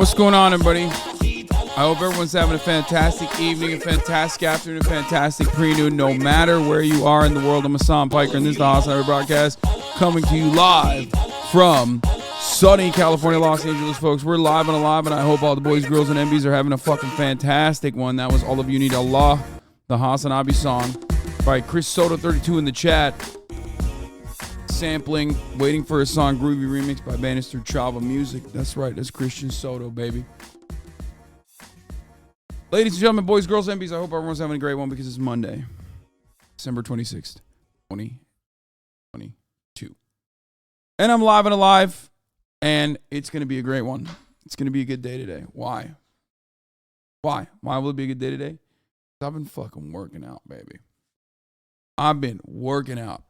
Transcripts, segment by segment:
What's going on, everybody? I hope everyone's having a fantastic evening, a fantastic afternoon, a fantastic pre-noon, no matter where you are in the world. I'm Hassan Piker, and this is the HasanAbi broadcast coming to you live from sunny California, Los Angeles, folks. We're live and alive, and I hope all the boys, girls, and MBs are having a fucking fantastic one. That was All of You Need Allah, the HasanAbi song by Chris Soto 32 in the chat. Sampling, waiting for a song, Groovy Remix by Bannister Chava Music. That's right, that's Christian Soto, baby. Ladies and gentlemen, boys, girls, MBs, I hope everyone's having a great one because it's Monday, December 26th, 2022. And I'm live and alive, and it's going to be a great one. It's going to be a good day today. Why? Why will it be a good day today? Because I've been fucking working out, baby. I've been working out.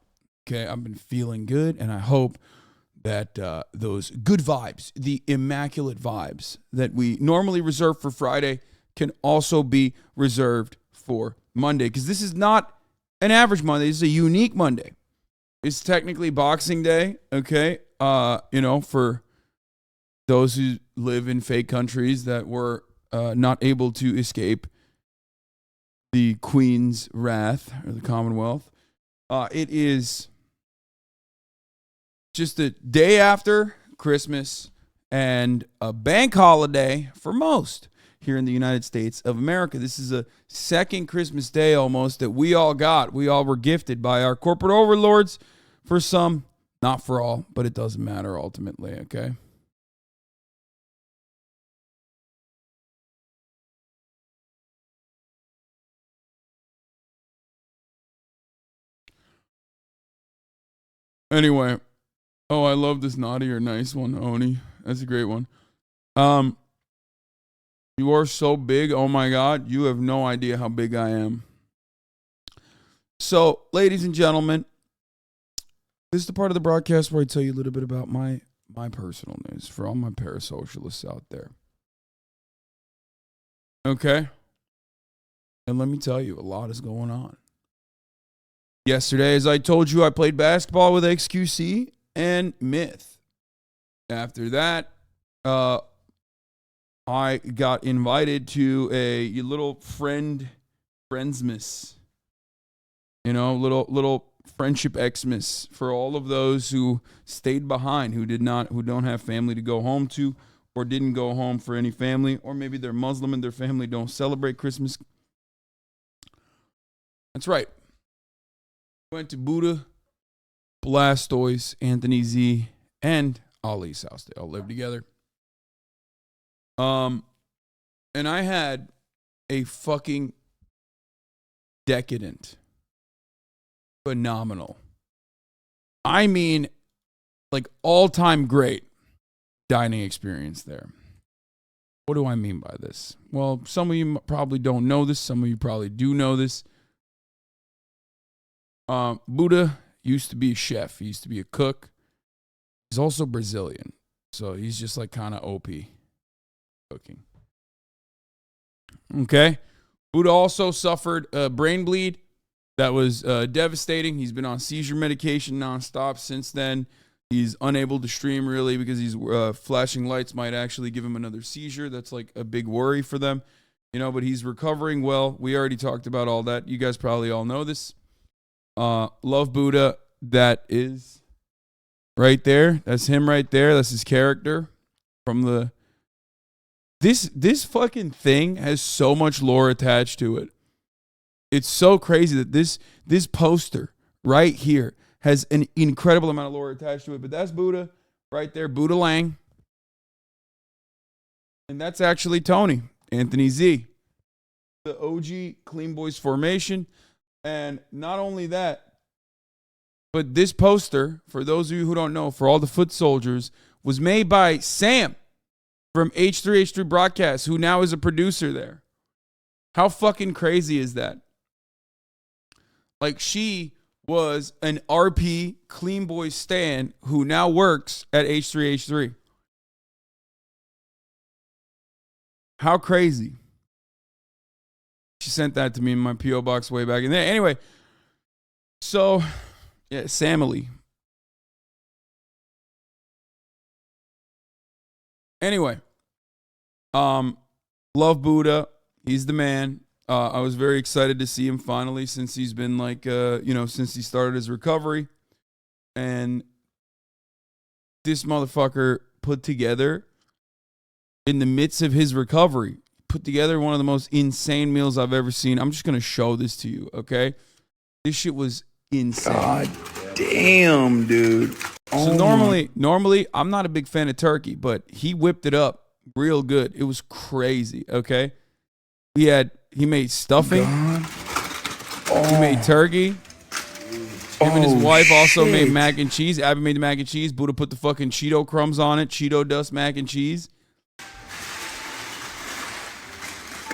Okay, I've been feeling good, and I hope that those good vibes, the immaculate vibes that we normally reserve for Friday can also be reserved for Monday, because this is not an average Monday. This is a unique Monday. It's technically Boxing Day, okay? For those who live in fake countries that were not able to escape the Queen's wrath, or the Commonwealth. It is just the day after Christmas and a bank holiday for most here in the United States of America. This is a second Christmas day almost that we all got. We all were gifted by our corporate overlords. For some, not for all, but it doesn't matter ultimately, okay? Anyway. Oh, I love this naughty or nice one, Oni. That's a great one. You are so big. Oh my God. You have no idea how big I am. So, ladies and gentlemen, this is the part of the broadcast where I tell you a little bit about my personal news for all my parasocialists out there. Okay? And let me tell you, a lot is going on. Yesterday, as I told you, I played basketball with XQC and Myth. After that, I got invited to a little friendsmas, little friendship Xmas for all of those who stayed behind, who don't have family to go home to, or didn't go home for any family, or maybe they're Muslim and their family don't celebrate Christmas. That's right. Went to Buddha, Blastoise, Anthony Z, and Ali's house. They all live together. And I had a fucking decadent, phenomenal, I mean, like all-time great dining experience there. What do I mean by this? Well, some of you probably don't know this. Some of you probably do know this. Buddha used to be a chef. He used to be a cook. He's also Brazilian. So he's just like kind of OP cooking. Okay. Buddha also suffered a brain bleed that was devastating. He's been on seizure medication nonstop since then. He's unable to stream really because these flashing lights might actually give him another seizure. That's like a big worry for them. But he's recovering well. We already talked about all that. You guys probably all know this. Love Buddha. That is right there. That's him right there. That's his character from this fucking thing has so much lore attached to it. It's so crazy that this poster right here has an incredible amount of lore attached to it. But that's Buddha right there, Buddha Lang. And that's actually Tony, Anthony Z, the OG Clean Boys formation. And not only that, but this poster, for those of you who don't know, for all the foot soldiers, was made by Sam from H3H3 Broadcast, who now is a producer there. How fucking crazy is that? Like, she was an RP Clean Boys stan who now works at H3H3. How crazy. She sent that to me in my P.O. box way back in there. Anyway, so, yeah, Samily. Anyway, Love Buddha. He's the man. I was very excited to see him finally since he's been like, since he started his recovery. And this motherfucker put together, in the midst of his recovery, put together one of the most insane meals I've ever seen. I'm just going to show this to you, okay? This shit was insane. God damn, dude. So normally, I'm not a big fan of turkey, but he whipped it up real good. It was crazy, okay? He made stuffing. He made turkey. Him and his wife also made mac and cheese. Abby made the mac and cheese. Buddha put the fucking Cheeto crumbs on it. Cheeto dust mac and cheese.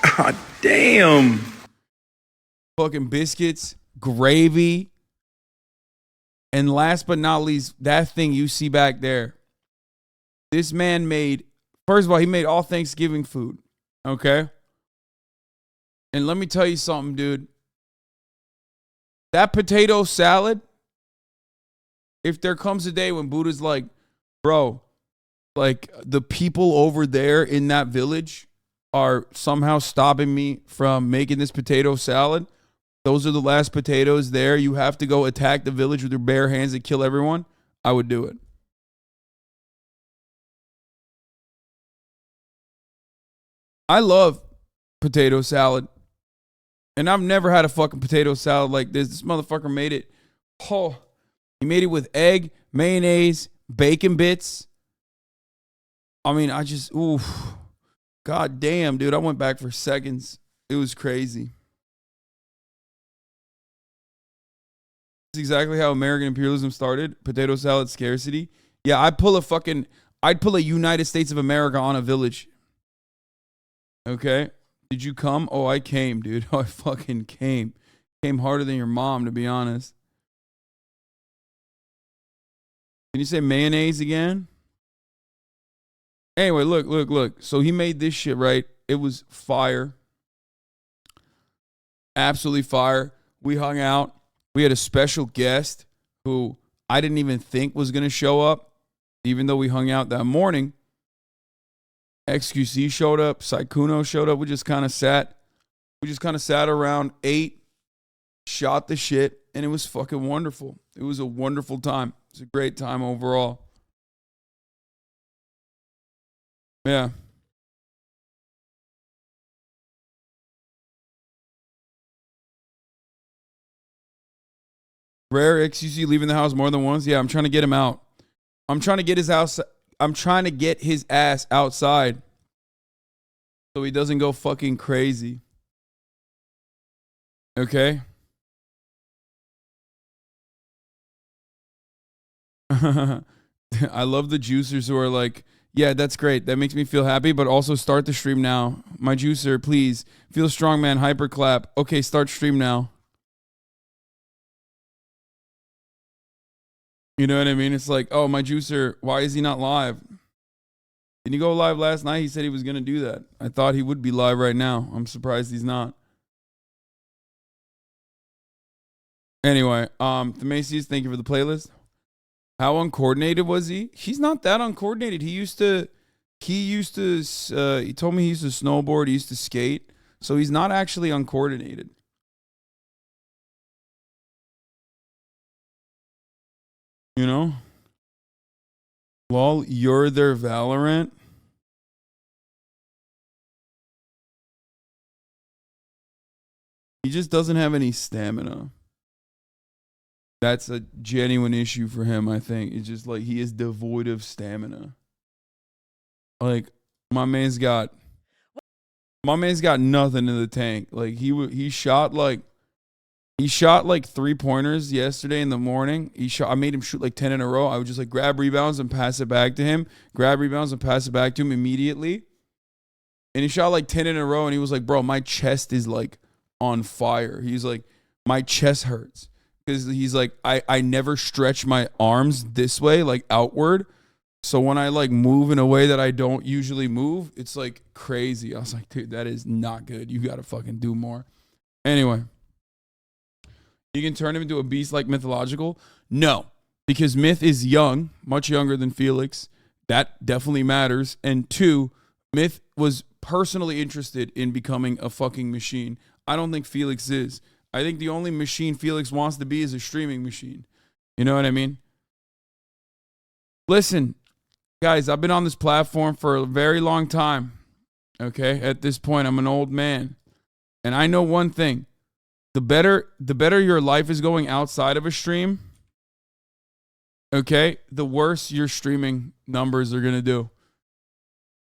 God damn. Fucking biscuits, gravy. And last but not least, that thing you see back there. This man made, first of all, he made all Thanksgiving food. Okay? And let me tell you something, dude. That potato salad, if there comes a day when Buddha's like, bro, like the people over there in that village are somehow stopping me from making this potato salad. Those are the last potatoes there. You have to go attack the village with your bare hands and kill everyone. I would do it. I love potato salad. And I've never had a fucking potato salad like this. This motherfucker made it. Oh, he made it with egg, mayonnaise, bacon bits. I mean, oof. God damn, dude. I went back for seconds. It was crazy. This is exactly how American imperialism started. Potato salad scarcity. Yeah, I'd pull a United States of America on a village. Okay? Did you come? Oh, I came, dude. Oh, I fucking came. Came harder than your mom, to be honest. Can you say mayonnaise again? Anyway, look. So he made this shit, right? It was fire. Absolutely fire. We hung out. We had a special guest who I didn't even think was going to show up, even though we hung out that morning. XQC showed up. Saikuno showed up. We just kind of sat around, ate, shot the shit, and it was fucking wonderful. It was a wonderful time. It was a great time overall. Yeah. Rare XQC leaving the house more than once. Yeah, I'm trying to get him out. I'm trying to get his ass outside so he doesn't go fucking crazy. Okay? I love the juicers who are like, yeah, that's great. That makes me feel happy, but also start the stream now. My juicer, please. Feel strong, man. Hyper clap. Okay, start stream now. You know what I mean? It's like, oh, my juicer, why is he not live? Didn't he go live last night? He said he was going to do that. I thought he would be live right now. I'm surprised he's not. Anyway, the Macy's, thank you for the playlist. How uncoordinated was he? He's not that uncoordinated. He told me he used to snowboard, he used to skate. So he's not actually uncoordinated. You know? Lol, you're their Valorant. He just doesn't have any stamina. That's a genuine issue for him, I think. It's just like he is devoid of stamina. Like my man's got nothing in the tank. Like he shot like 3-pointers yesterday in the morning. I made him shoot like 10 in a row. I would just like grab rebounds and pass it back to him. Grab rebounds and pass it back to him immediately. And he shot like 10 in a row and he was like, "Bro, my chest is like on fire." He's like, "My chest hurts." Because he's like, I never stretch my arms this way, like outward. So when I like move in a way that I don't usually move, it's like crazy. I was like, dude, that is not good. You got to fucking do more. Anyway. You can turn him into a beast like Mythological? No. Because Myth is young, much younger than Felix. That definitely matters. And 2, Myth was personally interested in becoming a fucking machine. I don't think Felix is. I think the only machine Felix wants to be is a streaming machine. You know what I mean? Listen, guys, I've been on this platform for a very long time. Okay? At this point, I'm an old man. And I know one thing. The better your life is going outside of a stream, okay, the worse your streaming numbers are going to do.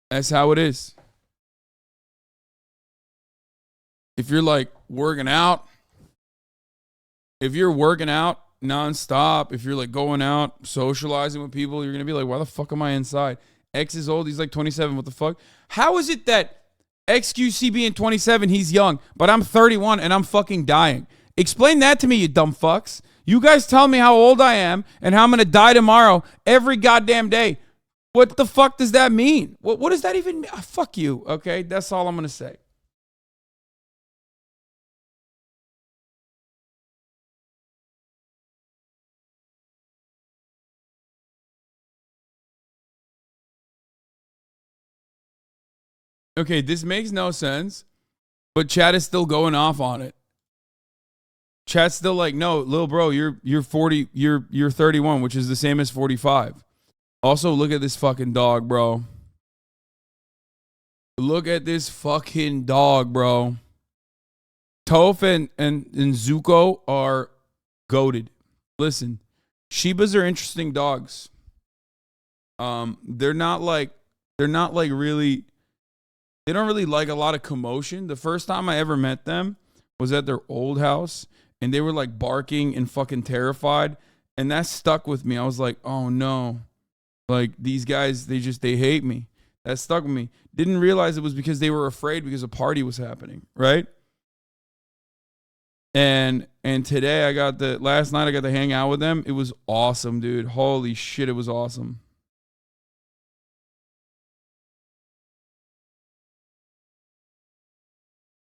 That's how it is. If you're like working out, if you're working out nonstop, if you're like going out, socializing with people, you're going to be like, why the fuck am I inside? X is old. He's like 27. What the fuck? How is it that XQC being 27, he's young, but I'm 31 and I'm fucking dying? Explain that to me, you dumb fucks. You guys tell me how old I am and how I'm going to die tomorrow every goddamn day. What the fuck does that mean? What does that even mean? Fuck you, okay? That's all I'm going to say. Okay, this makes no sense, but chat is still going off on it. Chat's still like, no, little bro, you're 40, you're 31, which is the same as 45. Also, look at this fucking dog, bro. Look at this fucking dog, bro. Toph and Zuko are goated. Listen, Shibas are interesting dogs. They're not like really. They don't really like a lot of commotion. The first time I ever met them was at their old house, and they were like barking and fucking terrified, and that stuck with me. I was like, oh no, like these guys, they hate me. That stuck with me. Didn't realize it was because they were afraid because a party was happening, right? And today last night I got to hang out with them. It was awesome, dude. Holy shit, it was awesome.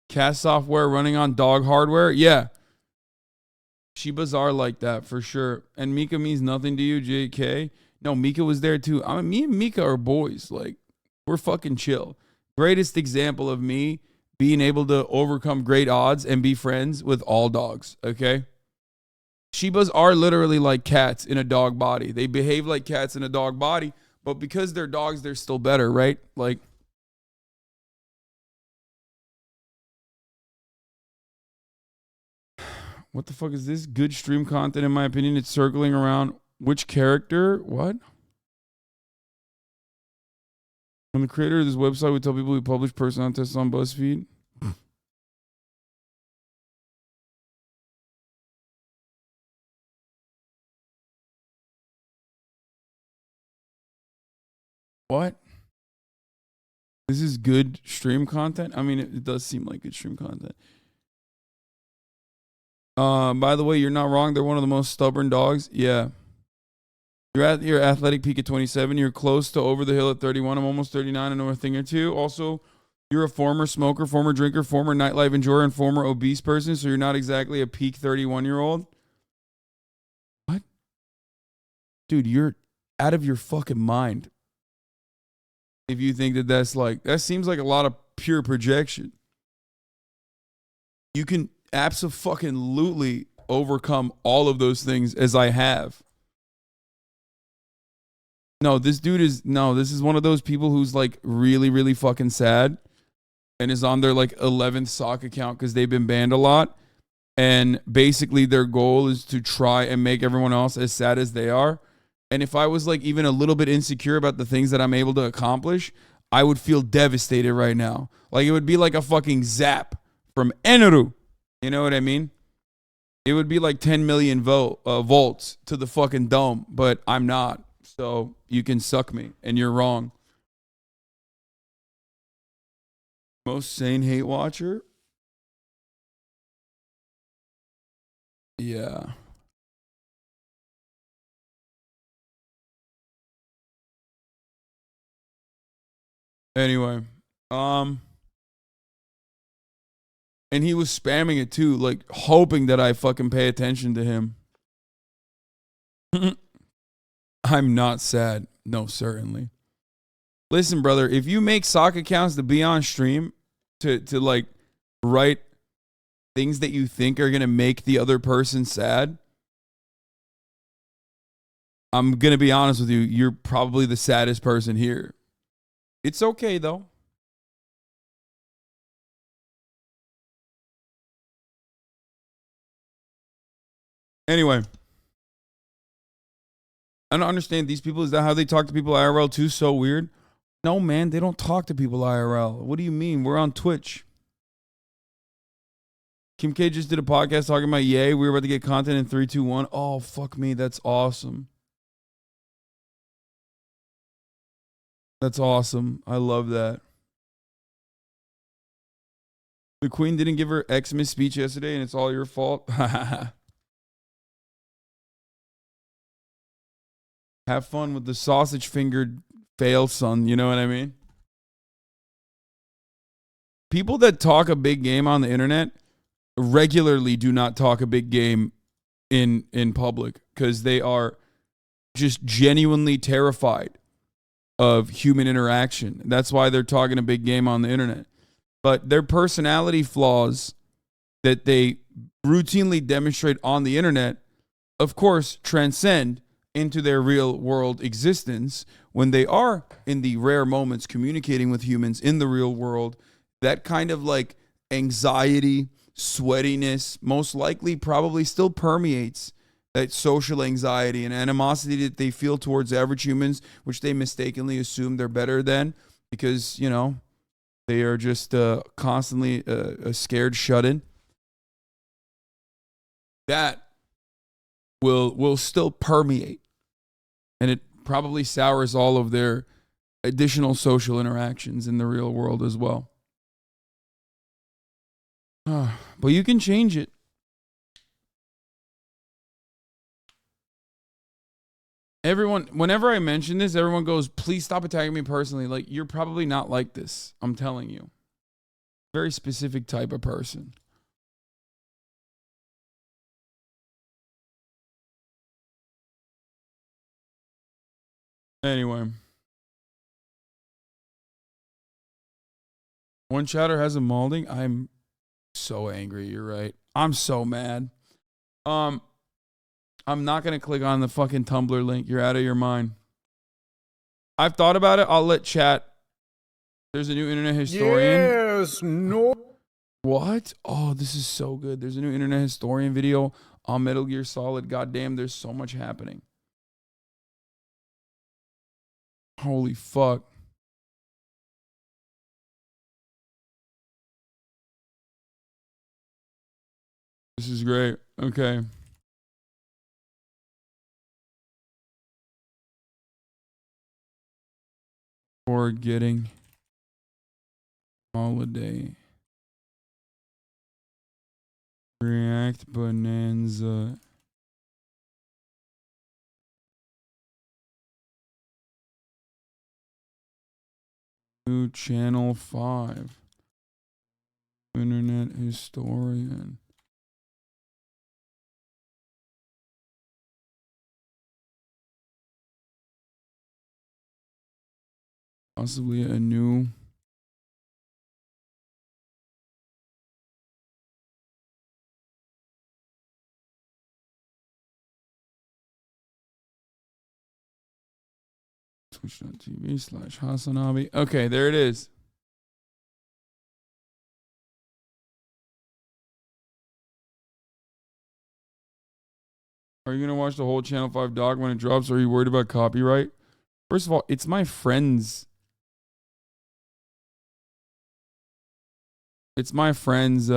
Cat software running on dog hardware? Yeah. Shibas are like that for sure. And Mika means nothing to you, JK? No, Mika was there too. I mean, me and Mika are boys. Like, we're fucking chill. Greatest example of me being able to overcome great odds and be friends with all dogs, okay? Shibas are literally like cats in a dog body. They behave like cats in a dog body, but because they're dogs, they're still better, right? Like, what the fuck is this? Good stream content, in my opinion. It's circling around which character? What? When the creator of this website would tell people we publish personality tests on BuzzFeed. What? This is good stream content? I mean, it does seem like good stream content. By the way, you're not wrong. They're one of the most stubborn dogs. Yeah. You're at your athletic peak at 27. You're close to over the hill at 31. I'm almost 39. I know a thing or two. Also, you're a former smoker, former drinker, former nightlife enjoyer, and former obese person, so you're not exactly a peak 31-year-old. What? Dude, you're out of your fucking mind. If you think that seems like a lot of pure projection. You can absolutely overcome all of those things as I have. No, this is one of those people who's like really, really fucking sad and is on their like 11th sock account because they've been banned a lot. And basically their goal is to try and make everyone else as sad as they are. And if I was like even a little bit insecure about the things that I'm able to accomplish, I would feel devastated right now. Like it would be like a fucking zap from Eneru. You know what I mean? It would be like 10 million volts to the fucking dome, but I'm not. So you can suck me, and you're wrong. Most sane hate watcher? Yeah. Anyway, and he was spamming it too, like hoping that I fucking pay attention to him. I'm not sad. No, certainly. Listen, brother, if you make sock accounts to be on stream to like write things that you think are gonna make the other person sad, I'm gonna be honest with you, you're probably the saddest person here. It's okay though. Anyway, I don't understand these people. Is that how they talk to people IRL too? So weird. No, man, they don't talk to people IRL. What do you mean? We're on Twitch. Kim K just did a podcast talking about yay. We were about to get content in 3, 2, 1. Oh, fuck me. That's awesome. That's awesome. I love that. The Queen didn't give her Xmas speech yesterday, and it's all your fault. Have fun with the sausage fingered fail, son. You know what I mean? People that talk a big game on the internet regularly do not talk a big game in public because they are just genuinely terrified of human interaction. That's why they're talking a big game on the internet. But their personality flaws that they routinely demonstrate on the internet, of course, transcend into their real world existence when they are in the rare moments communicating with humans in the real world. That kind of like anxiety, sweatiness, most likely probably still permeates that social anxiety and animosity that they feel towards average humans, which they mistakenly assume they're better than because, you know, they are just constantly a scared shut-in. That will still permeate. And it probably sours all of their additional social interactions in the real world as well. But you can change it. Everyone, whenever I mention this, everyone goes, please stop attacking me personally. Like, you're probably not like this. I'm telling you. Very specific type of person. Anyway. One chatter has a molding. I'm so angry. You're right. I'm so mad. I'm not going to click on the fucking Tumblr link. You're out of your mind. I've thought about it. I'll let chat. There's a new internet historian. Yes, no. What? Oh, this is so good. There's a new internet historian video on Metal Gear Solid. Goddamn, there's so much happening. Holy fuck. This is great. Okay. For getting holiday. React Bonanza. New Channel 5. Internet historian. Possibly a new twitch.tv/HasanAbi. Okay, there it is. Are you going to watch the whole Channel 5 doc when it drops? Or are you worried about copyright? First of all, it's my friend's. It's my friend's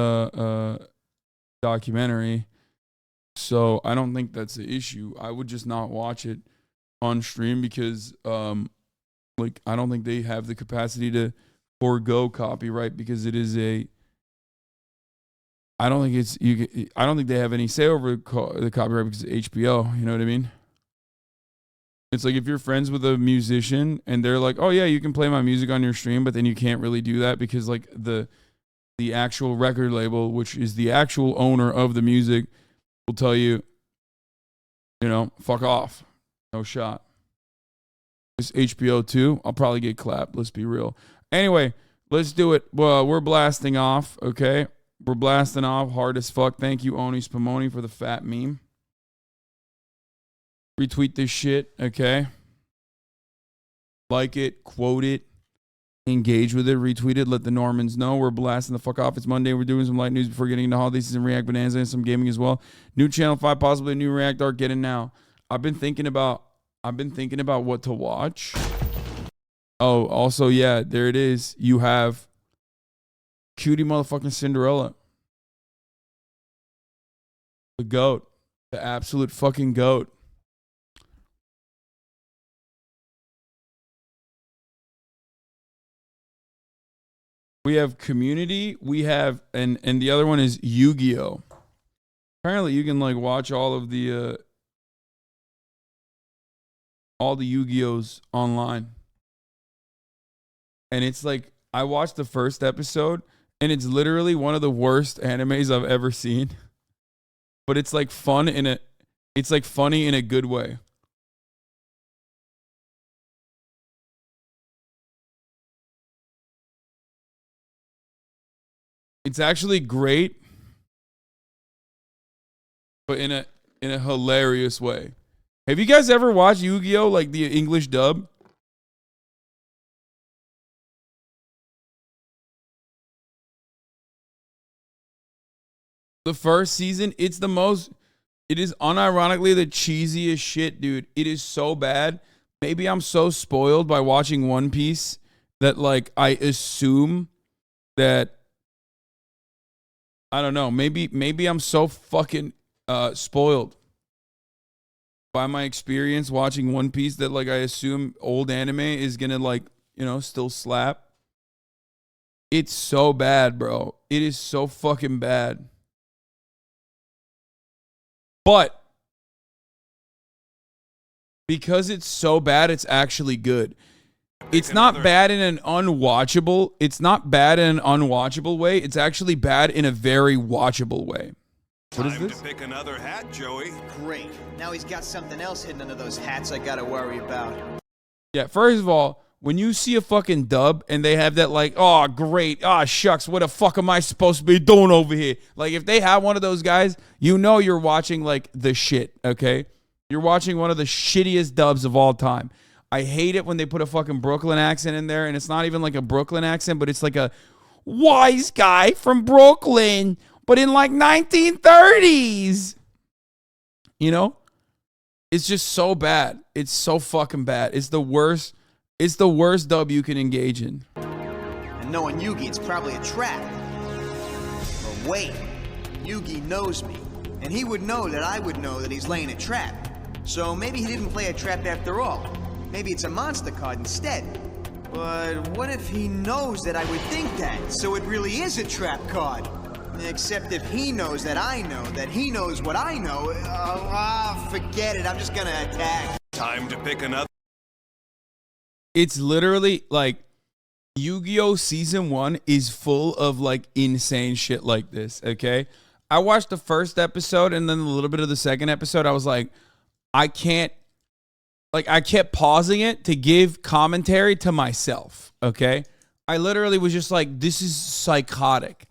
documentary. So I don't think that's the issue. I would just not watch it on stream because like I don't think they have the capacity to forego copyright because it is a I don't think they have any say over the copyright because of HBO, you know what I mean? It's like if you're friends with a musician and they're like, "Oh yeah, you can play my music on your stream," but then you can't really do that because like the actual record label, which is the actual owner of the music, will tell you, you know, fuck off. No shot. It's HBO too. I'll probably get clapped. Let's be real. Anyway, let's do it. Well, we're blasting off, okay? We're blasting off hard as fuck. Thank you, Oni Spumoni, for the fat meme. Retweet this shit, okay? Like it, quote it, engage with it, retweet it, let the Normans know. We're blasting the fuck off. It's Monday. We're doing some light news before getting into holiday season, React Bonanza, and some gaming as well. New Channel 5, possibly a new React Art. Get in now. I've been thinking about what to watch. Oh, also, yeah, there it is. You have Cutie motherfucking Cinderella. The GOAT. The absolute fucking GOAT. We have Community. We have, and the other one is Yu-Gi-Oh! Apparently, you can like watch all the Yu-Gi-Ohs online. And it's like, I watched the first episode, and it's literally one of the worst animes I've ever seen. But it's like fun it's like funny in a good way. It's actually great, but in a hilarious way. Have you guys ever watched Yu-Gi-Oh! Like the English dub? The first season, it is unironically the cheesiest shit, dude. It is so bad. Maybe I'm so spoiled by watching One Piece that like I assume that, I don't know, maybe I'm so fucking spoiled by my experience watching One Piece that like I assume old anime is gonna like, you know, still slap. It's so bad, bro. It is so fucking bad. But because it's so bad, it's actually good. It's not bad in an unwatchable. It's not bad in an unwatchable way. It's actually bad in a very watchable way. What is this? Time to pick another hat, Joey. Great. Now he's got something else hidden under those hats I gotta worry about. Yeah, first of all, when you see a fucking dub and they have that like, oh, great, oh, shucks, what the fuck am I supposed to be doing over here? Like, if they have one of those guys, you know you're watching like the shit, okay? You're watching one of the shittiest dubs of all time. I hate it when they put a fucking Brooklyn accent in there, and it's not even like a Brooklyn accent, but it's like a wise guy from Brooklyn, but in like 1930s. You know? It's just so bad. It's so fucking bad. It's the worst. It's the worst dub you can engage in. And knowing Yugi, it's probably a trap. But wait, Yugi knows me, and he would know that I would know that he's laying a trap. So maybe he didn't play a trap after all. Maybe it's a monster card instead. But what if he knows that I would think that, so it really is a trap card? Except if he knows that I know that he knows what I know, forget it, I'm just gonna attack. Time to pick another. It's literally like Yu-Gi-Oh! Season 1 is full of like insane shit like this, okay? I watched the first episode and then a little bit of the second episode. I was like, I kept pausing it to give commentary to myself, okay? I literally was just like, this is psychotic.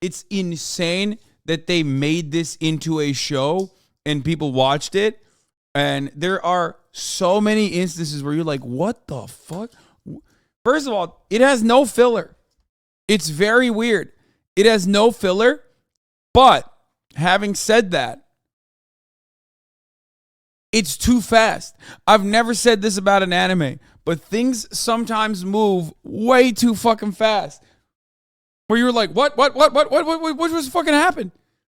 It's insane that they made this into a show and people watched it. And there are so many instances where you're like, what the fuck? First of all, it has no filler. It's very weird. It has no filler. But having said that, it's too fast. I've never said this about an anime, but things sometimes move way too fucking fast. Where you're like, what was fucking happened?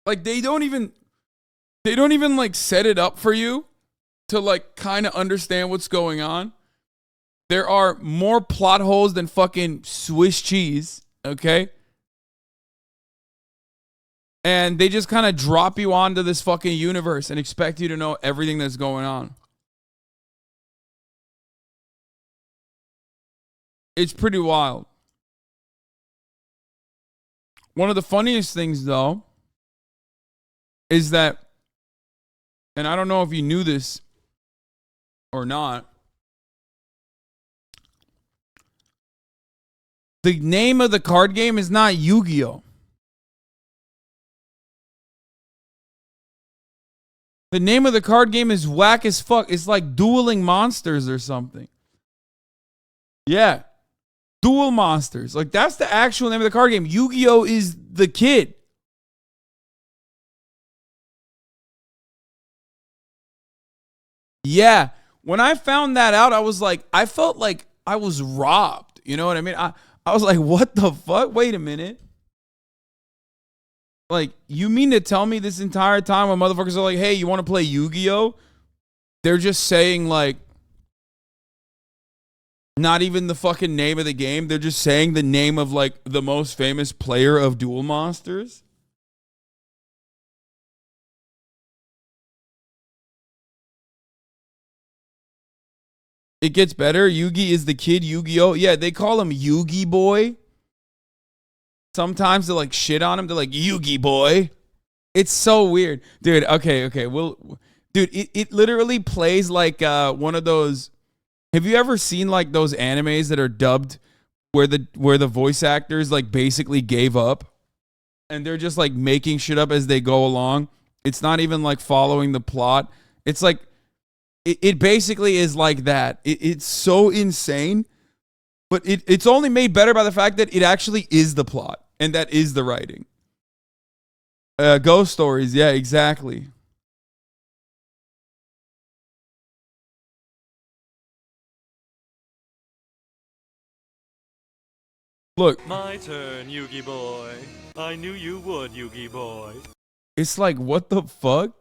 Like they don't even like set it up for you to like kind of understand what's going on. There are more plot holes than fucking Swiss cheese, okay? And they just kind of drop you onto this fucking universe and expect you to know everything that's going on. It's pretty wild. One of the funniest things, though, is that, and I don't know if you knew this or not, The name of the card game is not Yu-Gi-Oh! The name of the card game is whack as fuck. It's like Dueling Monsters or something. Yeah. Duel Monsters. Like, that's the actual name of the card game. Yu-Gi-Oh! Is the kid. Yeah. When I found that out, I was like, I felt like I was robbed. You know what I mean? I was like, what the fuck? Wait a minute. Like, you mean to tell me this entire time when motherfuckers are like, hey, you want to play Yu-Gi-Oh? They're just saying, like, not even the fucking name of the game. They're just saying the name of, like, the most famous player of Duel Monsters. It gets better. Yugi is the kid Yu-Gi-Oh! Yeah, they call him Yugi Boy. Sometimes they like shit on him. They're like, Yugi Boy. It's so weird. Dude, okay. Dude, it literally plays like one of those. Have you ever seen like those animes that are dubbed where the voice actors like basically gave up and they're just like making shit up as they go along? It's not even like following the plot. It's like it basically is like that. It's so insane, but it's only made better by the fact that it actually is the plot and that is the writing. Ghost stories, yeah, exactly. Look, My turn, Yugi boy. I knew you would, Yugi boy. it's like, what the fuck?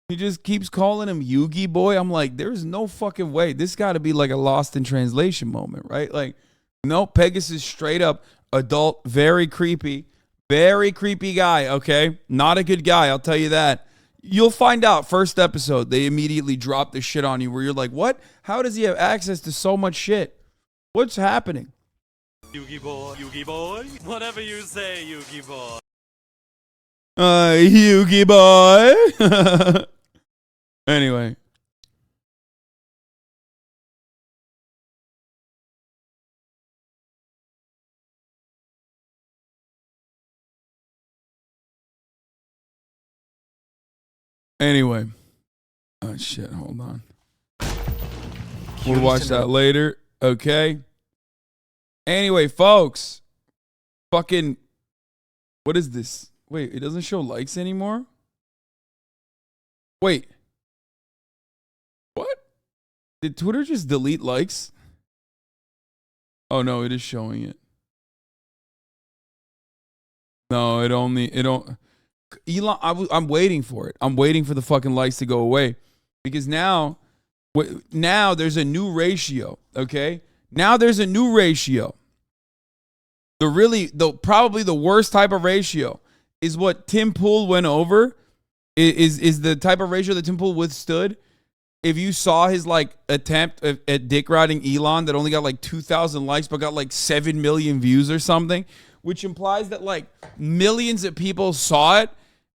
He just keeps calling him Yugi Boy. I'm like, there's no fucking way. This got to be like a lost in translation moment, right? Like, no, Pegasus straight up adult, very creepy guy, okay? Not a good guy, I'll tell you that. You'll find out first episode, they immediately drop this shit on you where you're like, what? How does he have access to so much shit? What's happening? Yugi boy, whatever you say, Yugi boy. Yugi Boy. Anyway. Oh, shit. Hold on. We'll watch that later. Okay. Anyway, folks. Fucking. What is this? Wait, it doesn't show likes anymore? Wait. What? Did Twitter just delete likes? Oh, no, it is showing it. No, it don't. Elon, I'm waiting for it. I'm waiting for the fucking likes to go away because now there's a new ratio. Okay, now there's a new ratio. Probably the worst type of ratio is what Tim Pool went over. Is the type of ratio that Tim Pool withstood. If you saw his like attempt at dick riding Elon that only got like 2,000 likes but got like 7 million views or something, which implies that like millions of people saw it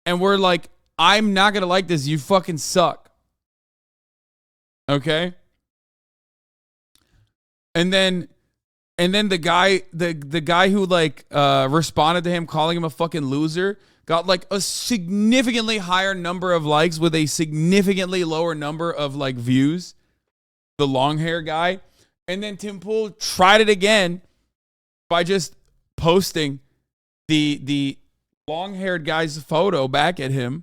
and were like, I'm not going to like this. You fucking suck. Okay? And then the guy who like responded to him calling him a fucking loser got like a significantly higher number of likes with a significantly lower number of like views. The long hair guy. And then Tim Pool tried it again by just posting the long-haired guy's photo back at him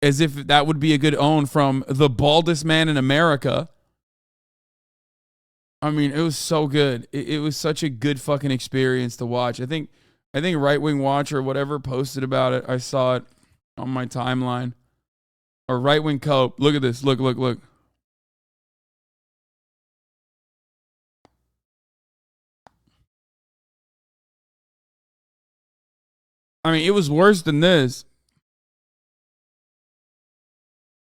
as if that would be a good own from the baldest man in America. I mean, it was so good. It was such a good fucking experience to watch. I think Right Wing Watch or whatever posted about it. I saw it on my timeline. Or Right Wing Cope. Look at this. Look. I mean, it was worse than this.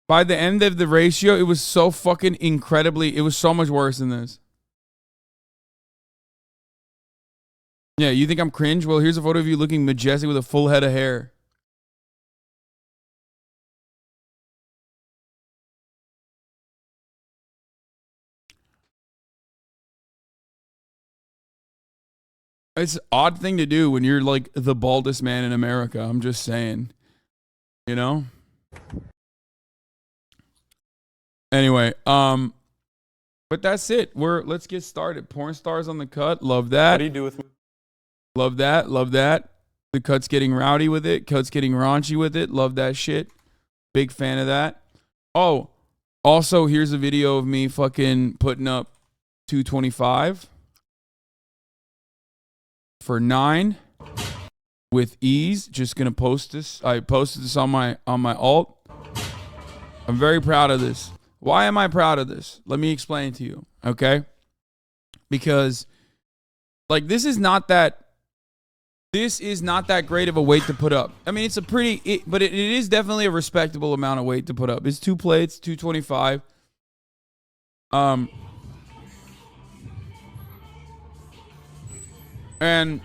By the end of the ratio, it was so fucking incredibly, it was so much worse than this. Yeah, you think I'm cringe? Well, here's a photo of you looking majestic with a full head of hair. It's an odd thing to do when you're like the baldest man in America. I'm just saying, you know? Anyway, but that's it. Let's get started. Porn stars on the cut. Love that. What do you do with me? Love that. Love that. The cut's getting rowdy with it. Cut's getting raunchy with it. Love that shit. Big fan of that. Oh, also, here's a video of me fucking putting up 225 for 9 with ease. Just gonna post this. I posted this on my alt. I'm very proud of this. Why am I proud of this? Let me explain to you, okay? Because like this is not that great of a weight to put up. I mean, it's a pretty, but it is definitely a respectable amount of weight to put up. It's 2 plates, 225. And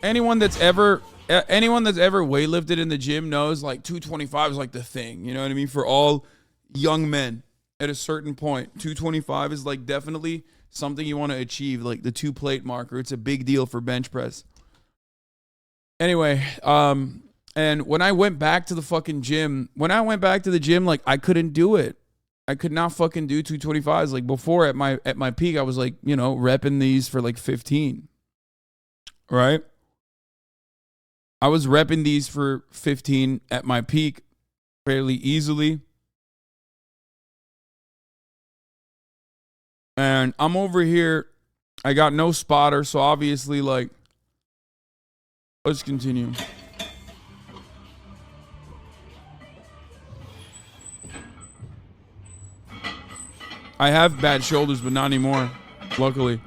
anyone that's ever weightlifted in the gym knows like 225 is like the thing. You know what I mean? For all young men at a certain point, 225 is like definitely something you want to achieve, like the 2 plate marker. It's a big deal for bench press. Anyway, and when I went back to the fucking gym, like I couldn't do it. I could not fucking do 225s. Like before at my peak, I was like, you know, repping these for like 15. Right? I was repping these for 15 at my peak fairly easily. And I'm over here. I got no spotter, so obviously, like, let's continue. I have bad shoulders, but not anymore, luckily.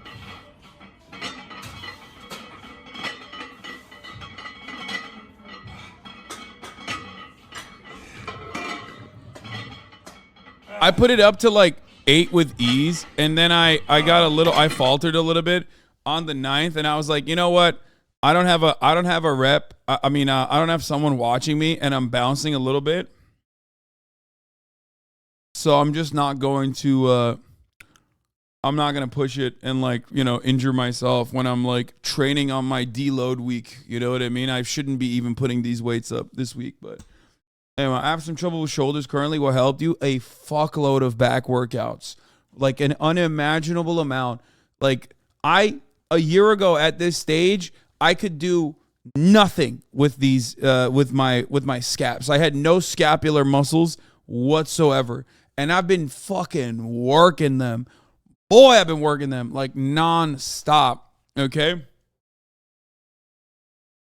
I put it up to like 8 with ease, and then I faltered a little bit on the 9th, and I was like, you know what? I don't have a rep. I don't have someone watching me, and I'm bouncing a little bit. So I'm just not going to I'm not going to push it and like, you know, injure myself when I'm like training on my deload week. You know what I mean? I shouldn't be even putting these weights up this week, but anyway, I have some trouble with shoulders currently. What helped you? A fuckload of back workouts, like an unimaginable amount. Like a year ago at this stage, I could do nothing with these, with my scaps. I had no scapular muscles whatsoever. And I've been fucking working them. Boy, I've been working them like non-stop. Okay.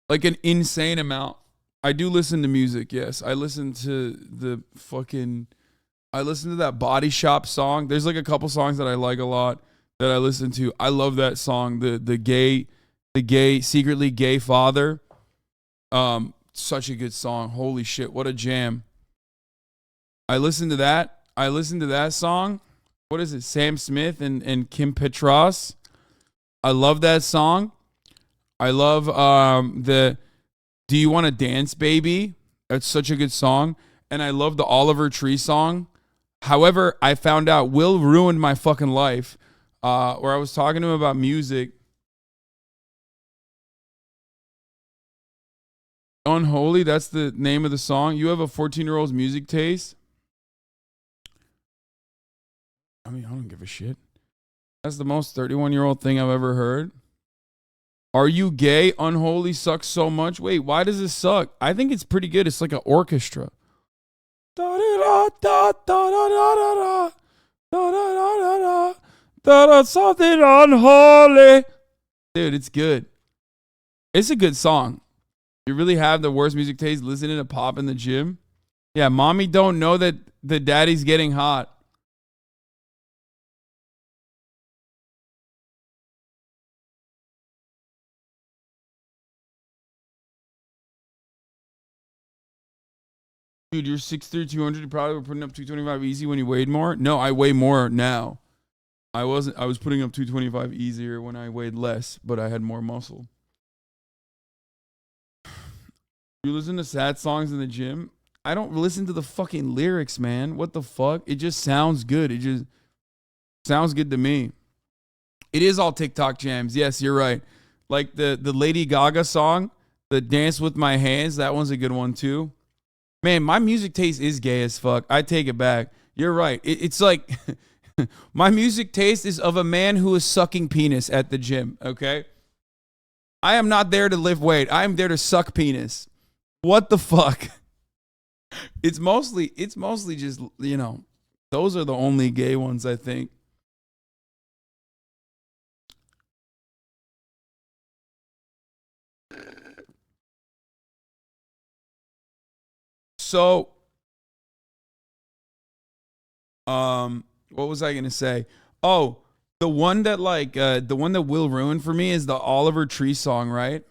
Like an insane amount. I do listen to music, yes. I listen to that Body Shop song. There's like a couple songs that I like a lot that I listen to. I love that song, the gay, secretly gay father. Such a good song. Holy shit, what a jam. I listen to that song. What is it? Sam Smith and Kim Petras. I love that song. I love the Do You Want to Dance, Baby? That's such a good song. And I love the Oliver Tree song. However, I found out Will ruined my fucking life. Where I was talking to him about music. Unholy, that's the name of the song. You have a 14-year-old's music taste? I mean, I don't give a shit. That's the most 31-year-old thing I've ever heard. Are you gay? Unholy sucks so much. Wait, why does this suck? I think it's pretty good. It's like an orchestra. Something unholy. Dude, it's good. It's a good song. You really have the worst music taste listening to pop in the gym? Yeah, mommy don't know that the daddy's getting hot. Dude, you're 6'3", 200. You probably were putting up 225 easy when you weighed more. No, I weigh more now. I was putting up 225 easier when I weighed less, but I had more muscle. You listen to sad songs in the gym? I don't listen to the fucking lyrics, man. What the fuck? It just sounds good. It just sounds good to me. It is all TikTok jams. Yes, you're right. Like the Lady Gaga song, the Dance with My Hands, that one's a good one too. Man, my music taste is gay as fuck. I take it back. You're right. It's like my music taste is of a man who is sucking penis at the gym, okay? I am not there to lift weight. I am there to suck penis. What the fuck? It's mostly just, you know, those are the only gay ones, I think. So, what was I gonna say? Oh, the one that will ruin for me is the Oliver Tree song, right?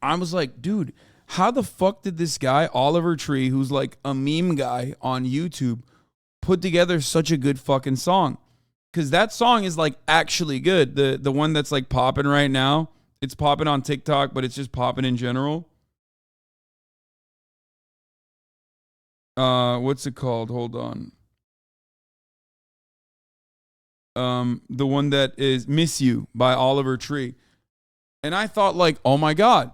I was like, dude, how the fuck did this guy, Oliver Tree, who's like a meme guy on YouTube, put together such a good fucking song? Because that song is like actually good. The one that's like popping right now. It's popping on TikTok, but it's just popping in general. What's it called? Hold on. The one that is Miss You by Oliver Tree. And I thought like, oh my God,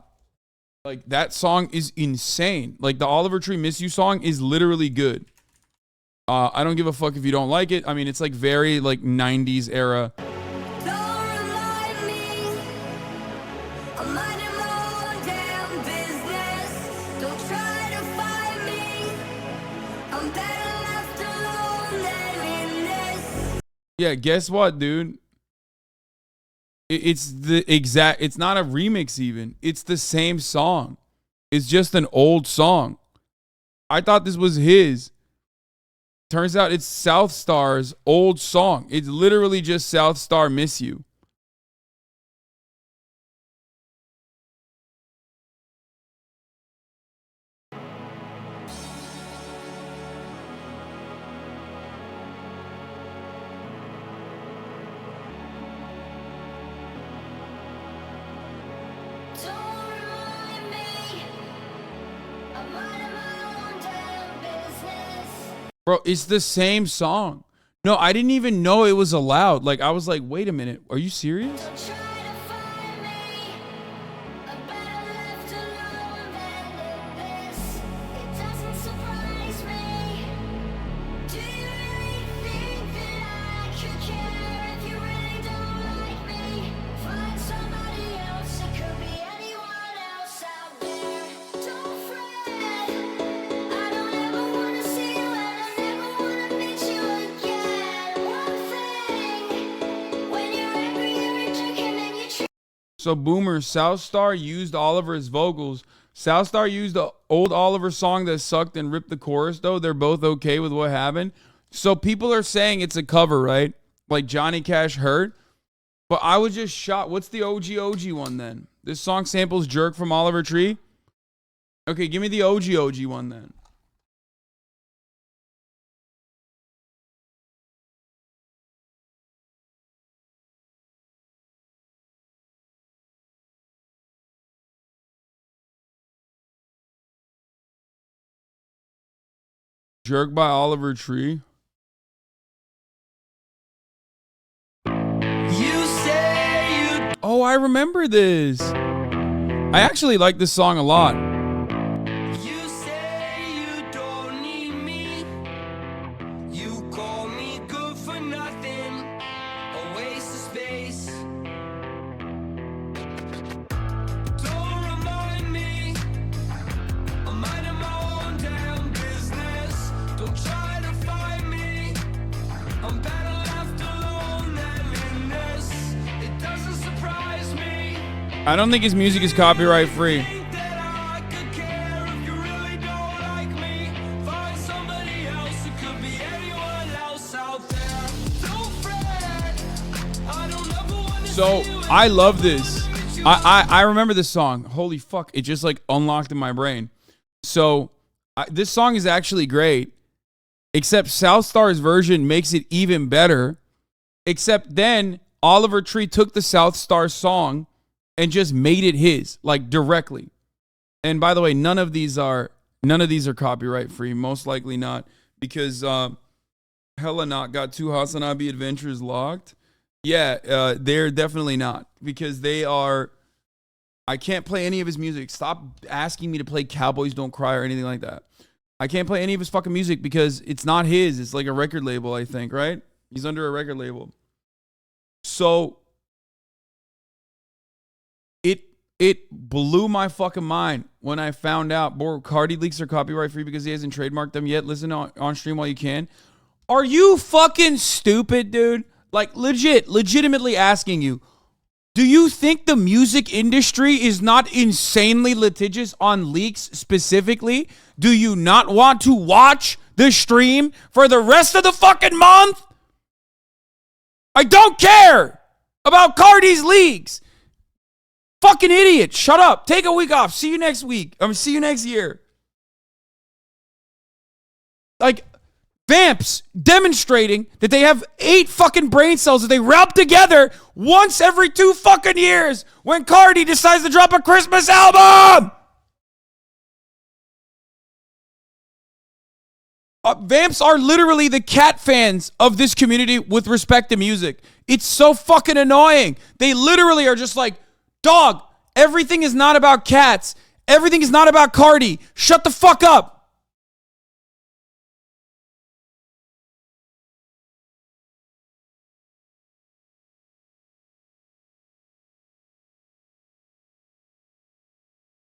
like that song is insane. Like the Oliver Tree Miss You song is literally good. I don't give a fuck if you don't like it. I mean, it's like very like 90s era. Yeah, guess what, dude? It's not a remix even. It's the same song. It's just an old song. I thought this was his. Turns out it's South Star's old song. It's literally just South Star Miss You. Bro, it's the same song. No, I didn't even know it was allowed. Like, I was like, wait a minute. Are you serious? So Boomer, South Star used Oliver's vocals. South Star used the old Oliver song that sucked and ripped the chorus, though. They're both okay with what happened. So people are saying it's a cover, right? Like Johnny Cash Hurt. But I was just shocked. What's the OG one then? This song samples Jerk from Oliver Tree? Okay, give me the OG one then. Jerk by Oliver Tree. Oh, I remember this. I actually like this song a lot. You say you don't need me. You call me good for nothing. A waste of space. Don't remind me. I'm minding my own damn business. Don't try to find me. I'm better left alone than in this. It doesn't surprise me. I don't think his music is copyright free. So I love this. I remember this song. Holy fuck. It just like unlocked in my brain. So this song is actually great. Except South Star's version makes it even better. Except then Oliver Tree took the South Star song and just made it his, like directly. And by the way, none of these are copyright free. Most likely not, because Hella Not got 2 HasanAbi adventures locked. Yeah, they're definitely not, because they are. I can't play any of his music. Stop asking me to play Cowboys Don't Cry or anything like that. I can't play any of his fucking music because it's not his. It's like a record label, I think, right? He's under a record label. So it blew my fucking mind when I found out Cardi leaks are copyright free because he hasn't trademarked them yet. Listen on stream while you can. Are you fucking stupid, dude? Like, legitimately asking you. Do you think the music industry is not insanely litigious on leaks specifically? Do you not want to watch the stream for the rest of the fucking month? I don't care about Cardi's leaks. Fucking idiot. Shut up. Take a week off. See you next week. See you next year. Like, Vamps demonstrating that they have 8 fucking brain cells that they rub together once every 2 fucking years when Cardi decides to drop a Christmas album. Vamps are literally the cat fans of this community with respect to music. It's so fucking annoying. They literally are just like, dog, everything is not about cats. Everything is not about Cardi. Shut the fuck up.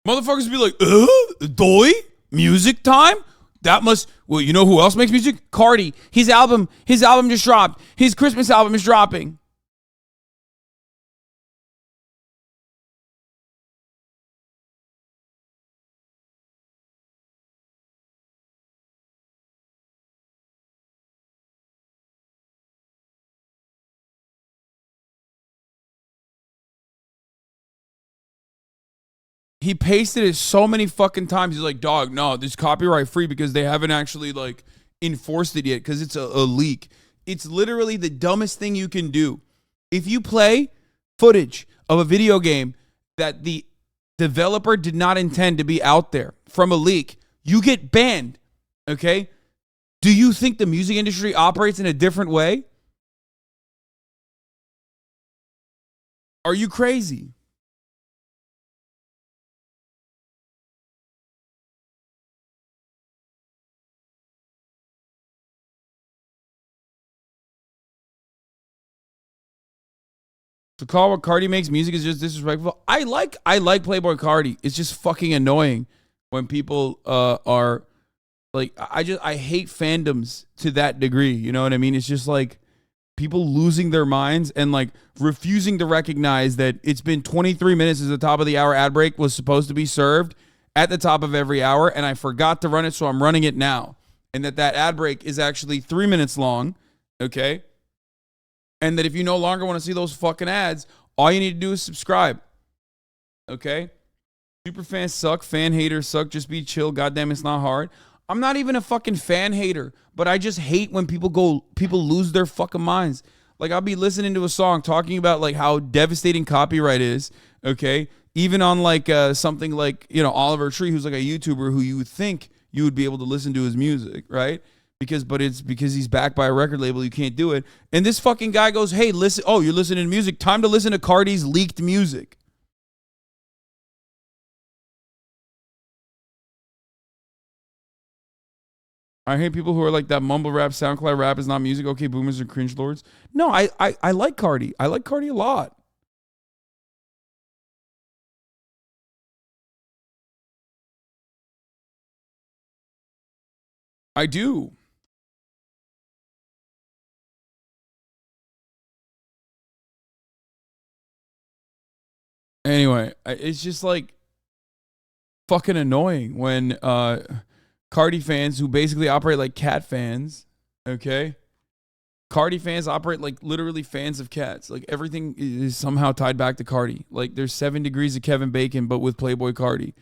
Motherfuckers be like, doy? Music time? That must, well, you know who else makes music? Cardi. His album just dropped. His Christmas album is dropping. He pasted it so many fucking times. He's like, dog, no, this is copyright free because they haven't actually like enforced it yet because it's a leak. It's literally the dumbest thing you can do. If you play footage of a video game that the developer did not intend to be out there from a leak, you get banned. Okay? Do you think the music industry operates in a different way? Are you crazy? To call what Cardi makes music is just disrespectful. I like Playboy Cardi. It's just fucking annoying when people are like, I hate fandoms to that degree. You know what I mean? It's just like people losing their minds and like refusing to recognize that it's been 23 minutes since the top of the hour ad break was supposed to be served at the top of every hour, and I forgot to run it, so I'm running it now. And that ad break is actually 3 minutes long. Okay. And that if you no longer want to see those fucking ads, all you need to do is subscribe. Okay? Super fans suck. Fan haters suck. Just be chill. Goddamn, it's not hard. I'm not even a fucking fan hater, but I just hate when people lose their fucking minds. Like, I'll be listening to a song talking about like how devastating copyright is. Okay? Even on like something like, you know, Oliver Tree, who's like a YouTuber who you would think you would be able to listen to his music, right? But it's because he's backed by a record label, you can't do it. And this fucking guy goes, hey, listen, oh, you're listening to music. Time to listen to Cardi's leaked music. I hate people who are like, that mumble rap, SoundCloud rap is not music. Okay, boomers are cringe lords. No, I like Cardi. I like Cardi a lot. I do. Anyway, it's just like fucking annoying when Cardi fans who basically operate like cat fans, okay? Cardi fans operate like literally fans of cats. Like everything is somehow tied back to Cardi. Like there's 7 degrees of Kevin Bacon, but with Playboy Cardi.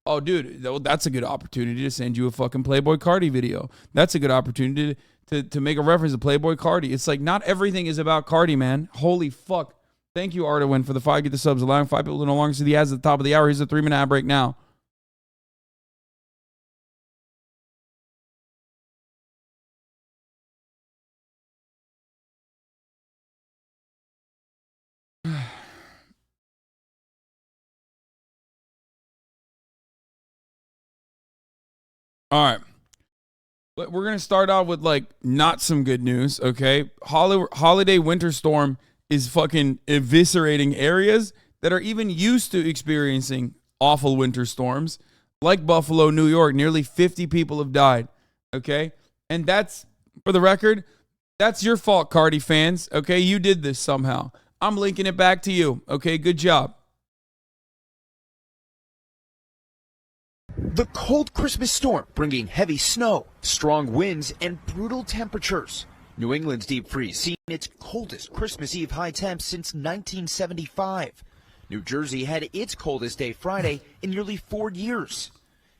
Oh, dude, that's a good opportunity to send you a fucking Playboy Cardi video. That's a good opportunity to make a reference to Playboy Cardi. It's like not everything is about Cardi, man. Holy fuck. Thank you, Artawin, for the 5 get the subs, allowing 5 people to no longer see the ads at the top of the hour. Here's a 3-minute ad break now. All right. We're going to start out with like not some good news, okay? Holiday winter storm is fucking eviscerating areas that are even used to experiencing awful winter storms, like Buffalo, New York. Nearly 50 people have died, okay? And that's, for the record, that's your fault, Cardi fans, okay? You did this somehow. I'm linking it back to you, okay? Good job. The cold Christmas storm bringing heavy snow, strong winds, and brutal temperatures. New England's deep freeze seen its coldest Christmas Eve high temps since 1975. New Jersey had its coldest day Friday in nearly 4 years.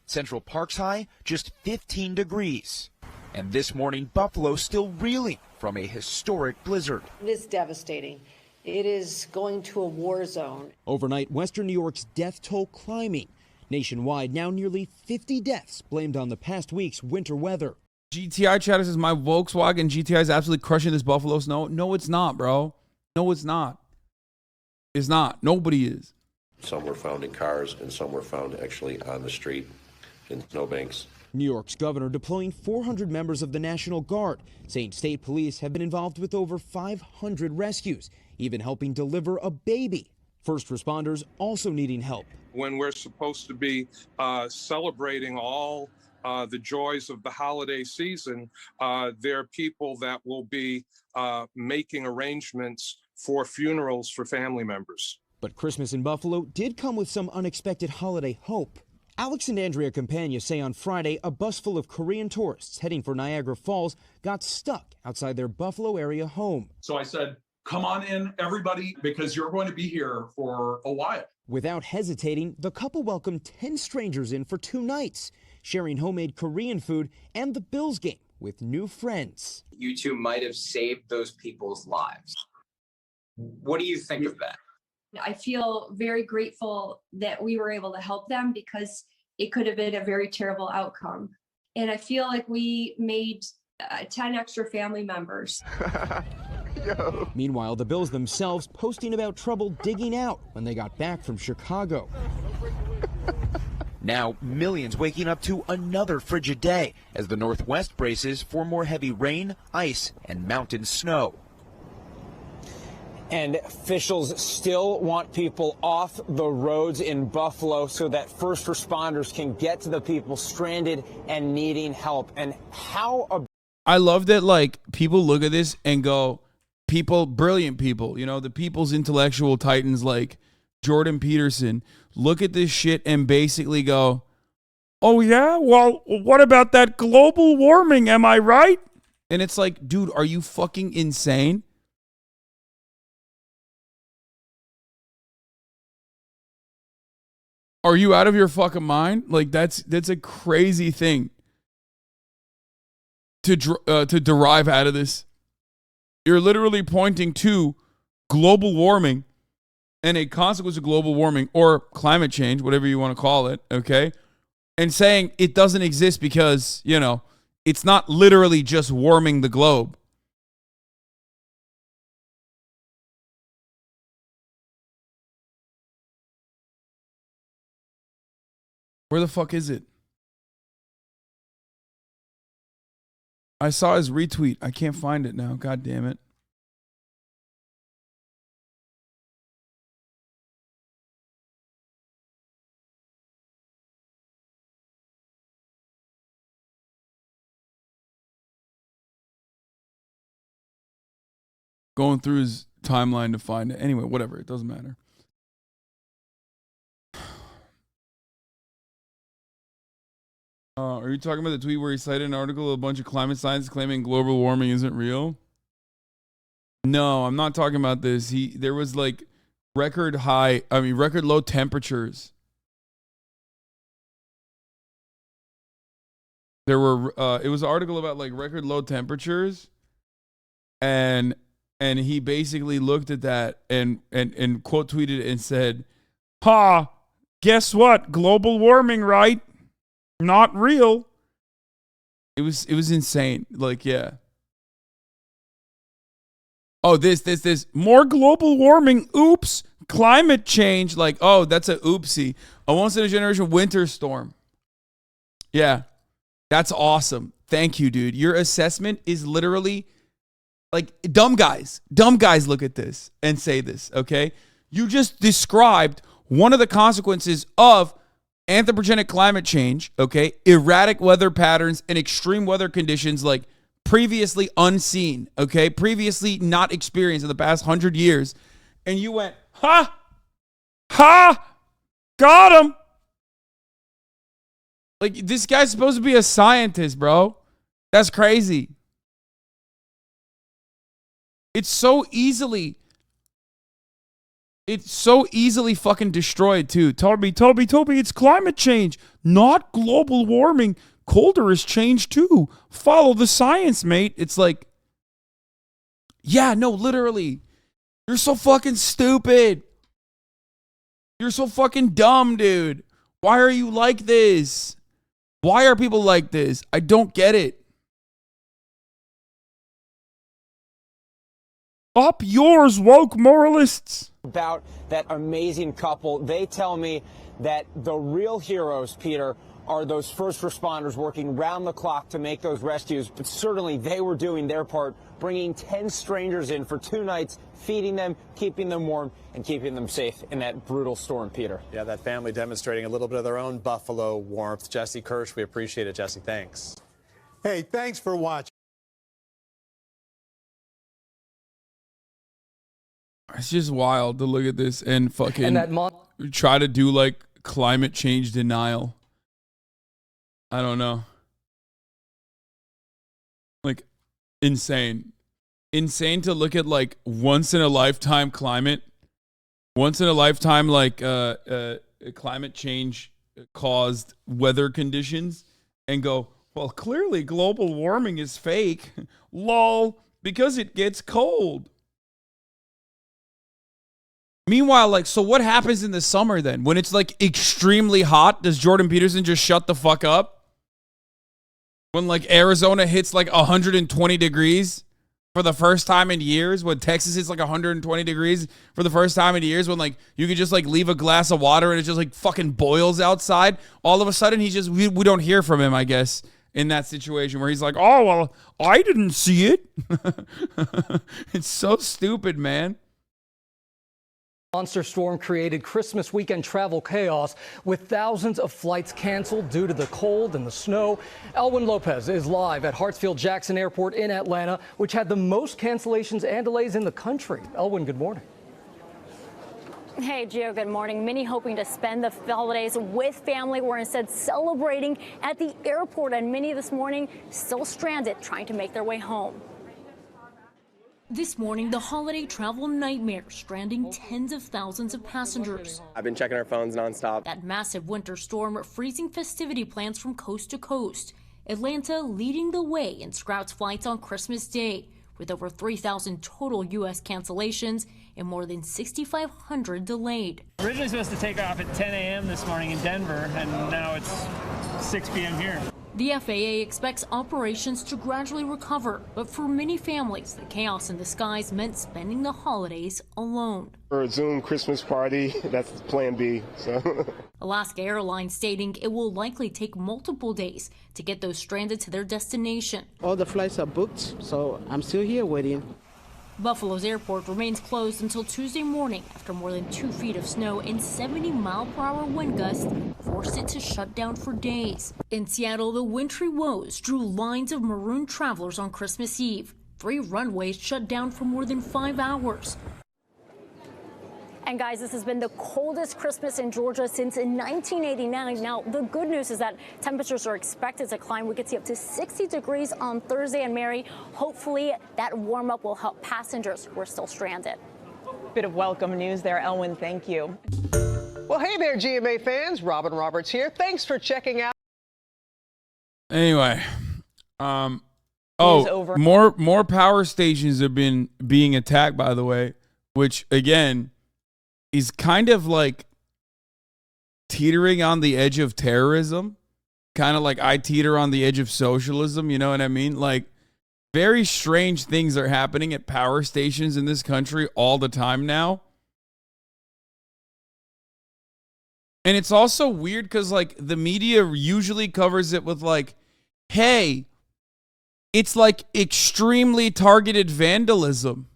Central Park's high just 15 degrees. And this morning, Buffalo still reeling from a historic blizzard. It is devastating. It is going to a war zone. Overnight, Western New York's death toll climbing. Nationwide, now nearly 50 deaths blamed on the past week's winter weather. GTI chatter says my Volkswagen GTI is absolutely crushing this Buffalo snow. No, it's not, bro. No, it's not. It's not. Nobody is. Some were found in cars and some were found actually on the street in snowbanks. New York's governor deploying 400 members of the National Guard, saying state police have been involved with over 500 rescues, even helping deliver a baby. First responders also needing help. When we're supposed to be celebrating all the joys of the holiday season, there are people that will be making arrangements for funerals for family members. But Christmas in Buffalo did come with some unexpected holiday hope. Alex and Andrea Campagna say on Friday a bus full of Korean tourists heading for Niagara Falls got stuck outside their Buffalo area home. So I said, come on in, everybody, because you're going to be here for a while. Without hesitating, the couple welcomed 10 strangers in for 2 nights, sharing homemade Korean food and the Bills game with new friends. You two might have saved those people's lives. What do you think of that? I feel very grateful that we were able to help them because it could have been a very terrible outcome. And I feel like we made 10 extra family members. Meanwhile, the Bills themselves posting about trouble digging out when they got back from Chicago. Now, millions waking up to another frigid day as the Northwest braces for more heavy rain, ice, and mountain snow. And officials still want people off the roads in Buffalo so that first responders can get to the people stranded and needing help. And how I love that, like, people look at this and go, people, brilliant people, you know, the people's intellectual titans like Jordan Peterson, look at this shit and basically go, oh yeah, well, what about that global warming, am I right? And it's like, dude, are you fucking insane? Are you out of your fucking mind? Like, that's a crazy thing to derive out of this. You're literally pointing to global warming and a consequence of global warming or climate change, whatever you want to call it, okay? And saying it doesn't exist because, you know, it's not literally just warming the globe. Where the fuck is it? I saw his retweet. I can't find it now. God damn it. Going through his timeline to find it. Anyway, whatever. It doesn't matter. Are you talking about the tweet where he cited an article of a bunch of climate scientists claiming global warming isn't real? No, I'm not talking about this. There was like record low temperatures. There were it was an article about like record low temperatures, and he basically looked at that and quote tweeted and said, "Ha, guess what? Global warming, right? Not real." It was insane. Like, yeah. oh, this. More global warming. Oops. Climate change. Like, oh, that's a oopsie. A once in a generation winter storm. Yeah. That's awesome. Thank you, dude. Your assessment is literally like dumb guys. Dumb guys look at this and say this, okay? You just described one of the consequences of anthropogenic climate change, okay? Erratic weather patterns and extreme weather conditions like previously unseen, okay? Previously not experienced in the past 100 years. And you went, ha! Ha! Got him! Like, this guy's supposed to be a scientist, bro. That's crazy. It's so easily fucking destroyed, too. Toby, it's climate change, not global warming. Colder is change, too. Follow the science, mate. It's like, yeah, no, literally. You're so fucking stupid. You're so fucking dumb, dude. Why are you like this? Why are people like this? I don't get it. Up yours, woke moralists. About that amazing couple, they tell me that the real heroes, Peter, are those first responders working round the clock to make those rescues. But certainly they were doing their part, bringing 10 strangers in for 2 nights, feeding them, keeping them warm, and keeping them safe in that brutal storm, Peter. Yeah, that family demonstrating a little bit of their own Buffalo warmth. Jesse Kirsch, we appreciate it. Jesse, thanks. Hey, thanks for watching. It's just wild to look at this and fucking try to do like climate change denial. I don't know. Like, insane. Insane to look at like once in a lifetime climate, once in a lifetime like climate change caused weather conditions and go, well, clearly global warming is fake. Lol, because it gets cold. Meanwhile, like, so what happens in the summer then? When it's like extremely hot, does Jordan Peterson just shut the fuck up? When like Arizona hits like 120 degrees for the first time in years, when Texas hits like 120 degrees for the first time in years, when like you could just like leave a glass of water and it just like fucking boils outside, all of a sudden he just, we don't hear from him, I guess, in that situation where he's like, oh, well, I didn't see it. It's so stupid, man. Monster storm created Christmas weekend travel chaos with thousands of flights canceled due to the cold and the snow. Elwin Lopez is live at Hartsfield-Jackson Airport in Atlanta, which had the most cancellations and delays in the country. Elwin, good morning. Hey, Gio, good morning. Many hoping to spend the holidays with family were instead celebrating at the airport, and many this morning still stranded trying to make their way home. This morning, the holiday travel nightmare stranding tens of thousands of passengers. I've been checking our phones nonstop. That massive winter storm freezing festivity plans from coast to coast. Atlanta leading the way in scrapped flights on Christmas Day, with over 3,000 total U.S. cancellations and more than 6,500 delayed. Originally supposed to take off at 10 a.m. this morning in Denver, and now it's 6 p.m. here. The FAA expects operations to gradually recover, but for many families, the chaos in the skies meant spending the holidays alone. For a Zoom Christmas party, that's plan B. So. Alaska Airlines stating it will likely take multiple days to get those stranded to their destination. All the flights are booked, so I'm still here waiting. Buffalo's airport remains closed until Tuesday morning after more than 2 feet of snow and 70-mile-per-hour wind gusts forced it to shut down for days. In Seattle, the wintry woes drew lines of marooned travelers on Christmas Eve. 3 runways shut down for more than 5 hours. And guys, this has been the coldest Christmas in Georgia since 1989. Now, the good news is that temperatures are expected to climb. We could see up to 60 degrees on Thursday. And Mary, hopefully that warm up will help passengers who are still stranded. Bit of welcome news there, Elwin. Thank you. Well, hey there, GMA fans. Robin Roberts here. Thanks for checking out. Anyway, more power stations have been being attacked, by the way, which again is kind of like teetering on the edge of terrorism, kind of like I teeter on the edge of socialism, you know what I mean? Like Very strange things are happening at power stations in this country all the time now. And it's also weird because, like, the media usually covers it with, like, hey, it's like extremely targeted vandalism.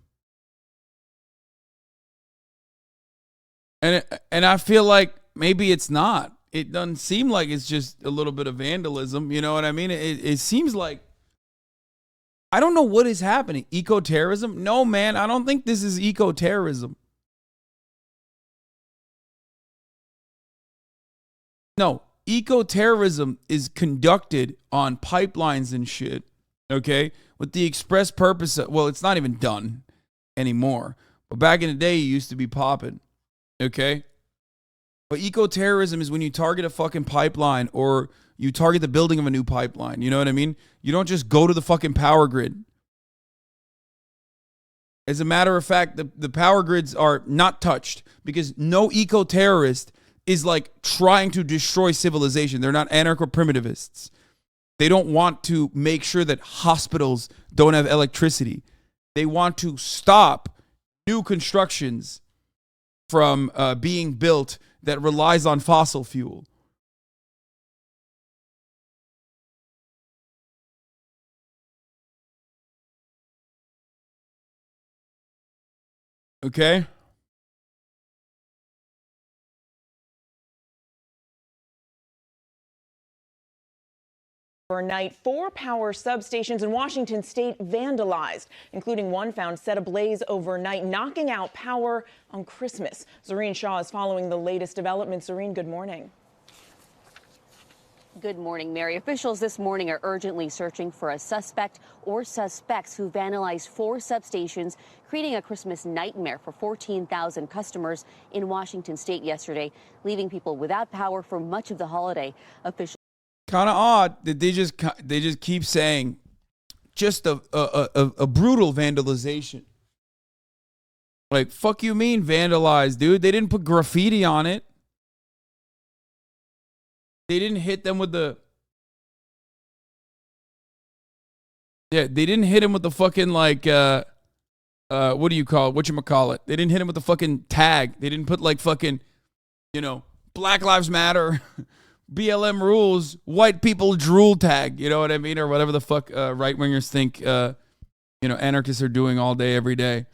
And I feel like maybe it's not. It doesn't seem like it's just a little bit of vandalism. You know what I mean? It seems like, I don't know what is happening. Eco-terrorism? No, man, I don't think this is eco-terrorism. No, eco-terrorism is conducted on pipelines and shit, okay? With the express purpose of, well, it's not even done anymore. But back in the day, it used to be popping, okay? But eco-terrorism is when you target a fucking pipeline or you target the building of a new pipeline. You know what I mean? You don't just go to the fucking power grid. As a matter of fact, the power grids are not touched because no eco-terrorist is like trying to destroy civilization. They're not anarcho-primitivists. They don't want to make sure that hospitals don't have electricity. They want to stop new constructions from being built that relies on fossil fuel. Okay? Overnight, 4 power substations in Washington state vandalized, including one found set ablaze overnight, knocking out power on Christmas. Zareen Shaw is following the latest developments. Zareen, good morning. Good morning, Mary. Officials this morning are urgently searching for a suspect or suspects who vandalized 4 substations, creating a Christmas nightmare for 14,000 customers in Washington state yesterday, leaving people without power for much of the holiday. Officials Kind of odd that they just keep saying just a brutal vandalization. Like, fuck you mean vandalized, dude? They didn't put graffiti on it. They didn't hit them with the... Yeah, they didn't hit him with the fucking, like, what do you call it? Whatchamacallit? They didn't hit him with the fucking tag. They didn't put, like, fucking, you know, Black Lives Matter... BLM rules, white people drool tag, you know what I mean? Or whatever the fuck right-wingers think, anarchists are doing all day, every day.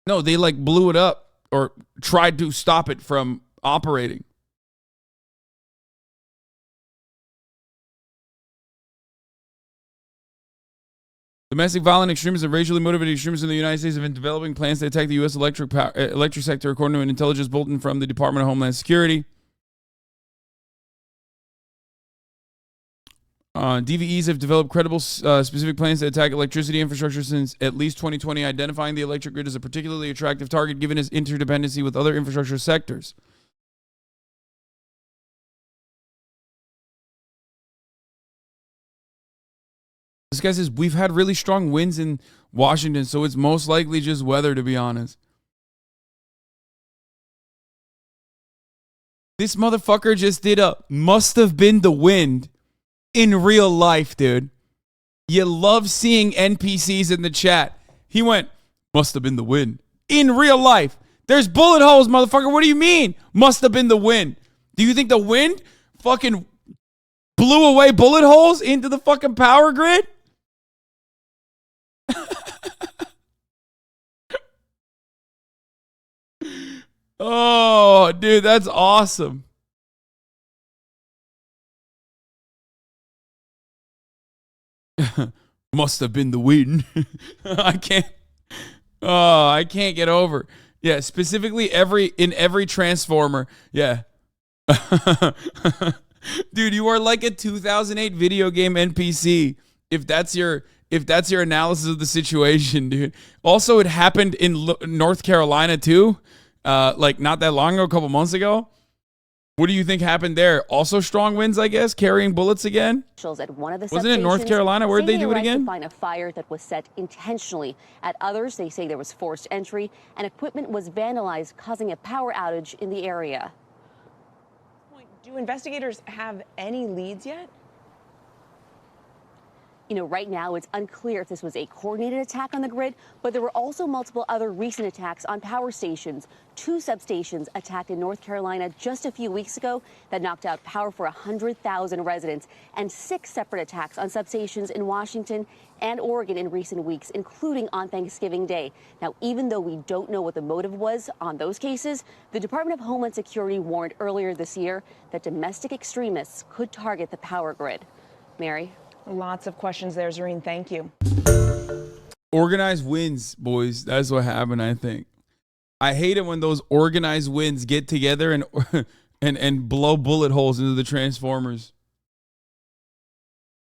No, they like blew it up or tried to stop it from operating. Domestic violent extremists and racially motivated extremists in the United States have been developing plans to attack the U.S. electric sector, according to an intelligence bulletin from the Department of Homeland Security. DVEs have developed credible specific plans to attack electricity infrastructure since at least 2020, identifying the electric grid as a particularly attractive target given its interdependency with other infrastructure sectors. This guy says, we've had really strong winds in Washington, so it's most likely just weather, to be honest. This motherfucker just did a must have been the wind. In real life, dude. You love seeing NPCs in the chat. He went, must have been the wind. In real life. There's bullet holes, motherfucker. What do you mean? Must have been the wind. Do you think the wind fucking blew away bullet holes into the fucking power grid? Oh, dude, that's awesome. Must have been the wind. I can't get over. Yeah, specifically in every Transformer. Yeah. Dude, you are like a 2008 video game NPC. If that's your analysis of the situation, dude. Also, it happened in North Carolina too. Like not that long ago, a couple months ago. What do you think happened there? Also strong winds, I guess, carrying bullets again? At one of the Wasn't it North Carolina? Where'd they do it again? To find a fire that was set intentionally. At others, they say there was forced entry and equipment was vandalized, causing a power outage in the area. Do investigators have any leads yet? Right now it's unclear if this was a coordinated attack on the grid, but there were also multiple other recent attacks on power stations. 2 substations attacked in North Carolina just a few weeks ago that knocked out power for 100,000 residents, and 6 separate attacks on substations in Washington and Oregon in recent weeks, including on Thanksgiving Day. Now, even though we don't know what the motive was on those cases, the Department of Homeland Security warned earlier this year that domestic extremists could target the power grid. Mary? Lots of questions there, Zareen. Thank you. Organized wins, boys. That's what happened, I think. I hate it when those organized wins get together and and blow bullet holes into the transformers.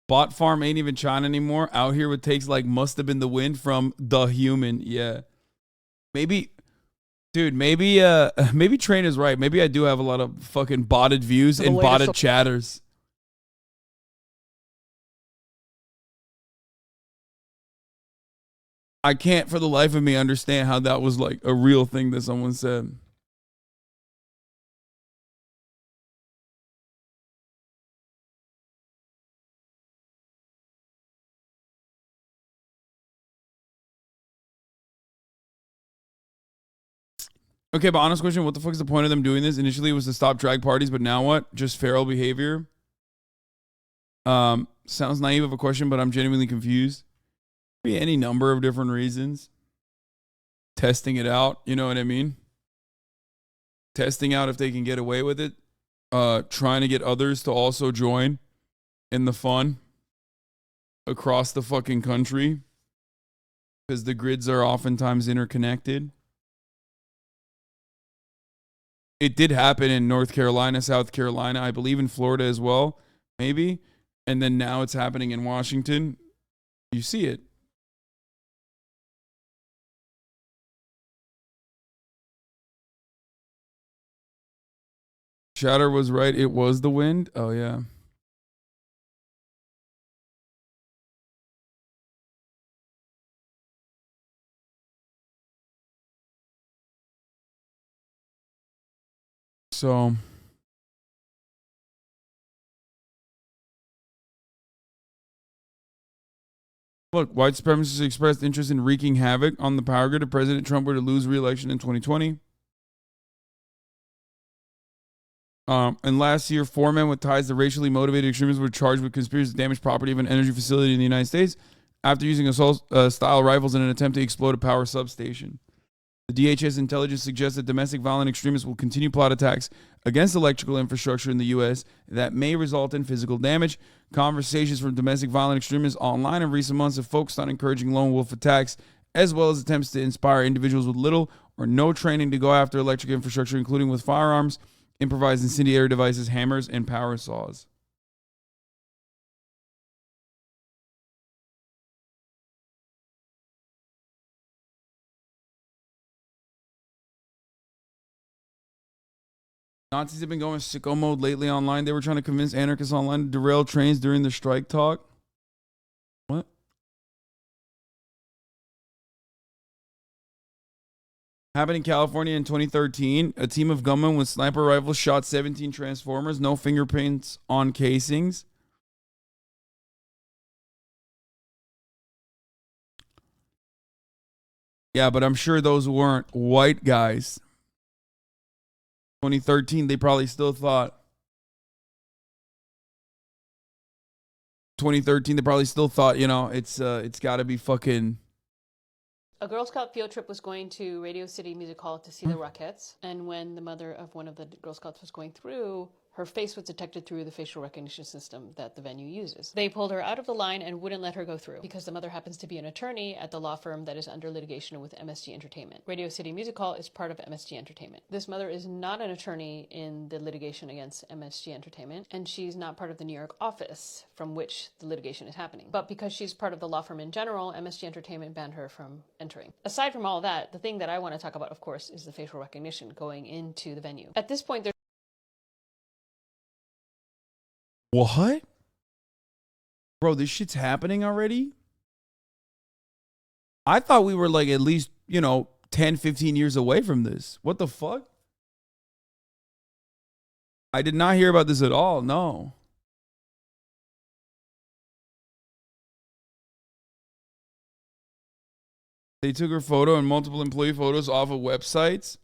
Bot farm ain't even China anymore. Out here, what takes like must have been the wind from the human. Yeah. Maybe, dude, maybe Train is right. Maybe I do have a lot of fucking botted views and botted chatters. I can't for the life of me understand how that was like a real thing that someone said. Okay, but honest question, what the fuck is the point of them doing this? Initially it was to stop drag parties, but now what? Just feral behavior? Sounds naive of a question, but I'm genuinely confused. Be any number of different reasons. Testing it out, you know what I mean? Testing out if they can get away with it. Trying to get others to also join in the fun across the fucking country because the grids are oftentimes interconnected. It did happen in North Carolina, South Carolina, I believe in Florida as well, maybe. And then now it's happening in Washington. You see it. Shatter was right. It was the wind. Oh, yeah. So, look, white supremacists expressed interest in wreaking havoc on the power grid if President Trump were to lose re-election in 2020. And last year, 4 men with ties to racially motivated extremists were charged with conspiracy to damage property of an energy facility in the United States after using assault-style rifles in an attempt to explode a power substation. The DHS intelligence suggests that domestic violent extremists will continue plot attacks against electrical infrastructure in the U.S. that may result in physical damage. Conversations from domestic violent extremists online in recent months have focused on encouraging lone wolf attacks, as well as attempts to inspire individuals with little or no training to go after electric infrastructure, including with firearms, improvised incendiary devices, hammers, and power saws. Nazis have been going sicko mode lately online. They were trying to convince anarchists online to derail trains during the strike talk. What? Happened in California in 2013. A team of gunmen with sniper rifles shot 17 transformers. No fingerprints on casings. Yeah, but I'm sure those weren't white guys. 2013, they probably still thought. 2013, they probably still thought, you know, it's got to be fucking. A Girl Scout field trip was going to Radio City Music Hall to see the Rockettes, and when the mother of one of the Girl Scouts was going through, her face was detected through the facial recognition system that the venue uses. They pulled her out of the line and wouldn't let her go through because the mother happens to be an attorney at the law firm that is under litigation with MSG Entertainment. Radio City Music Hall is part of MSG Entertainment. This mother is not an attorney in the litigation against MSG Entertainment, and she's not part of the New York office from which the litigation is happening. But because she's part of the law firm in general, MSG Entertainment banned her from entering. Aside from all that, the thing that I want to talk about, of course, is the facial recognition going into the venue. At this point, there's What? Bro, this shit's happening already? I thought we were like at least, 10, 15 years away from this. What the fuck? I did not hear about this at all. No. They took her photo and multiple employee photos off of websites.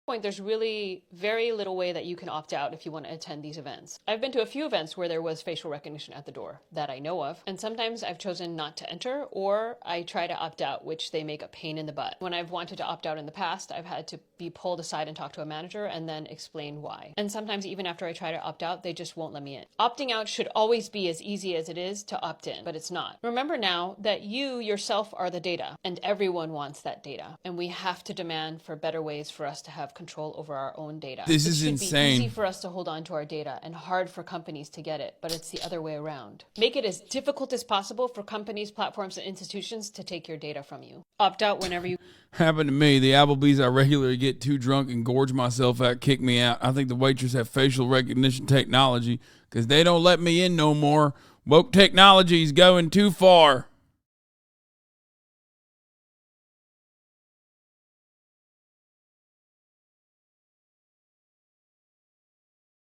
Point, there's really very little way that you can opt out if you want to attend these events. I've been to a few events where there was facial recognition at the door that I know of, and sometimes I've chosen not to enter, or I try to opt out, which they make a pain in the butt. When I've wanted to opt out in the past, I've had to be pulled aside and talk to a manager and then explain why. And sometimes even after I try to opt out, they just won't let me in. Opting out should always be as easy as it is to opt in, but it's not. Remember now that you yourself are the data, and everyone wants that data, and we have to demand for better ways for us to have control over our own data. This It is should insane. be easy for us to hold on to our data and hard for companies to get it, but it's the other way around. Make it as difficult as possible for companies, platforms, and institutions to take your data from you. Opt out whenever you... Happened to me. The Applebee's I regularly get too drunk and gorge myself out, kick me out. I think the waitress have facial recognition technology because they don't let me in no more. Woke technology's going too far.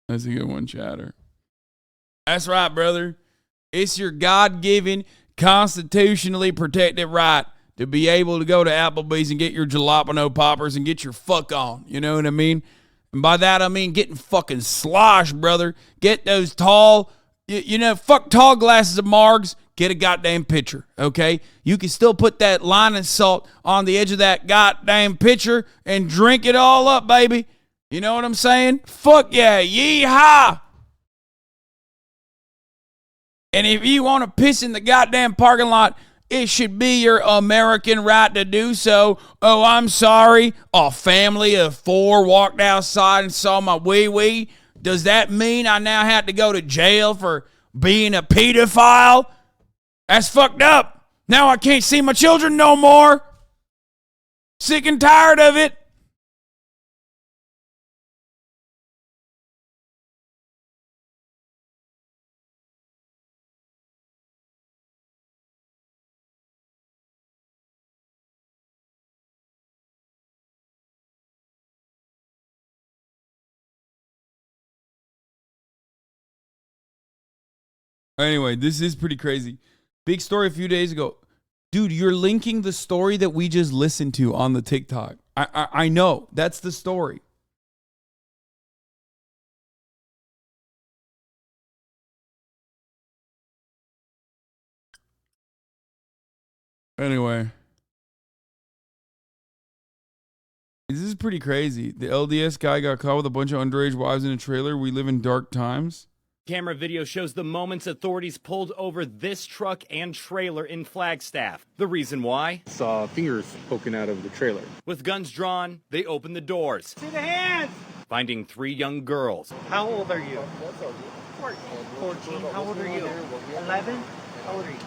That's a good one, Chatter. That's right, brother. It's your God-given, constitutionally protected right to be able to go to Applebee's and get your jalapeno poppers and get your fuck on. You know what I mean? And by that, I mean getting fucking sloshed, brother. Get those tall, fuck tall glasses of margs. Get a goddamn pitcher, okay? You can still put that line of salt on the edge of that goddamn pitcher and drink it all up, baby. You know what I'm saying? Fuck yeah, yee-haw! And if you want to piss in the goddamn parking lot, it should be your American right to do so. Oh, I'm sorry. A family of 4 walked outside and saw my wee-wee. Does that mean I now have to go to jail for being a pedophile? That's fucked up. Now I can't see my children no more. Sick and tired of it. Anyway, this is pretty crazy. Big story a few days ago. Dude, you're linking the story that we just listened to on the TikTok. I know. That's the story. Anyway. This is pretty crazy. The LDS guy got caught with a bunch of underage wives in a trailer. We live in dark times. Camera video shows the moments authorities pulled over this truck and trailer in Flagstaff. The reason why? Saw fingers poking out of the trailer. With guns drawn, they opened the doors. See the hands! Finding 3 young girls. How old are you? 14. How old are you? 11? How old are you?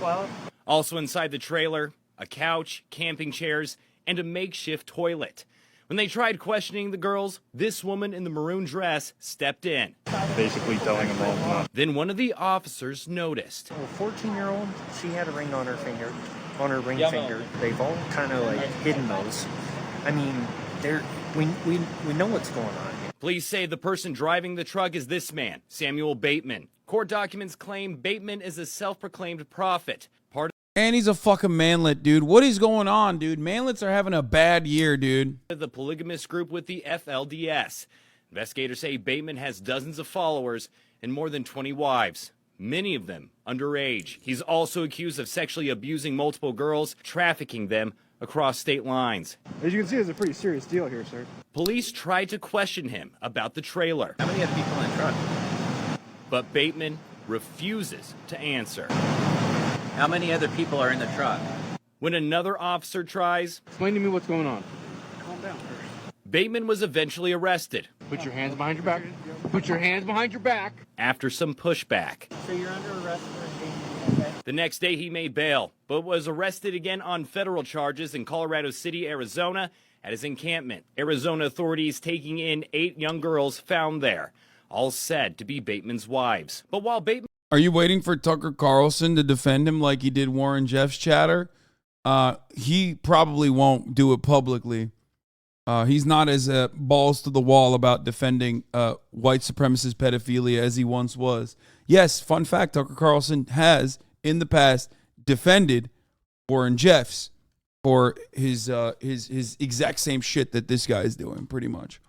12? Also inside the trailer, a couch, camping chairs, and a makeshift toilet. When they tried questioning the girls, this woman in the maroon dress stepped in. Basically telling them all not. Then one of the officers noticed. A 14-year-old, she had a ring on her finger, on her ring finger. They've all kind of like hidden those. I mean, we know what's going on here. Police say the person driving the truck is this man, Samuel Bateman. Court documents claim Bateman is a self-proclaimed prophet. And he's a fucking manlet, dude. What is going on, dude? Manlets are having a bad year, dude. The polygamous group with the FLDS. Investigators say Bateman has dozens of followers and more than 20 wives, many of them underage. He's also accused of sexually abusing multiple girls, trafficking them across state lines. As you can see, it's a pretty serious deal here, sir. Police tried to question him about the trailer. How many other people in the truck? But Bateman refuses to answer. How many other people are in the truck? When another officer tries, explain to me what's going on. Calm down first. Bateman was eventually arrested. Put your hands behind your back. Put your hands behind your back. After some pushback. So you're under arrest for indecent. The next day he made bail, but was arrested again on federal charges in Colorado City, Arizona, at his encampment. Arizona authorities taking in 8 young girls found there, all said to be Bateman's wives. But while Bateman... Are you waiting for Tucker Carlson to defend him like he did Warren Jeff's Chatter? He probably won't do it publicly. He's not as balls to the wall about defending white supremacist pedophilia as he once was. Yes, fun fact, Tucker Carlson has, in the past, defended Warren Jeffs for his exact same shit that this guy is doing, pretty much.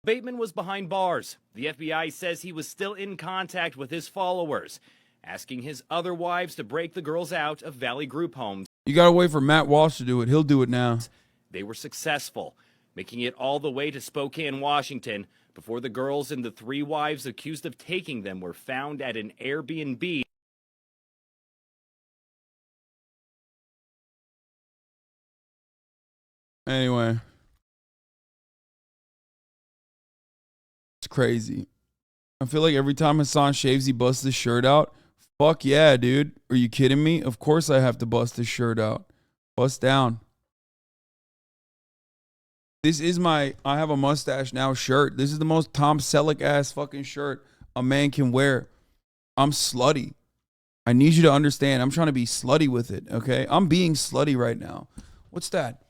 Bateman was behind bars. The FBI says he was still in contact with his followers, asking his other wives to break the girls out of Valley Group homes. You got to wait for Matt Walsh to do it. He'll do it now. They were successful, making it all the way to Spokane, Washington, before the girls and the 3 wives accused of taking them were found at an Airbnb. Anyway. It's crazy. I feel like every time Hasan shaves, he busts his shirt out. Fuck yeah, dude. Are you kidding me? Of course I have to bust his shirt out. Bust down. This is my I have a mustache now shirt. This is the most Tom Selleck ass fucking shirt a man can wear. I'm slutty. I need you to understand. I'm trying to be slutty with it, okay? I'm being slutty right now. What's that?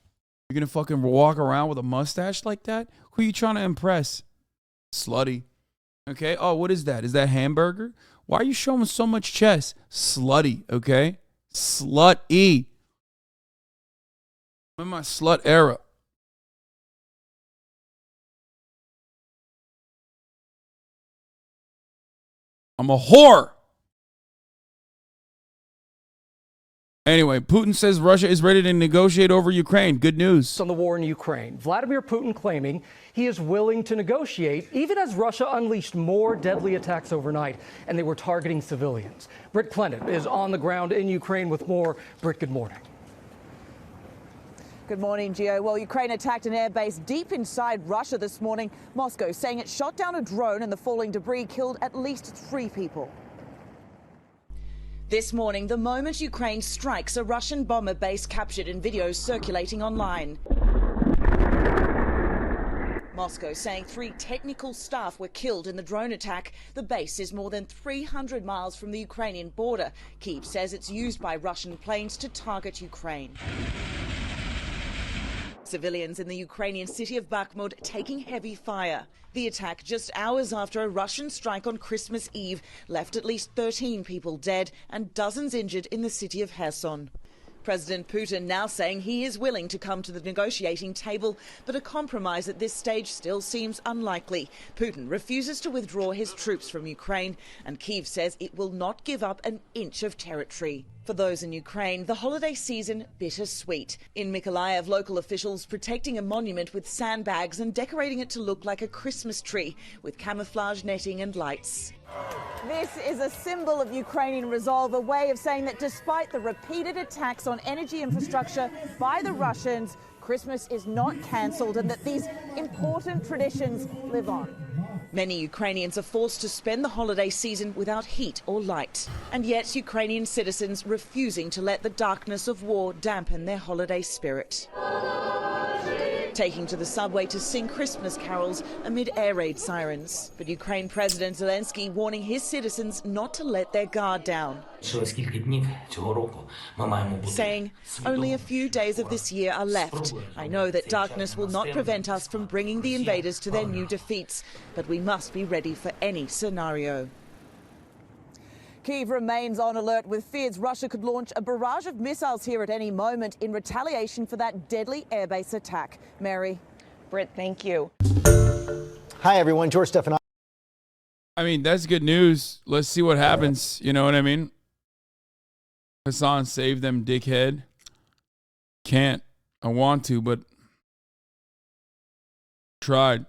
You're gonna fucking walk around with a mustache like that? Who are you trying to impress? Slutty. Okay. Oh, what is that? Is that hamburger? Why are you showing so much chest? Slutty. Okay. Slutty. I'm in my slut era. I'm a whore. Anyway, Putin says Russia is ready to negotiate over Ukraine. Good news. On the war in Ukraine, Vladimir Putin claiming he is willing to negotiate, even as Russia unleashed more deadly attacks overnight, and they were targeting civilians. Britt Clement is on the ground in Ukraine with more. Britt, good morning. Good morning, Gio. Well, Ukraine attacked an airbase deep inside Russia this morning. Moscow saying it shot down a drone and the falling debris killed at least 3 people. This morning, the moment Ukraine strikes a Russian bomber base captured in videos circulating online. Moscow saying 3 technical staff were killed in the drone attack. The base is more than 300 miles from the Ukrainian border. Kyiv says it's used by Russian planes to target Ukraine. Civilians in the Ukrainian city of Bakhmut taking heavy fire. The attack just hours after a Russian strike on Christmas Eve left at least 13 people dead and dozens injured in the city of Kherson. President Putin now saying he is willing to come to the negotiating table, but a compromise at this stage still seems unlikely. Putin refuses to withdraw his troops from Ukraine, and Kyiv says it will not give up an inch of territory. For those in Ukraine, the holiday season bittersweet. In Mykolaiv, local officials protecting a monument with sandbags and decorating it to look like a Christmas tree with camouflage netting and lights. This is a symbol of Ukrainian resolve, a way of saying that despite the repeated attacks on energy infrastructure by the Russians, Christmas is not cancelled and that these important traditions live on. Many Ukrainians are forced to spend the holiday season without heat or light. And yet Ukrainian citizens refusing to let the darkness of war dampen their holiday spirit. Taking to the subway to sing Christmas carols amid air raid sirens. But Ukraine President Zelensky warning his citizens not to let their guard down. Saying, only a few days of this year are left. I know that darkness will not prevent us from bringing the invaders to their new defeats, but we must be ready for any scenario. Kyiv remains on alert with fears Russia could launch a barrage of missiles here at any moment in retaliation for that deadly airbase attack. Mary. Britt, thank you. Hi, everyone. George Stephanopoulos. I mean, that's good news. Let's see what happens. You know what I mean? Hasan, save them, dickhead. Can't. I want to, but tried.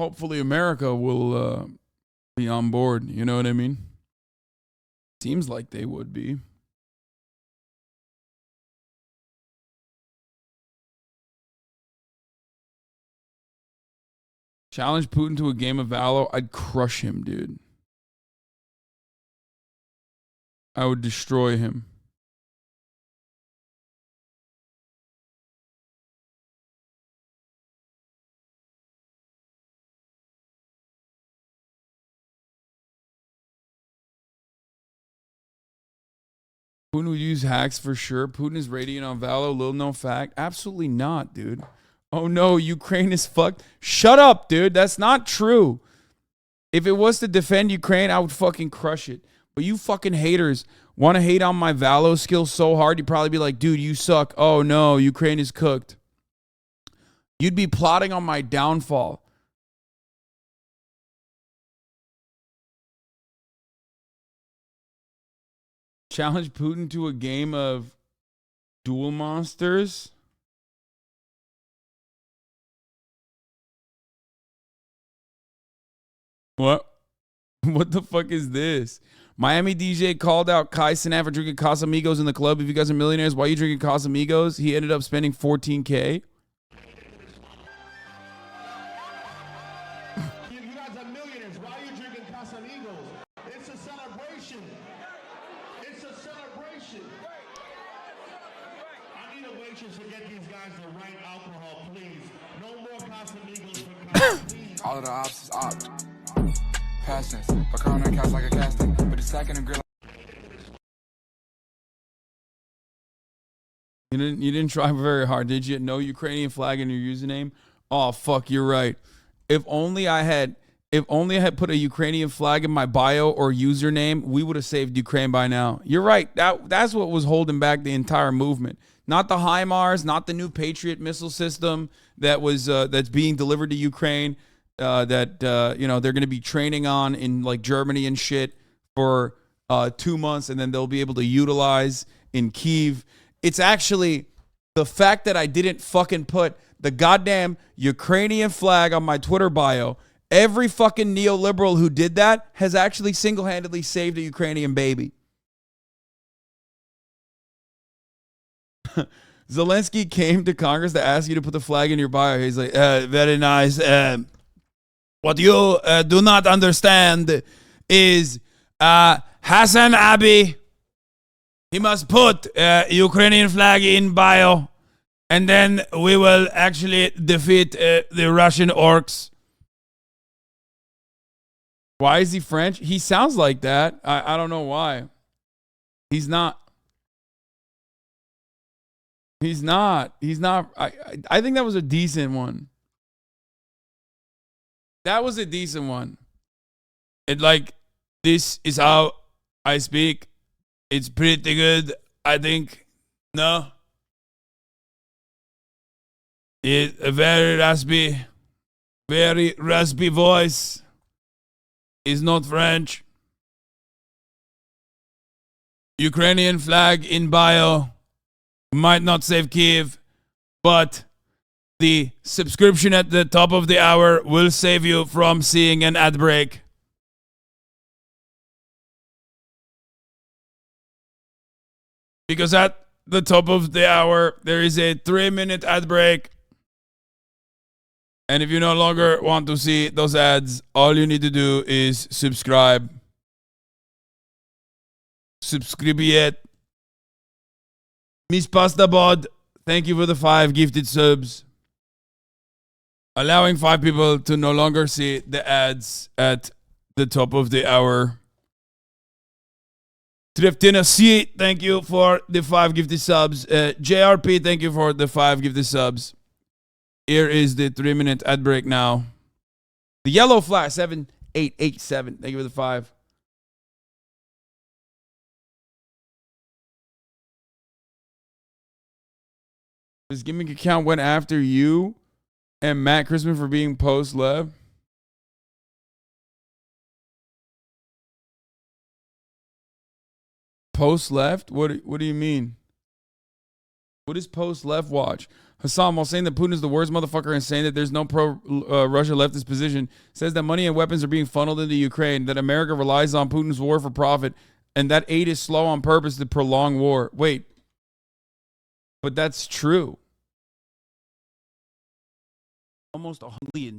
Hopefully America will be on board. You know what I mean? Seems like they would be. Challenge Putin to a game of Valor. I'd crush him, dude. I would destroy him. Putin would use hacks for sure. Putin is radiant on Valo. Little known fact. Absolutely not, dude. Oh no, Ukraine is fucked. Shut up, dude. That's not true. If it was to defend Ukraine, I would fucking crush it. But you fucking haters want to hate on my Valo skills so hard, you'd probably be like, dude, you suck. Oh no, Ukraine is cooked. You'd be plotting on my downfall. Challenge Putin to a game of Duel Monsters. What? What the fuck is this? Miami DJ called out Kai Cenat for drinking Casamigos in the club. If you guys are millionaires, why are you drinking Casamigos? He ended up spending $14K. You guys are millionaires. Why are you drinking Casamigos? It's a celebration. It's a celebration. I need a waitress to get these guys the right alcohol, please. No more Casamigos for Casamigos. All of the ops is op. Passions. But current on couch like a casting. But the second and grill. You didn't try very hard, did you? No Ukrainian flag in your username? Oh fuck, you're right. If only I had put a Ukrainian flag in my bio or username, we would have saved Ukraine by now. You're right. That's what was holding back the entire movement. Not the HIMARS, not the new Patriot missile system that's being delivered to Ukraine. That they're going to be training on in like Germany and shit for 2 months, and then they'll be able to utilize in Kyiv. It's actually the fact that I didn't fucking put the goddamn Ukrainian flag on my Twitter bio. Every fucking neoliberal who did that has actually single-handedly saved a Ukrainian baby. Zelensky came to Congress to ask you to put the flag in your bio. He's like, very nice. What you do not understand is HasanAbi. He must put Ukrainian flag in bio, and then we will actually defeat the Russian orcs. Why is he French? He sounds like that. I don't know why. He's not. He's not. I think that was a decent one. That was a decent one. This is how I speak. It's pretty good, I think. No? It's a very raspy voice. Is not French. Ukrainian flag in bio. Might not save Kyiv, but the subscription at the top of the hour will save you from seeing an ad break. Because at the top of the hour, there is a 3-minute ad break. And if you no longer want to see those ads, all you need to do is subscribe. Subscribe yet. Miss Pasta Bod, thank you for the 5 gifted subs. Allowing 5 people to no longer see the ads at the top of the hour. Triftina C, thank you for the 5 gifted subs. JRP, thank you for the 5 gifted subs. Here is the 3-minute ad break now. The yellow flash, 7887. Thank you for the 5. This gimmick account went after you and Matt Christman for being post-left. Post-left? What do you mean? What is post-left watch? Hassan, while saying that Putin is the worst motherfucker and saying that there's no pro-Russia leftist position, says that money and weapons are being funneled into Ukraine, that America relies on Putin's war for profit, and that aid is slow on purpose to prolong war. Wait. But that's true. Almost $1 billion.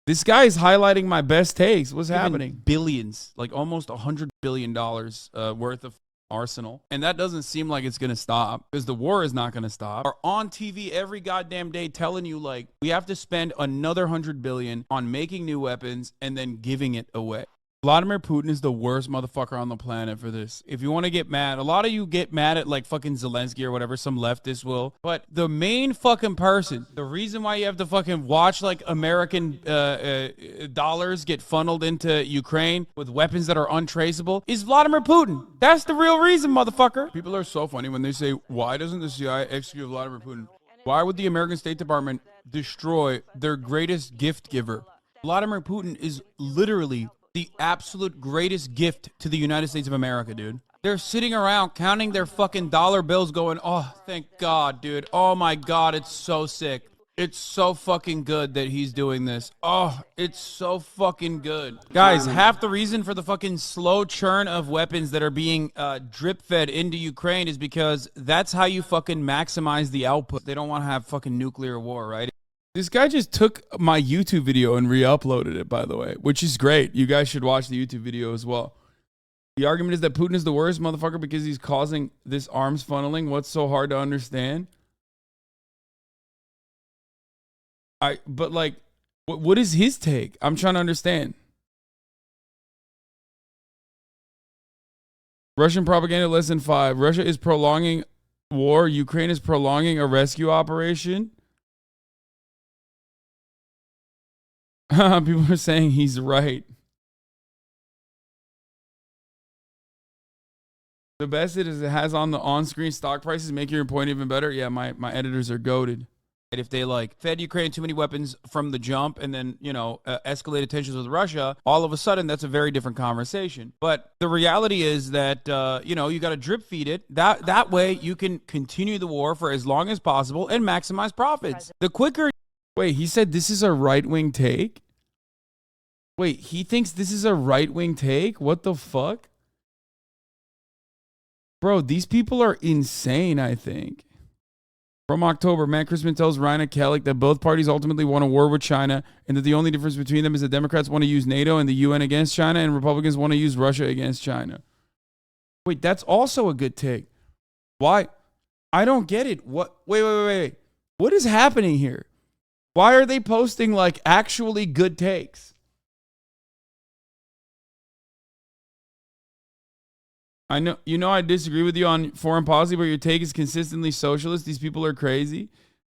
This guy is highlighting my best takes. What's happening? Billions. Like almost $100 billion worth of arsenal. And that doesn't seem like it's going to stop because the war is not going to stop. Are on TV every goddamn day telling you like we have to spend another $100 billion on making new weapons and then giving it away. Vladimir Putin is the worst motherfucker on the planet for this. If you want to get mad, a lot of you get mad at like fucking Zelensky or whatever, some leftists will. But the main fucking person, the reason why you have to fucking watch like American dollars get funneled into Ukraine with weapons that are untraceable is Vladimir Putin. That's the real reason, motherfucker. People are so funny when they say, why doesn't the CIA execute Vladimir Putin? Why would the American State Department destroy their greatest gift giver? Vladimir Putin is literally the absolute greatest gift to the United States of America, dude. They're sitting around counting their fucking dollar bills going, oh, thank God, dude. Oh, my God, it's so sick. It's so fucking good that he's doing this. Oh, it's so fucking good. Guys, half the reason for the fucking slow churn of weapons that are being drip-fed into Ukraine is because that's how you fucking maximize the output. They don't want to have fucking nuclear war, right? This guy just took my YouTube video and re-uploaded it, by the way, which is great. You guys should watch the YouTube video as well. The argument is that Putin is the worst motherfucker because he's causing this arms funneling. What's so hard to understand? But like, what is his take? I'm trying to understand. Russian propaganda lesson 5. Russia is prolonging war. Ukraine is prolonging a rescue operation. People are saying he's right. The best it has on the on-screen stock prices make your point even better. Yeah, my editors are goated. If they like fed Ukraine too many weapons from the jump and then, you know, escalated tensions with Russia, all of a sudden that's a very different conversation. But the reality is that, you know, you got to drip feed it. That way you can continue the war for as long as possible and maximize profits. The quicker... Wait, he said this is a right-wing take? Wait, he thinks this is a right-wing take? What the fuck? Bro, these people are insane, I think. From October, Matt Christman tells Ryan Kellick that both parties ultimately want a war with China and that the only difference between them is that Democrats want to use NATO and the UN against China and Republicans want to use Russia against China. Wait, that's also a good take. Why? I don't get it. What? Wait. What is happening here? Why are they posting like actually good takes? I know, you know, I disagree with you on foreign policy, but your take is consistently socialist. These people are crazy.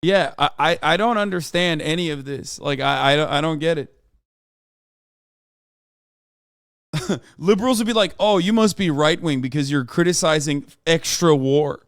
Yeah, I don't understand any of this. Like, I don't get it. Liberals would be like, oh, you must be right wing because you're criticizing extra war.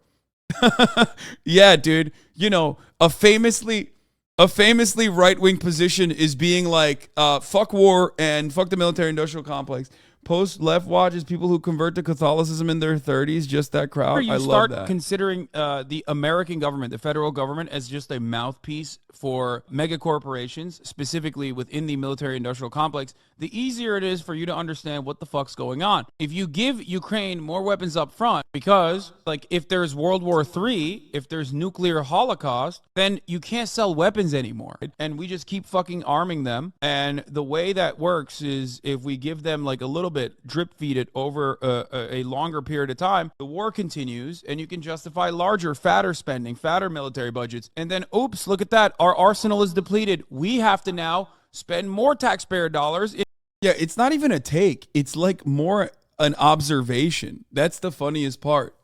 Yeah, dude. You know, a famously right wing position is being like, fuck war and fuck the military industrial complex. Post left watch is people who convert to Catholicism in their 30s, just that crowd. I love that. Considering the American government, the federal government, as just a mouthpiece for mega corporations, specifically within the military industrial complex, the easier it is for you to understand what the fuck's going on. If you give Ukraine more weapons up front, because like if there's World War III, if there's nuclear holocaust, then you can't sell weapons anymore. And we just keep fucking arming them. And the way that works is if we give them like a little bit, drip feed it over a longer period of time, the war continues and you can justify larger, fatter spending, fatter military budgets. And then, oops, look at that. Our arsenal is depleted. We have to now spend more taxpayer dollars. Yeah, it's not even a take. It's like more an observation. That's the funniest part.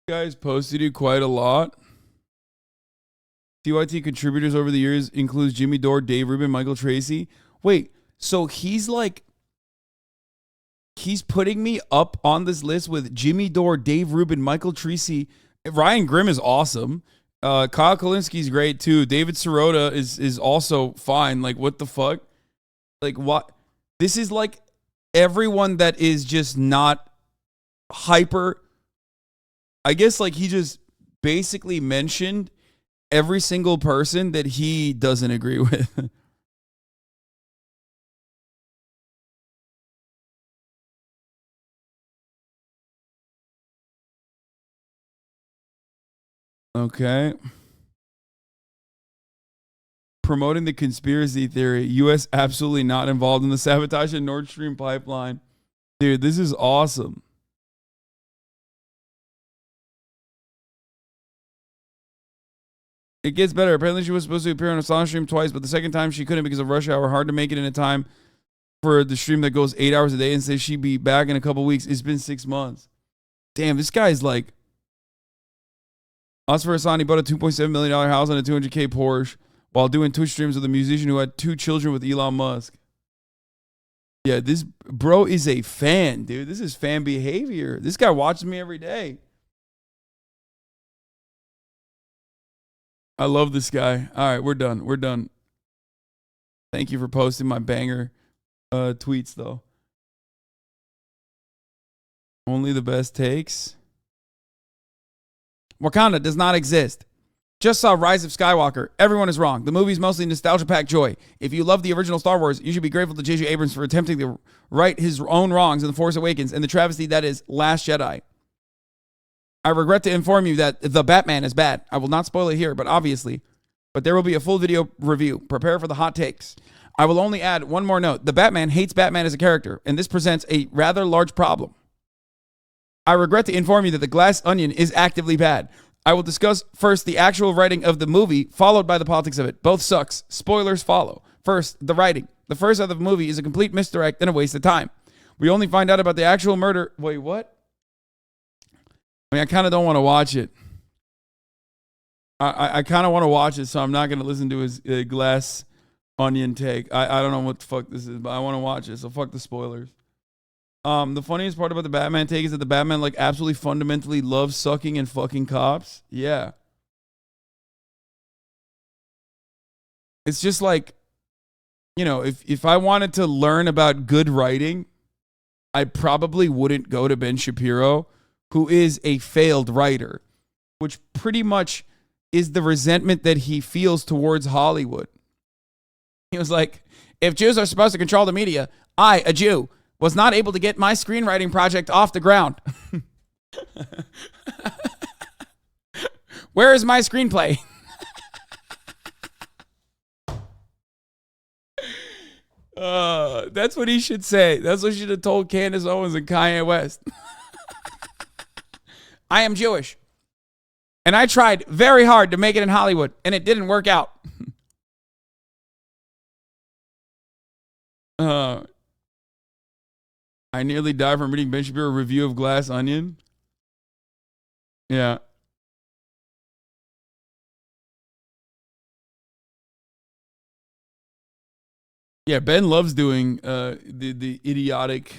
Guys posted it quite a lot. TYT contributors over the years includes Jimmy Dore, Dave Rubin, Michael Tracy. Wait, so he's putting me up on this list with Jimmy Dore, Dave Rubin, Michael Tracy. Ryan Grimm is awesome. Kyle Kalinski's great too. David Sirota is also fine. Like, what the fuck? Like, what? This is like everyone that is just not hyper. I guess like he just basically mentioned every single person that he doesn't agree with. Okay. Promoting the conspiracy theory. U.S. absolutely not involved in the sabotage of Nord Stream pipeline. Dude, this is awesome. It gets better. Apparently, she was supposed to appear on a song stream twice, but the second time she couldn't because of rush hour. Hard to make it in a time for the stream that goes 8 hours a day and says she'd be back in a couple weeks. It's been 6 months. Damn, this guy's like... As for Hassan, he bought a $2.7 million house on a $200K Porsche while doing Twitch streams with a musician who had 2 children with Elon Musk. Yeah, this bro is a fan, dude. This is fan behavior. This guy watches me every day. I love this guy. All right, we're done. We're done. Thank you for posting my banger tweets, though. Only the best takes. Wakanda does not exist. Just saw Rise of Skywalker. Everyone is wrong. The movie is mostly nostalgia-packed joy. If you love the original Star Wars, you should be grateful to J.J. Abrams for attempting to right his own wrongs in The Force Awakens and the travesty that is Last Jedi. I regret to inform you that The Batman is bad. I will not spoil it here, but there will be a full video review. Prepare for the hot takes. I will only add one more note. The Batman hates Batman as a character, and this presents a rather large problem. I regret to inform you that The Glass Onion is actively bad. I will discuss first the actual writing of the movie, followed by the politics of it. Both sucks. Spoilers follow. First, the writing. The first half of the movie is a complete misdirect and a waste of time. We only find out about the actual murder. Wait, what? I mean, I kind of don't want to watch it. I kind of want to watch it, so I'm not going to listen to his Glass Onion take. I don't know what the fuck this is, but I want to watch it, so fuck the spoilers. The funniest part about the Batman take is that the Batman like absolutely fundamentally loves sucking and fucking cops. Yeah. It's just like, you know, if I wanted to learn about good writing, I probably wouldn't go to Ben Shapiro, who is a failed writer, which pretty much is the resentment that he feels towards Hollywood. He was like, if Jews are supposed to control the media, I, a Jew, was not able to get my screenwriting project off the ground. Where is my screenplay? That's what he should say. That's what he should have told Candace Owens and Kanye West. I am Jewish. And I tried very hard to make it in Hollywood, and it didn't work out. I nearly died from reading Ben Shapiro review of Glass Onion. Yeah. Yeah, Ben loves doing the idiotic,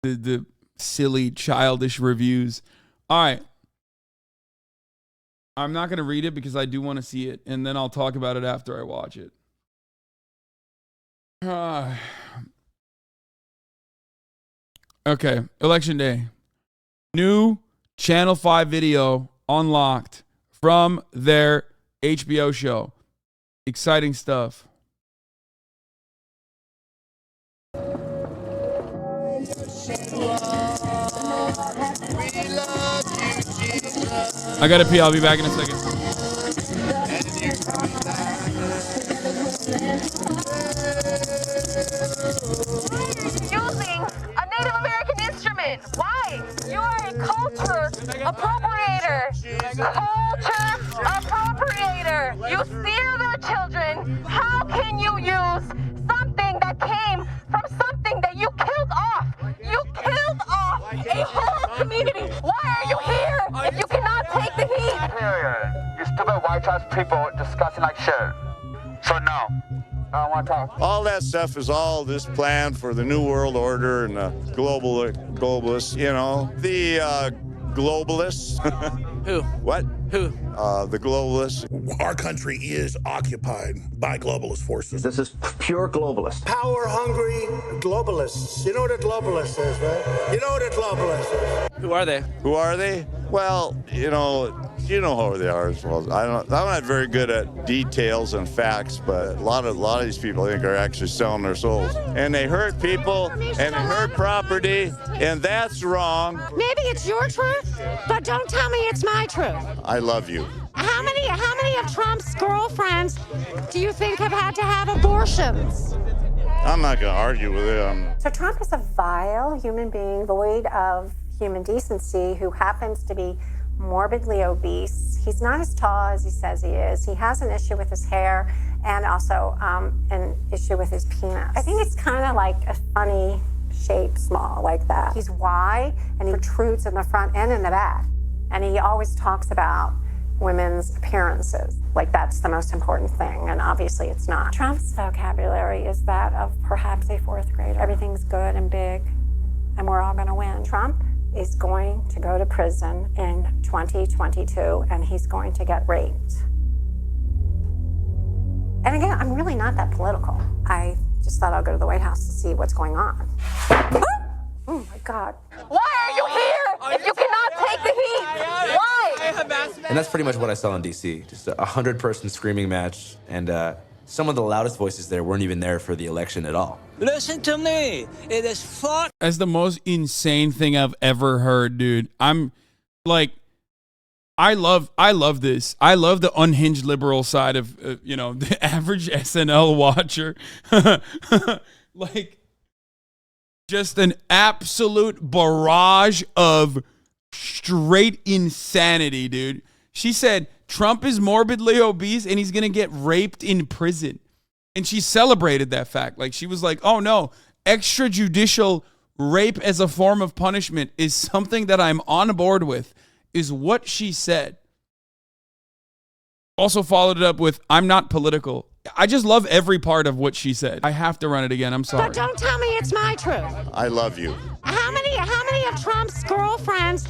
the silly, childish reviews. All right. I'm not going to read it because I do want to see it, and then I'll talk about it after I watch it. Okay, Election Day. New Channel 5 video unlocked from their HBO show. Exciting stuff. I gotta pee. I'll be back in a second. Using a Native American instrument. Why? You are a culture appropriator. Culture appropriator. You steal their children. How can you use something that came from something that you killed off? You killed off a whole community. Why are you here if you cannot take the heat? Period. You stupid white trash people discussing like shit. So no. I don't want to talk. All that stuff is all this plan for the New World Order and the globalists, you know. The globalists. Who? What? Who? The globalists. Our country is occupied by globalist forces. This is pure globalist. Power-hungry globalists. You know what a globalist is, right? You know what a globalist is. Who are they? Who are they? Well, you know who they are as well. I'm not very good at details and facts, but a lot of these people I think are actually selling their souls. And they hurt people and they hurt property, and that's wrong. Maybe it's your truth, but don't tell me it's my truth. I love you. How many of Trump's girlfriends do you think have had to have abortions? I'm not going to argue with it. So Trump is a vile human being void of human decency who happens to be morbidly obese. He's not as tall as he says he is. He has an issue with his hair and also an issue with his penis. I think it's kind of like a funny shape, small like that. He's wide and he protrudes in the front and in the back. And he always talks about women's appearances, like that's the most important thing, and obviously it's not. Trump's vocabulary is that of perhaps a fourth grader. Everything's good and big, and we're all gonna win. Trump is going to go to prison in 2022, and he's going to get raped. And again, I'm really not that political. I just thought I'll go to the White House to see what's going on. Oh my God. Why are you here if you cannot take the heat? Why? And that's pretty much what I saw in D.C. Just a 100-person screaming match, and some of the loudest voices there weren't even there for the election at all. Listen to me. It is fuck. That's the most insane thing I've ever heard, dude. I'm like, I love this. I love the unhinged liberal side of, the average SNL watcher. Like, just an absolute barrage of straight insanity, dude. She said Trump is morbidly obese and he's going to get raped in prison. And she celebrated that fact. Like, she was like, oh no, extrajudicial rape as a form of punishment is something that I'm on board with, is what she said. Also followed it up with, I'm not political. I just love every part of what she said. I have to run it again. I'm sorry. But don't tell me it's my truth. I love you. How many of Trump's girlfriends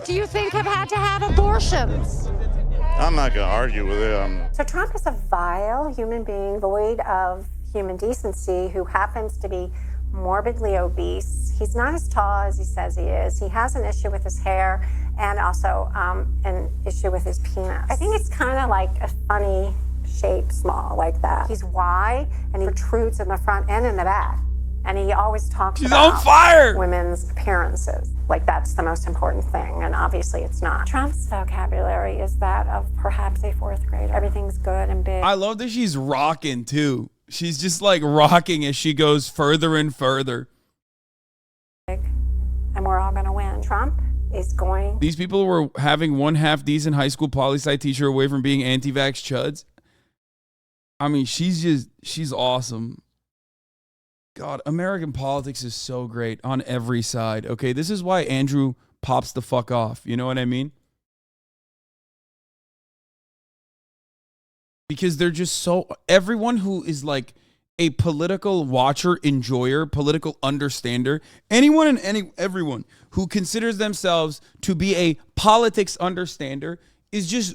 do you think have had to have abortions? I'm not going to argue with it. So Trump is a vile human being void of human decency who happens to be morbidly obese. He's not as tall as he says he is. He has an issue with his hair and also an issue with his penis. I think it's kind of like a funny shape, small like that. He's wide and he protrudes in the front and in the back. And he always talks about on fire. Women's appearances, like that's the most important thing, and obviously it's not. Trump's vocabulary is that of perhaps a fourth grader. Everything's good and big. I love that she's rocking too. She's just like rocking as she goes further and further. And we're all gonna win. Trump is going. These people were having one half decent high school poli-sci teacher away from being anti-vax chuds. I mean, she's awesome. God, American politics is so great on every side. Okay, this is why Andrew pops the fuck off. You know what I mean? Because they're just so, everyone who is like a political watcher, enjoyer, political understander, anyone and everyone who considers themselves to be a politics understander is just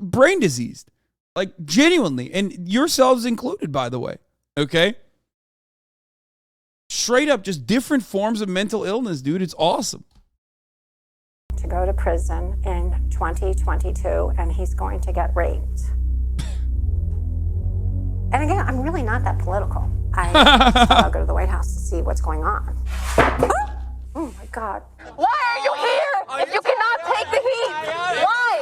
brain diseased. Like, genuinely. And yourselves included, by the way. Okay? Straight up, just different forms of mental illness, dude. It's awesome. To go to prison in 2022, and he's going to get raped. And again, I'm really not that political. I just thought I'll go to the White House to see what's going on. Oh my God. Why are you here if you cannot take the heat? Why?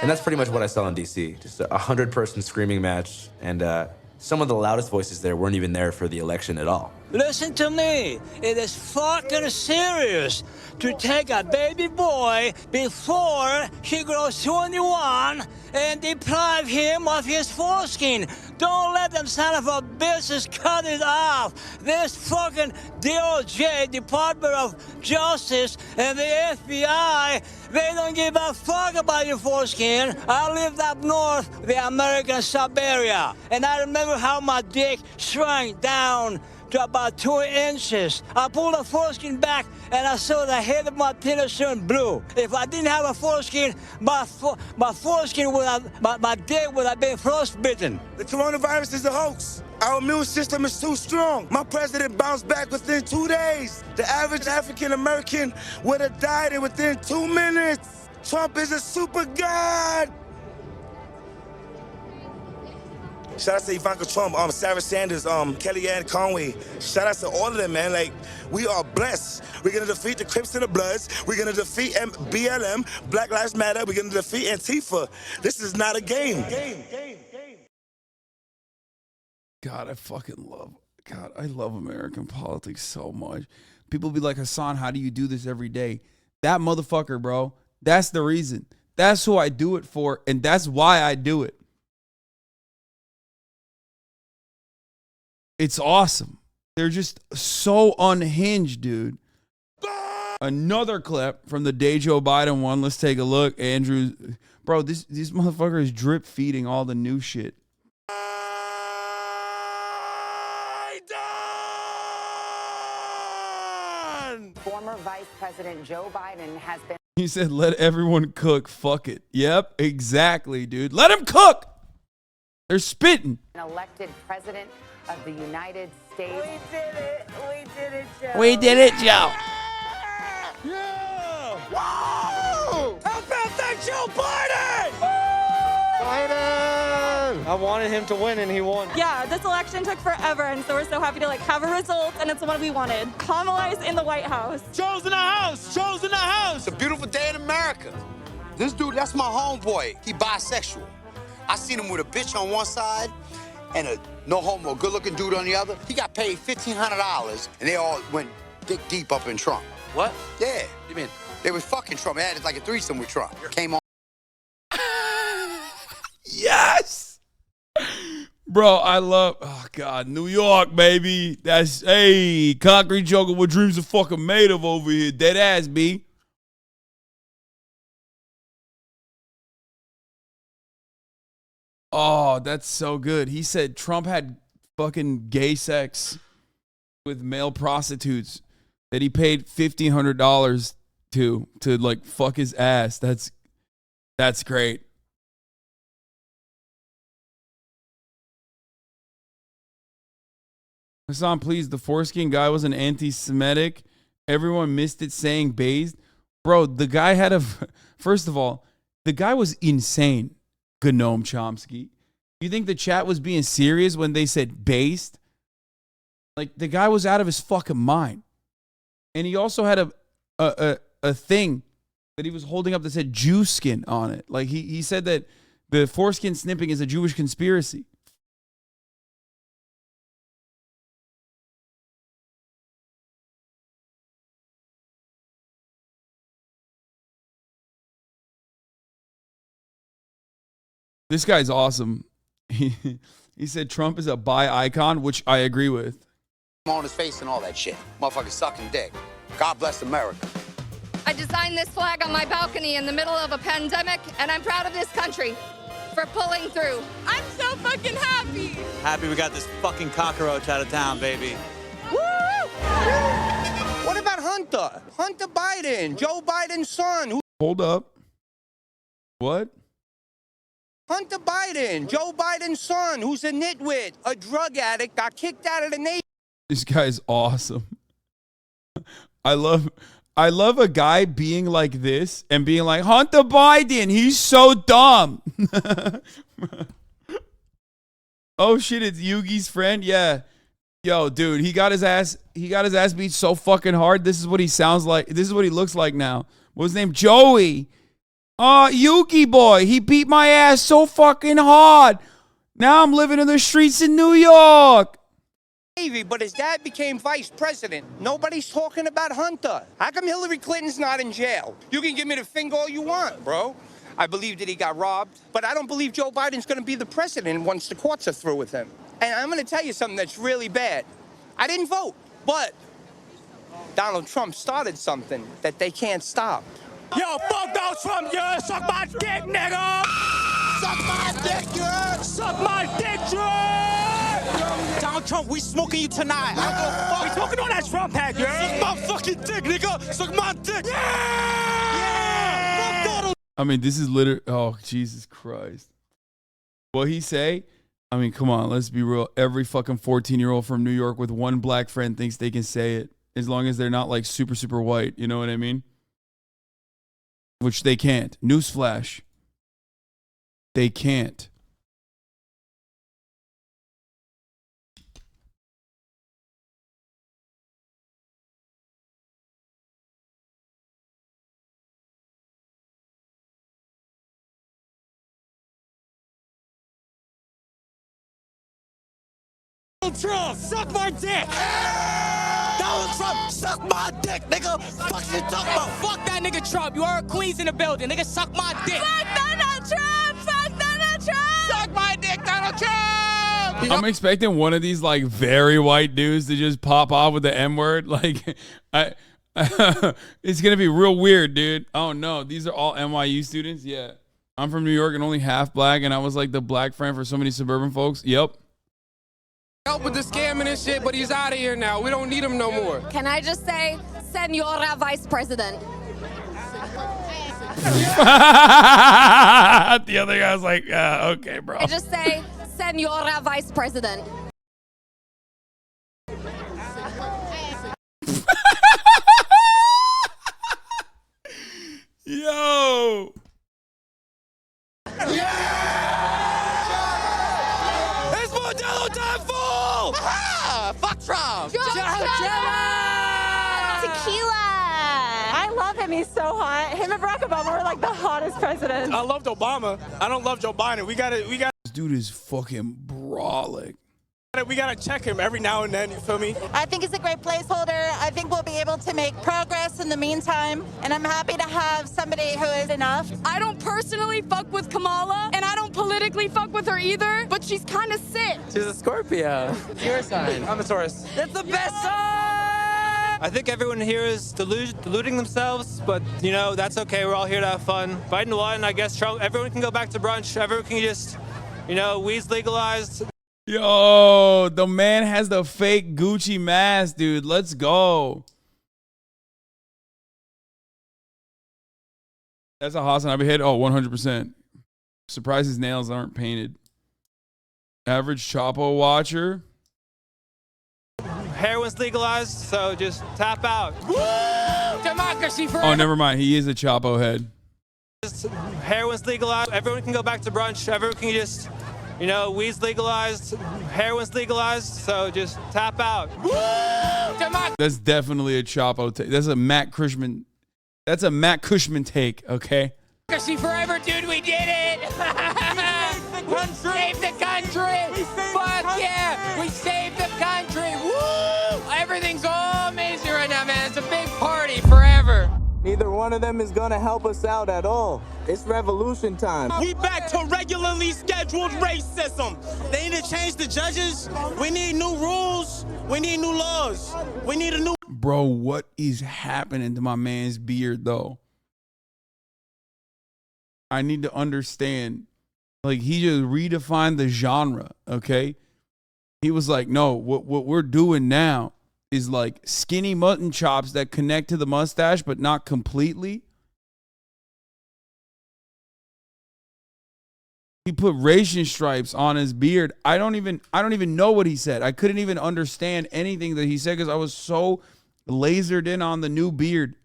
And that's pretty much what I saw in D.C. Just a 100-person screaming match, and some of the loudest voices there weren't even there for the election at all. Listen to me. It is fucking serious to take a baby boy before he grows 21 and deprive him of his foreskin. Don't let them son of a bitches cut it off. This fucking DOJ, Department of Justice, and the FBI, they don't give a fuck about your foreskin. I lived up north, the American sub area, and I remember how my dick shrank down to about 2 inches. I pulled the foreskin back and I saw the head of my penis turn blue. If I didn't have a foreskin, my foreskin would have, my dick would have been frostbitten. The coronavirus is a hoax. Our immune system is too strong. My president bounced back within 2 days. The average African American would have died within 2 minutes. Trump is a super god. Shout out to Ivanka Trump, Sarah Sanders, Kellyanne Conway. Shout out to all of them, man. Like, we are blessed. We're gonna defeat the Crips and the Bloods. We're gonna defeat BLM, Black Lives Matter. We're gonna defeat Antifa. This is not a game. God, I fucking love. God, I love American politics so much. People be like, Hasan, how do you do this every day? That motherfucker, bro. That's the reason. That's who I do it for, and that's why I do it. It's awesome. They're just so unhinged, dude. Another clip from the day Joe Biden one. Let's take a look. Andrew, bro, this motherfucker is drip feeding all the new shit. Former Vice President Joe Biden has been. He said, let everyone cook. Fuck it. Yep, exactly, dude. Let them cook. They're spitting. Elected president of the United States. We did it. We did it, Joe. We did it, Joe. Yeah! Whoa! How about that Joe Biden? Biden! I wanted him to win, and he won. Yeah, this election took forever, and so we're so happy to have a result, and it's the one we wanted. Kamala is in the White House. Joe's in the house! Joe's in the house! It's a beautiful day in America. This dude, that's my homeboy. He bisexual. I seen him with a bitch on one side and a no homo, good-looking dude on the other. He got paid $1,500, and they all went dick deep up in Trump. What? Yeah. What do you mean? They was fucking Trump. They had like a threesome with Trump. Came on. Yes! Bro, I love, oh God, New York, baby. That's, hey, concrete jungle, what dreams are fucking made of over here. Dead ass, B. Oh, that's so good. He said Trump had fucking gay sex with male prostitutes that he paid $1,500 to like fuck his ass. That's great. Hasan, please, the foreskin guy was an anti-Semitic. Everyone missed it saying bathed. Bro, the guy had a, first of all, the guy was insane, Gnome Chomsky. You think the chat was being serious when they said based? Like, the guy was out of his fucking mind. And he also had a thing that he was holding up that said Jew skin on it. Like, he said that the foreskin snipping is a Jewish conspiracy. This guy's awesome. He said Trump is a bi icon, which I agree with. On his face and all that shit. Motherfucker sucking dick. God bless America. I designed this flag on my balcony in the middle of a pandemic, and I'm proud of this country for pulling through. I'm so fucking happy. Happy we got this fucking cockroach out of town, baby. Woo! What about Hunter? Hunter Biden, Joe Biden's son. Hold up. What? Hunter Biden, Joe Biden's son, who's a nitwit, a drug addict, got kicked out of the nation. This guy's awesome. I love a guy being like this and being like, Hunter Biden, he's so dumb. Oh shit, it's Yugi's friend. Yeah. Yo, dude, he got his ass beat so fucking hard. This is what he sounds like. This is what he looks like now. What's his name? Joey. Yuki boy, he beat my ass so fucking hard. Now I'm living in the streets in New York. Navy, but his dad became vice president. Nobody's talking about Hunter. How come Hillary Clinton's not in jail? You can give me the finger all you want, bro. I believe that he got robbed, but I don't believe Joe Biden's going to be the president once the courts are through with him. And I'm going to tell you something that's really bad. I didn't vote, but Donald Trump started something that they can't stop. Yo, fuck Donald Trump, yeah. Suck my dick, nigga. Suck my dick, yeah. Suck my dick, yeah. Donald Trump, we smoking you tonight. We talking on that Trump hat, yeah. Suck my fucking dick, nigga. Suck my dick. Yeah. Fuck Donald. I mean, this is literally, oh, Jesus Christ. What he say? I mean, come on, let's be real. Every fucking 14-year-old from New York with one black friend thinks they can say it as long as they're not like super, super white. You know what I mean? Which they can't. Newsflash. They can't. Donald Trump, suck my dick. Donald Trump, suck my dick, nigga. Fuck you talking about? Fuck that nigga Trump. You are a queens in the building, nigga. Suck my dick. Fuck Donald Trump! Fuck Donald Trump! Suck my dick, Donald Trump. I'm expecting one of these like very white dudes to just pop off with the N-word. Like, it's gonna be real weird, dude. Oh no, these are all NYU students. Yeah, I'm from New York and only half black, and I was like the black friend for so many suburban folks. Yep. Help with the scamming and shit, but he's out of here now. We don't need him no more. Can I just say, Senora Vice President? The other guy was like, okay, bro. I just say, Senora Vice President. Yo. It's Modelo time full! Ah, fuck Trump! Tequila. I love him. He's so hot. Him and Barack Obama were like the hottest presidents. I loved Obama. I don't love Joe Biden. We gotta This dude is fucking brolic. we gotta check him every now and then, you feel me? I think it's a great placeholder. I think we'll be able to make progress in the meantime, and I'm happy to have somebody who is enough. I don't personally fuck with Kamala, and I don't politically fuck with her either, but she's kind of sick. She's a Scorpio. Your sign. I'm a Taurus. That's the best sign! I think everyone here is deluding themselves, but, you know, that's okay. We're all here to have fun. Biden won, I guess. Trump, everyone can go back to brunch. Everyone can just, you know, weed's legalized. Yo, the man has the fake Gucci mask, dude. Let's go. That's a HasanAbi head. Oh, 100%. Surprised his nails aren't painted. Average Chapo watcher. Heroin's legalized, so just tap out. Woo! Democracy forever. Oh, never mind. He is a Chapo head. Heroin's legalized. Everyone can go back to brunch. Everyone can just, you know, weed's legalized. Heroin's legalized, so just tap out. Woo! That's definitely a Chapo take. That's a Matt Cushman. That's a Matt Cushman take, okay? Democracy forever, dude. We did it. Save the country. Fuck yeah. We saved the country. Woo! Everything's all amazing right now, man. It's a big party forever. Neither one of them is gonna help us out at all. It's revolution time. We back to regularly scheduled racism. They need to change the judges. We need new rules. We need new laws. We need a new... Bro, what is happening to my man's beard, though? I need to understand. Like, he just redefined the genre, okay? He was like, no, what we're doing now is like skinny mutton chops that connect to the mustache, but not completely. He put racing stripes on his beard. I don't even know what he said. I couldn't even understand anything that he said because I was so lasered in on the new beard.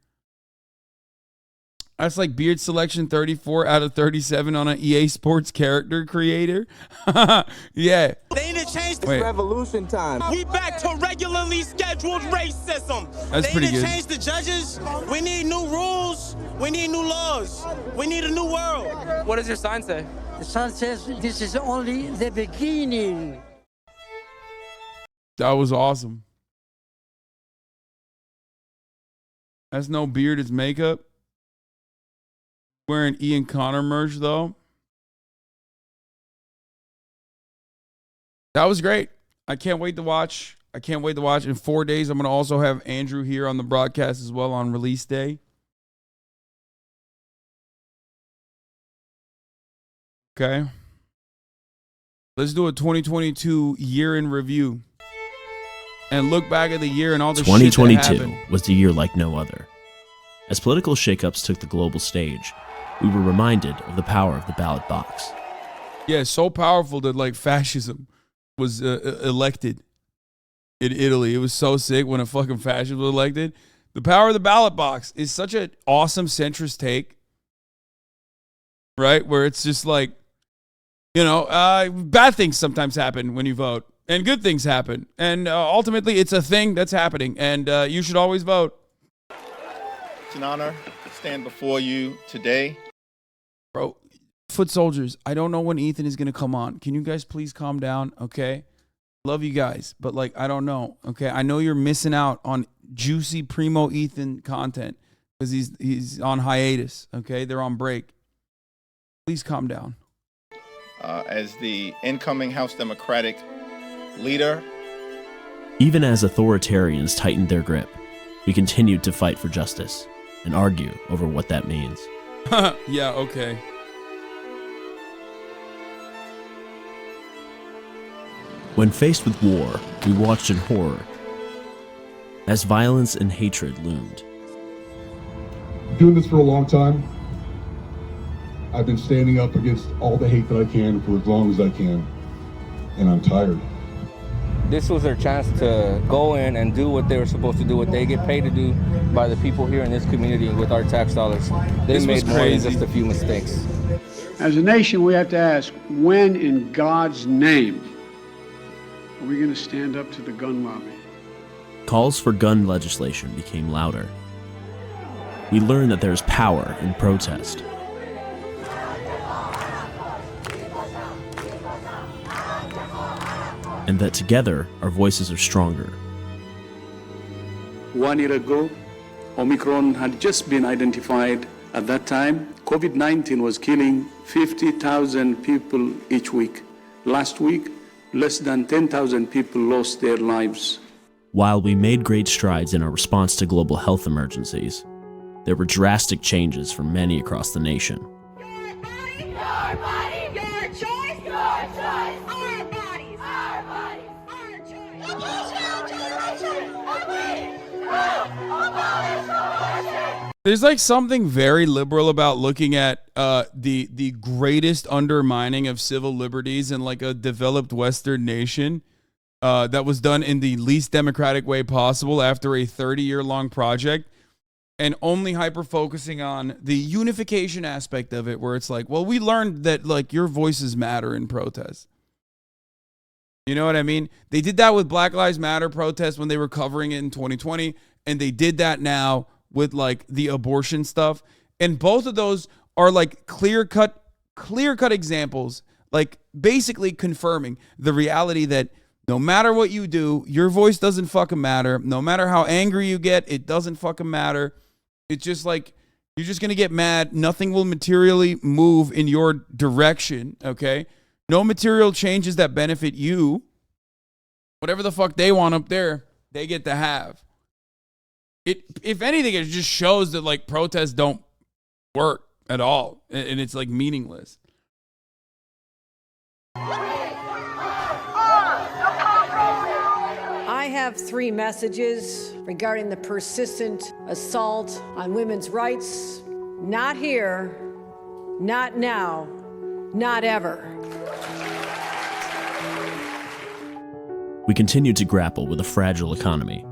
That's like beard selection 34 out of 37 on an EA Sports character creator. Yeah. They need to change the... It's revolution time. We back to regularly scheduled racism. That's pretty good. They need to change the judges. We need new rules. We need new laws. We need a new world. What does your sign say? The sign says this is only the beginning. That was awesome. That's no beard, it's makeup. Wearing Ian Connor merch, though. That was great. I can't wait to watch. In 4 days, I'm going to also have Andrew here on the broadcast as well on release day. Okay. Let's do a 2022 year in review. And look back at the year and all the shit that happened. 2022 was the year like no other. As political shakeups took the global stage, we were reminded of the power of the ballot box. Yeah, so powerful that like fascism was elected in Italy. It was so sick when a fucking fascist was elected. The power of the ballot box is such an awesome centrist take, right? Where it's just like, you know, bad things sometimes happen when you vote and good things happen. And ultimately it's a thing that's happening and you should always vote. It's an honor to stand before you today. Bro, foot soldiers, I don't know when Ethan is going to come on. Can you guys please calm down, okay? Love you guys, but like, I don't know. Okay, I know you're missing out on juicy primo Ethan content because he's on hiatus. Okay, they're on break. Please calm down. As the incoming House Democratic leader, even as authoritarians tightened their grip, we continued to fight for justice and argue over what that means. Yeah, okay. When faced with war, we watched in horror as violence and hatred loomed. Doing this for a long time. I've been standing up against all the hate that I can for as long as I can, and I'm tired. This was their chance to go in and do what they were supposed to do, what they get paid to do by the people here in this community with our tax dollars. They made more than just a few mistakes. As a nation, we have to ask, when in God's name are we going to stand up to the gun lobby? Calls for gun legislation became louder. We learned that there's power in protest. And that together, our voices are stronger. 1 year ago, Omicron had just been identified. At that time, COVID-19 was killing 50,000 people each week. Last week, less than 10,000 people lost their lives. While we made great strides in our response to global health emergencies, there were drastic changes for many across the nation. Your body, your choice, your choice. Our bodies, our bodies, our choice. There's like something very liberal about looking at the greatest undermining of civil liberties in like a developed Western nation that was done in the least democratic way possible after a 30-year-long project, and only hyper-focusing on the unification aspect of it, where it's like, well, we learned that like your voices matter in protests. You know what I mean? They did that with Black Lives Matter protests when they were covering it in 2020, and they did that now with like the abortion stuff. And both of those are like clear-cut examples, like basically confirming the reality that no matter what you do, your voice doesn't fucking matter. No matter how angry you get, it doesn't fucking matter. It's just like, you're just going to get mad. Nothing will materially move in your direction, okay? No material changes that benefit you. Whatever the fuck they want up there, they get to have. If anything, it just shows that like protests don't work at all, and it's like meaningless. I have 3 messages regarding the persistent assault on women's rights. Not here, not now, not ever. We continued to grapple with a fragile economy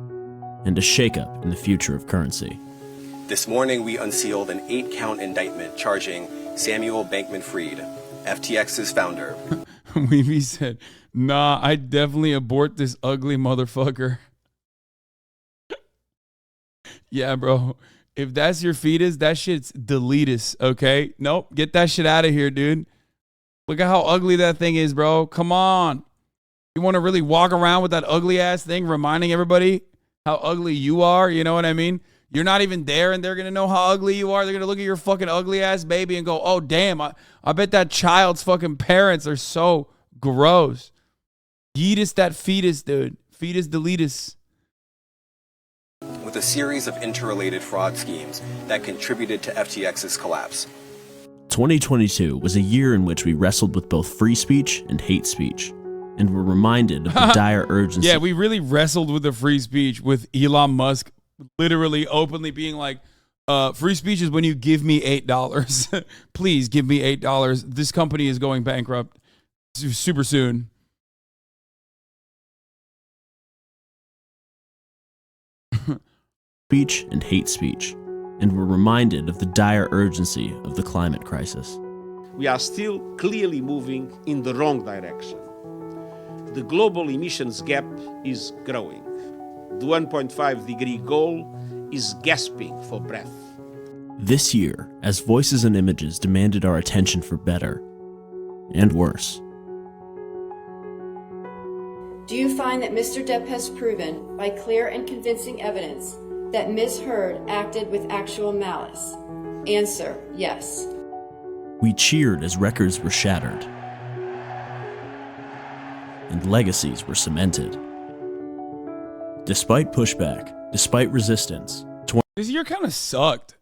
and a shakeup in the future of currency. This morning, we unsealed an 8-count indictment charging Samuel Bankman-Fried, FTX's founder. Weavy said, nah, I definitely abort this ugly motherfucker. Yeah, bro. If that's your fetus, that shit's deletus, okay? Nope, get that shit out of here, dude. Look at how ugly that thing is, bro. Come on. You want to really walk around with that ugly ass thing reminding everybody how ugly you are? You know what I mean? You're not even there, and they're going to know how ugly you are. They're going to look at your fucking ugly ass baby and go, oh, damn, I bet that child's fucking parents are so gross. Yeetus that fetus, dude. Fetus deletus. With a series of interrelated fraud schemes that contributed to FTX's collapse. 2022 was a year in which we wrestled with both free speech and hate speech, and were reminded of the dire urgency. Yeah, we really wrestled with the free speech, with Elon Musk literally openly being like, free speech is when you give me $8. Please give me $8. This company is going bankrupt super soon. Speech and hate speech, and were reminded of the dire urgency of the climate crisis. We are still clearly moving in the wrong direction. The global emissions gap is growing. The 1.5 degree goal is gasping for breath. This year, as voices and images demanded our attention for better and worse. Do you find that Mr. Depp has proven, by clear and convincing evidence, that Ms. Heard acted with actual malice? Answer, yes. We cheered as records were shattered and legacies were cemented. Despite pushback, despite resistance, This year kind of sucked.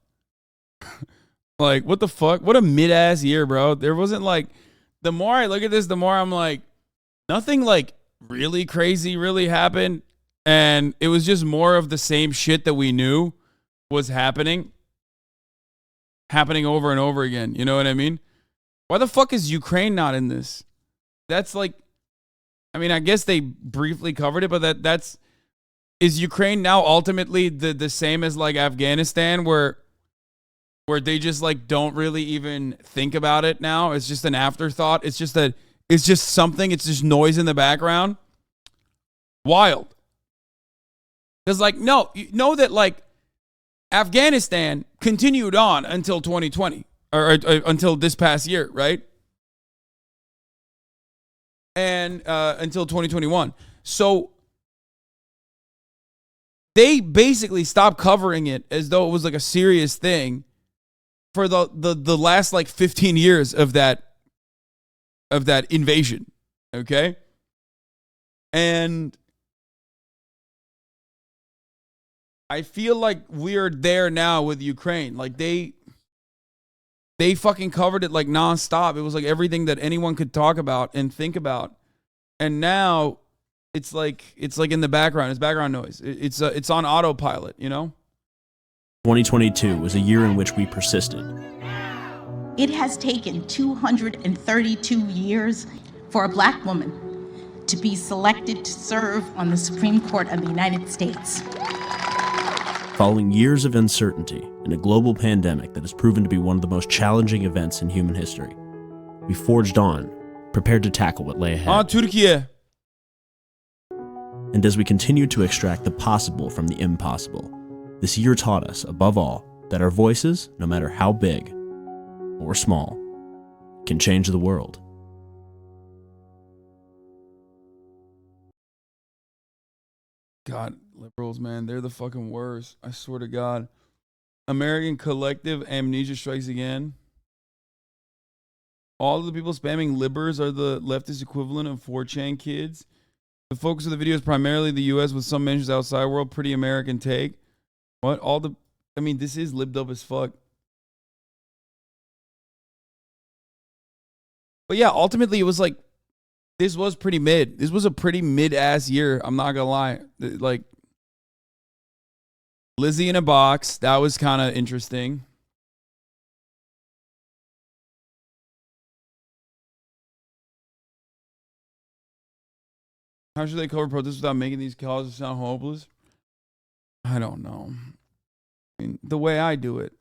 Like, what the fuck? What a mid-ass year, bro. There wasn't like, the more I look at this, the more I'm like, nothing like really crazy really happened. And it was just more of the same shit that we knew was happening over and over again. You know what I mean? Why the fuck is Ukraine not in this? That's like, I mean, I guess they briefly covered it, but is Ukraine now ultimately the same as like Afghanistan, where they just like don't really even think about it now? It's just an afterthought. It's just something. It's just noise in the background. Wild. Because like, no, you know that like Afghanistan continued on until 2020 or until this past year, right? And until 2021. So they basically stopped covering it as though it was like a serious thing for the last like 15 years of that invasion. Okay? And I feel like we're there now with Ukraine. Like they fucking covered it like nonstop. It was like everything that anyone could talk about and think about. And now it's like in the background. It's background noise. It's on autopilot, you know? 2022 was a year in which we persisted. It has taken 232 years for a Black woman to be selected to serve on the Supreme Court of the United States. Following years of uncertainty and a global pandemic that has proven to be one of the most challenging events in human history, we forged on, prepared to tackle what lay ahead. Turkey. And as we continued to extract the possible from the impossible, this year taught us, above all, that our voices, no matter how big or small, can change the world. God, liberals, man, they're the fucking worst. I swear to God. American collective amnesia strikes again. All of the people spamming libbers are the leftist equivalent of 4chan kids. The focus of the video is primarily the U.S. with some mentions outside world. Pretty American take. What? This is libbed up as fuck. But yeah, ultimately it was like, this was pretty mid. This was a pretty mid-ass year. I'm not gonna lie. Like, Lizzie in a box. That was kind of interesting. How should they cover protests without making these causes sound hopeless? I don't know. I mean, the way I do it,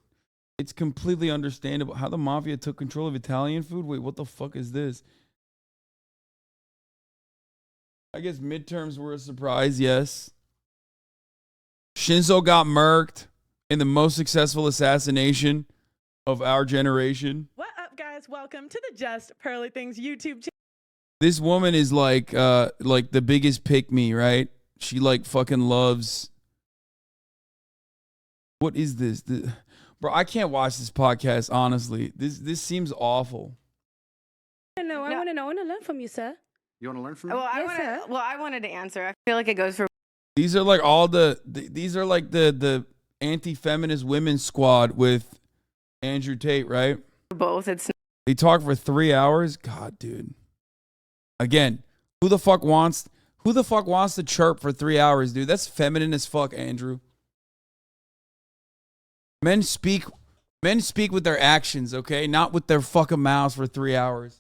it's completely understandable. How the mafia took control of Italian food? Wait, what the fuck is this? I guess midterms were a surprise, yes. Shinzo got murked in the most successful assassination of our generation. What up, guys? Welcome to the Just Pearly Things YouTube channel. This woman is like the biggest pick-me, right? She like fucking loves. What is this? Bro, I can't watch this podcast, honestly. This seems awful. I want to know. I want to learn from you, sir. You want to learn from me? Well, I wanted to answer. I feel like it goes for. These are like these are like the anti-feminist women's squad with Andrew Tate, right? Both. They talk for 3 hours. God, dude. Again, who the fuck wants to chirp for 3 hours, dude? That's feminine as fuck, Andrew. Men speak with their actions, okay? Not with their fucking mouths for 3 hours.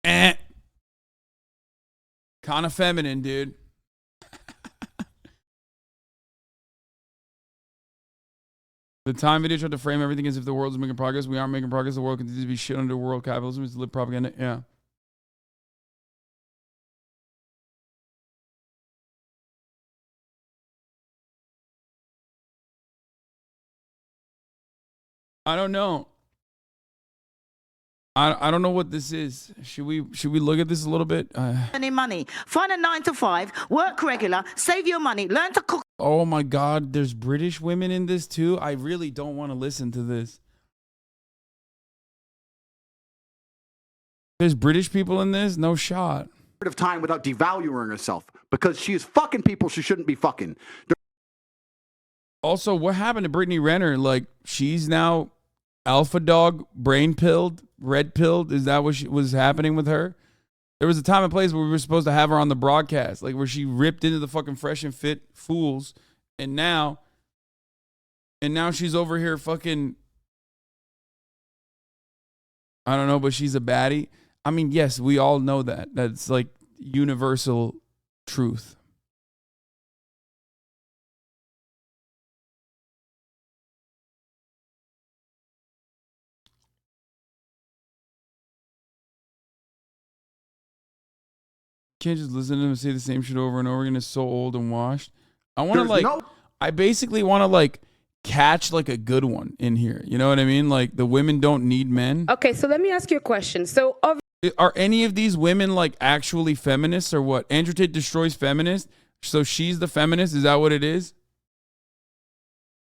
Kind of feminine, dude. The Time video tried to frame everything as if the world is making progress. We aren't making progress. The world continues to be shit under world capitalism. It's live propaganda. Yeah. I don't know. I don't know what this is. Should we look at this a little bit? Any money. Find a 9 to 5, work regular, save your money, learn to cook. Oh my God, there's British women in this too. I really don't want to listen to this. There's British people in this? No shot. Of time without devaluing herself because she is fucking people she shouldn't be fucking. Also, what happened to Brittany Renner? Like, she's now alpha dog, brain pilled, red pilled. Is that what was happening with her? There was a time and place where we were supposed to have her on the broadcast, like where she ripped into the fucking Fresh and Fit fools, and now she's over here fucking, I don't know, but she's a baddie. I mean, yes, we all know that. That's like universal truth. Can't just listen to him say the same shit over and over again. It's so old and washed. I want to I basically want to like catch like a good one in here. You know what I mean? Like the women don't need men. Okay, so let me ask you a question. So are any of these women like actually feminists or what? Andrew Tate destroys feminists. So she's the feminist. Is that what it is?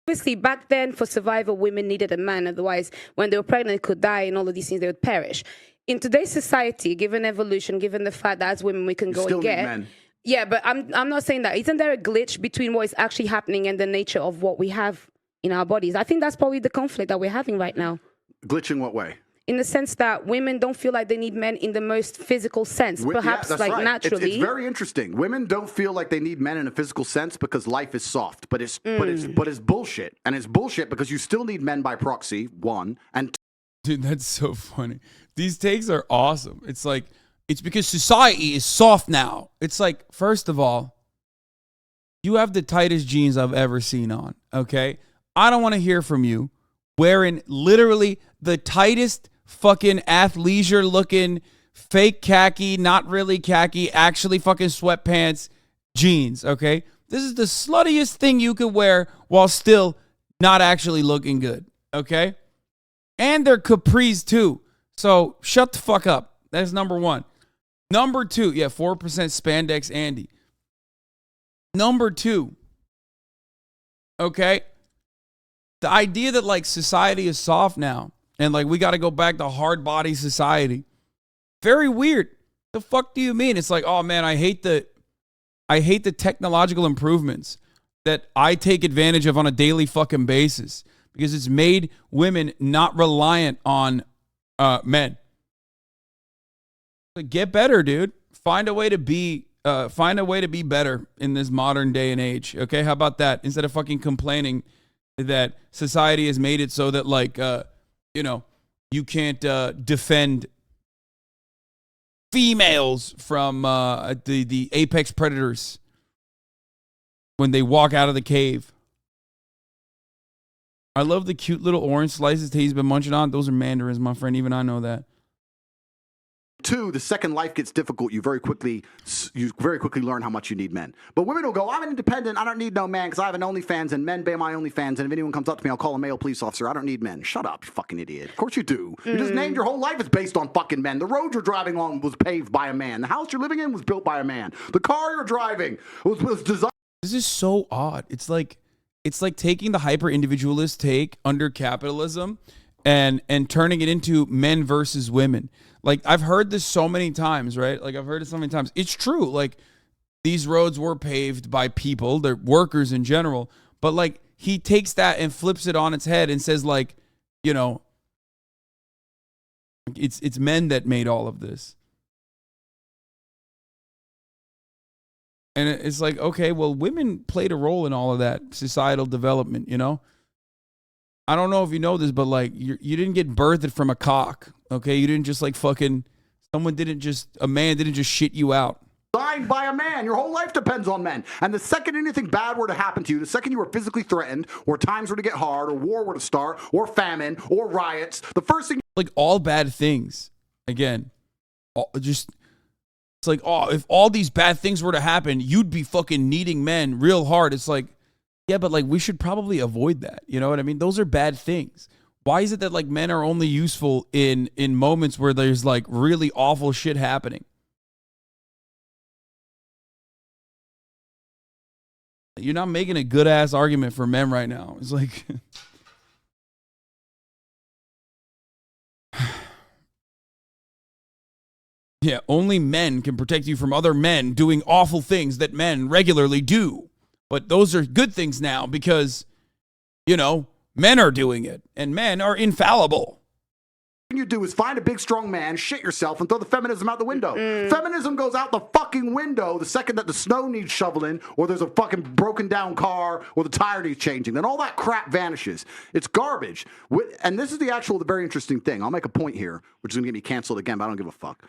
Obviously, back then for survival, women needed a man. Otherwise, when they were pregnant, they could die and all of these things, they would perish. In today's society, given evolution, given the fact that as women we can go and get, men. Yeah, but I'm not saying that. Isn't there a glitch between what is actually happening and the nature of what we have in our bodies? I think that's probably the conflict that we're having right now. Glitch in what way? In the sense that women don't feel like they need men in the most physical sense, perhaps yeah, like right. naturally. It's very interesting. Women don't feel like they need men in a physical sense because life is soft, but it's bullshit, and it's bullshit because you still need men by proxy. One and two. Dude, that's so funny. These takes are awesome. It's like, it's because society is soft now. It's like, first of all, you have the tightest jeans I've ever seen on, okay? I don't want to hear from you wearing literally the tightest fucking athleisure looking fake khaki, not really khaki, actually fucking sweatpants jeans, okay? This is the sluttiest thing you could wear while still not actually looking good, okay? And they're capris too. So shut the fuck up. That's number one. Number two, yeah, 4% spandex Andy. Number two, okay, the idea that like society is soft now and like we got to go back to hard body society. Very weird. The fuck do you mean? It's like, oh man, I hate the technological improvements that I take advantage of on a daily fucking basis because it's made women not reliant on men. Like, get better, dude. Find a way to be better in this modern day and age. Okay, how about that? Instead of fucking complaining that society has made it so that like you can't defend females from the apex predators when they walk out of the cave. I love the cute little orange slices that he's been munching on. Those are mandarins, my friend. Even I know that. Two, the second life gets difficult, you very quickly learn how much you need men. But women will go, I'm an independent, I don't need no man because I have an OnlyFans and men pay my OnlyFans, and if anyone comes up to me, I'll call a male police officer. I don't need men. Shut up, you fucking idiot. Of course you do. You just named your whole life is based on fucking men. The road you're driving on was paved by a man. The house you're living in was built by a man. The car you're driving was designed. This is so odd. It's like taking the hyper-individualist take under capitalism and turning it into men versus women. Like, I've heard this so many times, right? Like, I've heard it so many times. It's true. Like, these roads were paved by people. They're workers in general. But, like, he takes that and flips it on its head and says, like, it's men that made all of this. And it's like, okay, well, women played a role in all of that societal development, I don't know if you know this, but like you didn't get birthed from a cock, okay? You didn't just like fucking, a man didn't just shit you out. Designed by a man. Your whole life depends on men. And the second anything bad were to happen to you, the second you were physically threatened, or times were to get hard, or war were to start, or famine, or riots, the first thing... Like all bad things, again, it's like, oh, if all these bad things were to happen, you'd be fucking needing men real hard. It's like, yeah, but like we should probably avoid that. You know what I mean? Those are bad things. Why is it that like men are only useful in moments where there's like really awful shit happening? You're not making a good ass argument for men right now. It's like yeah, only men can protect you from other men doing awful things that men regularly do. But those are good things now because, you know, men are doing it and men are infallible. What you do is find a big strong man, shit yourself, and throw the feminism out the window. Feminism goes out the fucking window the second that the snow needs shoveling, or there's a fucking broken down car, or the tire needs changing. Then all that crap vanishes. It's garbage. And this is the very interesting thing. I'll make a point here, which is going to get me canceled again, but I don't give a fuck.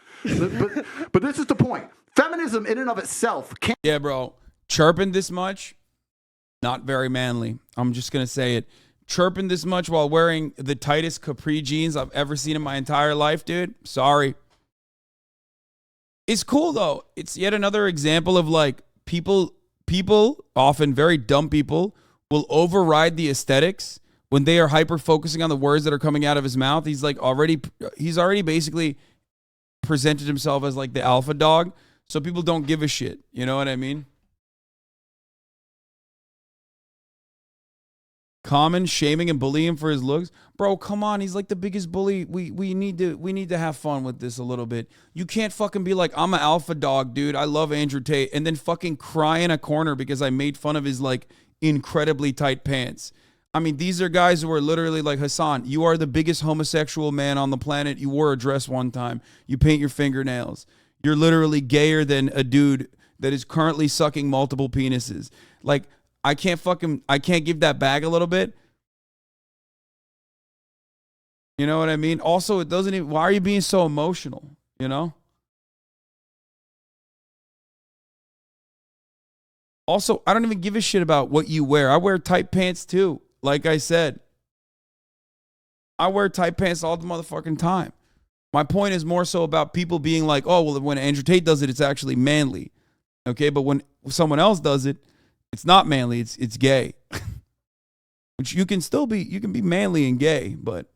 But this is the point. Feminism in and of itself can't... Yeah, bro. Chirping this much, not very manly. I'm just going to say it. Chirping this much while wearing the tightest capri jeans I've ever seen in my entire life, dude. Sorry. It's cool, though. It's yet another example of, like, people, often very dumb people, will override the aesthetics when they are hyper-focusing on the words that are coming out of his mouth. He's already basically presented himself as, like, the alpha dog, so people don't give a shit. You know what I mean? Common shaming and bullying for his looks. Bro, come on. He's like the biggest bully. We need to have fun with this a little bit. You can't fucking be like, I'm an alpha dog, dude. I love Andrew Tate. And then fucking cry in a corner because I made fun of his like incredibly tight pants. I mean, these are guys who are literally like, Hasan, you are the biggest homosexual man on the planet. You wore a dress one time. You paint your fingernails. You're literally gayer than a dude that is currently sucking multiple penises. Like, I can't give that back a little bit. You know what I mean? Also, it doesn't even, why are you being so emotional? You know? Also, I don't even give a shit about what you wear. I wear tight pants too. Like I said, I wear tight pants all the motherfucking time. My point is more so about people being like, oh, well, when Andrew Tate does it, it's actually manly. Okay, but when someone else does it, it's not manly, it's gay. Which you can be manly and gay, but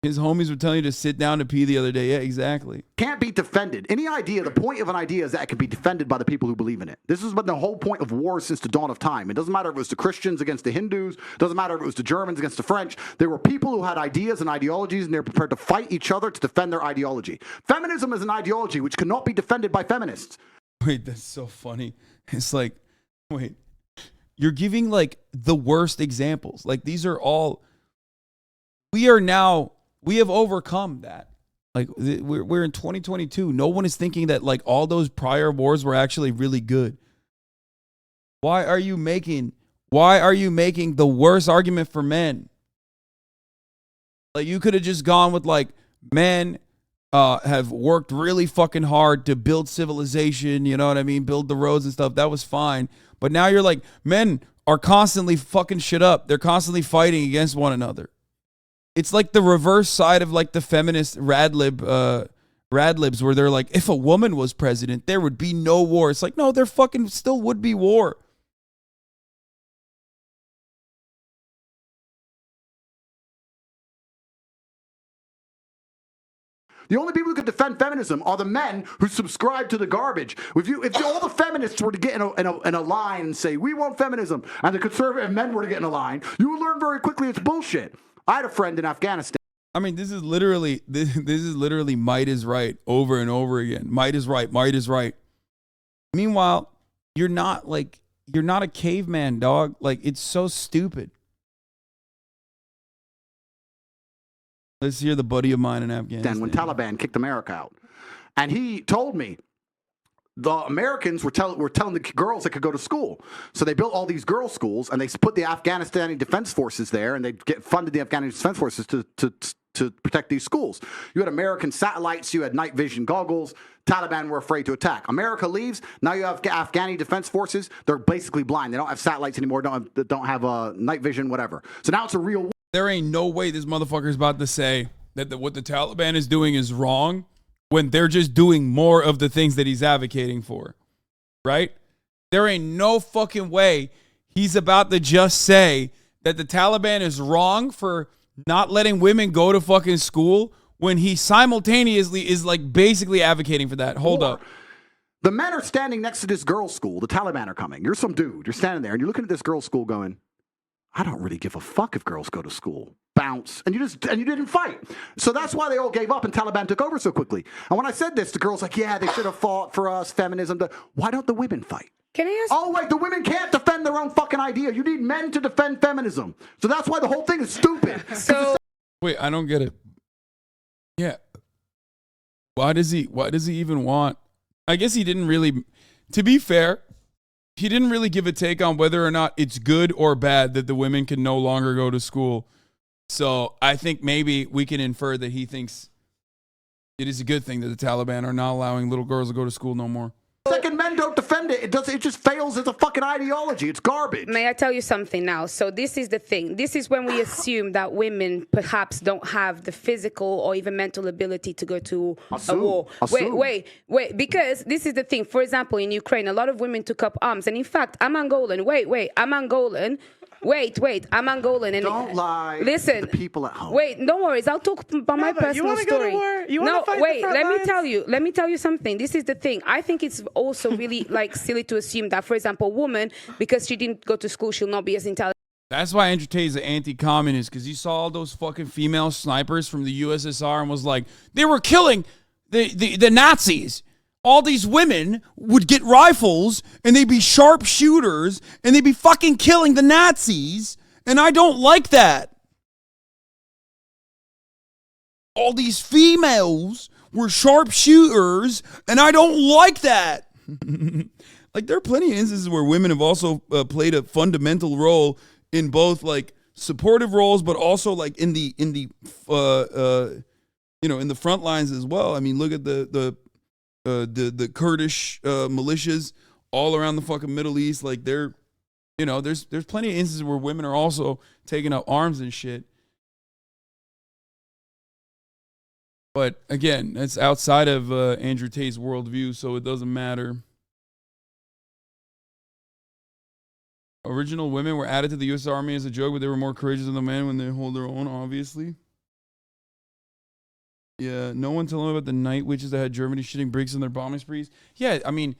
his homies were telling you to sit down to pee the other day. Yeah, exactly. Can't be defended. The point of an idea is that it can be defended by the people who believe in it. This has been the whole point of war since the dawn of time. It doesn't matter if it was the Christians against the Hindus, doesn't matter if it was the Germans against the French. There were people who had ideas and ideologies, and they're prepared to fight each other to defend their ideology. Feminism is an ideology which cannot be defended by feminists. Wait, that's so funny. It's like, wait, you're giving like the worst examples. Like these are all, we have overcome that. Like we're in 2022. No one is thinking that like all those prior wars were actually really good. Why are you making the worst argument for men? Like you could have just gone with like men have worked really fucking hard to build civilization, you know what I mean? Build the roads and stuff. That was fine. But now you're like, men are constantly fucking shit up. They're constantly fighting against one another. It's like the reverse side of like the feminist radlibs where they're like, if a woman was president, there would be no war. It's like, no, there fucking still would be war. The only people who could defend feminism are the men who subscribe to the garbage. If all the feminists were to get in a line and say, we want feminism, and the conservative men were to get in a line, you would learn very quickly it's bullshit. I had a friend in Afghanistan. I mean, this is literally might is right over and over again. Might is right. Might is right. Meanwhile, you're not a caveman, dog. Like, it's so stupid. Let's hear the buddy of mine in Afghanistan. When Taliban kicked America out. And he told me the Americans were telling the girls they could go to school. So they built all these girls' schools, and they put the Afghanistani Defense Forces there, and they funded the Afghanistan Defense Forces to protect these schools. You had American satellites, you had night vision goggles. Taliban were afraid to attack. America leaves. Now you have Afghani Defense Forces. They're basically blind. They don't have satellites anymore. Don't have night vision, whatever. So now it's a real war. There ain't no way this motherfucker's about to say that what the Taliban is doing is wrong when they're just doing more of the things that he's advocating for, right? There ain't no fucking way he's about to just say that the Taliban is wrong for not letting women go to fucking school when he simultaneously is like basically advocating for that? Hold up. The men are standing next to this girls' school. The Taliban are coming. You're some dude. You're standing there and you're looking at this girls' school going, I don't really give a fuck if girls go to school. Bounce. And you didn't fight. So that's why they all gave up and Taliban took over so quickly. And when I said this, the girls like, yeah, they should have fought for us, feminism. Why don't the women fight? Can I ask? Oh, wait, the women can't defend their own fucking idea. You need men to defend feminism. So that's why the whole thing is stupid. So wait, I don't get it. Yeah. Why does he even want? I guess he didn't really, to be fair, he didn't really give a take on whether or not it's good or bad that the women can no longer go to school. So I think maybe we can infer that he thinks it is a good thing that the Taliban are not allowing little girls to go to school no more. Second, men don't defend it. It just fails as a fucking ideology. It's garbage. May I tell you something now? So this is the thing. This is when we assume that women perhaps don't have the physical or even mental ability to go to a war. Wait. Because this is the thing. For example, in Ukraine, a lot of women took up arms. And in fact, I'm Angolan. I'm Angolan. I'm Angolan. And don't lie. Listen, to the people at home. Wait, no worries. I'll talk about my personal story. Go to war? You want to fight the front lines? Let me tell you something. This is the thing. I think it's also really like silly to assume that, for example, a woman, because she didn't go to school, she'll not be as intelligent. That's why Andrew Tate is an anti-communist, because he saw all those fucking female snipers from the USSR and was like, they were killing the Nazis. All these women would get rifles and they'd be sharpshooters and they'd be fucking killing the Nazis. And I don't like that. All these females were sharpshooters and I don't like that. Like, there are plenty of instances where women have also played a fundamental role in both like supportive roles, but also like in the front lines as well. I mean, look at the Kurdish militias all around the fucking Middle East. Like, there's plenty of instances where women are also taking up arms and shit. But again, that's outside of Andrew Tate's worldview, so it doesn't matter. Original women were added to the U.S. Army as a joke, but they were more courageous than the men when they hold their own, obviously. Yeah, no one told them about the night witches that had Germany shitting bricks in their bombing sprees. Yeah, I mean,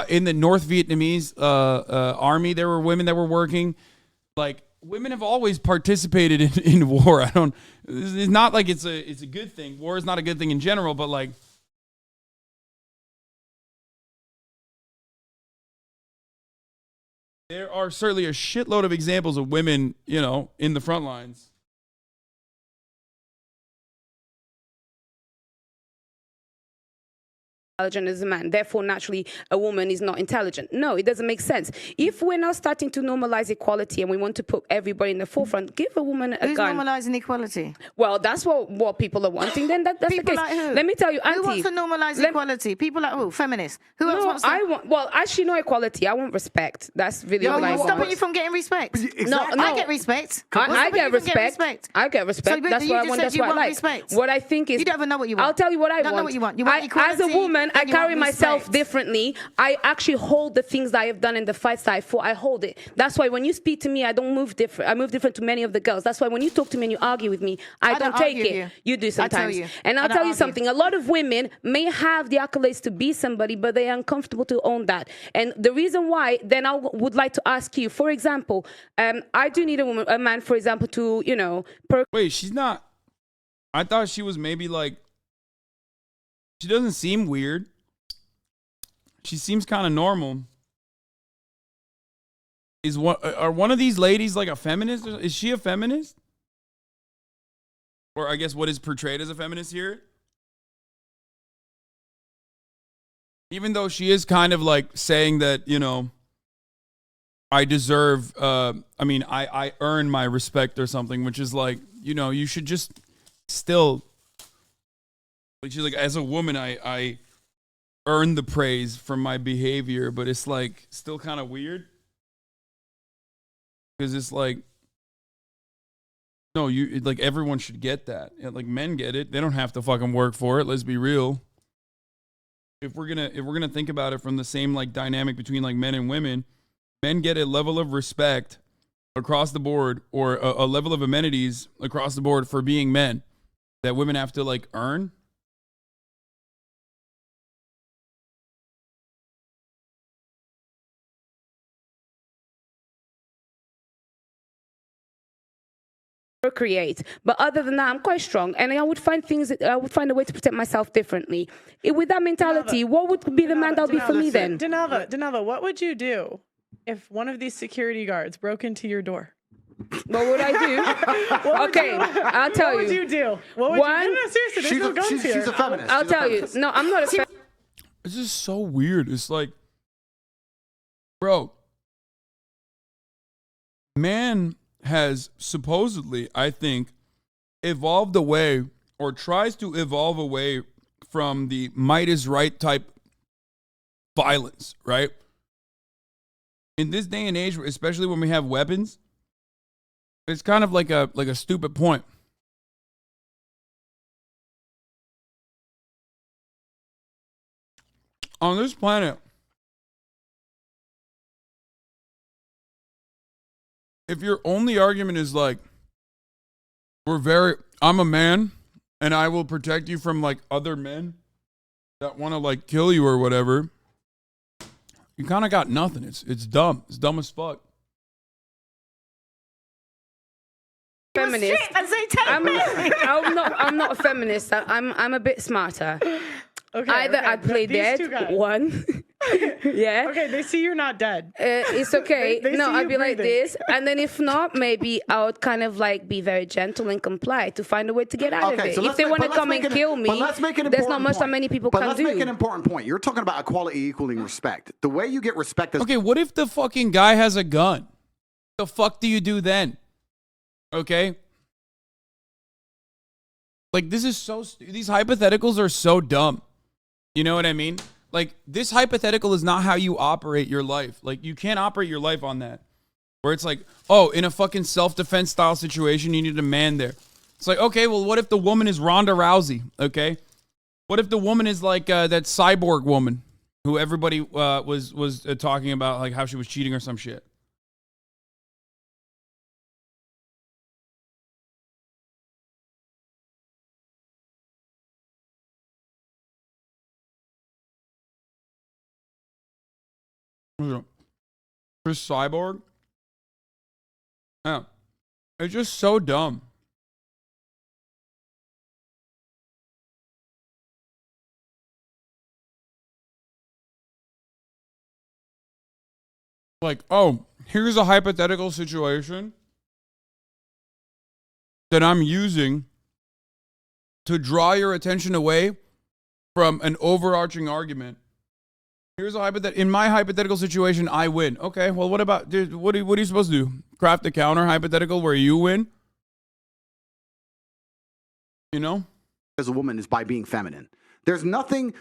in the North Vietnamese army, there were women that were working. Like, women have always participated in war. It's not like it's a good thing. War is not a good thing in general, but like, there are certainly a shitload of examples of women, in the front lines. Intelligent as a man, therefore naturally a woman is not intelligent. No, it doesn't make sense. If we're now starting to normalize equality and we want to put everybody in the forefront, give a woman a Who's gun. normalizing equality? Well, that's what people are wanting. Then that's people the case. Like who? Let me tell you, Auntie. Who wants to normalize equality? People like who? Feminists. Who else wants to? Well, actually, no equality. I want respect. That's really what I want. Stopping you from getting respect. Exactly. No, I get respect. I get respect. I get respect. So, that's what I want. That's what I like. Respect. What I think is, you don't even know what you want. I'll tell you what I want. Don't know what you want. You want equality. As a woman, I carry myself differently. I actually hold the things that I have done in the fights that I fought. I hold it. That's why when you speak to me, I don't move different. I move different to many of the girls. That's why when you talk to me and you argue with me, I don't take it. You do sometimes. And I'll tell you something. A lot of women may have the accolades to be somebody, but they are uncomfortable to own that. And the reason why, then I would like to ask you, for example, I do need a man, for example, to, Wait, she's not. I thought she was maybe like, she doesn't seem weird. She seems kind of normal. Are one of these ladies like a feminist? Is she a feminist? Or I guess what is portrayed as a feminist here? Even though she is kind of like saying that, I deserve, I earn my respect or something, which is like, you should just still, like, she's like, as a woman, I earn the praise from my behavior, but it's like still kind of weird. Because it's like, no, like everyone should get that. Like, men get it. They don't have to fucking work for it. Let's be real. If we're gonna think about it from the same like dynamic between like men and women, men get a level of respect across the board, or a level of amenities across the board for being men that women have to like earn. Procreate, but other than that, I'm quite strong, and I would find a way to protect myself differently. With that mentality, what would be the man that would be for me then? Denava, what would you do if one of these security guards broke into your door? What would I do? Okay, I'll tell you. What would you do? What would you? No, seriously, there's no guns here. She's a feminist. I'll tell you. No, I'm not a feminist. It's just so weird. It's like, bro, man has supposedly, I think, evolved away, or tries to evolve away from the might is right type violence, right? In this day and age, especially when we have weapons, it's kind of like a stupid point. On this planet, if your only argument is like, I'm a man and I will protect you from like other men that want to like kill you or whatever, you kind of got nothing. It's dumb. It's dumb as fuck. Feminist. I'm not a feminist. I'm a bit smarter. Okay, Either I play dead, one. Yeah. Okay, they see you're not dead. It's okay. They No, see I'd you be like breathing. this, and then if not, maybe I would kind of like be very gentle and comply to find a way to get out of it. so If they want to come and kill me, there's not much that many people can do. But let's make an important point. You're talking about equality equaling respect. The way you get respect is... Okay, what if the fucking guy has a gun? The fuck do you do then? Okay? Like, this is so... These hypotheticals are so dumb. You know what I mean? Like, this hypothetical is not how you operate your life. Like, you can't operate your life on that. Where it's like, oh, in a fucking self-defense style situation, you need a man there. It's like, okay, well, what if the woman is Ronda Rousey? Okay? What if the woman is like that cyborg woman who everybody was talking about, like how she was cheating or some shit? Chris Cyborg? Yeah. It's just so dumb. Like, oh, here's a hypothetical situation that I'm using to draw your attention away from an overarching argument. Here's a hypothetical. In my hypothetical situation, I win. Okay, well, what about, dude, what are you supposed to do? Craft a counter hypothetical where you win? You know? As a woman is by being feminine. There's nothing,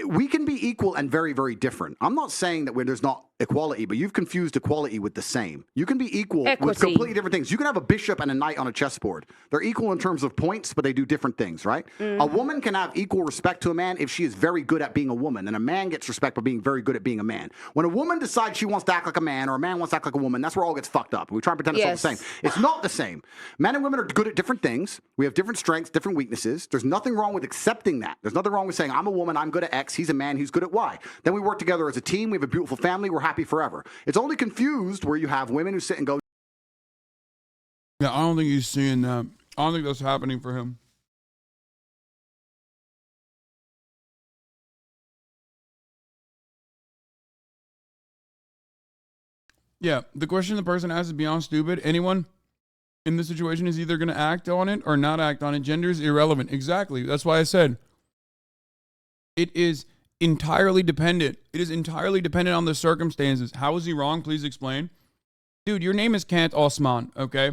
we can be equal and very, very different. I'm not saying that there's not equality, but you've confused equality with the same. You can be equal with completely different things. You can have a bishop and a knight on a chessboard. They're equal in terms of points, but they do different things, right? A woman can have equal respect to a man if she is very good at being a woman, and a man gets respect for being very good at being a man. When a woman decides she wants to act like a man, or a man wants to act like a woman, that's where all gets fucked up. We try and pretend it's all the same. It's not the same. Men and women are good at different things. We have different strengths, different weaknesses. There's nothing wrong with accepting that. There's nothing wrong with saying, I'm a woman, I'm good at X, he's a man, he's good at Y. Then we work together as a team, we have a beautiful family, we're happy forever. It's only confused where you have women who sit and go, yeah, I don't think he's seeing that. I don't think that's happening for him. Yeah, the question the person asks is beyond stupid. Anyone in this situation is either going to act on it or not act on it. Gender is irrelevant. Exactly. That's why I said it is entirely dependent. It is entirely dependent on the circumstances. How is he wrong? Please explain. Dude, your name is Kant Osman, okay?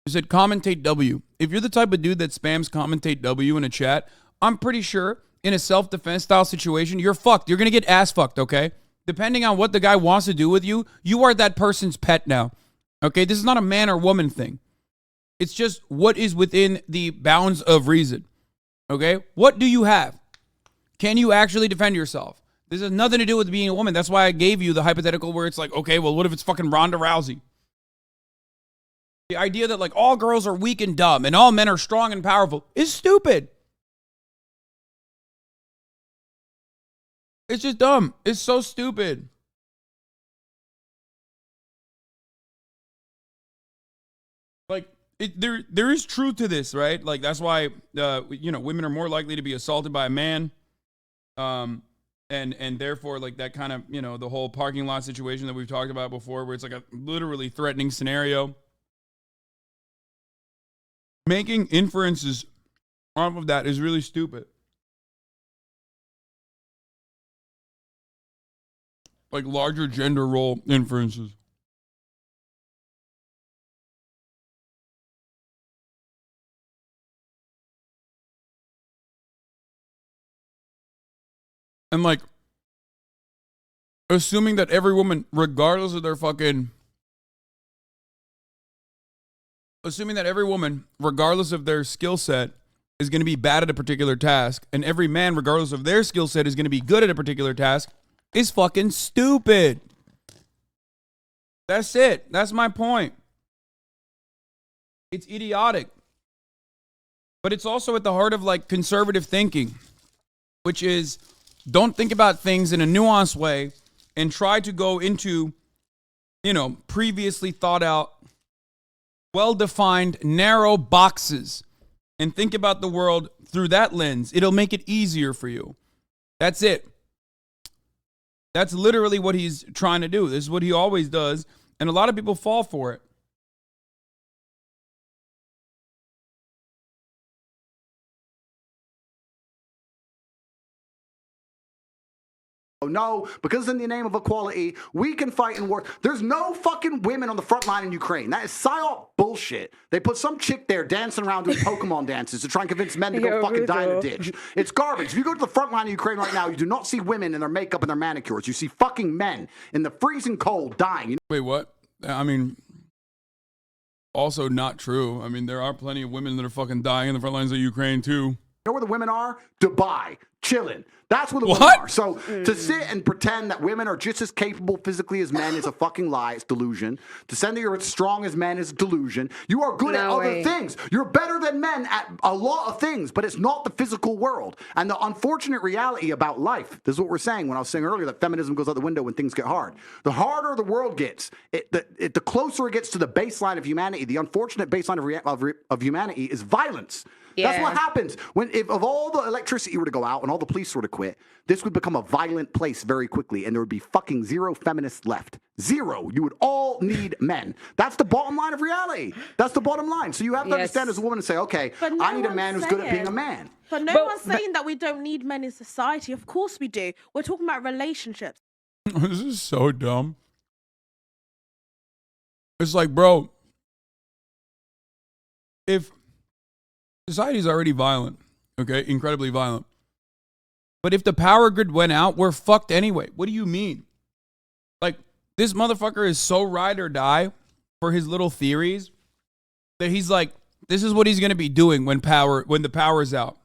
You said commentate W. If you're the type of dude that spams commentate W in a chat, I'm pretty sure in a self-defense style situation, you're fucked. You're going to get ass fucked, okay? Depending on what the guy wants to do with you, you are that person's pet now, okay? This is not a man or woman thing. It's just what is within the bounds of reason, okay? What do you have? Can you actually defend yourself? This has nothing to do with being a woman. That's why I gave you the hypothetical where it's like, okay, well, what if it's fucking Ronda Rousey? The idea that like all girls are weak and dumb and all men are strong and powerful is stupid. It's just dumb. It's so stupid. Like there is truth to this, right? Like that's why women are more likely to be assaulted by a man. And therefore, like that kind of, the whole parking lot situation that we've talked about before, where it's like a literally threatening scenario. Making inferences off of that is really stupid. Like larger gender role inferences. And like, assuming that every woman, regardless of their fucking, assuming that every woman, regardless of their skill set, is going to be bad at a particular task, and every man, regardless of their skill set, is going to be good at a particular task, is fucking stupid. That's it. That's my point. It's idiotic. But it's also at the heart of like conservative thinking, which is, don't think about things in a nuanced way and try to go into, previously thought out, well-defined, narrow boxes and think about the world through that lens. It'll make it easier for you. That's it. That's literally what he's trying to do. This is what he always does. And a lot of people fall for it. No, because in the name of equality, we can fight and work. There's no fucking women on the front line in Ukraine. That is psyop bullshit. They put some chick there dancing around doing Pokemon dances to try and convince men to go fucking die in a ditch. It's garbage. If you go to the front line of Ukraine right now, you do not see women in their makeup and their manicures. You see fucking men in the freezing cold dying. Wait, what? I mean, also not true. I mean, there are plenty of women that are fucking dying in the front lines of Ukraine too. You know where the women are? Dubai. Chilling. That's where the women are. So to sit and pretend that women are just as capable physically as men is a fucking lie. It's delusion. To say that you're as strong as men is a delusion. You are good at other things. You're better than men at a lot of things, but it's not the physical world. And the unfortunate reality about life, this is what we're saying when I was saying earlier that feminism goes out the window when things get hard. The harder the world gets, the closer it gets to the baseline of humanity. The unfortunate baseline of humanity is violence. Yeah. That's what happens if all the electricity were to go out and all the police were to quit, this would become a violent place very quickly, and there would be fucking zero feminists left. Zero. You would all need men. That's the bottom line of reality. That's the bottom line. So you have to understand as a woman and say, okay, I need a man who's good at being a man. But no one's saying that we don't need men in society. Of course we do. We're talking about relationships. This is so dumb. It's like, bro, if society is already violent, okay, incredibly violent. But if the power grid went out, we're fucked anyway. What do you mean? Like, this motherfucker is so ride or die for his little theories that he's like, this is what he's going to be doing when the power's out.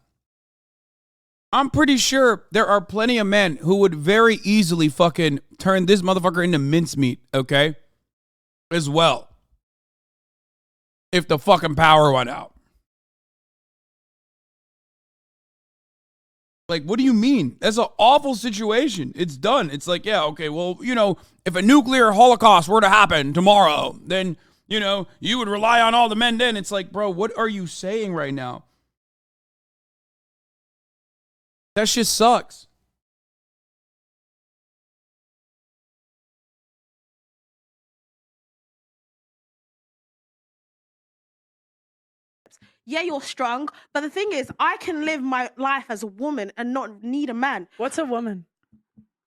I'm pretty sure there are plenty of men who would very easily fucking turn this motherfucker into mincemeat, okay? As well. If the fucking power went out. Like, what do you mean? That's an awful situation. It's done. It's like, yeah, okay, well, if a nuclear holocaust were to happen tomorrow, then, you would rely on all the men then. It's like, bro, what are you saying right now? That shit sucks. Yeah, you're strong, but the thing is, I can live my life as a woman and not need a man. What's a woman?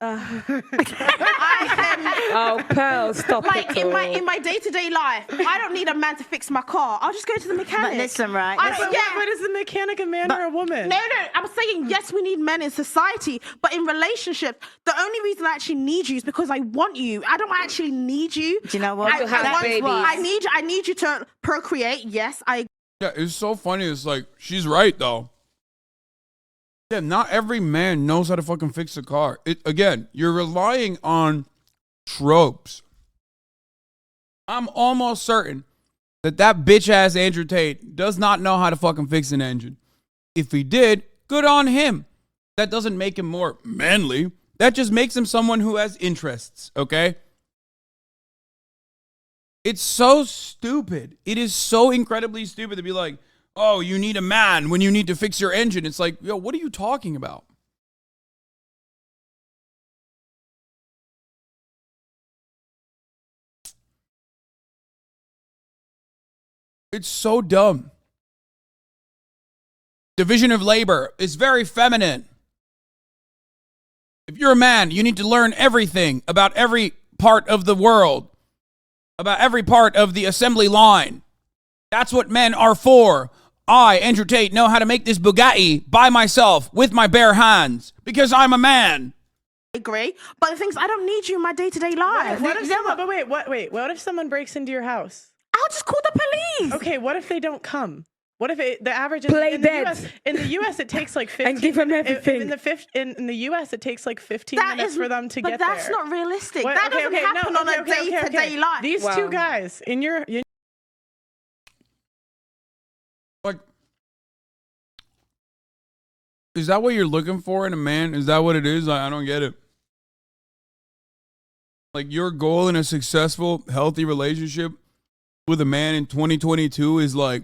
I can. Oh, Pearl, stop like it. in my day-to-day life, I don't need a man to fix my car. I'll just go to the mechanic. But listen, right? But is the mechanic a man or a woman? No. I'm saying yes, we need men in society, but in relationships, the only reason I actually need you is because I want you. I don't actually need you. Do you know what? I need you to procreate. Yes, Yeah, it's so funny. It's like, she's right, though. Yeah, not every man knows how to fucking fix a car. Again, you're relying on tropes. I'm almost certain that bitch ass Andrew Tate does not know how to fucking fix an engine. If he did, good on him. That doesn't make him more manly. That just makes him someone who has interests, okay? It's so stupid. It is so incredibly stupid to be like, oh, you need a man when you need to fix your engine. It's like, yo, what are you talking about? It's so dumb. Division of labor is very feminine. If you're a man, you need to learn everything about every part of the world, about every part of the assembly line. That's what men are for. I, Andrew Tate, know how to make this Bugatti by myself with my bare hands because I'm a man. I agree, but the thing is, I don't need you in my day-to-day life. What if someone breaks into your house? I'll just call the police. Okay, what if they don't come? What if the average in the US it takes like 15 and give them everything. In the US it takes like 15 minutes for them to get there. But that's not realistic. That doesn't happen on a day-to-day life. These two guys in your like, is that what you're looking for in a man? Is that what it is? I don't get it. Like, your goal in a successful, healthy relationship with a man in 2022 is like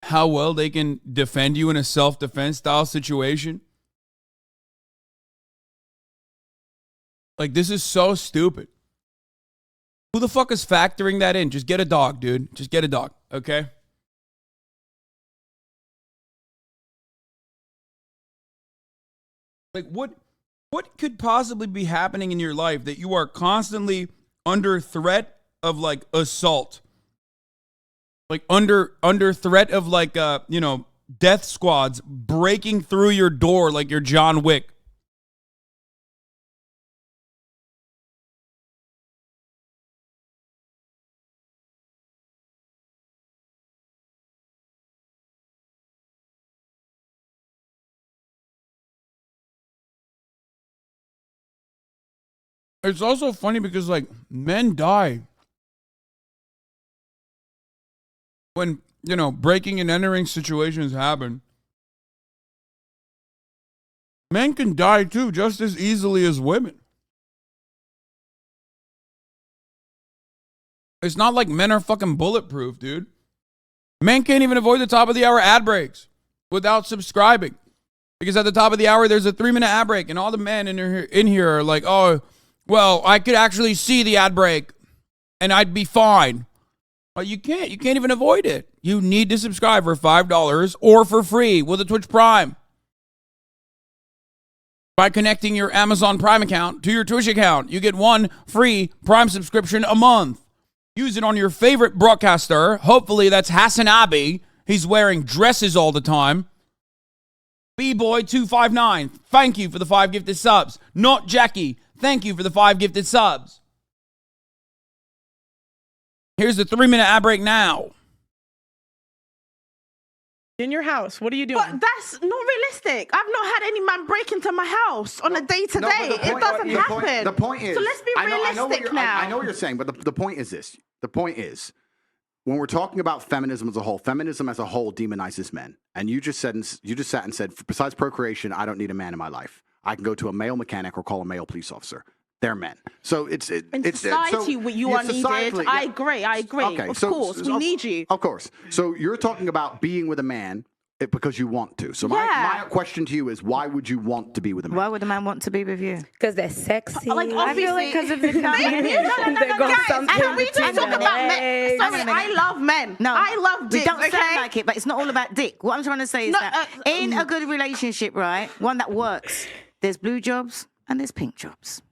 how well they can defend you in a self-defense style situation. Like, this is so stupid. Who the fuck is factoring that in? Just get a dog, dude. Just get a dog, okay? Like, what could possibly be happening in your life that you are constantly under threat of, like, assault? Like, under threat of, like, death squads breaking through your door like you're John Wick. It's also funny because, like, men die when, breaking and entering situations happen. Men can die too, just as easily as women. It's not like men are fucking bulletproof, dude. Men can't even avoid the top of the hour ad breaks without subscribing. Because at the top of the hour, there's a 3-minute ad break, and all the men in here are like, oh, well, I could actually see the ad break, and I'd be fine. But you can't. You can't even avoid it. You need to subscribe for $5 or for free with a Twitch Prime. By connecting your Amazon Prime account to your Twitch account, you get 1 free Prime subscription a month. Use it on your favorite broadcaster. Hopefully that's HasanAbi. He's wearing dresses all the time. B-Boy259, thank you for the 5 gifted subs. Not Jackie, thank you for the 5 gifted subs. Here's the 3-minute ad break now. In your house, what are you doing? But that's not realistic. I've not had any man break into my house on a day-to-day. It doesn't happen. The point is, so let's be realistic now. I know what you're saying, but the point is this. The point is, when we're talking about feminism as a whole demonizes men. And you just sat and said, besides procreation, I don't need a man in my life. I can go to a male mechanic or call a male police officer. They're men. So in society, you are needed. Yeah. I agree. Okay, of course, we need you. Of course. So you're talking about being with a man because you want to. So my question to you is, why would you want to be with a man? Why would a man want to be with you? Because they're sexy. Like, obviously, because of the guys, and we just talk about men. Sorry, I love men. No, I love dick. We don't sound like it, but it's not all about dick. What I'm trying to say is that in a good relationship, right, one that works, there's blue jobs and there's pink jobs.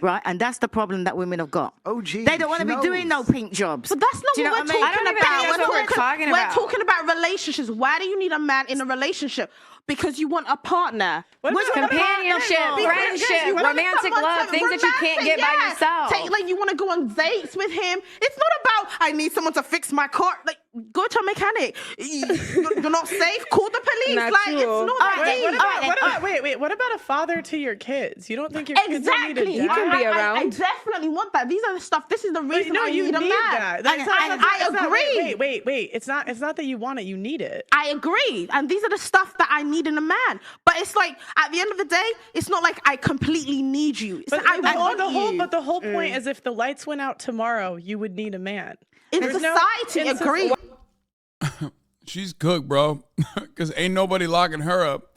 Right, and that's the problem that women have got. Oh, geez, they don't want to be doing no pink jobs. But that's not what we're talking about. We're talking about relationships. Why do you need a man in a relationship? Because you want a partner. Companionship, friendship, romantic love, things that you can't get by yourself. Like, you want to go on dates with him. It's not about, I need someone to fix my car. Like, go to a mechanic. You're not safe. Call the police. Not like, true. it's not that deep. What about a father to your kids? You don't think your kids need a dad? He can be around. I definitely definitely want that. These are the stuff. This is the reason no, I you need a man. That. I agree. Wait. It's not that you want it. You need it. I agree. And these are the stuff that I need in a man. But it's like at the end of the day, it's not like I completely need you. It's like I want you. But the whole point is, if the lights went out tomorrow, you would need a man. In society, agree. She's cooked, bro. Because ain't nobody locking her up.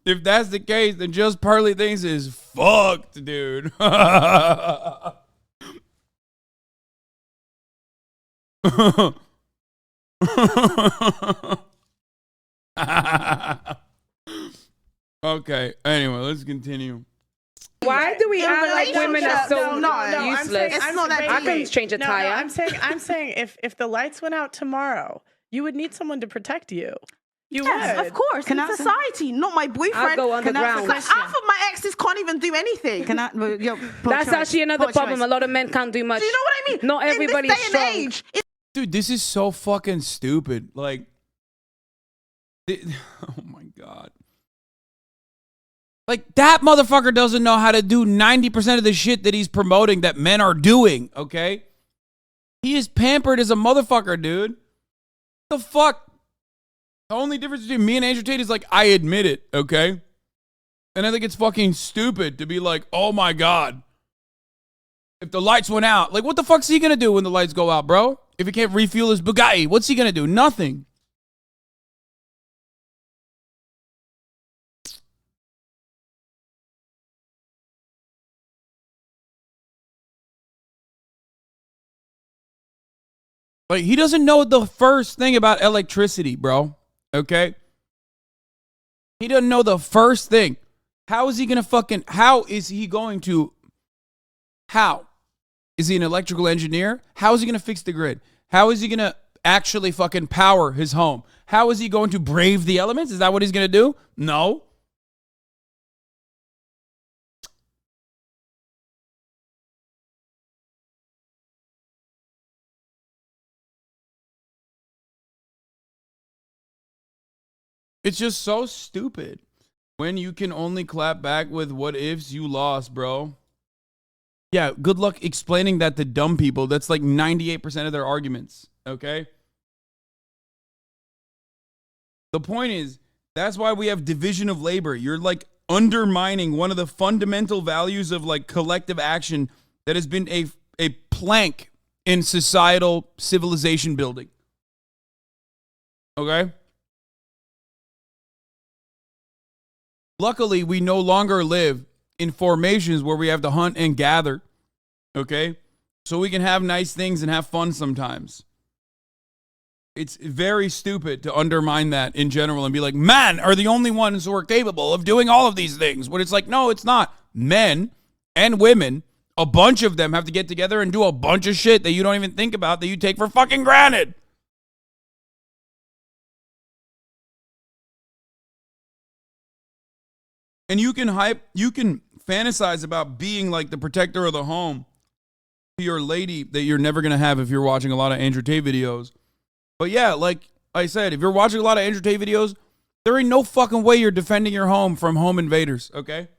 If that's the case, then just Pearly Things is fucked, dude. Okay, anyway, let's continue. Why do we act like women are so useless? I can change a tire. I'm saying if the lights went out tomorrow, you would need someone to protect you. Yes, would. of course. In society, not my boyfriend. I'll go underground. Like, half of my exes can't even do anything. That's actually another problem. A lot of men can't do much. Do you know what I mean? Not everybody's in this day strong. and age, Dude, this is so fucking stupid. Like, oh my God. Like, that motherfucker doesn't know how to do 90% of the shit that he's promoting that men are doing, okay? He is pampered as a motherfucker, dude. What the fuck? The only difference between me and Andrew Tate is, like, I admit it, okay? And I think it's fucking stupid to be like, oh my God, if the lights went out, like, what the fuck's he gonna do when the lights go out, bro? If he can't refuel his Bugatti, what's he gonna do? Nothing. Like, he doesn't know the first thing about electricity, bro. Okay? He doesn't know the first thing. How is he going to how is he an electrical engineer? How is he going to fix the grid? How is he going to actually fucking power his home? How is he going to brave the elements? Is that what he's going to do? No. It's just so stupid when you can only clap back with what ifs you lost, bro. Yeah, good luck explaining that to dumb people. That's like 98% of their arguments, okay? The point is, that's why we have division of labor. You're like undermining one of the fundamental values of like collective action that has been a plank in societal civilization building. Okay? Luckily, we no longer live in formations where we have to hunt and gather, okay? So we can have nice things and have fun sometimes. It's very stupid to undermine that in general and be like, men are the only ones who are capable of doing all of these things. When it's like, no, it's not. Men and women, a bunch of them have to get together and do a bunch of shit that you don't even think about, that you take for fucking granted. And you can fantasize about being like the protector of the home to your lady that you're never going to have if you're watching a lot of Andrew Tate videos. But yeah, like I said, if you're watching a lot of Andrew Tate videos, there ain't no fucking way you're defending your home from home invaders, okay?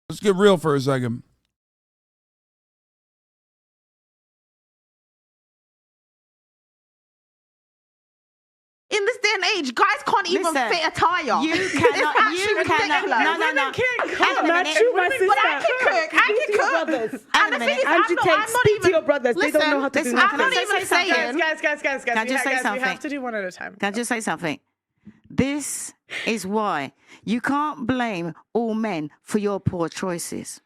Let's get real for a second. In this day and age, guys can't even fit a tire. You cannot. No. Women can't cook. Not true, my sister. But I can cook. And the thing is, Andrew Tate, speak to your brothers. They don't know how to do I'm not nothing. even saying. Guys. Can I just say something? We have to do one at a time. Can I just say something? This is why you can't blame all men for your poor choices.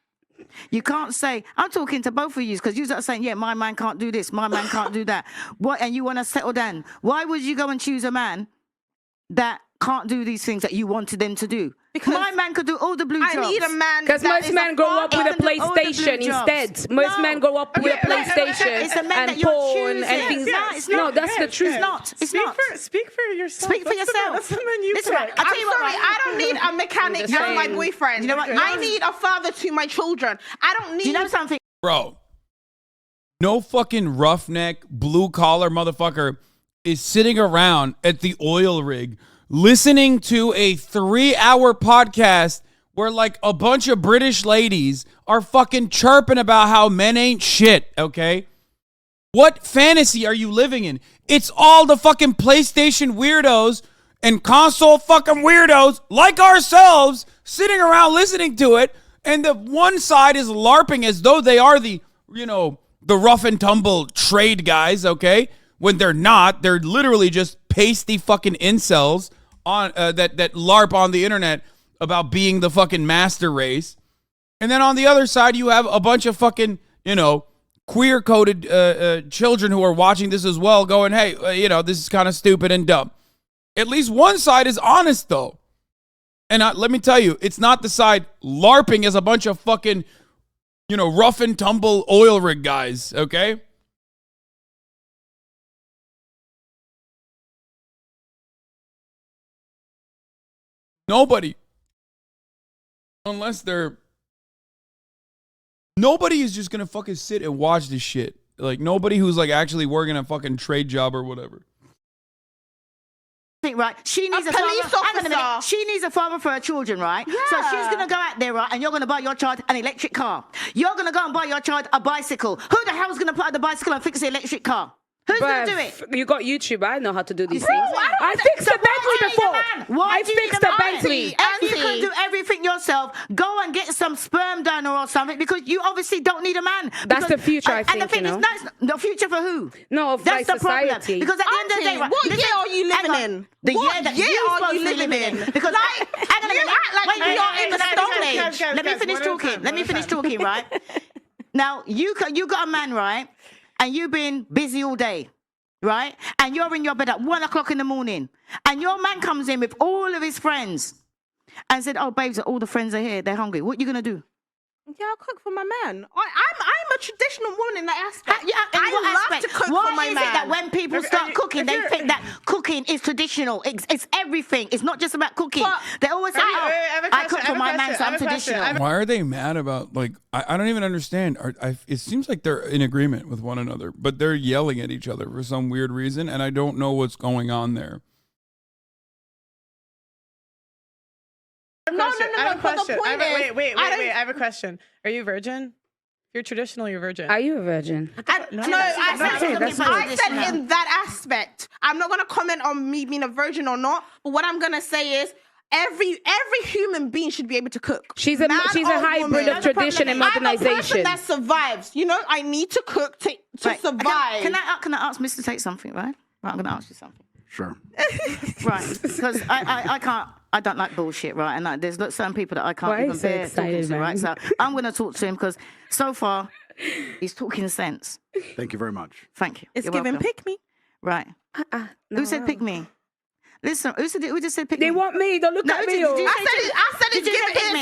You can't say, I'm talking to both of you because you're saying, yeah, my man can't do this, my man can't do that. What? And you want to settle down. Why would you go and choose a man that can't do these things that you wanted them to do? Because my man could do all the blue jobs. I need a man. Because most men grow up with a PlayStation instead. Most men grow up with a PlayStation and porn and things. No, that's the truth. It's not. Speak for yourself. Speak for yourself. That's the man you Listen, pick. I'm sorry, I don't need a mechanic for my boyfriend. You know what? I need a father to my children. I don't need. Do you know something? Bro, no fucking roughneck, blue collar motherfucker is sitting around at the oil rig listening to a 3-hour podcast where like a bunch of British ladies are fucking chirping about how men ain't shit, okay? What fantasy are you living in? It's all the fucking PlayStation weirdos and console fucking weirdos like ourselves sitting around listening to it, and the one side is LARPing as though they are the, you know, the rough and tumble trade guys, okay? When they're not. They're literally just pasty fucking incels on that LARP on the internet about being the fucking master race. And then on the other side, you have a bunch of fucking, you know, queer-coded children who are watching this as well going, hey, you know, this is kind of stupid and dumb. At least one side is honest, though. And let me tell you, it's not the side LARPing as a bunch of fucking, you know, rough and tumble oil rig guys, okay? Nobody, unless nobody is just gonna fucking sit and watch this shit. Like, nobody who's like actually working a fucking trade job or whatever. Right, she needs a police father. Hang on a officer. minute. She needs a father for her children, right? Yeah. So she's gonna go out there, right, and you're gonna buy your child an electric car. You're gonna go and buy your child a bicycle. Who the hell's gonna put the bicycle and fix the electric car? Who's gonna do it? You got YouTube. I know how to do these Bro, things. I fixed the Bentley before. Why I do you fixed need the a man? Bentley. If you can do everything yourself, go and get some sperm donor or something, because you obviously don't need a man. That's the future, I And the think, thing you is, know. that's the future for who? No, of That's like the problem. society. Because at the end of the day, right, what listen, year are you hang living on. in? The What year that year you're are supposed you to be living living in. in? Because Like, hang on a you minute. act like we are in the Stone Age. Let me finish talking. Let me finish talking, right? Now, you got a man, right? And you've been busy all day, right? And you're in your bed at 1 o'clock in the morning. And your man comes in with all of his friends and said, oh, babes, all the friends are here. They're hungry. What are you going to do? Yeah, I'll cook for my man. I'm a traditional woman in that aspect. Yeah, in what I love aspect? to cook Why for my is man. it that when people start cooking, they think that cooking is traditional? It's everything. It's not just about cooking. They always say, I cook for my man, so I'm traditional. Why are they mad about, like, I don't even understand. It seems like they're in agreement with one another, but they're yelling at each other for some weird reason, and I don't know what's going on there. No. I have a question. Wait. I I have a question. Are you virgin? If you're traditional, you're virgin. Are you a virgin? I said in that aspect. I'm not going to comment on me being a virgin or not, but what I'm going to say is every human being should be able to cook. She's a hybrid of tradition and modernization. I'm a person that survives. You know, I need to cook to survive. Can I ask Mr. Tate something, right? Right, I'm going to ask you something. Sure. Right, because I don't like bullshit, right? And there's certain people that I can't Why even are you so bear talking excited, to, right? man? So I'm going to talk to him because so far he's talking sense. Thank you very much. Thank you. It's You're giving welcome. pick me. Right. Who said pick me? Listen, who just said pick me? They want me. Don't look at me. I said it's giving pick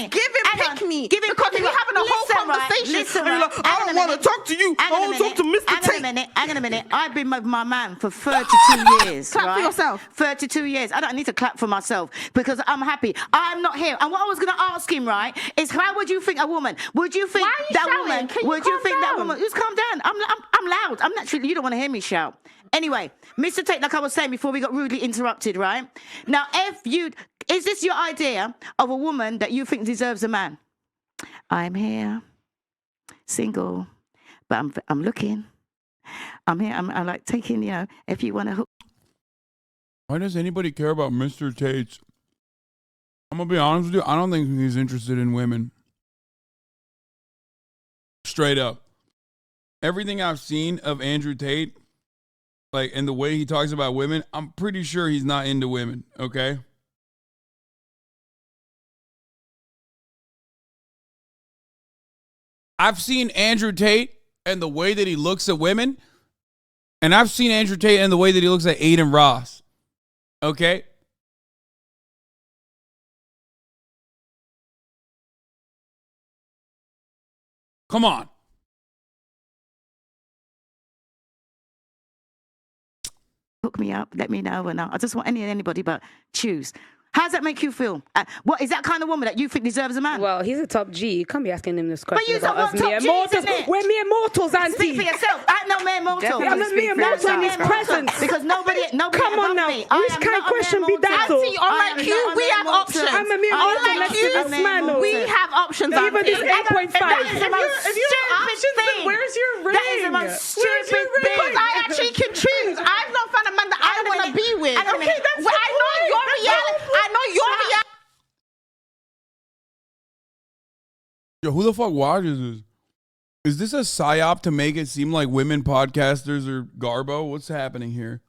me. Give him because we're having a whole conversation. Listen, and you're like, I don't want to talk to you. I want to talk to Mr. Tate. Hang on a minute. I've been with my man for 32 years. Clap for right? yourself. 32 years. I don't need to clap for myself because I'm happy. I'm not here. And what I was going to ask him, right, is how would you think a woman? Would you think that woman? Would you think that woman? Just calm down. I'm loud. I'm naturally. You don't want to hear me shout. Anyway, Mr. Tate, like I was saying before we got rudely interrupted, right? Now, is this your idea of a woman that you think deserves a man? I'm here, single, but I'm looking. I'm here. I'm like taking, you know, if you want to hook. Why does anybody care about Mr. Tate's? I'm going to be honest with you. I don't think he's interested in women. Straight up. Everything I've seen of Andrew Tate, like, and the way he talks about women, I'm pretty sure he's not into women, okay? I've seen Andrew Tate and the way that he looks at women, and I've seen Andrew Tate and the way that he looks at Aiden Ross, okay? Come on. Hook me up, let me know, and I just want anybody but choose. How does that make you feel? What is that kind of woman that you think deserves a man? Well, he's a top G. You can't be asking him this question. But you about us mere G's, mortals. isn't it? We're mere mortals, Auntie. Speak for yourself. I'm no mere mortal. I'm a mere mortal in his presence. Because nobody Come on now. me. Which kind of question be that? Auntie, unlike you, we have options. I'm a mere mortal next to this man. We have options, Auntie. Even this 8.5. If you have options, then where's your ring? That is the most stupid thing. Because I actually can choose. I've not found a man that I want to be with. Okay, that's I know your reality. I know your reality. Yo, who the fuck watches this? Is this a psyop to make it seem like women podcasters are garbo? What's happening here?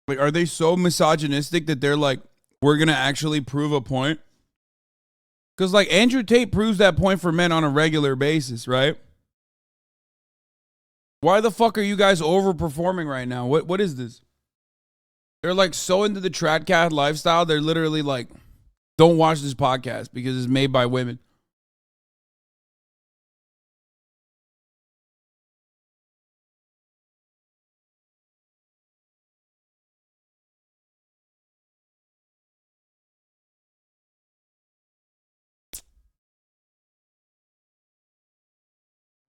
Like, are they so misogynistic that they're like, we're gonna actually prove a point? Because like Andrew Tate proves that point for men on a regular basis, right? Why the fuck are you guys overperforming right now? What is this? They're like so into the Tradcat lifestyle, they're literally like, don't watch this podcast because it's made by women.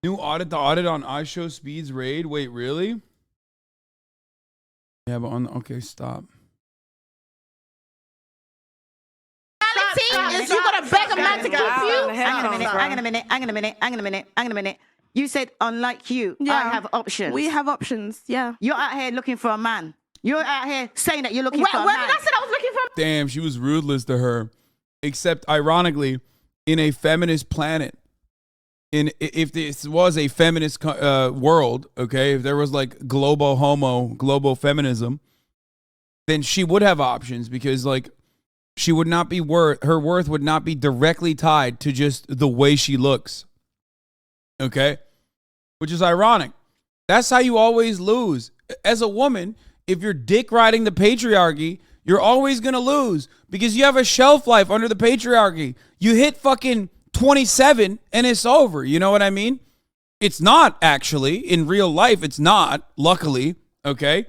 New audit, the audit on iShow Speed's raid. Wait, really? Yeah, but on, okay, stop. Is you gonna beg a man to keep you? Hang on a minute. You said, unlike you, I have options. We have options, yeah. You're out here looking for a man. You're out here saying that you're looking for a man. Where did I say I was looking for? Damn, she was ruthless to her. Except, ironically, in a feminist planet, if this was a feminist world, okay, if there was like global feminism, then she would have options because like she would not be her worth would not be directly tied to just the way she looks. Okay? Which is ironic. That's how you always lose. As a woman, if you're dick riding the patriarchy, you're always going to lose because you have a shelf life under the patriarchy. You hit fucking 27 and it's over. You know what I mean? It's not actually. In real life, it's not. Luckily. Okay?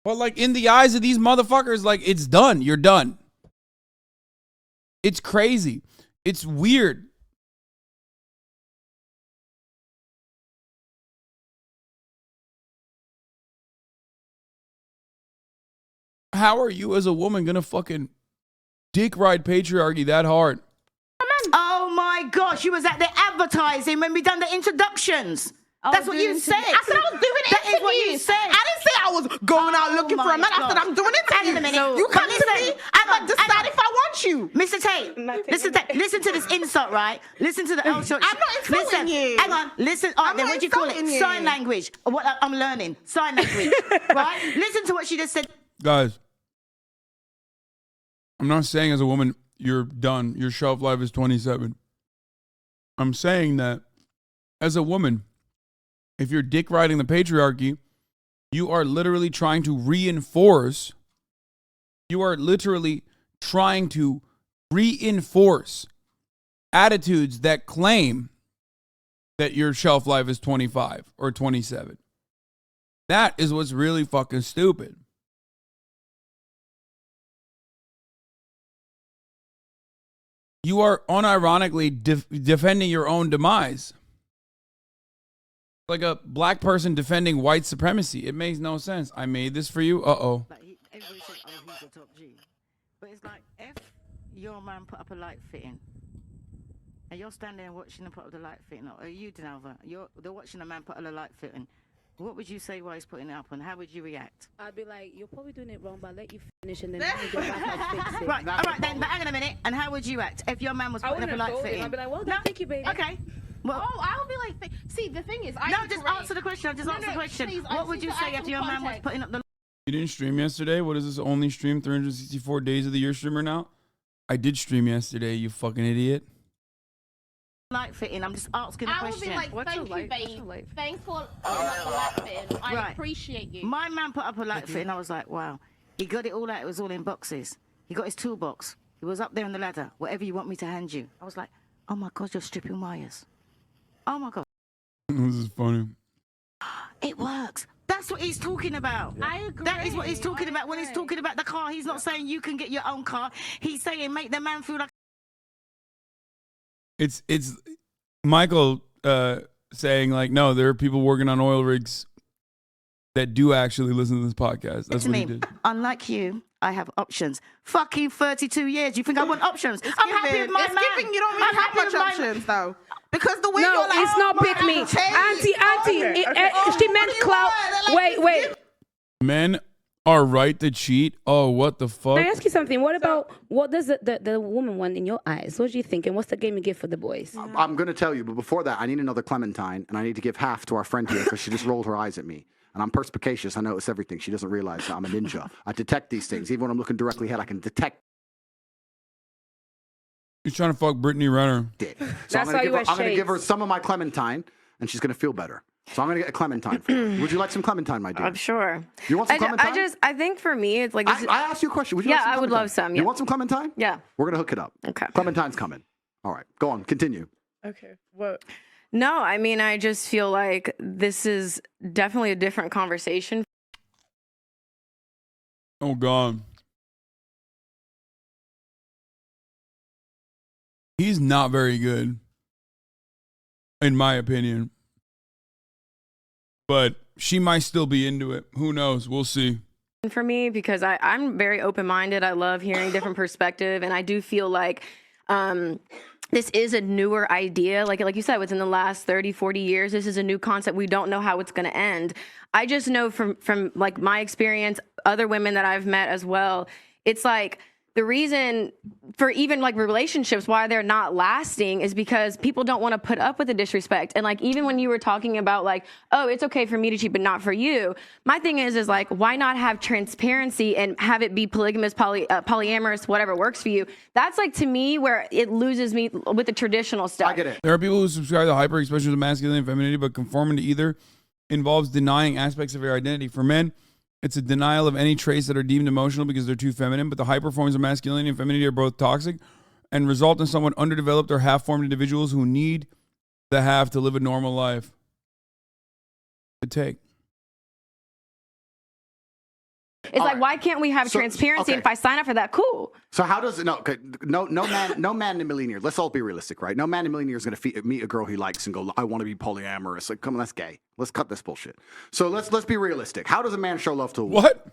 But like in the eyes of these motherfuckers, like it's done. You're done. It's crazy. It's weird. How are you as a woman gonna fucking dick ride patriarchy that hard? Oh my gosh, you was at the advertising when we done the introductions. That's what you said. I said I was doing it. That is what you said. I didn't say I was going out looking for a man. I said I'm doing it. Hang on a minute. You come to me. I'm gonna decide if I want you. Mr. Tate, listen to this insult, right? Listen to the I'm not insulting you. Hang on. Listen. All right, then what do you call it? Sign language. What I'm learning. Sign language. Right? Listen to what she just said. Guys, I'm not saying as a woman you're done. Your shelf life is 27. I'm saying that as a woman, if you're dick riding the patriarchy, you are literally trying to reinforce. You are literally trying to reinforce attitudes that claim that your shelf life is 25 or 27. That is what's really fucking stupid. You are unironically defending your own demise. Like a black person defending white supremacy. It makes no sense. I made this for you. Uh-oh. Everybody says, oh, he's the top G. But it's like, if your man put up a light fitting, and you're standing there watching him put up the light fitting, or you, Denalva, they're watching a man put up a light fitting, what would you say while he's putting it up, and how would you react? I'd be like, you're probably doing it wrong, but I'll let you finish and then you get back and fix it. Right, all right then, but hang on a minute. And how would you act if your man was putting up a light fitting? I'd be like, well, no, thank you, baby. Okay. Well, I would be like, see, the thing is, just answer the question. Just answer the question. Please, what would you say if your man was putting up the... You didn't stream yesterday? What is this, only stream 364 days of the year streamer now? I did stream yesterday, you fucking idiot. Light fitting, I'm just asking a question. I would be like, thank you, babe. Thanks for putting up the light fitting. I appreciate you. My man put up a light fitting, I was like, wow. He got it all out, it was all in boxes. He got his toolbox. He was up there on the ladder, whatever you want me to hand you. I was like, oh my God, you're stripping wires. Oh my God. This is funny. It works. That That's what he's talking about. I agree. That is what he's talking about. When he's talking about the car, he's not saying you can get your own car. He's saying make the man feel like. It's Michael saying like, no, there are people working on oil rigs that do actually listen to this podcast. That's what he did. Unlike you, I have options. Fucking 32 years. You think I want options? I'm happy with my man. It's giving you don't really have much options though. Because the way No, you're like, it's not pick me. Auntie, she meant clout. Wait. Men are right to cheat. Oh, what the fuck? Can I ask you something? What does the woman want in your eyes? What do you think? And what's the game you give for the boys? I'm going to tell you, but before that, I need another Clementine, and I need to give half to our friend here because she just rolled her eyes at me. And I'm perspicacious. I notice everything. She doesn't realize that I'm a ninja. I detect these things. Even when I'm looking directly ahead, I can detect. He's trying to fuck Brittany Renner. So I'm going to give her some of my Clementine, and she's going to feel better. So I'm going to get a Clementine for her. Would you like some Clementine, my dear? I'm sure. You want some Clementine? I think for me, it's like... I asked you a question. Would you like some I would Clementine? love some. You want some Clementine? Yeah. We're going to hook it up. Okay. Clementine's coming. All right. Go on. Continue. Okay. What? No, I mean, I just feel like this is definitely a different conversation. Oh, God. He's not very good, in my opinion. But she might still be into it. Who knows? We'll see. For me, because I'm very open-minded. I love hearing different perspective, and I do feel like this is a newer idea. Like you said, within the last 30, 40 years, this is a new concept. We don't know how it's going to end. I just know from like my experience, other women that I've met as well, it's like the reason for even like relationships, why they're not lasting is because people don't want to put up with the disrespect. And like, even when you were talking about like, oh, it's okay for me to cheat, but not for you. My thing is like, why not have transparency and have it be polygamous, polyamorous, whatever works for you? That's like, to me, where it loses me with the traditional stuff. I get it. There are people who subscribe to hyper expressions of masculinity and femininity, but conforming to either involves denying aspects of your identity. For men, it's a denial of any traits that are deemed emotional because they're too feminine, but the hyper forms of masculinity and femininity are both toxic and result in somewhat underdeveloped or half-formed individuals who need the half to live a normal life. Good take. It's like, why can't we have transparency? And if I sign up for that, cool. So how does it? No man in a million years. Let's all be realistic, right? No man in a million years is going to meet a girl he likes and go, I want to be polyamorous. Like, come on, that's gay. Let's cut this bullshit. So let's be realistic. How does a man show love to a woman? What?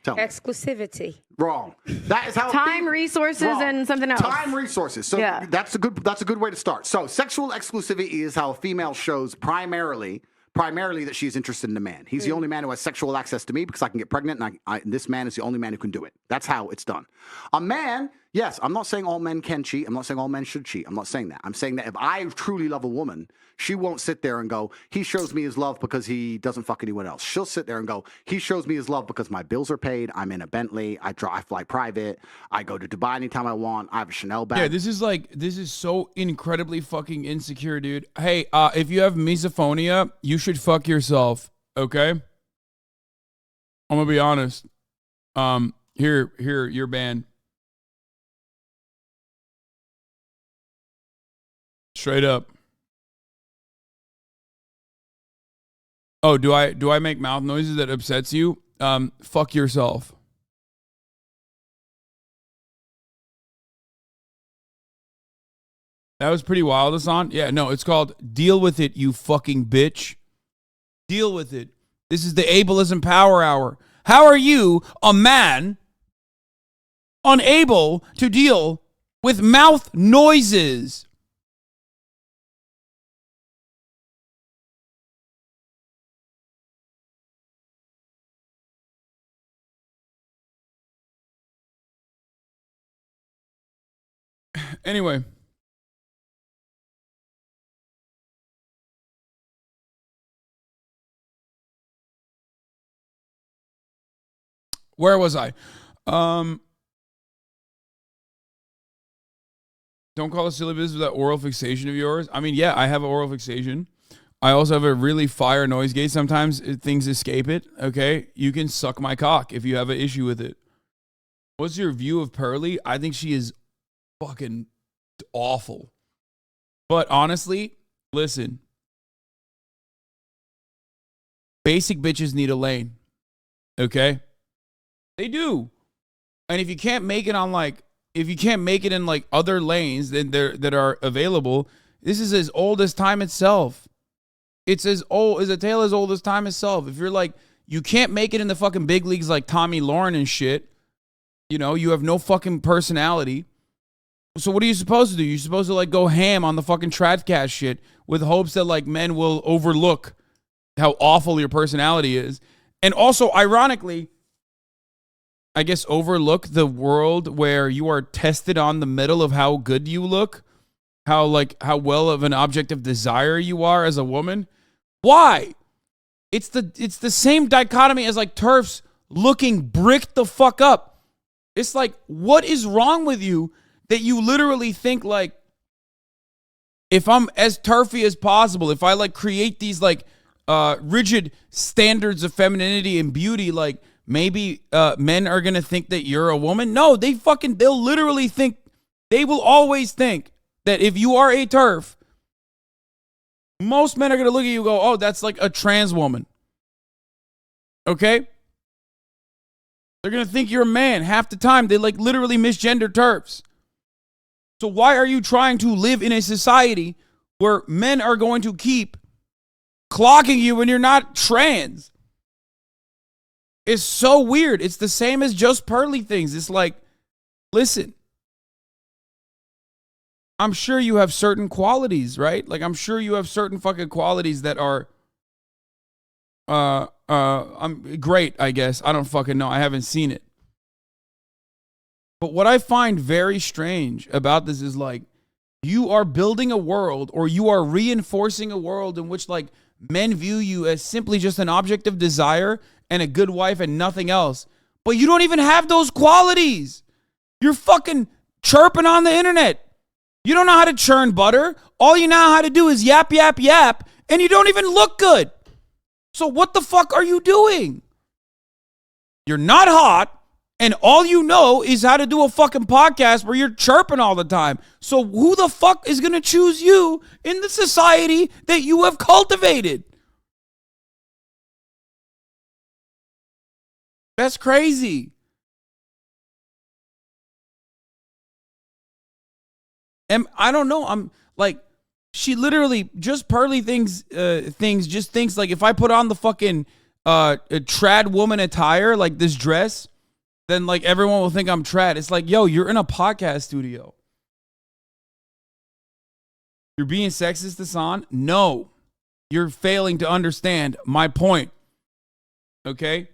Tell me. Exclusivity. Wrong. That is how time, resources, and something else. Time, resources. So that's a good way to start. So sexual exclusivity is how a female shows primarily that she's interested in a man. He's the only man who has sexual access to me because I can get pregnant, and this man is the only man who can do it. That's how it's done. A man, yes, I'm not saying all men can cheat. I'm not saying all men should cheat. I'm not saying that. I'm saying that if I truly love a woman, she won't sit there and go, he shows me his love because he doesn't fuck anyone else. She'll sit there and go, he shows me his love because my bills are paid, I'm in a Bentley, I fly private, I go to Dubai anytime I want, I have a Chanel bag. Yeah, this is so incredibly fucking insecure, dude. Hey, if you have misophonia, you should fuck yourself, okay? I'm gonna be honest. Here, your band. Straight up. Oh, do I make mouth noises that upsets you? Fuck yourself. That was pretty wild, Hasan. Yeah, no, it's called Deal With It, you fucking bitch. Deal with it. This is the ableism power hour. How are you, a man, unable to deal with mouth noises? Anyway. Where was I? Don't call it silly business with that oral fixation of yours. I mean, yeah, I have an oral fixation. I also have a really fire noise gate. Sometimes things escape it, okay? You can suck my cock if you have an issue with it. What's your view of Pearly? I think she is fucking awful. But honestly, listen. basic bitches need a lane. Okay? They do. And if you can't make it on like, if you can't make it in like other lanes that are available, this is as old as time itself. It's as old as a tale as old as time itself. If you're like, you can't make it in the fucking big leagues like Tommy Lauren and shit, you know, you have no fucking personality. So what are you supposed to do? You're supposed to like go ham on the fucking Tradcast shit with hopes that like men will overlook how awful your personality is. And also, ironically, I guess overlook the world where you are tested on the middle of how good you look, how well of an object of desire you are as a woman. Why? It's the same dichotomy as like TERFs looking bricked the fuck up. It's like, what is wrong with you that you literally think like, if I'm as turfy as possible, if I like create these like rigid standards of femininity and beauty, like maybe men are gonna think that you're a woman? No, they'll literally think, they will always think that if you are a TERF, most men are gonna look at you and go, oh, that's like a trans woman. Okay? They're gonna think you're a man. Half the time, they like literally misgender TERFs. So why are you trying to live in a society where men are going to keep clocking you when you're not trans? It's so weird. It's the same as just pearly things. It's like, listen, I'm sure you have certain qualities, right? Like, I'm sure you have certain fucking qualities that are I'm great, I guess. I don't fucking know. I haven't seen it. But what I find very strange about this is like, you are building a world, or you are reinforcing a world in which like men view you as simply just an object of desire and a good wife and nothing else. But you don't even have those qualities. You're fucking chirping on the internet. You don't know how to churn butter. All you know how to do is yap, yap, yap, and you don't even look good. So what the fuck are you doing? You're not hot. And all you know is how to do a fucking podcast where you're chirping all the time. So who the fuck is going to choose you in the society that you have cultivated? That's crazy. And I don't know. I'm like, she literally just pearly things just thinks like, if I put on the fucking trad woman attire, like this dress, then like everyone will think I'm trad. It's like, yo, you're in a podcast studio. You're being sexist, Hasan? No. You're failing to understand my point. Okay?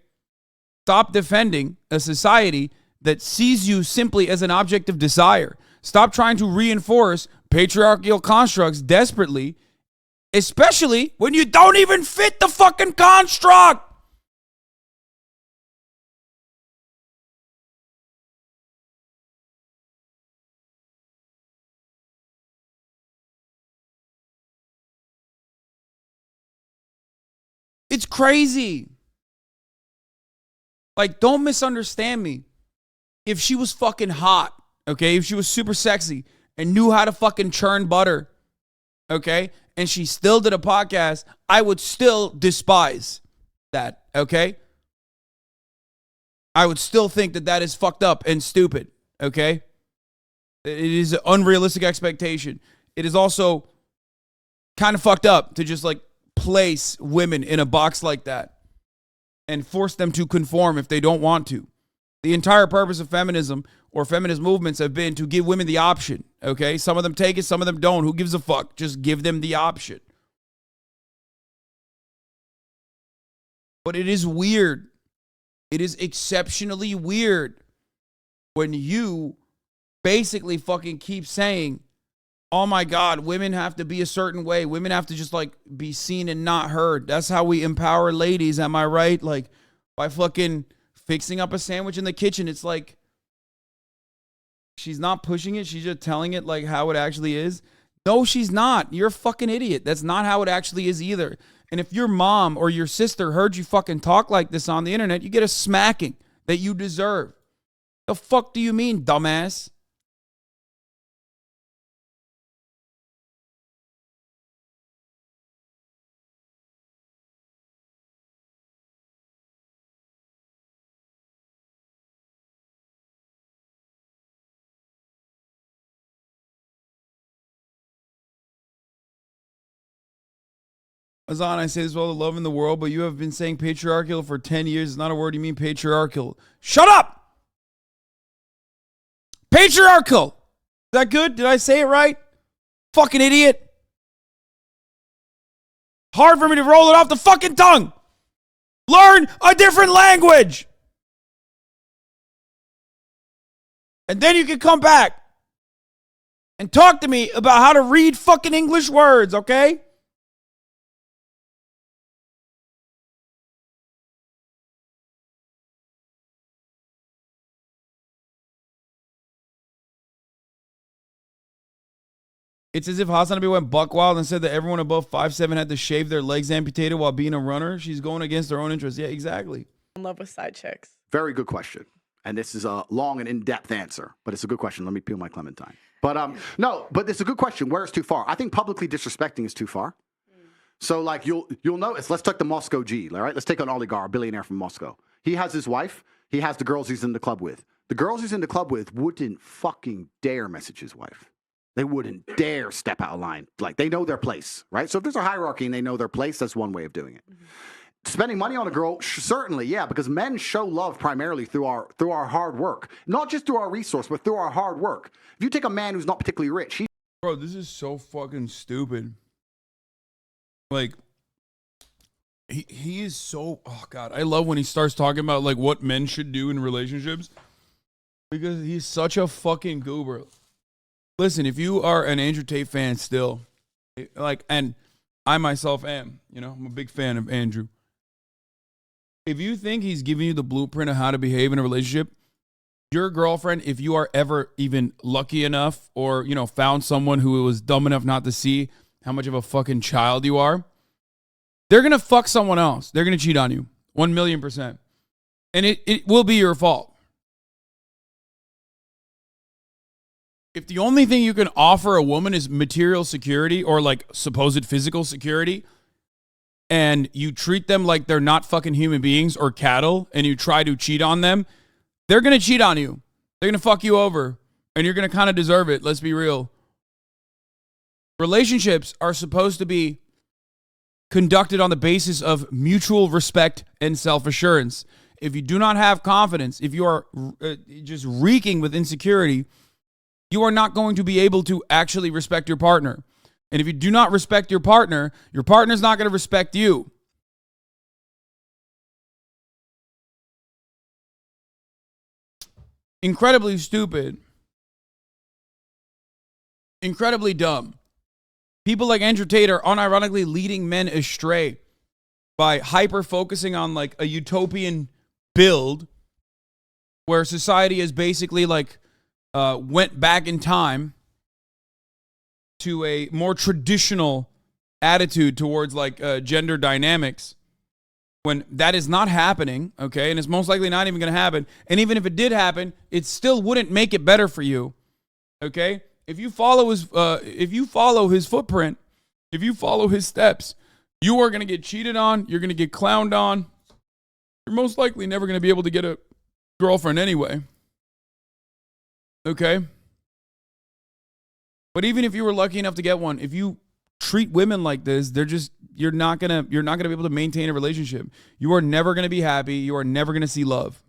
Stop defending a society that sees you simply as an object of desire. Stop trying to reinforce patriarchal constructs desperately, especially when you don't even fit the fucking construct. It's crazy. Like, don't misunderstand me. If she was fucking hot, okay, if she was super sexy and knew how to fucking churn butter, okay, and she still did a podcast, I would still despise that, okay? I would still think that that is fucked up and stupid, okay? It is an unrealistic expectation. It is also kind of fucked up to just like place women in a box like that and force them to conform if they don't want to. The entire purpose of feminism or feminist movements have been to give women the option, okay? Some of them take it, some of them don't. Who gives a fuck? Just give them the option. But it is weird. It is exceptionally weird when you basically fucking keep saying, oh my God, women have to be a certain way. Women have to just like be seen and not heard. That's how we empower ladies, am I right? Like by fucking fixing up a sandwich in the kitchen. It's like, she's not pushing it. She's just telling it like how it actually is. No, she's not. You're a fucking idiot. That's not how it actually is either. And if your mom or your sister heard you fucking talk like this on the internet, you get a smacking that you deserve. The fuck do you mean, dumbass? Hasan, I say this with all the love in the world, but you have been saying patriarchal for 10 years. It's not a word you mean patriarchal. Shut up! Patriarchal! Is that good? Did I say it right? Fucking idiot. Hard for me to roll it off the fucking tongue. Learn a different language. And then you can come back and talk to me about how to read fucking English words, okay? It's as if HasanAbi went buck wild and said that everyone above 5'7" had to shave their legs amputated while being a runner. She's going against her own interests. Yeah, exactly. In love with side chicks. Very good question. And this is a long and in-depth answer, but it's a good question. Let me peel my clementine. But no, but it's a good question. Where is too far? I think publicly disrespecting is too far. So like you'll notice. Let's take the Moscow G. All right, let's take an oligarch, a billionaire from Moscow. He has his wife. He has the girls he's in the club with. The girls he's in the club with wouldn't fucking dare message his wife. They wouldn't dare step out of line. Like, they know their place, right? So if there's a hierarchy and they know their place, that's one way of doing it. Mm-hmm. Spending money on a girl, certainly, yeah, because men show love primarily through our hard work. Not just through our resource, but through our hard work. If you take a man who's not particularly rich, Bro, this is so fucking stupid. Like, he is so, oh God, I love when he starts talking about, like, what men should do in relationships. Because he's such a fucking goober. Listen, if you are an Andrew Tate fan still, like, and I myself am, you know, I'm a big fan of Andrew. If you think he's giving you the blueprint of how to behave in a relationship, your girlfriend, if you are ever even lucky enough or, you know, found someone who was dumb enough not to see how much of a fucking child you are, they're going to fuck someone else. They're going to cheat on you. 1,000,000%. And it will be your fault. If the only thing you can offer a woman is material security or like supposed physical security, and you treat them like they're not fucking human beings or cattle, and you try to cheat on them, they're going to cheat on you. They're going to fuck you over, and you're going to kind of deserve it. Let's be real. Relationships are supposed to be conducted on the basis of mutual respect and self-assurance. If you do not have confidence, if you are just reeking with insecurity, you are not going to be able to actually respect your partner. And if you do not respect your partner's not going to respect you. Incredibly stupid. Incredibly dumb. People like Andrew Tate are unironically leading men astray by hyper-focusing on like a utopian build where society is basically like went back in time to a more traditional attitude towards like gender dynamics when that is not happening, okay? And it's most likely not even going to happen. And even if it did happen, it still wouldn't make it better for you, okay? If you follow his footprint, if you follow his steps, you are going to get cheated on. You're going to get clowned on. You're most likely never going to be able to get a girlfriend anyway. Okay? But even if you were lucky enough to get one, if you treat women like this, you're not gonna be able to maintain a relationship. You are never gonna be happy. You are never gonna see love.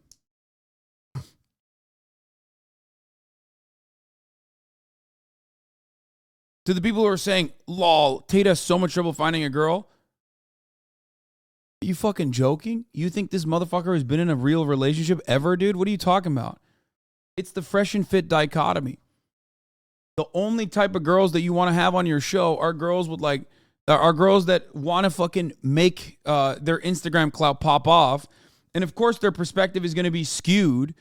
To the people who are saying, lol, Tate has so much trouble finding a girl. Are you fucking joking? You think this motherfucker has been in a real relationship ever, dude? What are you talking about? It's the fresh and fit dichotomy. The only type of girls that you want to have on your show are girls with girls that want to fucking make their Instagram clout pop off. And of course their perspective is going to be skewed.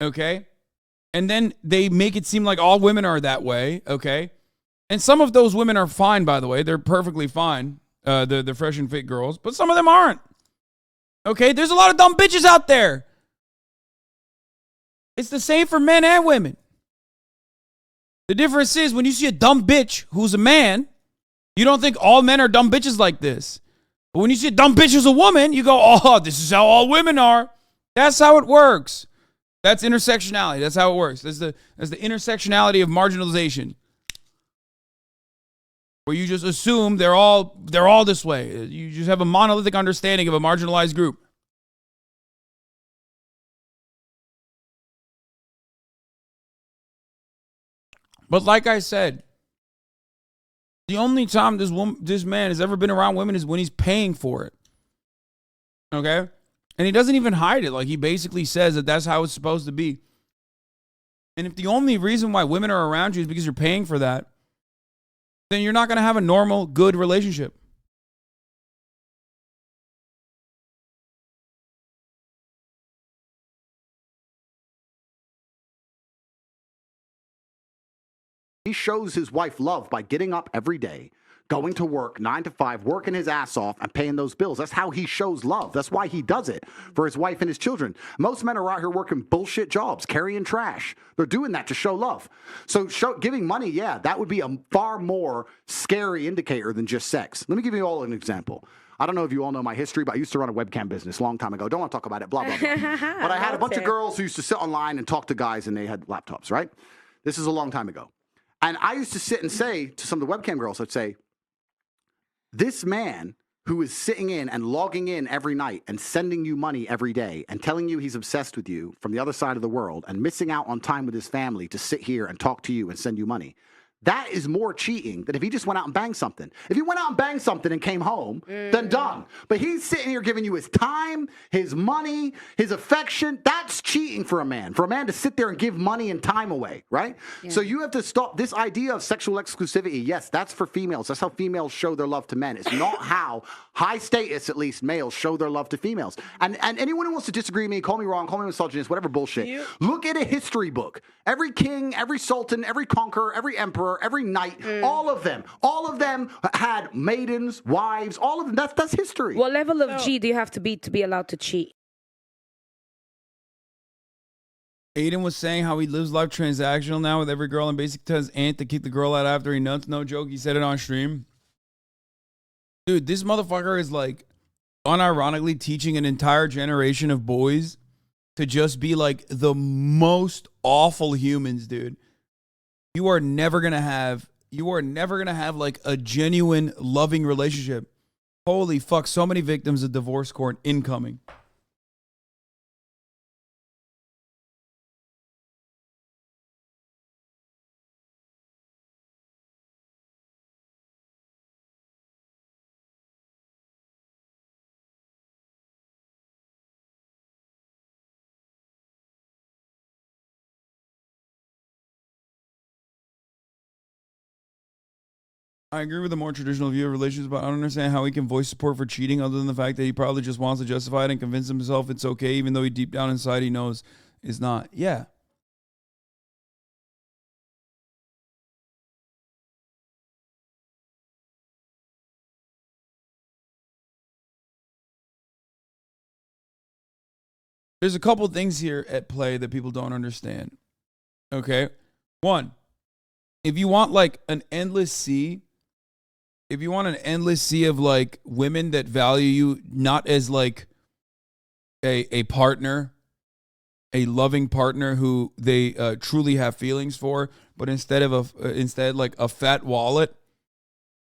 Okay? And then they make it seem like all women are that way, okay? And some of those women are fine, by the way. They're perfectly fine, the fresh and fit girls. But some of them aren't. Okay? There's a lot of dumb bitches out there. It's the same for men and women. The difference is when you see a dumb bitch who's a man, you don't think all men are dumb bitches like this. But when you see a dumb bitch who's a woman, you go, oh, this is how all women are. That's how it works. That's intersectionality. That's how it works. That's the intersectionality of marginalization. where you just assume they're all this way. You just have a monolithic understanding of a marginalized group. But like I said, the only time this man has ever been around women is when he's paying for it. Okay? And he doesn't even hide it. Like, he basically says that that's how it's supposed to be. And if the only reason why women are around you is because you're paying for that, then you're not going to have a normal, good relationship. He shows his wife love by getting up every day, going to work 9 to 5, working his ass off and paying those bills. That's how he shows love. That's why he does it for his wife and his children. Most men are out here working bullshit jobs, carrying trash. They're doing that to show love. So giving money, yeah, that would be a far more scary indicator than just sex. Let me give you all an example. I don't know if you all know my history, but I used to run a webcam business a long time ago. Don't want to talk about it, blah, blah, blah. But I had a bunch of girls who used to sit online and talk to guys, and they had laptops, right? This is a long time ago. And I used to sit and say to some of the webcam girls, I'd say, this man who is sitting in and logging in every night and sending you money every day and telling you he's obsessed with you from the other side of the world and missing out on time with his family to sit here and talk to you and send you money, that is more cheating than if he just went out and banged something. If he went out and banged something and came home, then done. But he's sitting here giving you his time, his money, his affection. That's cheating for a man. For a man to sit there and give money and time away, right? Yeah. So you have to stop this idea of sexual exclusivity. Yes, that's for females. That's how females show their love to men. It's not how high status, at least, males show their love to females. And anyone who wants to disagree with me, call me wrong, call me misogynist, whatever bullshit, look at a history book. Every king, every sultan, every conqueror, every emperor, every knight, all of them had maidens, wives, all of them. That's history. What level of G do you have to be allowed to cheat? Aiden was saying how he lives life transactional now with every girl and basically tells Ant to keep the girl out after he nuts. No joke. He said it on stream. Dude, this motherfucker is like unironically teaching an entire generation of boys to just be like the most awful humans, dude. You are never gonna have like a genuine loving relationship. Holy fuck, so many victims of divorce court incoming. I agree with the more traditional view of relationships, but I don't understand how he can voice support for cheating other than the fact that he probably just wants to justify it and convince himself it's okay, even though he deep down inside he knows it's not. Yeah. There's a couple things here at play that people don't understand. Okay? One, if you want like an endless sea, of like women that value you not as like a partner, a loving partner who they truly have feelings for, but instead like a fat wallet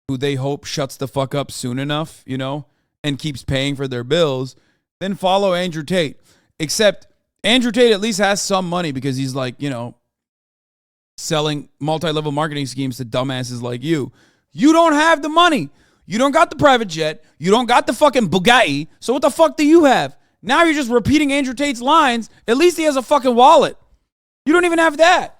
who they hope shuts the fuck up soon enough, you know, and keeps paying for their bills, then follow Andrew Tate. Except Andrew Tate at least has some money because he's like, you know, selling multi-level marketing schemes to dumbasses like you. You don't have the money. You don't got the private jet. You don't got the fucking Bugatti. So what the fuck do you have? Now you're just repeating Andrew Tate's lines. At least he has a fucking wallet. You don't even have that.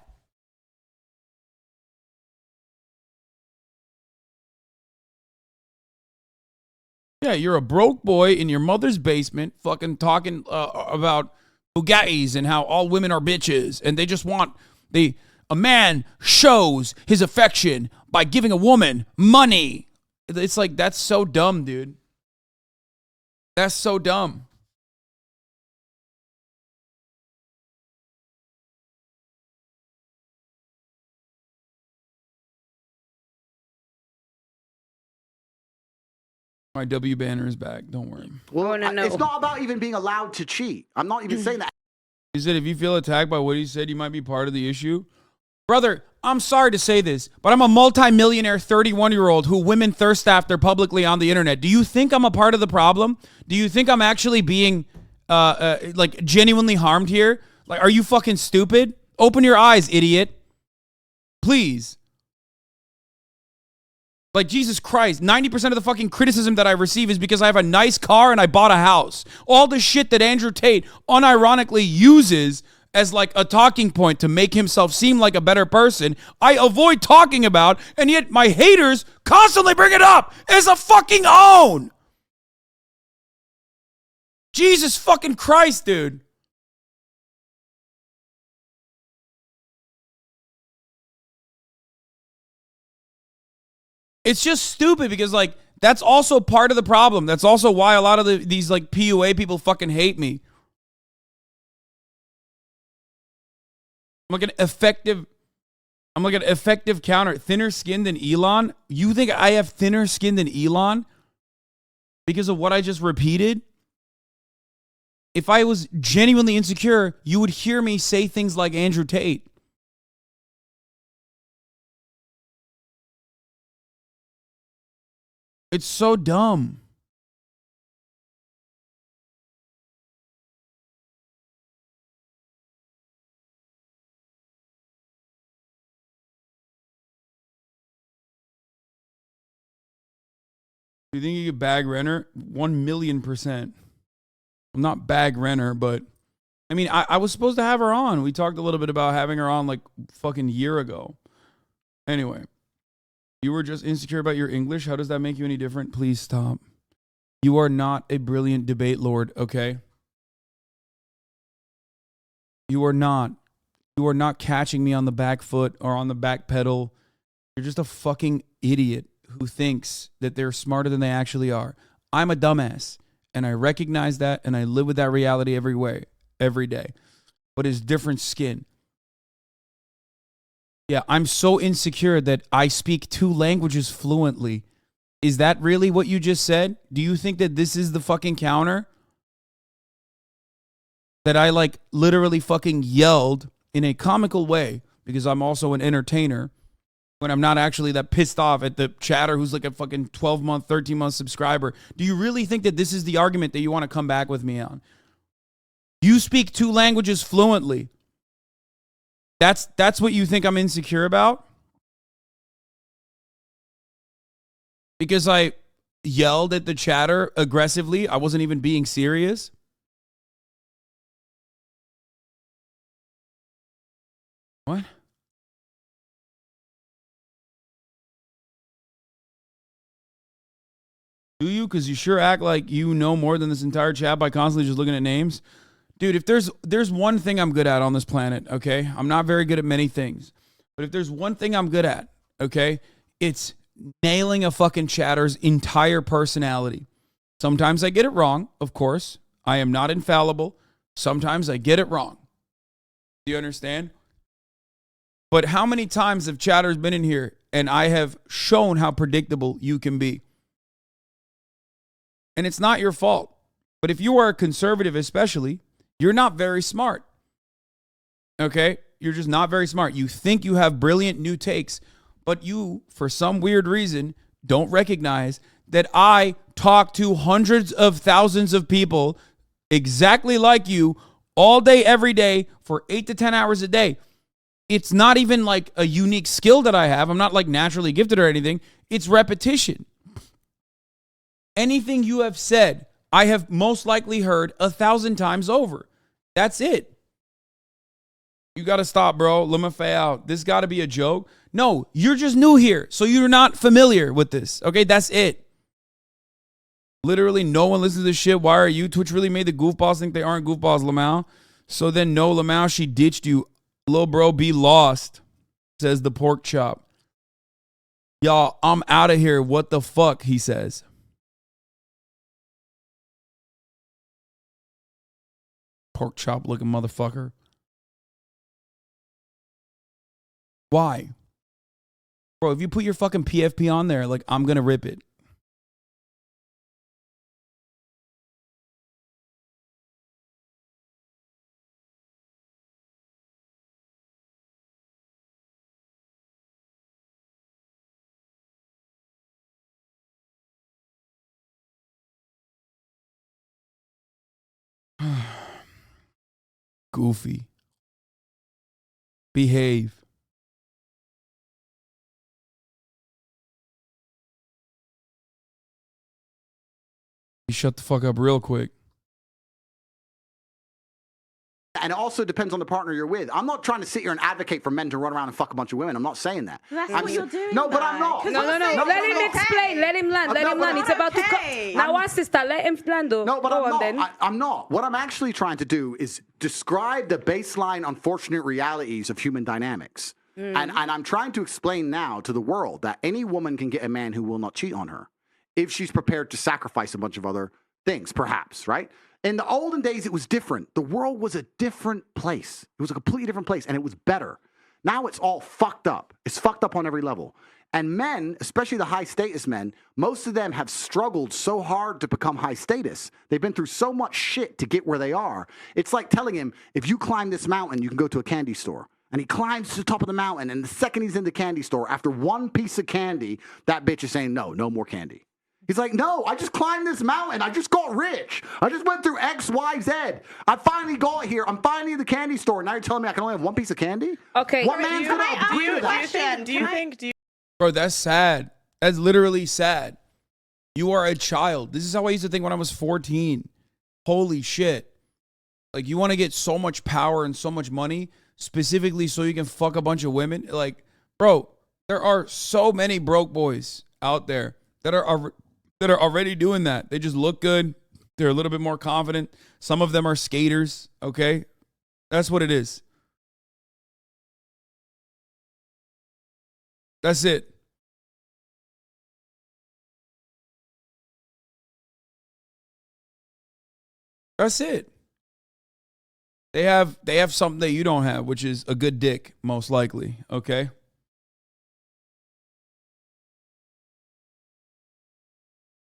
Yeah, you're a broke boy in your mother's basement fucking talking about Bugattis and how all women are bitches and they just want a man shows his affection by giving a woman money. It's like, that's so dumb, dude. That's so dumb. My W banner is back. Don't worry. Well, no. It's not about even being allowed to cheat. I'm not even saying that. He said if you feel attacked by what he said, you might be part of the issue. Brother, I'm sorry to say this, but I'm a multi-millionaire 31-year-old who women thirst after publicly on the internet. Do you think I'm a part of the problem? Do you think I'm actually being like genuinely harmed here? Like, are you fucking stupid? Open your eyes, idiot. Please. Like, Jesus Christ, 90% of the fucking criticism that I receive is because I have a nice car and I bought a house. All the shit that Andrew Tate unironically uses as like a talking point to make himself seem like a better person, I avoid talking about, and yet my haters constantly bring it up as a fucking own. Jesus fucking Christ, dude. It's just stupid because, like, that's also part of the problem. That's also why a lot of these like PUA people fucking hate me. I'm like an effective counter. Thinner skin than Elon? You think I have thinner skin than Elon? Because of what I just repeated? If I was genuinely insecure, you would hear me say things like Andrew Tate. It's so dumb. Do you think you could bag Renner? 1,000,000%. I'm not bag Renner, but I mean, I was supposed to have her on. We talked a little bit about having her on like fucking year ago. Anyway, you were just insecure about your English. How does that make you any different? Please stop. You are not a brilliant debate lord, okay? You are not. You are not catching me on the back foot or on the back pedal. You're just a fucking idiot who thinks that they're smarter than they actually are. I'm a dumbass, and I recognize that, and I live with that reality every day. But it's different skin. Yeah, I'm so insecure that I speak 2 languages fluently. Is that really what you just said? Do you think that this is the fucking counter? That I like literally fucking yelled in a comical way because I'm also an entertainer when I'm not actually that pissed off at the chatter who's like a fucking 12-month, 13-month subscriber. Do you really think that this is the argument that you want to come back with me on? You speak 2 languages fluently. That's what you think I'm insecure about? Because I yelled at the chatter aggressively. I wasn't even being serious. What? Do you? Because you sure act like you know more than this entire chat by constantly just looking at names. Dude, if there's one thing I'm good at on this planet, okay? I'm not very good at many things. But if there's one thing I'm good at, okay? It's nailing a fucking chatter's entire personality. Sometimes I get it wrong, of course. I am not infallible. Sometimes I get it wrong. Do you understand? But how many times have chatters been in here and I have shown how predictable you can be? And it's not your fault. But if you are a conservative especially, you're not very smart. Okay? You're just not very smart. You think you have brilliant new takes, but you, for some weird reason, don't recognize that I talk to hundreds of thousands of people exactly like you all day, every day for 8 to 10 hours a day. It's not even like a unique skill that I have. I'm not like naturally gifted or anything. It's repetition. Anything you have said, I have most likely heard 1,000 times over. That's it. You got to stop, bro. Let me fade out. This got to be a joke. No, you're just new here, so you're not familiar with this. Okay, that's it. Literally, no one listens to this shit. Why are you? Twitch really made the goofballs think they aren't goofballs, Lamau. So then, no, Lamau, she ditched you. Little bro, be lost, says the pork chop. Y'all, I'm out of here. What the fuck, he says. Pork chop looking motherfucker. Why? Bro, if you put your fucking PFP on there, like, I'm gonna rip it. Goofy. Behave. You shut the fuck up real quick. And it also depends on the partner you're with. I'm not trying to sit here and advocate for men to run around and fuck a bunch of women. I'm not saying that. That's what you're doing. No, but I'm not. No. Let him explain. Let him land. Let him land. It's about to come. Now, our sister, let him land. No, but I'm not. What I'm actually trying to do is describe the baseline unfortunate realities of human dynamics. And I'm trying to explain now to the world that any woman can get a man who will not cheat on her if she's prepared to sacrifice a bunch of other things, perhaps, right? In the olden days, it was different. The world was a different place. It was a completely different place, and it was better. Now it's all fucked up. It's fucked up on every level. And men, especially the high-status men, most of them have struggled so hard to become high status. They've been through so much shit to get where they are. It's like telling him, if you climb this mountain, you can go to a candy store. And he climbs to the top of the mountain, and the second he's in the candy store, after one piece of candy, that bitch is saying, no more candy. He's like, no, I just climbed this mountain. I just got rich. I just went through X, Y, Z. I finally got here. I'm finally in the candy store. Now you're telling me I can only have one piece of candy? Okay. What man's going to agree to that? Do you think... Bro, that's sad. That's literally sad. You are a child. This is how I used to think when I was 14. Holy shit. Like, you want to get so much power and so much money, specifically so you can fuck a bunch of women? Like, bro, there are so many broke boys out there that are already doing that. They just look good. They're a little bit more confident. Some of them are skaters, okay? That's what it is. That's it. That's it. They have something that you don't have, which is a good dick, most likely, okay?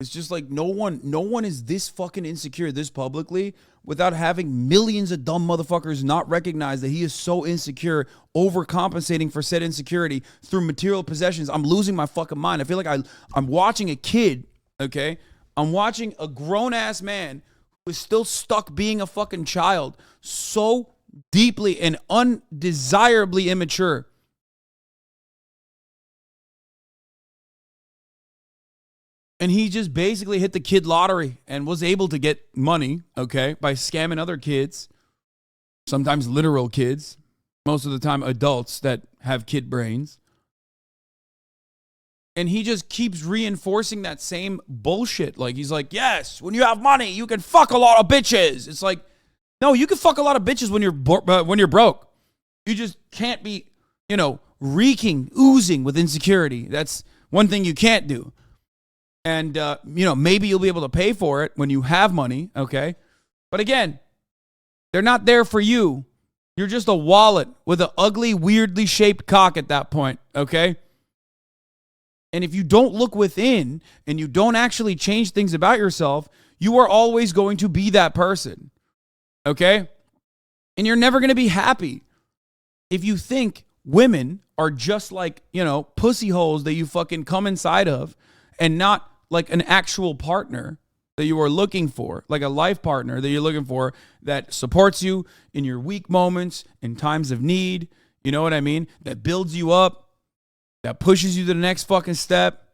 It's just like no one is this fucking insecure this publicly without having millions of dumb motherfuckers not recognize that he is so insecure, overcompensating for said insecurity through material possessions. I'm losing my fucking mind. I feel like I'm watching a kid, okay? I'm watching a grown-ass man who is still stuck being a fucking child, so deeply and undesirably immature. And he just basically hit the kid lottery and was able to get money, okay, by scamming other kids, sometimes literal kids, most of the time adults that have kid brains. And he just keeps reinforcing that same bullshit. Like, he's like, yes, when you have money, you can fuck a lot of bitches. It's like, no, you can fuck a lot of bitches when you're broke. You just can't be, reeking, oozing with insecurity. That's one thing you can't do. And, maybe you'll be able to pay for it when you have money, okay? But again, they're not there for you. You're just a wallet with an ugly, weirdly shaped cock at that point, okay? And if you don't look within and you don't actually change things about yourself, you are always going to be that person, okay? And you're never going to be happy. If you think women are just like, pussy holes that you fucking come inside of, and not like an actual partner that you are looking for, like a life partner that you're looking for that supports you in your weak moments, in times of need, you know what I mean? That builds you up, that pushes you to the next fucking step.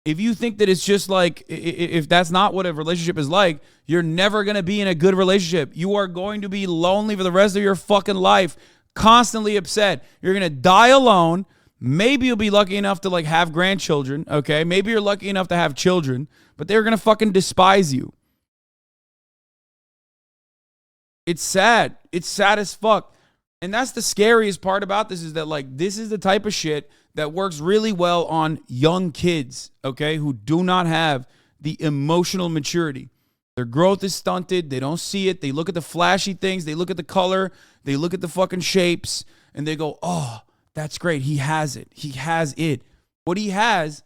If you think that it's just like, if that's not what a relationship is like, you're never going to be in a good relationship. You are going to be lonely for the rest of your fucking life, constantly upset. You're going to die alone. Maybe you'll be lucky enough to have grandchildren, okay? Maybe you're lucky enough to have children, but they're going to fucking despise you. It's sad. It's sad as fuck. And that's the scariest part about this, is that this is the type of shit that works really well on young kids, okay? Who do not have the emotional maturity. Their growth is stunted. They don't see it. They look at the flashy things. They look at the color. They look at the fucking shapes and they go, oh, that's great. He has it. He has it. What he has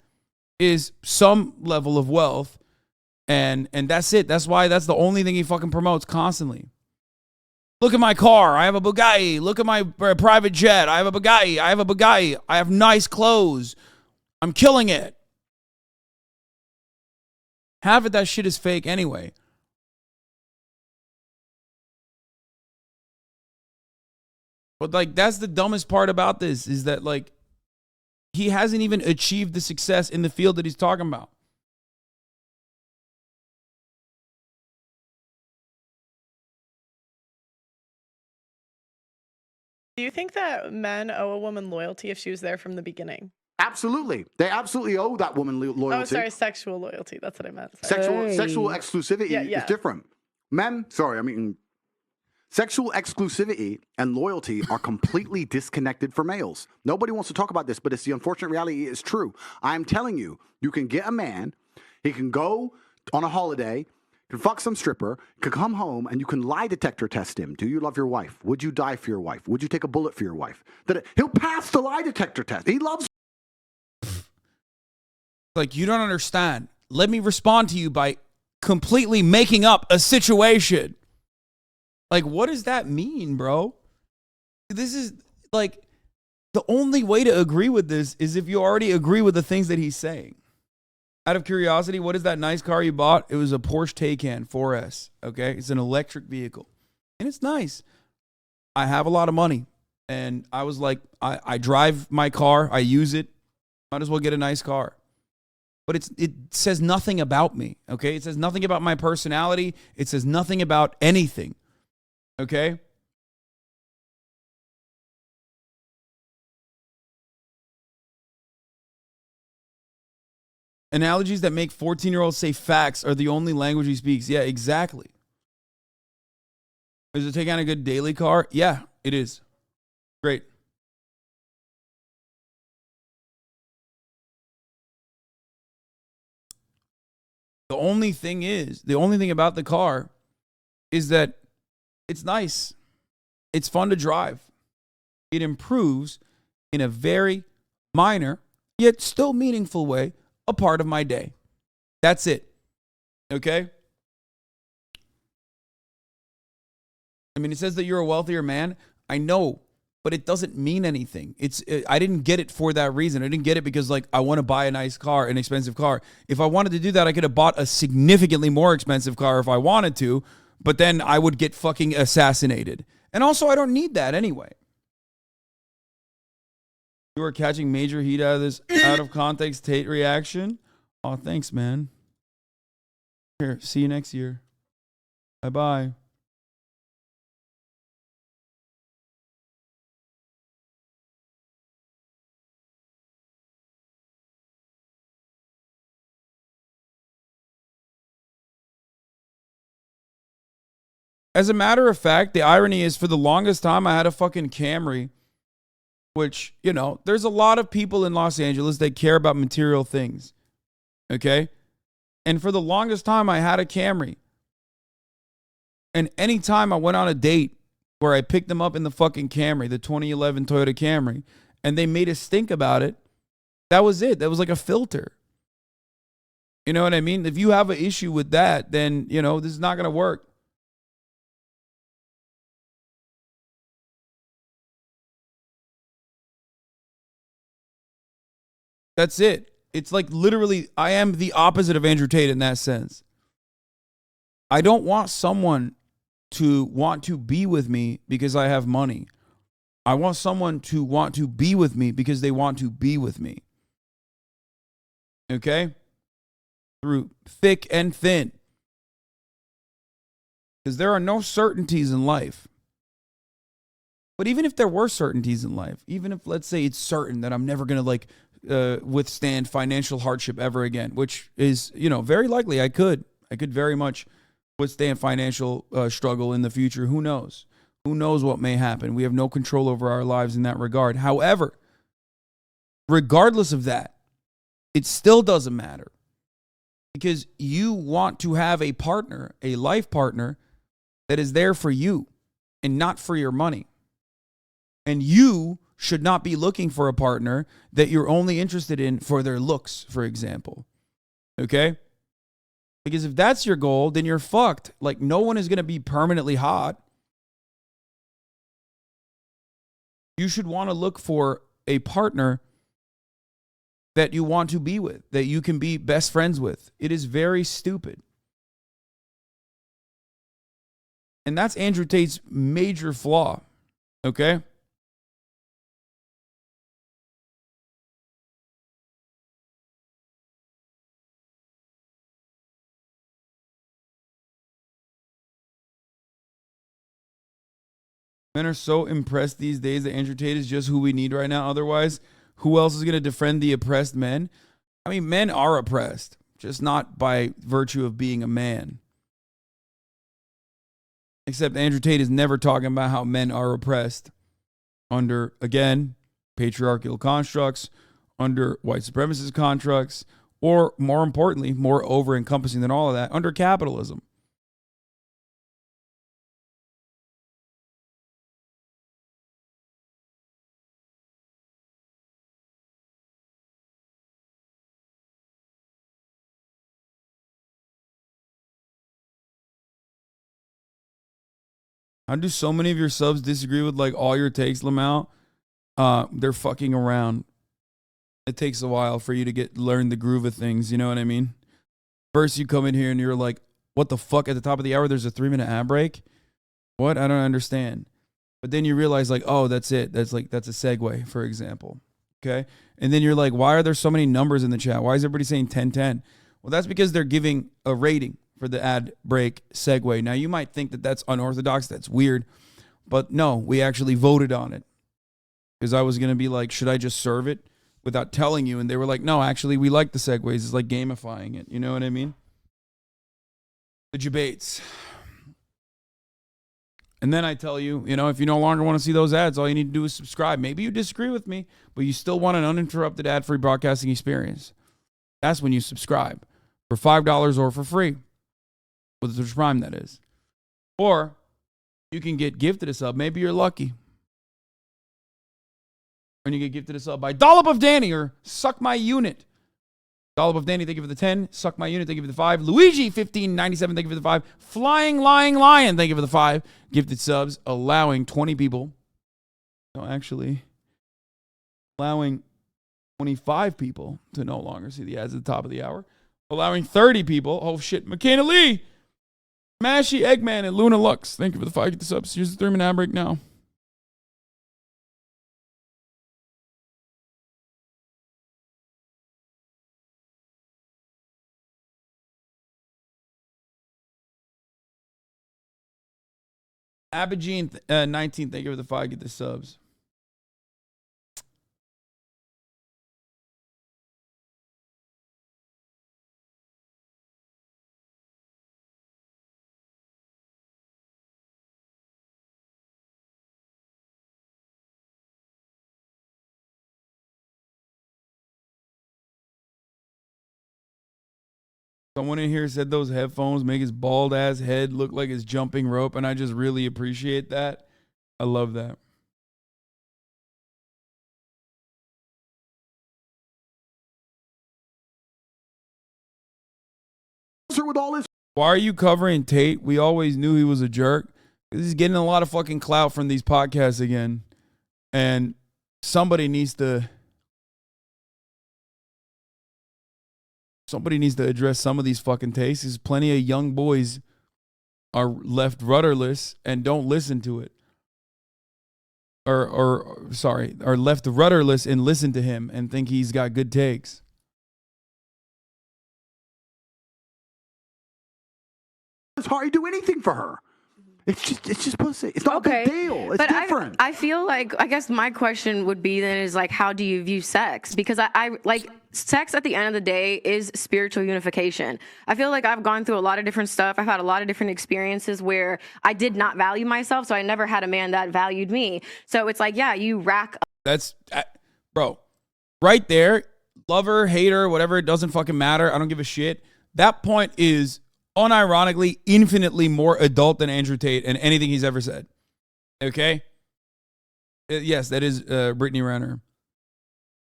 is some level of wealth, and that's it. That's why that's the only thing he fucking promotes constantly. Look at my car. I have a Bugatti. Look at my private jet. I have a Bugatti. I have a Bugatti. I have nice clothes. I'm killing it. Half of that shit is fake anyway. But like, that's the dumbest part about this, is that like, he hasn't even achieved the success in the field that he's talking about. Do you think that men owe a woman loyalty if she was there from the beginning? Absolutely. They absolutely owe that woman loyalty. Oh, sorry, sexual loyalty. That's what I meant. Sorry. Sexual exclusivity is different. Sexual exclusivity and loyalty are completely disconnected for males. Nobody wants to talk about this, but it's the unfortunate reality. It's true. I'm telling you, you can get a man, he can go on a holiday, can fuck some stripper, can come home, and you can lie detector test him. Do you love your wife? Would you die for your wife? Would you take a bullet for your wife? He'll pass the lie detector test. He loves. Like, you don't understand. Let me respond to you by completely making up a situation. Like, what does that mean, bro? This is like, the only way to agree with this is if you already agree with the things that he's saying. Out of curiosity, what is that nice car you bought? It was a Porsche Taycan 4S, okay? It's an electric vehicle, and it's nice. I have a lot of money, and I was like, I drive my car, I use it, might as well get a nice car. But it says nothing about me, okay? It says nothing about my personality. It says nothing about anything, okay? Analogies that make 14-year-olds say facts are the only language he speaks. Yeah, exactly. Is it taking on a good daily car? Yeah, it is. Great. The only thing about the car is that it's nice. It's fun to drive. It improves in a very minor, yet still meaningful way, a part of my day. That's it. Okay? I mean, it says that you're a wealthier man. I know, but it doesn't mean anything. I didn't get it for that reason. I didn't get it because, like, I want to buy a nice car, an expensive car. If I wanted to do that, I could have bought a significantly more expensive car if I wanted to, but then I would get fucking assassinated. And also, I don't need that anyway. You are catching major heat out of this out of context Tate reaction. Oh, thanks, man. Here, see you next year. Bye-bye. As a matter of fact, the irony is, for the longest time, I had a fucking Camry, which, you know, there's a lot of people in Los Angeles that care about material things, okay? And for the longest time, I had a Camry. And anytime I went on a date where I picked them up in the fucking Camry, the 2011 Toyota Camry, and they made a stink about it, that was it. That was like a filter. You know what I mean? If you have an issue with that, then, you know, this is not going to work. That's it. It's like, literally, I am the opposite of Andrew Tate in that sense. I don't want someone to want to be with me because I have money. I want someone to want to be with me because they want to be with me. Okay? Through thick and thin. Because there are no certainties in life. But even if there were certainties in life, even if, let's say, it's certain that I'm never going to, like, withstand financial hardship ever again, which is, you know, very likely I could very much withstand financial struggle in the future. Who knows? Who knows what may happen? We have no control over our lives in that regard. However, regardless of that, it still doesn't matter, because you want to have a partner, a life partner that is there for you and not for your money. And you should not be looking for a partner that you're only interested in for their looks, for example. Okay? Because if that's your goal, then you're fucked. Like, no one is going to be permanently hot. You should want to look for a partner that you want to be with, that you can be best friends with. It is very stupid. And that's Andrew Tate's major flaw. Okay? Men are so impressed these days that Andrew Tate is just who we need right now. Otherwise, who else is going to defend the oppressed men? I mean, men are oppressed, just not by virtue of being a man. Except Andrew Tate is never talking about how men are oppressed under, again, patriarchal constructs, under white supremacist constructs, or more importantly, more over-encompassing than all of that, under capitalism. How do so many of your subs disagree with like all your takes, Lamau? They're fucking around. It takes a while for you to learn the groove of things, you know what I mean? First you come in here and you're like, what the fuck, at the top of the hour there's a 3-minute ad break? What? I don't understand. But then you realize like, oh, that's it. That's a segue, for example. Okay? And then you're like, why are there so many numbers in the chat? Why is everybody saying 10-10? Well, that's because they're giving a rating for the ad break segue. Now, you might think that that's unorthodox. That's weird. But no, we actually voted on it. Because I was going to be like, should I just serve it without telling you? And they were like, no, actually, we like the segues. It's like gamifying it. You know what I mean? The debates. And then I tell you, you know, if you no longer want to see those ads, all you need to do is subscribe. Maybe you disagree with me, but you still want an uninterrupted ad-free broadcasting experience. That's when you subscribe for $5 or for free. With the Prime, that is. Or you can get gifted a sub. Maybe you're lucky. When you get gifted a sub by Dollop of Danny or Suck My Unit. Dollop of Danny, thank you for the 10. Suck My Unit, thank you for the 5. Luigi1597, thank you for the 5. Flying Lying Lion, thank you for the 5. Gifted subs, allowing 20 people. No, actually, allowing 25 people to no longer see the ads at the top of the hour. Allowing 30 people. Oh, shit. McKenna Lee. Mashy Eggman and Luna Lux. Thank you for the 5 gifted subs. Here's the 3-minute ad break now. Abigene 19, thank you for the 5 gifted subs. Someone in here said those headphones make his bald ass head look like it's jumping rope, and I just really appreciate that. I love that. With all his Why are you covering Tate? We always knew he was a jerk. He's getting a lot of fucking clout from these podcasts again. And somebody needs to address some of these fucking takes. There's plenty of young boys are left rudderless and don't listen to it. Are left rudderless and listen to him and think he's got good takes. It's hard to do anything for her. It's just pussy. It's not a big deal. It's different. I feel like, I guess my question would be then is like, how do you view sex? Because I like sex at the end of the day is spiritual unification. I feel like I've gone through a lot of different stuff. I've had a lot of different experiences where I did not value myself. So I never had a man that valued me. So it's like, yeah, you rack up. That's, bro, right there, lover, hater, whatever, it doesn't fucking matter. I don't give a shit. That point is unironically infinitely more adult than Andrew Tate and anything he's ever said. Okay? Yes, that is Brittany Renner.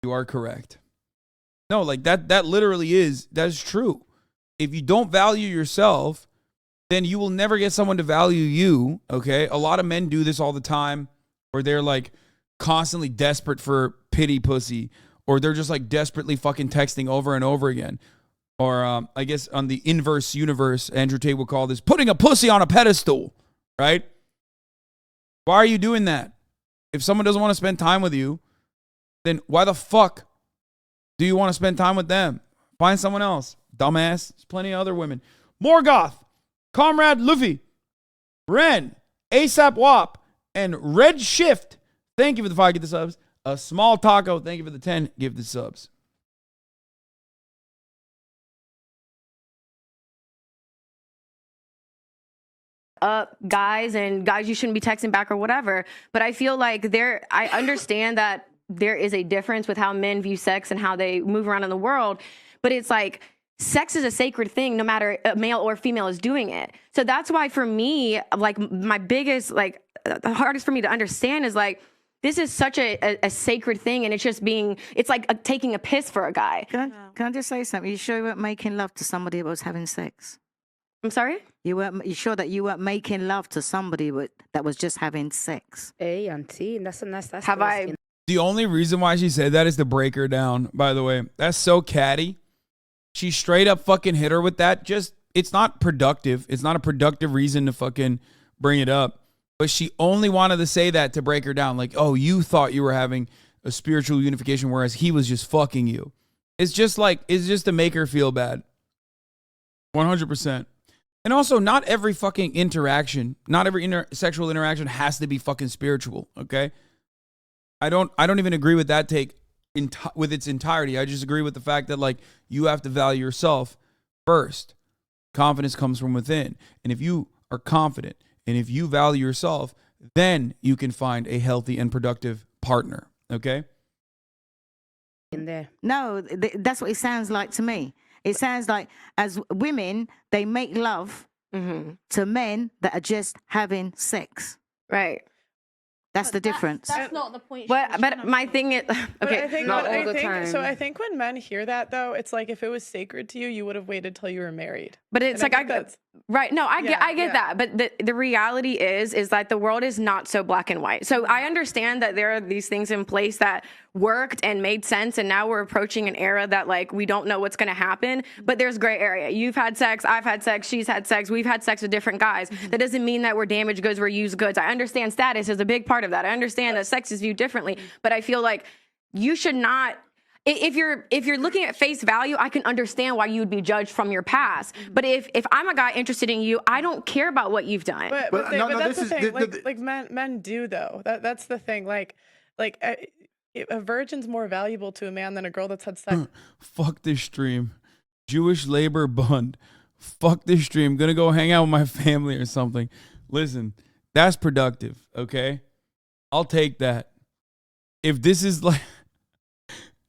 You are correct. No, like that literally is, that's true. If you don't value yourself, then you will never get someone to value you, okay? A lot of men do this all the time where they're like constantly desperate for pity pussy, or they're just like desperately fucking texting over and over again. Or I guess on the inverse universe, Andrew Tate would call this putting a pussy on a pedestal, right? Why are you doing that? If someone doesn't want to spend time with you, then why the fuck do you want to spend time with them? Find someone else. Dumbass. There's plenty of other women. Morgoth, Comrade Luffy, Ren, ASAP Wop, And Red Shift, thank you for the 5 gift subs. A Small Taco, thank you for the 10 gifted subs. Guys, and guys, you shouldn't be texting back or whatever. But I feel like I understand that there is a difference with how men view sex and how they move around in the world. But it's like, sex is a sacred thing, no matter male or female is doing it. So that's why for me, like my biggest, like the hardest for me to understand is like, this is such a sacred thing, and it's just it's like taking a piss for a guy. Can I just say something? You sure you weren't making love to somebody that was having sex? I'm sorry? You sure that you weren't making love to somebody that was just having sex? Hey, auntie, that's have I? The only reason why she said that is to break her down, by the way. That's so catty. She straight up fucking hit her with that. It's not productive. It's not a productive reason to fucking bring it up. But she only wanted to say that to break her down. Like, oh, you thought you were having a spiritual unification, whereas he was just fucking you. It's just to make her feel bad. 100%. And also, not every fucking interaction, not every sexual interaction has to be fucking spiritual, okay? I don't even agree with that take with its entirety. I just agree with the fact that, like, you have to value yourself first. Confidence comes from within. And if you are confident and if you value yourself, then you can find a healthy and productive partner, okay? In there. No, that's what it sounds like to me. It sounds like as women, they make love to men that are just having sex. Right. That's the difference. That's not the point. But my thing is, okay, So I think when men hear that, though, it's like if it was sacred to you, you would have waited till you were married. But it's like right. No, I get that. But the reality is that the world is not so black and white. So I understand that there are these things in place that worked and made sense, and now we're approaching an era that like we don't know what's going to happen. But there's gray area. You've had sex, I've had sex, she's had sex, we've had sex with different guys. That doesn't mean that we're damaged goods, we're used goods. I understand status is a big part of that. I understand that sex is viewed differently, but I feel like you should not. If you're looking at face value, I can understand why you would be judged from your past. But if I'm a guy interested in you, I don't care about what you've done. But that's the thing. Like men do though. That's the thing. Like a virgin's more valuable to a man than a girl that's had sex. Fuck this stream. Jewish labor bund. Fuck this stream. Gonna go hang out with my family or something. Listen, that's productive. Okay, I'll take that. If this is like.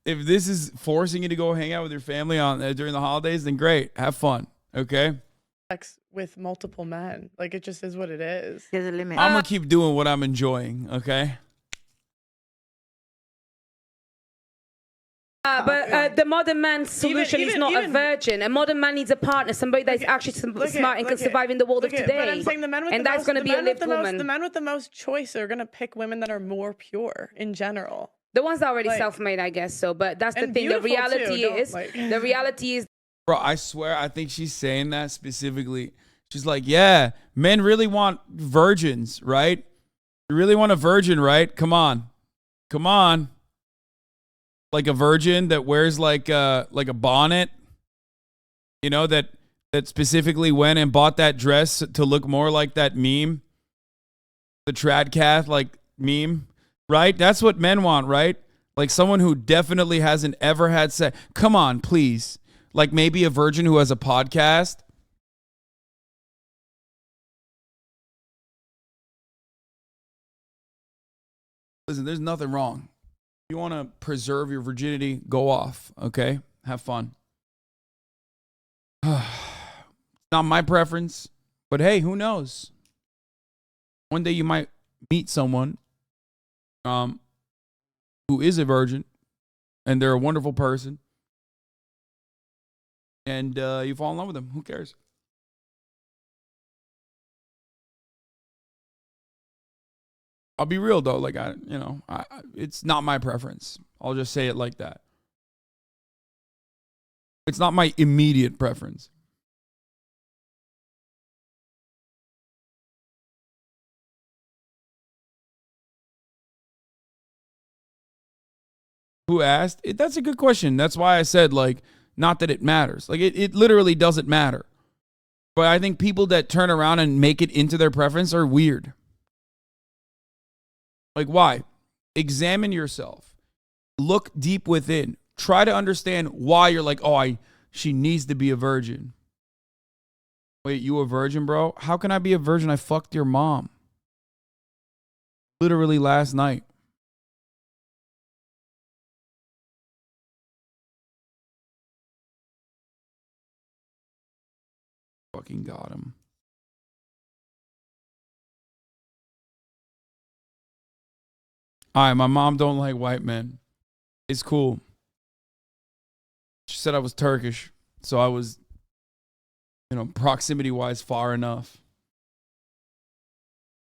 If this is forcing you to go hang out with your family during the holidays, then great. Have fun, okay? Sex with multiple men. Like, it just is what it is. There's a limit. I'm going to keep doing what I'm enjoying, okay? But the modern man's solution is not a virgin. A modern man needs a partner, somebody that's actually smart and can survive in the world of today. But I'm saying the men with and that's going to be a lived woman. The men with the most choice are going to pick women that are more pure in general. The ones that are already self-made, I guess so. But that's the thing. The reality is. Bro, I swear, I think she's saying that specifically. She's like, yeah, men really want virgins, right? You really want a virgin, right? Come on. Like a virgin that wears like a bonnet, you know, that specifically went and bought that dress to look more like that meme, the Tradcath like meme. Right? That's what men want, right? Like someone who definitely hasn't ever had sex. Come on, please. Like maybe a virgin who has a podcast. Listen, there's nothing wrong. If you want to preserve your virginity, go off, okay? Have fun. Not my preference, but hey, who knows? One day you might meet someone who is a virgin, and they're a wonderful person, and you fall in love with them. Who cares? I'll be real though, like it's not my preference. I'll just say it like that. It's not my immediate preference. Who asked? That's a good question. That's why I said, like, not that it matters. Like, it literally doesn't matter. But I think people that turn around and make it into their preference are weird. Like, why? Examine yourself. Look deep within. Try to understand why you're like, oh, she needs to be a virgin. Wait, you a virgin, bro? How can I be a virgin? I fucked your mom. Literally last night. Fucking got him. All right, my mom don't like white men. It's cool. She said I was Turkish, so I was, proximity-wise far enough.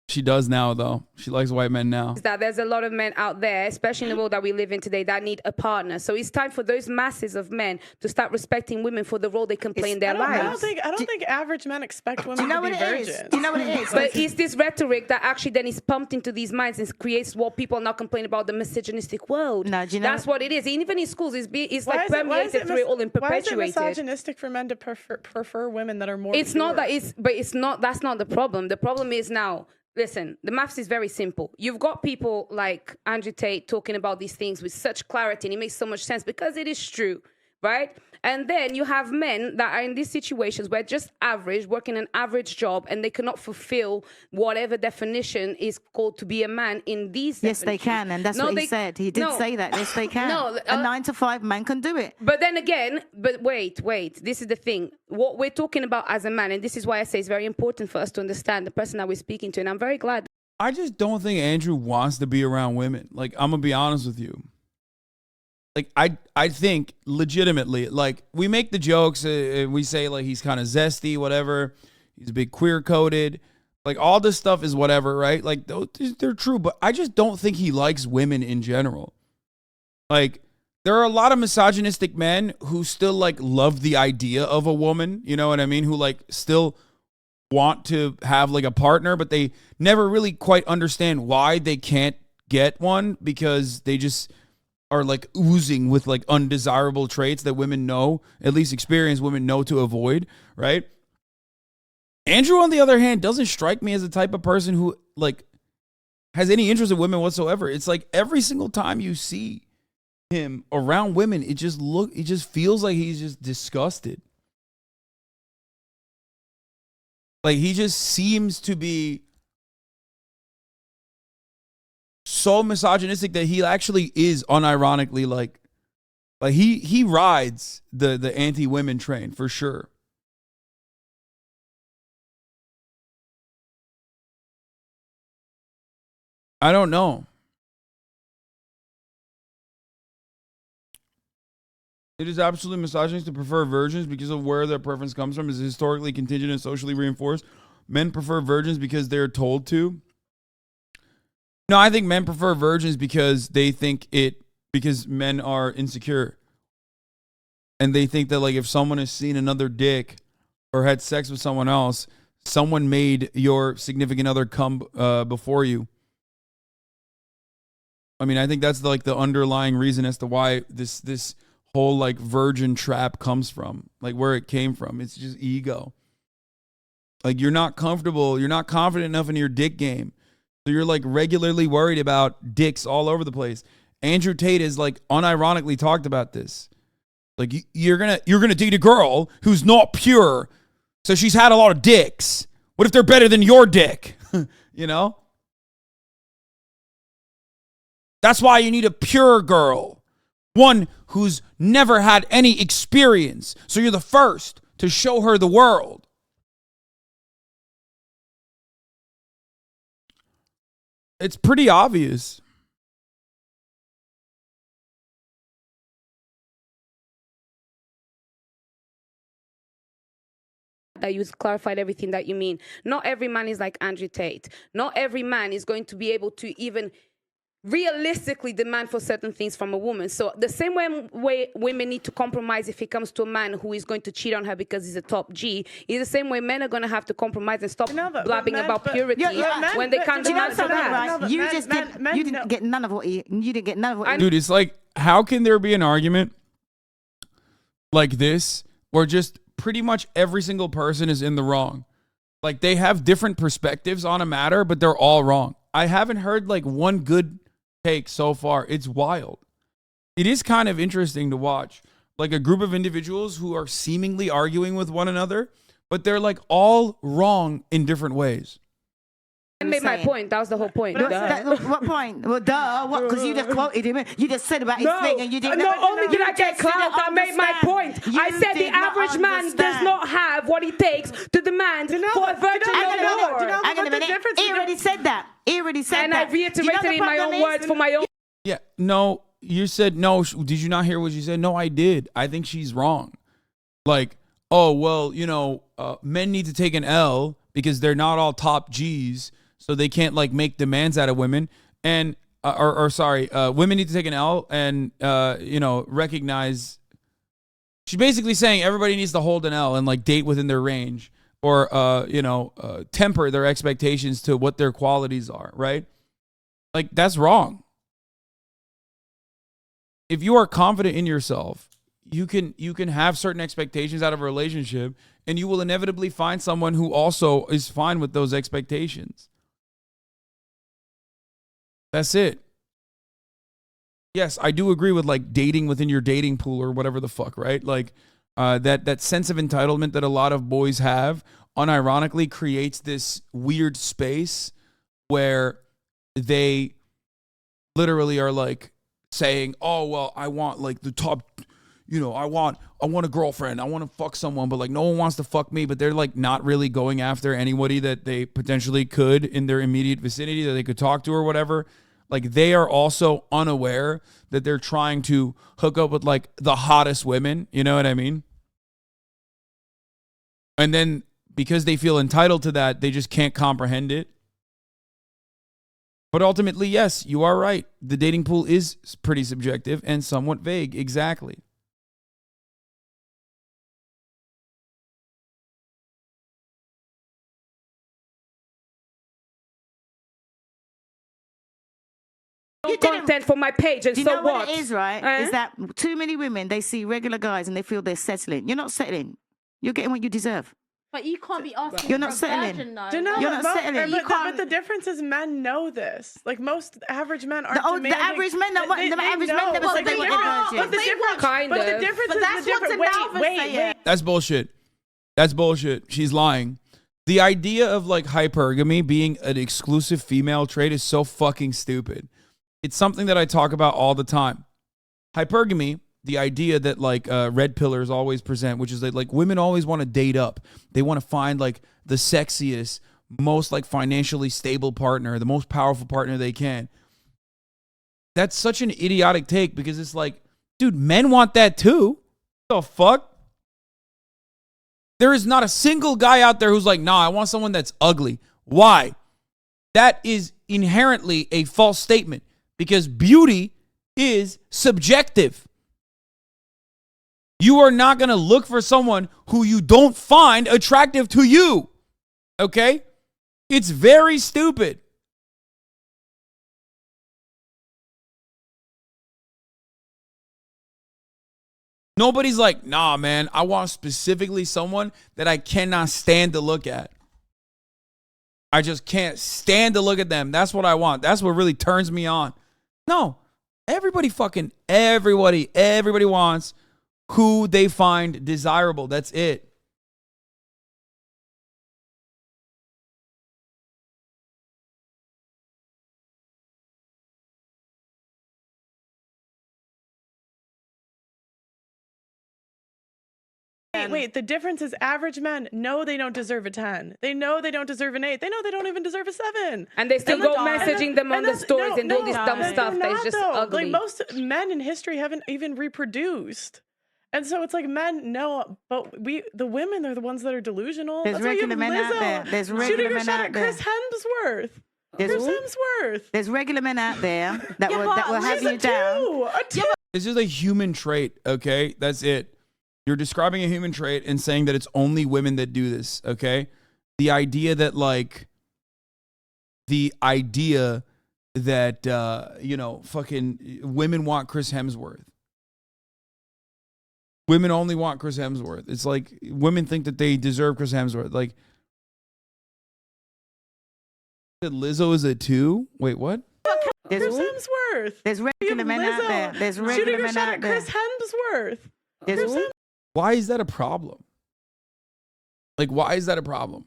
She does now, though. She likes white men now. Is that there's a lot of men out there, especially in the world that we live in today, that need a partner. So it's time for those masses of men to start respecting women for the role they can play in their lives. I don't think average men expect women to be virgins. Do you know what it is? But it's this rhetoric that actually then is pumped into these minds and creates what people are now complaining about, the misogynistic world. No, do you know that's what it is. Even in schools, it's like permeated through it all and perpetuated. Why is it misogynistic for men to prefer women that are more It's pure? not that that's not the problem. The problem is now, listen, the maths is very simple. You've got people like Andrew Tate talking about these things with such clarity, and it makes so much sense because it is true, right? And then you have men that are in these situations where just average, working an average job, and they cannot fulfill whatever definition is called to be a man in these Yes, they can, and that's what he said. He did say that. Yes, they can. A 9 to 5 man can do it. But then again, wait. This is the thing. What we're talking about as a man, and this is why I say it's very important for us to understand the person that we're speaking to, and I'm very glad. I just don't think Andrew wants to be around women. Like, I'm going to be honest with you. Like, I think legitimately, like, we make the jokes and we say, like, he's kind of zesty, whatever. He's a bit queer-coded. Like, all this stuff is whatever, right? Like, they're true, but I just don't think he likes women in general. Like, there are a lot of misogynistic men who still, like, love the idea of a woman, you know what I mean? Who, like, still want to have, like, a partner, but they never really quite understand why they can't get one because they just are like oozing with like undesirable traits that women know, at least experienced women know to avoid, right? Andrew, on the other hand, doesn't strike me as the type of person who like has any interest in women whatsoever. It's like every single time you see him around women, it just feels like he's just disgusted. Like he just seems to be so misogynistic that he actually is unironically like he rides the anti-women train for sure. I don't know. It is absolutely misogynist to prefer virgins because of where their preference comes from. Is historically contingent and socially reinforced. Men prefer virgins because they're told to. No, I think men prefer virgins because they think because men are insecure. And they think that like if someone has seen another dick or had sex with someone else, someone made your significant other come before you. I mean, I think that's like the underlying reason as to why this whole like virgin trap comes from, like where it came from. It's just ego. Like you're not comfortable, you're not confident enough in your dick game. So you're like regularly worried about dicks all over the place. Andrew Tate has like unironically talked about this. Like you're gonna date a girl who's not pure, so she's had a lot of dicks. What if they're better than your dick? You know? That's why you need a pure girl. One who's never had any experience. So you're the first to show her the world. It's pretty obvious. That you clarified everything that you mean. Not every man is like Andrew Tate. Not every man is going to be able to even realistically demand for certain things from a woman. So the same way women need to compromise if it comes to a man who is going to cheat on her because he's a top G, is the same way men are going to have to compromise and stop blabbing about purity when they can't demand for that. Right. You didn't get none of what you didn't get none of what. Dude, it's like, how can there be an argument like this where just pretty much every single person is in the wrong? Like they have different perspectives on a matter, but they're all wrong. I haven't heard like one good take so far. It's wild. It is kind of interesting to watch like a group of individuals who are seemingly arguing with one another, but they're like all wrong in different ways. I made my point. That was the whole point. What point? Well, duh. What? Because you just quoted him. You just said about his thing, and you didn't. Not only did I get clout, I made my point. I said the average man does not have what it takes to demand for a virgin no more. Hang on a minute. He already said that. He already said and that. I reiterated in my own words for my own. Yeah, no, you said no. Did you not hear what you said? No, I did. I think she's wrong. Like, oh, well, you know, men need to take an L because they're not all top G's. So they can't like make demands out of women, and women need to take an L and you know, recognize. She's basically saying everybody needs to hold an L and like date within their range, or you know, temper their expectations to what their qualities are. Right? Like that's wrong. If you are confident in yourself, you can have certain expectations out of a relationship, and you will inevitably find someone who also is fine with those expectations. That's it. Yes, I do agree with like dating within your dating pool or whatever the fuck, right? Like that sense of entitlement that a lot of boys have unironically creates this weird space where they literally are like saying, "Oh, well, I want like the top, you know, I want a girlfriend. I want to fuck someone, but like no one wants to fuck me." But they're like not really going after anybody that they potentially could in their immediate vicinity that they could talk to or whatever. Like they are also unaware that they're trying to hook up with like the hottest women. You know what I mean? And then because they feel entitled to that, they just can't comprehend it. But ultimately, yes, you are right. The dating pool is pretty subjective and somewhat vague. Exactly. Content for my page, and do you so know what it is, right? Is that too many women, they see regular guys and they feel they're settling. You're not settling. You're getting what you deserve. But you can't be asking. You're not for a settling. virgin, though. You're not settling. But the difference is men know this. Like most average men aren't demanding. The average men never say what they want. But the difference But that's what's wait. That's bullshit. That's bullshit. She's lying. The idea of like hypergamy being an exclusive female trait is so fucking stupid. It's something that I talk about all the time. Hypergamy, the idea that like red pillars always present, which is that like women always want to date up. They want to find like the sexiest, most like financially stable partner, the most powerful partner they can. That's such an idiotic take because it's like, dude, men want that too. What the fuck? There is not a single guy out there who's like, nah, I want someone that's ugly. Why? That is inherently a false statement because beauty is subjective. You are not going to look for someone who you don't find attractive to you. Okay? It's very stupid. Nobody's like, nah, man, I want specifically someone that I cannot stand to look at. I just can't stand to look at them. That's what I want. That's what really turns me on. No, everybody wants who they find desirable. That's it. Wait, the difference is average men know they don't deserve a 10. They know they don't deserve an 8. They know they don't even deserve a 7. And they still go messaging them on the stories and all this dumb stuff that's just ugly. Like most men in history haven't even reproduced. And so it's like men know, but the women are the ones that are delusional. There's regular men out there. There's regular men out there. Chris Hemsworth. There's regular men out there that will have you down. This is a human trait, okay? That's it. You're describing a human trait and saying that it's only women that do this, okay? The idea that fucking women want Chris Hemsworth. Women only want Chris Hemsworth. It's like women think that they deserve Chris Hemsworth. Like, Lizzo is a 2? Wait, what? Chris Hemsworth. There's regular men out there. There's regular men out there. Chris Hemsworth. Why is that a problem? Like, why is that a problem?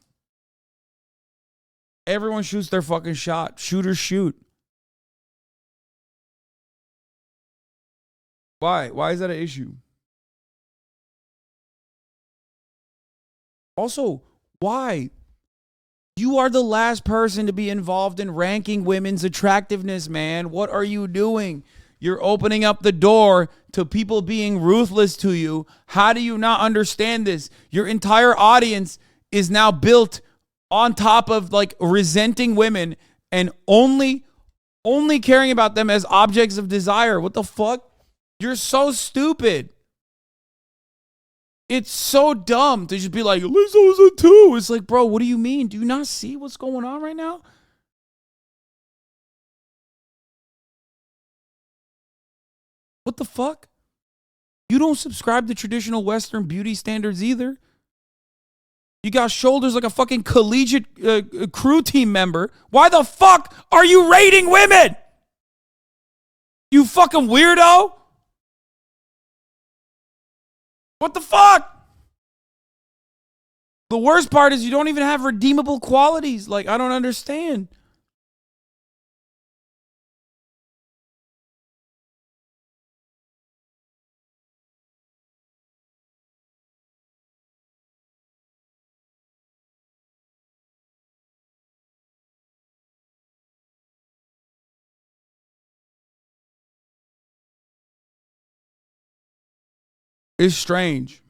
Everyone shoots their fucking shot. Shooters shoot. Why? Why is that an issue? Also, why? You are the last person to be involved in ranking women's attractiveness, man. What are you doing? You're opening up the door to people being ruthless to you. How do you not understand this? Your entire audience is now built on top of like resenting women and only caring about them as objects of desire. What the fuck? You're so stupid. It's so dumb to just be like, Lizzo's a 2. It's like, bro, what do you mean? Do you not see what's going on right now? What the fuck? You don't subscribe to traditional Western beauty standards either. You got shoulders like a fucking collegiate crew team member. Why the fuck are you rating women? You fucking weirdo. What the fuck? The worst part is you don't even have redeemable qualities. Like, I don't understand. It's strange.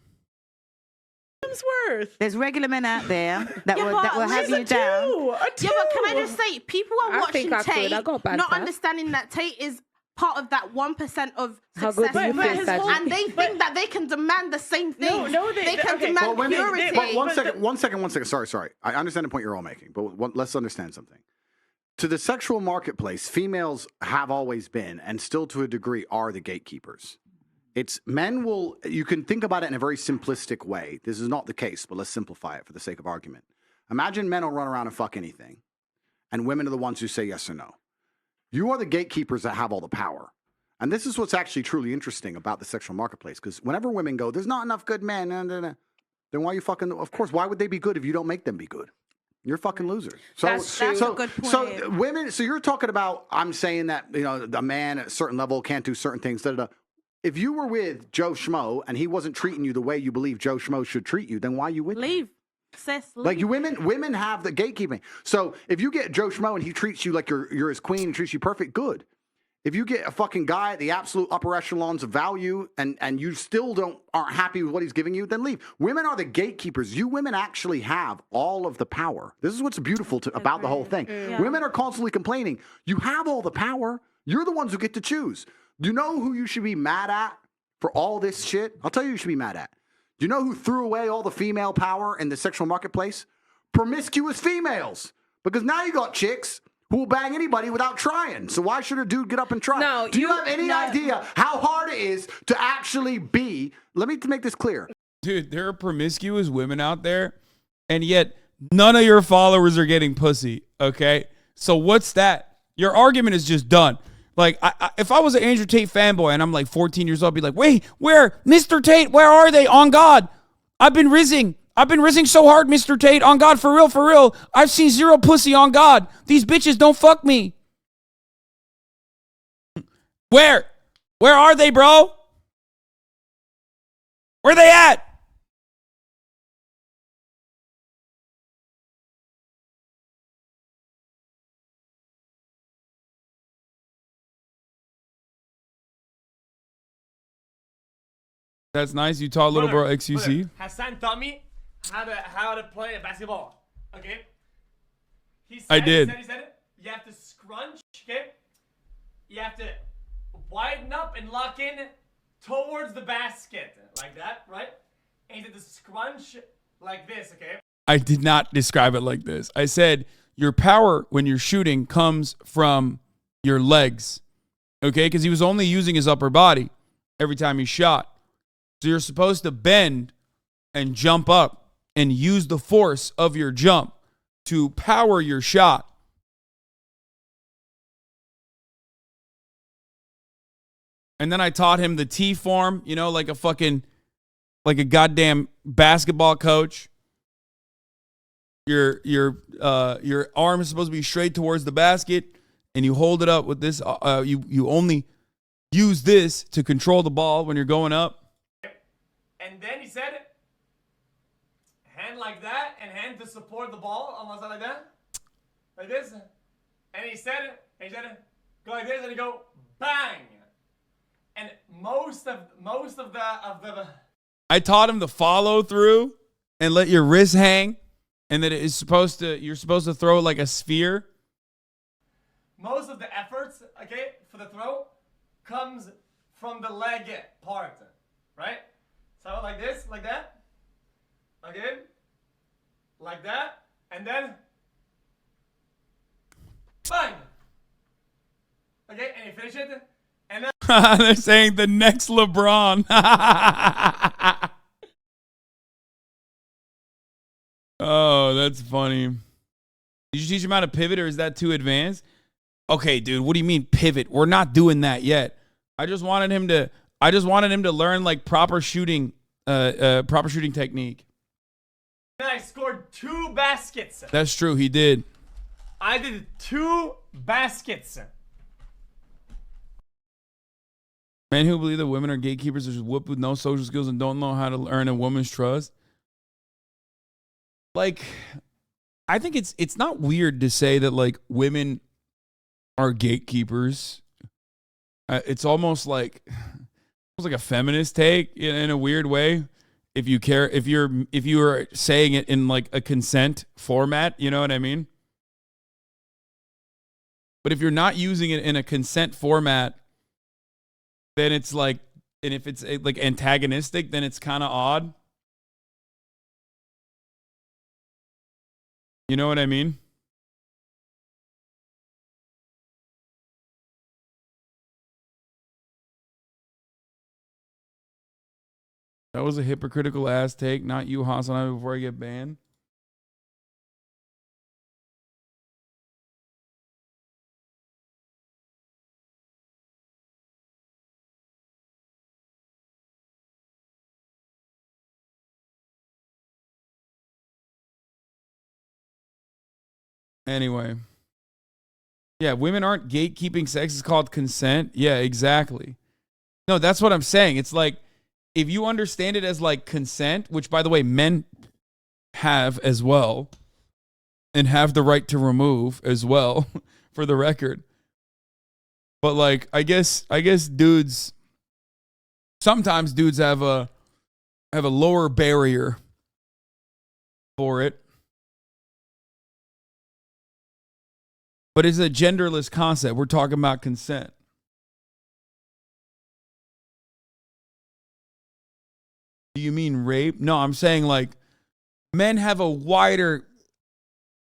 Hemsworth. There's regular men out there that will have you down. Yeah, but can I just say, people are watching Tate, not understanding that Tate is part of that 1% of success, and they think that they can demand the same thing. No, they can demand purity. One second. Sorry. I understand the point you're all making, but let's understand something. To the sexual marketplace, females have always been, and still to a degree are, the gatekeepers. It's men will, you can think about it in a very simplistic way. This is not the case, but let's simplify it for the sake of argument. Imagine men will run around and fuck anything, and women are the ones who say yes or no. You are the gatekeepers that have all the power. And this is what's actually truly interesting about the sexual marketplace, because whenever women go, there's not enough good men, then why are you fucking, of course, why would they be good if you don't make them be good? You're fucking losers. That's a good point. So women, so you're talking about, I'm saying that, you know, a man at a certain level can't do certain things, If you were with Joe Schmo and he wasn't treating you the way you believe Joe Schmo should treat you, then why are you with him? Leave. Sis, leave. Like women have the gatekeeping. So if you get Joe Schmo and he treats you like you're his queen and treats you perfect, good. If you get a fucking guy at the absolute upper echelons of value and you still aren't happy with what he's giving you, then leave. Women are the gatekeepers. You women actually have all of the power. This is what's beautiful about the whole thing. Yeah. Women are constantly complaining. You have all the power. You're the ones who get to choose. Do you know who you should be mad at for all this shit? I'll tell you who you should be mad at. Do you know who threw away all the female power in the sexual marketplace? Promiscuous females. Because now you got chicks who will bang anybody without trying. So why should a dude get up and try? No, Do you have any idea how hard it is to actually be? Let me make this clear. Dude, there are promiscuous women out there, and yet none of your followers are getting pussy, okay? So what's that? Your argument is just done. Like, if I was an Andrew Tate fanboy and I'm like 14 years old, I'd be like, wait, where? Mr. Tate, where are they? On God. I've been rizzing so hard, Mr. Tate. On God, for real. I've seen zero pussy, on God. These bitches don't fuck me. Where? Where are they, bro? Where they at? That's nice. You taught little bro XUC. Hassan taught me how to play basketball. Okay. He said, I did. He said it. You have to scrunch. Okay. You have to widen up and lock in towards the basket like that, right? And you have to scrunch like this. Okay. I did not describe it like this. I said your power when you're shooting comes from your legs. Okay, because he was only using his upper body every time he shot. So you're supposed to bend and jump up and use the force of your jump to power your shot. And then I taught him the T form, you know, like a goddamn basketball coach. Your arm is supposed to be straight towards the basket, and you hold it up with this. You only use this to control the ball when you're going up. And then he said, hand like that, and hand to support the ball, almost like that, like this. And he said, go like this, and he go bang. And most of the I taught him the follow through and let your wrist hang, and that you're supposed to throw like a sphere. Most of the efforts, okay, for the throw comes from the leg part, right? So like this, like that, again, like that, and then bang. Okay, and you finish it. And then they're saying the next LeBron. Oh, that's funny. Did you teach him how to pivot, or is that too advanced? Okay, dude, what do you mean pivot? We're not doing that yet. I just wanted him to learn like proper shooting technique. And I scored 2 baskets. That's true, he did. I did 2 baskets. Men who believe that women are gatekeepers are just whooped with no social skills and don't know how to earn a woman's trust. Like, I think it's not weird to say that like women are gatekeepers. It's almost like a feminist take in a weird way. If you are saying it in like a consent format, you know what I mean? But if you're not using it in a consent format, then it's like, and if it's like antagonistic, then it's kind of odd. You know what I mean? That was a hypocritical ass take, not you, HasanAbi, before I get banned. Anyway. Yeah, women aren't gatekeeping sex. It's called consent. Yeah, exactly. No, that's what I'm saying. It's like, if you understand it as like consent, which by the way, men have as well, and have the right to remove as well, for the record. But like, I guess dudes, sometimes dudes have a lower barrier for it. But it's a genderless concept. We're talking about consent. Do you mean rape? No, I'm saying like men have a wider,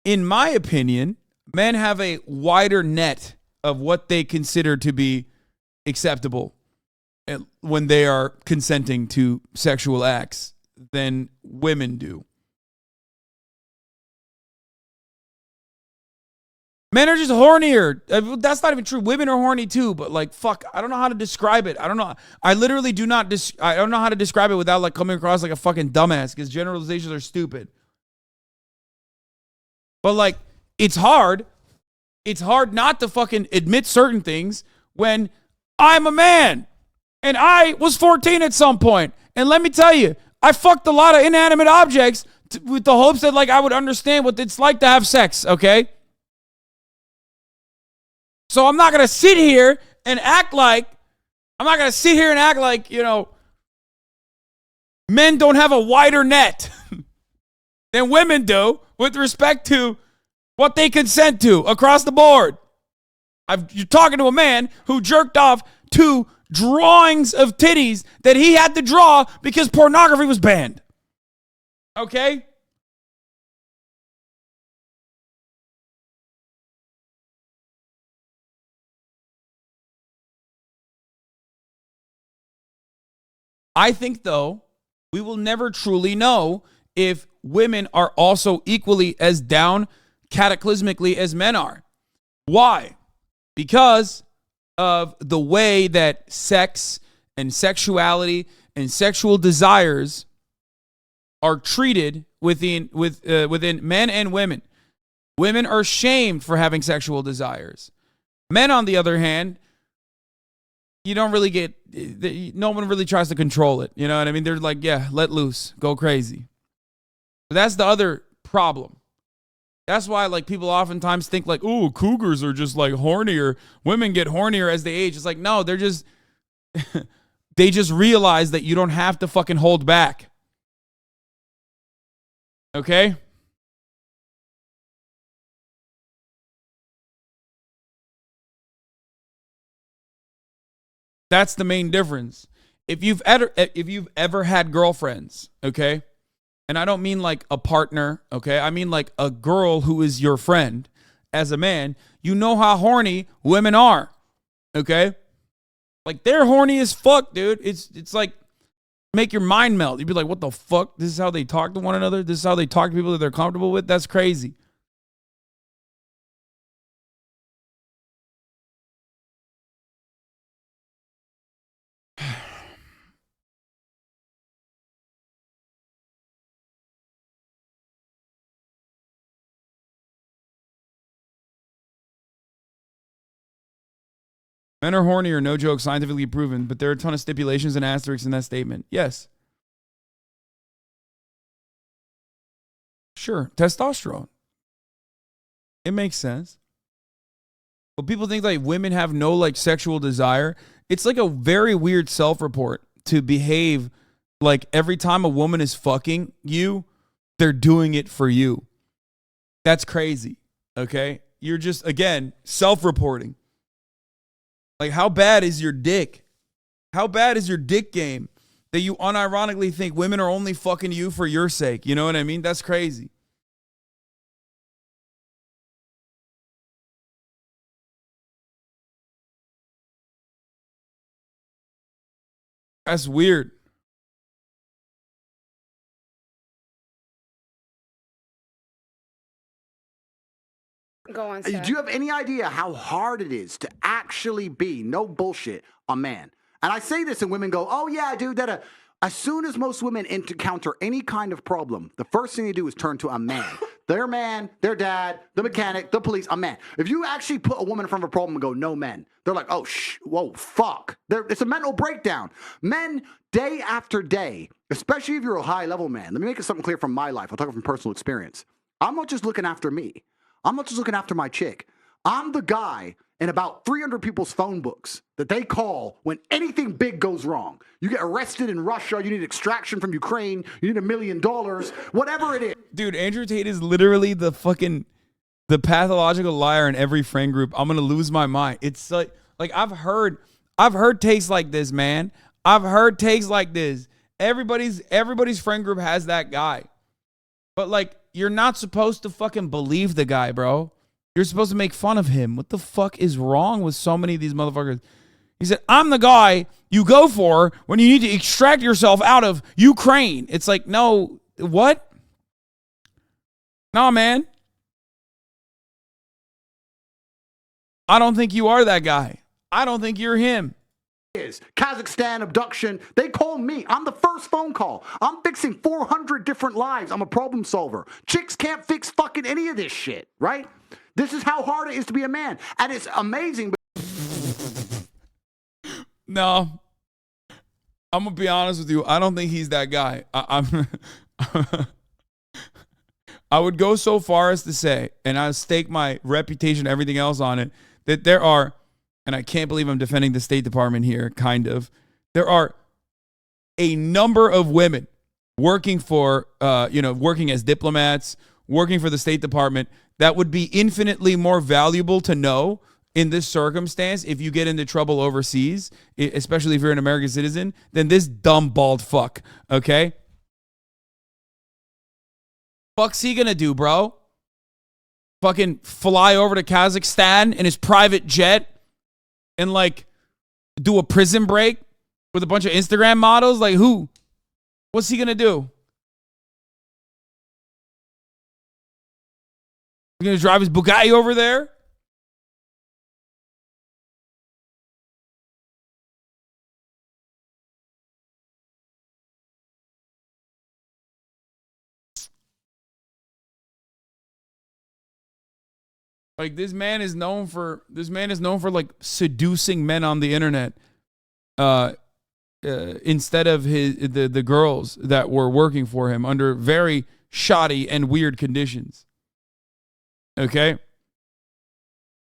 in my opinion, men have a wider net of what they consider to be acceptable when they are consenting to sexual acts than women do. Men are just hornier. That's not even true. Women are horny too, but like, fuck, I don't know how to describe it. I don't know. I literally do not, I don't know how to describe it without like coming across like a fucking dumbass, because generalizations are stupid. But like, it's hard. It's hard not to fucking admit certain things when I'm a man and I was 14 at some point. And let me tell you, I fucked a lot of inanimate objects with the hopes that like I would understand what it's like to have sex, okay? So I'm not going to sit here and act like, you know, men don't have a wider net than women do with respect to what they consent to across the board. You're talking to a man who jerked off to drawings of titties that he had to draw because pornography was banned. Okay? I think, though, we will never truly know if women are also equally as down cataclysmically as men are. Why? Because of the way that sex and sexuality and sexual desires are treated within men and women. Women are shamed for having sexual desires. Men, on the other hand, you don't really get, no one really tries to control it. You know what I mean? They're like, yeah, let loose, go crazy. But that's the other problem. That's why, like, people oftentimes think like, oh, cougars are just like hornier. Women get hornier as they age. It's like, no, they're just, they just realize that you don't have to fucking hold back. Okay? That's the main difference. If you've ever had girlfriends, okay? And I don't mean like a partner, okay? I mean like a girl who is your friend. As a man, you know how horny women are, okay? Like, they're horny as fuck, dude. It's like, make your mind melt. You'd be like, what the fuck? This is how they talk to one another? This is how they talk to people that they're comfortable with? That's crazy. Men are hornier, no joke, scientifically proven, but there are a ton of stipulations and asterisks in that statement. Yes. Sure, testosterone. It makes sense. But people think like women have no like sexual desire. It's like a very weird self-report to behave like every time a woman is fucking you, they're doing it for you. That's crazy, okay? You're just, again, self-reporting. Like, how bad is your dick? How bad is your dick game that you unironically think women are only fucking you for your sake? You know what I mean? That's crazy. That's weird. Go on, sir. Do you have any idea how hard it is to actually be, no bullshit, a man? And I say this and women go, oh yeah, dude, that as soon as most women encounter any kind of problem, the first thing they do is turn to a man. Their man, their dad, the mechanic, the police, a man. If you actually put a woman in front of a problem and go, no men, they're like, oh, whoa, fuck. It's a mental breakdown. Men, day after day, especially if you're a high-level man, let me make it something clear from my life. I'll talk from personal experience. I'm not just looking after me. I'm not just looking after my chick. I'm the guy in about 300 people's phone books that they call when anything big goes wrong. You get arrested in Russia, you need extraction from Ukraine, you need $1 million, whatever it is. Dude, Andrew Tate is literally the pathological liar in every friend group. I'm going to lose my mind. It's like I've heard takes like this, man. I've heard takes like this. Everybody's friend group has that guy. But like, you're not supposed to fucking believe the guy, bro. You're supposed to make fun of him. What the fuck is wrong with so many of these motherfuckers? He said, I'm the guy you go for when you need to extract yourself out of Ukraine. It's like, no, what? Nah, man. I don't think you are that guy. I don't think you're him. Kazakhstan abduction. They call me. I'm the first phone call. I'm fixing 400 different lives. I'm a problem solver. Chicks can't fix fucking any of this shit, right? This is how hard it is to be a man. And it's amazing. No. I'm going to be honest with you. I don't think he's that guy. I would go so far as to say, and I stake my reputation, everything else on it, that there are, and I can't believe I'm defending the State Department here, kind of. There are a number of women working for, working as diplomats, working for the State Department that would be infinitely more valuable to know in this circumstance if you get into trouble overseas, especially if you're an American citizen, than this dumb bald fuck, okay? Fuck's he gonna do, bro? Fucking fly over to Kazakhstan in his private jet and like do a prison break with a bunch of Instagram models? Like who? What's he gonna do? He's gonna drive his Bugatti over there? Like this man is known for like seducing men on the internet, instead of the girls that were working for him under very shoddy and weird conditions. Okay.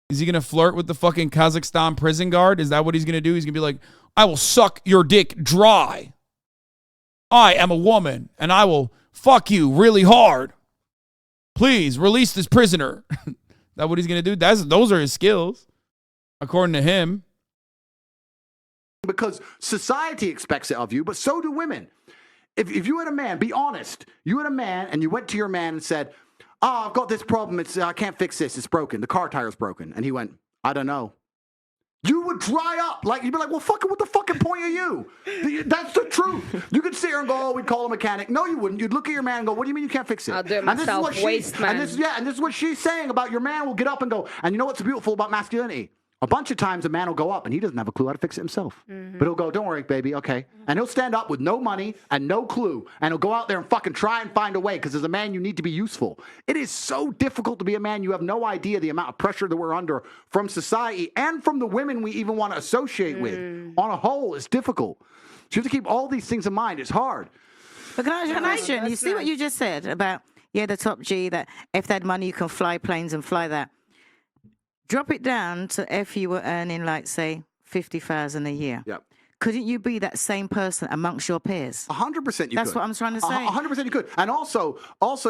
Is he gonna flirt with the fucking Kazakhstan prison guard? Is that what he's gonna do? He's gonna be like, I will suck your dick dry. I am a woman and I will fuck you really hard. Please release this prisoner. That what he's gonna do? Those are his skills, according to him. Because society expects it of you, but so do women. If you had a man, be honest. You had a man and you went to your man and said, "Oh, I've got this problem. I can't fix this. It's broken. The car tire's broken." And he went, "I don't know." You would dry up. Like, you'd be like, well, fucking, what the fucking point are you? That's the truth. You could sit here and go, oh, we'd call a mechanic. No, you wouldn't. You'd look at your man and go, what do you mean you can't fix it? I'll do it myself. And this is what she's saying about your man will get up and go, and you know what's beautiful about masculinity? A bunch of times a man will go up and he doesn't have a clue how to fix it himself. But he'll go, don't worry, baby, okay. And he'll stand up with no money and no clue. And he'll go out there and fucking try and find a way, because as a man, you need to be useful. It is so difficult to be a man. You have no idea the amount of pressure that we're under from society and from the women we even want to associate with. On a whole, it's difficult. So you have to keep all these things in mind. It's hard. But can I ask you a question? You see what you just said about, the top G, that if they had money, you can fly planes and fly that. Drop it down to if you were earning, like, say, $50,000 a year. Yep. Couldn't you be that same person amongst your peers? 100% you could. That's what I'm trying to say. 100% you could. And also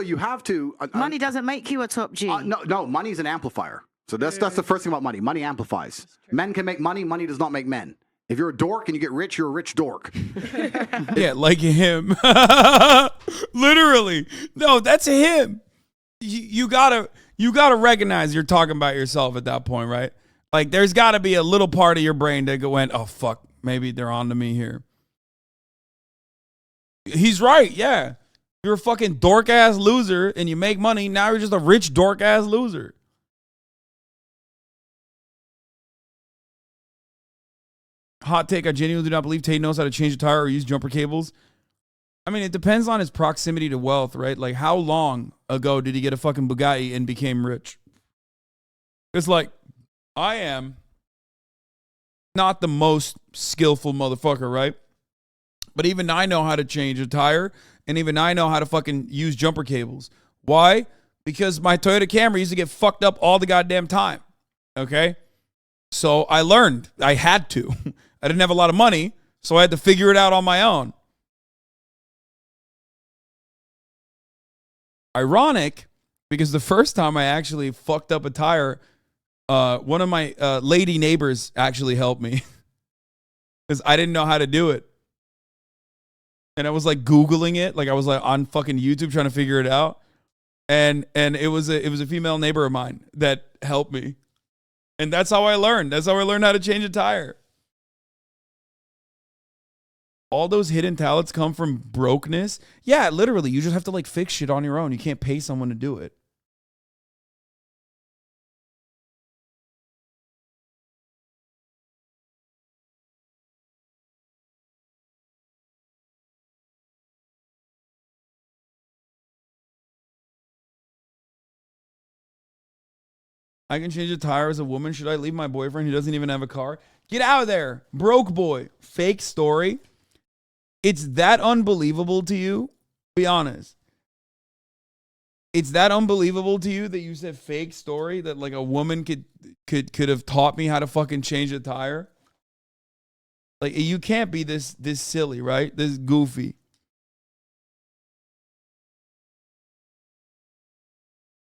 you have to... money doesn't make you a top G. No, money's an amplifier. So that's the first thing about money. Money amplifies. Men can make money. Money does not make men. If you're a dork and you get rich, you're a rich dork. Yeah, like him. Literally. No, that's him. You gotta recognize you're talking about yourself at that point, right? Like, there's got to be a little part of your brain that went, oh, fuck, maybe they're on to me here. He's right, yeah. You're a fucking dork-ass loser, and you make money. Now you're just a rich dork-ass loser. Hot take, I genuinely do not believe Tate knows how to change a tire or use jumper cables. I mean, it depends on his proximity to wealth, right? Like, how long ago did he get a fucking Bugatti and became rich? It's like, I am not the most skillful motherfucker, right? But even I know how to change a tire, and even I know how to fucking use jumper cables. Why? Because my Toyota Camry used to get fucked up all the goddamn time, okay? So I learned. I had to. I didn't have a lot of money, so I had to figure it out on my own. Ironic, because the first time I actually fucked up a tire, one of my lady neighbors actually helped me because I didn't know how to do it. And I was like Googling it. Like I was like on fucking YouTube trying to figure it out. And it was a female neighbor of mine that helped me. And that's how I learned. That's how I learned how to change a tire. All those hidden talents come from brokenness. Yeah, literally. You just have to like fix shit on your own. You can't pay someone to do it. I can change a tire as a woman. Should I leave my boyfriend who doesn't even have a car? Get out of there. Broke boy. Fake story. It's that unbelievable to you? Be honest. It's that unbelievable to you that you said fake story, that like a woman could have taught me how to fucking change a tire? Like, you can't be this silly, right? This goofy.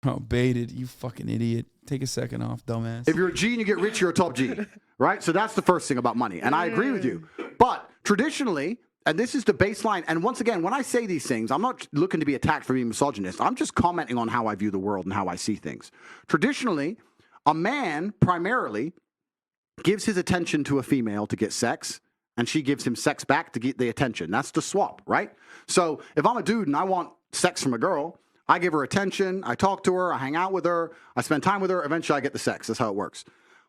Oh, baited. You fucking idiot. Take a second off, dumbass. If you're a G and you get rich, you're a top G, right? So that's the first thing about money. And I agree with you. But traditionally, and this is the baseline, and once again, when I say these things, I'm not looking to be attacked for being misogynist. I'm just commenting on how I view the world and how I see things. Traditionally, a man primarily gives his attention to a female to get sex, and she gives him sex back to get the attention. That's the swap, right? So if I'm a dude and I want sex from a girl, I give her attention, I talk to her, I hang out with her, I spend time with her, eventually I get the sex. That's how it works.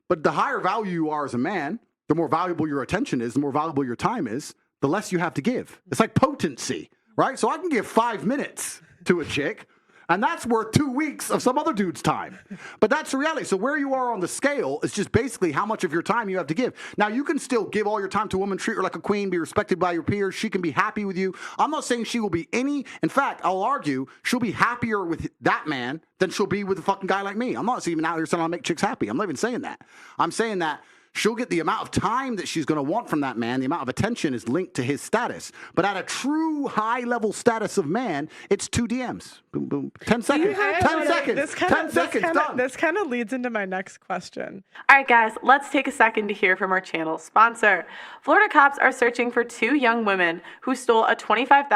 But the higher value you are as a man, the more valuable your attention is, the more valuable your time is, the less you have to give. It's like potency, right? So I can give 5 minutes to a chick, And that's worth 2 weeks of some other dude's time. But that's the reality. So where you are on the scale is just basically how much of your time you have to give. Now, you can still give all your time to a woman, treat her like a queen, be respected by your peers. She can be happy with you. I'm not saying she will be any. In fact, I'll argue she'll be happier with that man than she'll be with a fucking guy like me. I'm not even out here saying I'll make chicks happy. I'm not even saying that. I'm saying that she'll get the amount of time that she's going to want from that man. The amount of attention is linked to his status. But at a true high-level status of man, it's 2 DMs. Boom, boom. 10 seconds. 10 seconds. 10 seconds. Done. This kind of leads into my next question. All right, guys, let's take a second to hear from our channel sponsor. Florida cops are searching for 2 young women who stole a $25,000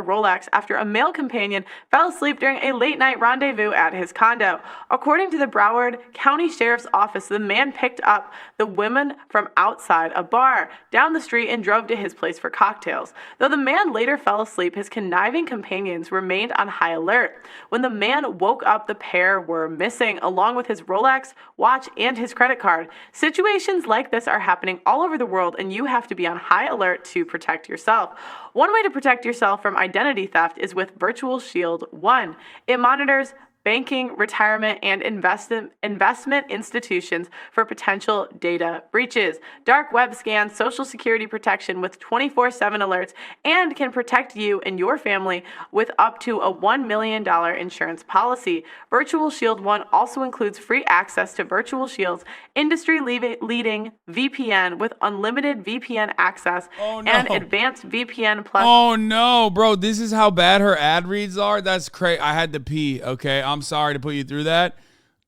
Rolex after a male companion fell asleep during a late-night rendezvous at his condo. According to the Broward County Sheriff's Office, the man picked up the women from outside a bar down the street and drove to his place for cocktails. Though the man later fell asleep, his conniving companions remained on high alert. When the man woke up, the pair were missing, along with his Rolex, watch, and his credit card. Situations like this are happening all over the world, and you have to be on high alert to protect yourself. One way to protect yourself from identity theft is with Virtual Shield One. It monitors banking, retirement, and investment institutions for potential data breaches, dark web scans, social security protection with 24/7 alerts, and can protect you and your family with up to a $1 million insurance policy. Virtual Shield One also includes free access to Virtual Shield's industry-leading VPN with unlimited VPN access and advanced VPN plus. Oh no, bro, this is how bad her ad reads are? That's crazy. I had to pee, okay? I'm sorry to put you through that.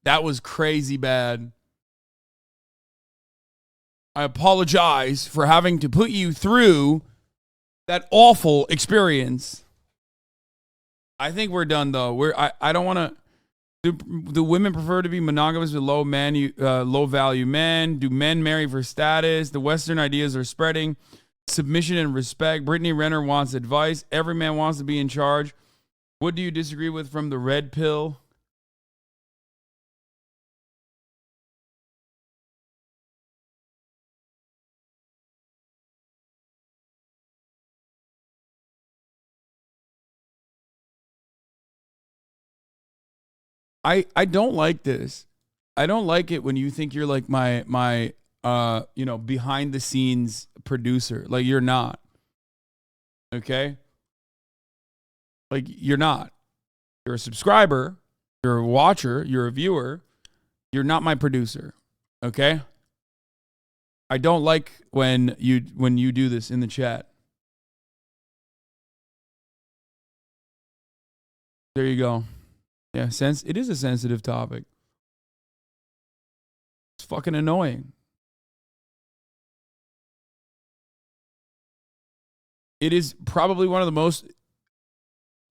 That was crazy bad. I apologize for having to put you through that awful experience. I think we're done though. I don't want to. Do women prefer to be monogamous with low value men? Do men marry for status? The Western ideas are spreading. Submission and respect. Brittany Renner wants advice. Every man wants to be in charge. What do you disagree with from the red pill? I don't like this. I don't like it when you think you're like my behind the scenes producer. Like you're not. Okay? Like you're not. You're a subscriber, you're a watcher, you're a viewer. You're not my producer. Okay? I don't like when you do this in the chat. There you go. Yeah, it is a sensitive topic. It's fucking annoying. It is probably one of the most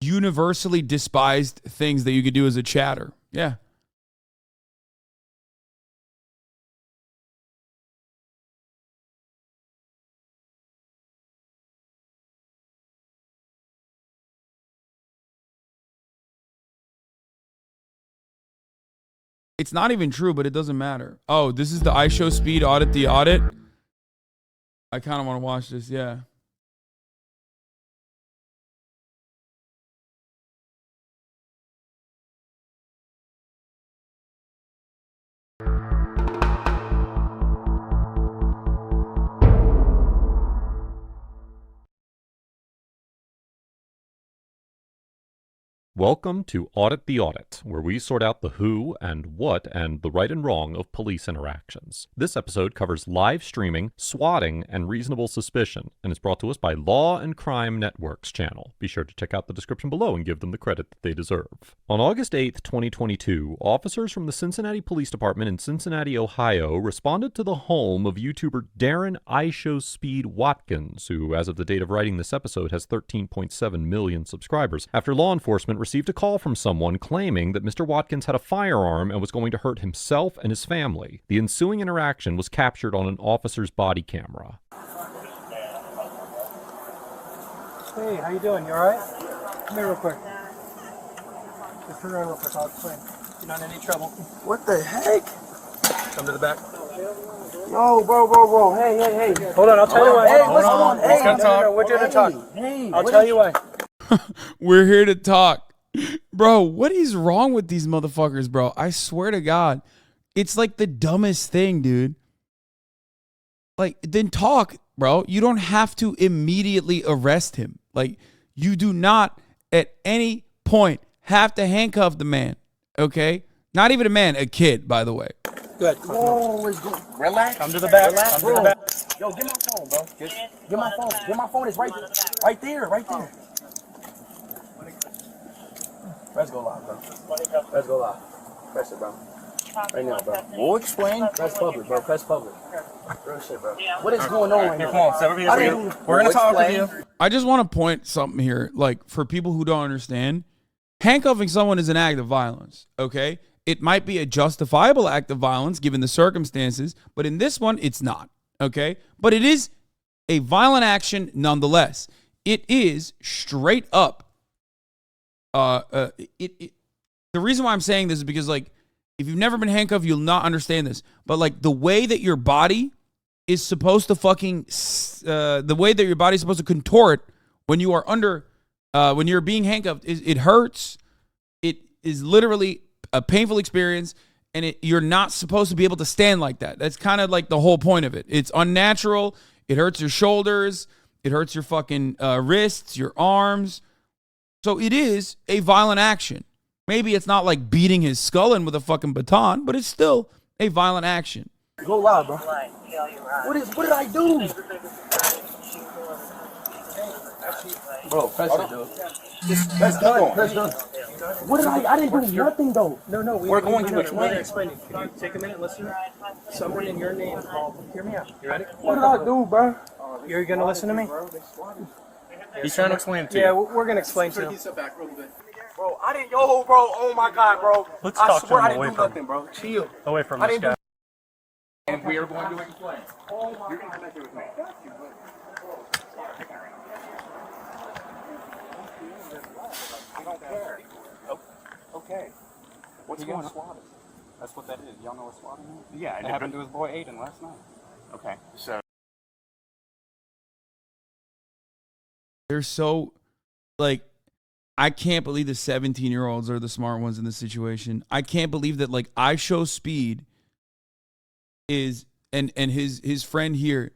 universally despised things that you could do as a chatter. Yeah. It's not even true, but it doesn't matter. Oh, this is the iShow Speed Audit the Audit. I kind of want to watch this, yeah. Welcome to Audit the Audit, where we sort out the who and what and the right and wrong of police interactions. This episode covers live streaming, swatting, and reasonable suspicion, and is brought to us by Law and Crime Network's channel. Be sure to check out the description below and give them the credit that they deserve. On August 8th, 2022, officers from the Cincinnati Police Department in Cincinnati, Ohio, responded to the home of YouTuber Darren iShow Speed Watkins, who, as of the date of writing this episode, has 13.7 million subscribers, after law enforcement received a call from someone claiming that Mr. Watkins had a firearm and was going to hurt himself and his family. The ensuing interaction was captured on an officer's body camera. Hey, how you doing? You alright? Come here real quick. Just turn around real quick, I'll explain. You're not in any trouble. What the heck? Come to the back. Yo, bro. Hey. Hold on, I'll tell you why. Hey, what's going on? Hey, we're here to talk. Hey, I'll tell you why. We're here to talk. Bro, what is wrong with these motherfuckers, bro? I swear to God. It's like the dumbest thing, dude. Like, then talk, bro. You don't have to immediately arrest him. Like, you do not at any point have to handcuff the man, okay? Not even a man, a kid, by the way. Good. Whoa, relax. Come to the back. Relax, Come to the back. Yo, get my phone, bro. Get my phone. Get my phone. It's right there. Let's go live, bro. Let's go live. Press it, bro. Right now, bro. We'll explain. Press public, bro. Press public. Real shit, bro. What is going on right now? Come on, over here. We're going to talk with you. I just want to point something here. Like, for people who don't understand, handcuffing someone is an act of violence, okay? It might be a justifiable act of violence given the circumstances, but in this one, it's not, okay? But it is a violent action nonetheless. It is straight up. The reason why I'm saying this is because, like, if you've never been handcuffed, you'll not understand this. But, like, the way that your body is supposed to contort when you are when you're being handcuffed, it hurts. It is literally a painful experience, and you're not supposed to be able to stand like that. That's kind of like the whole point of it. It's unnatural. It hurts your shoulders. It hurts your fucking wrists, your arms. So it is a violent action. Maybe it's not like beating his skull in with a fucking baton, but it's still a violent action. Go loud, bro. What did I do? Bro, press it, dude. Press done. What did I didn't do nothing, though. No, we're going to explain it. Can you take a minute, listen? Someone in your name called. Hear me out. You ready? What did I do, bro? You're going to listen to me? He's trying to explain it to you. Yeah, we're going to explain to him. Bro, I didn't. Yo, bro. Oh my God, bro. Let's I talk swear to him I away didn't do from nothing, bro. Chill. Away from this guy. And we are going to explain. You're going to come with me. I don't care. Okay. What's going on? That's what that is. Y'all know what swatting is? Yeah, it happened to his boy Aiden last night. Okay, so. They're so, like, I can't believe the 17-year-olds are the smart ones in this situation. I can't believe that, like, I Show Speed is, and his friend here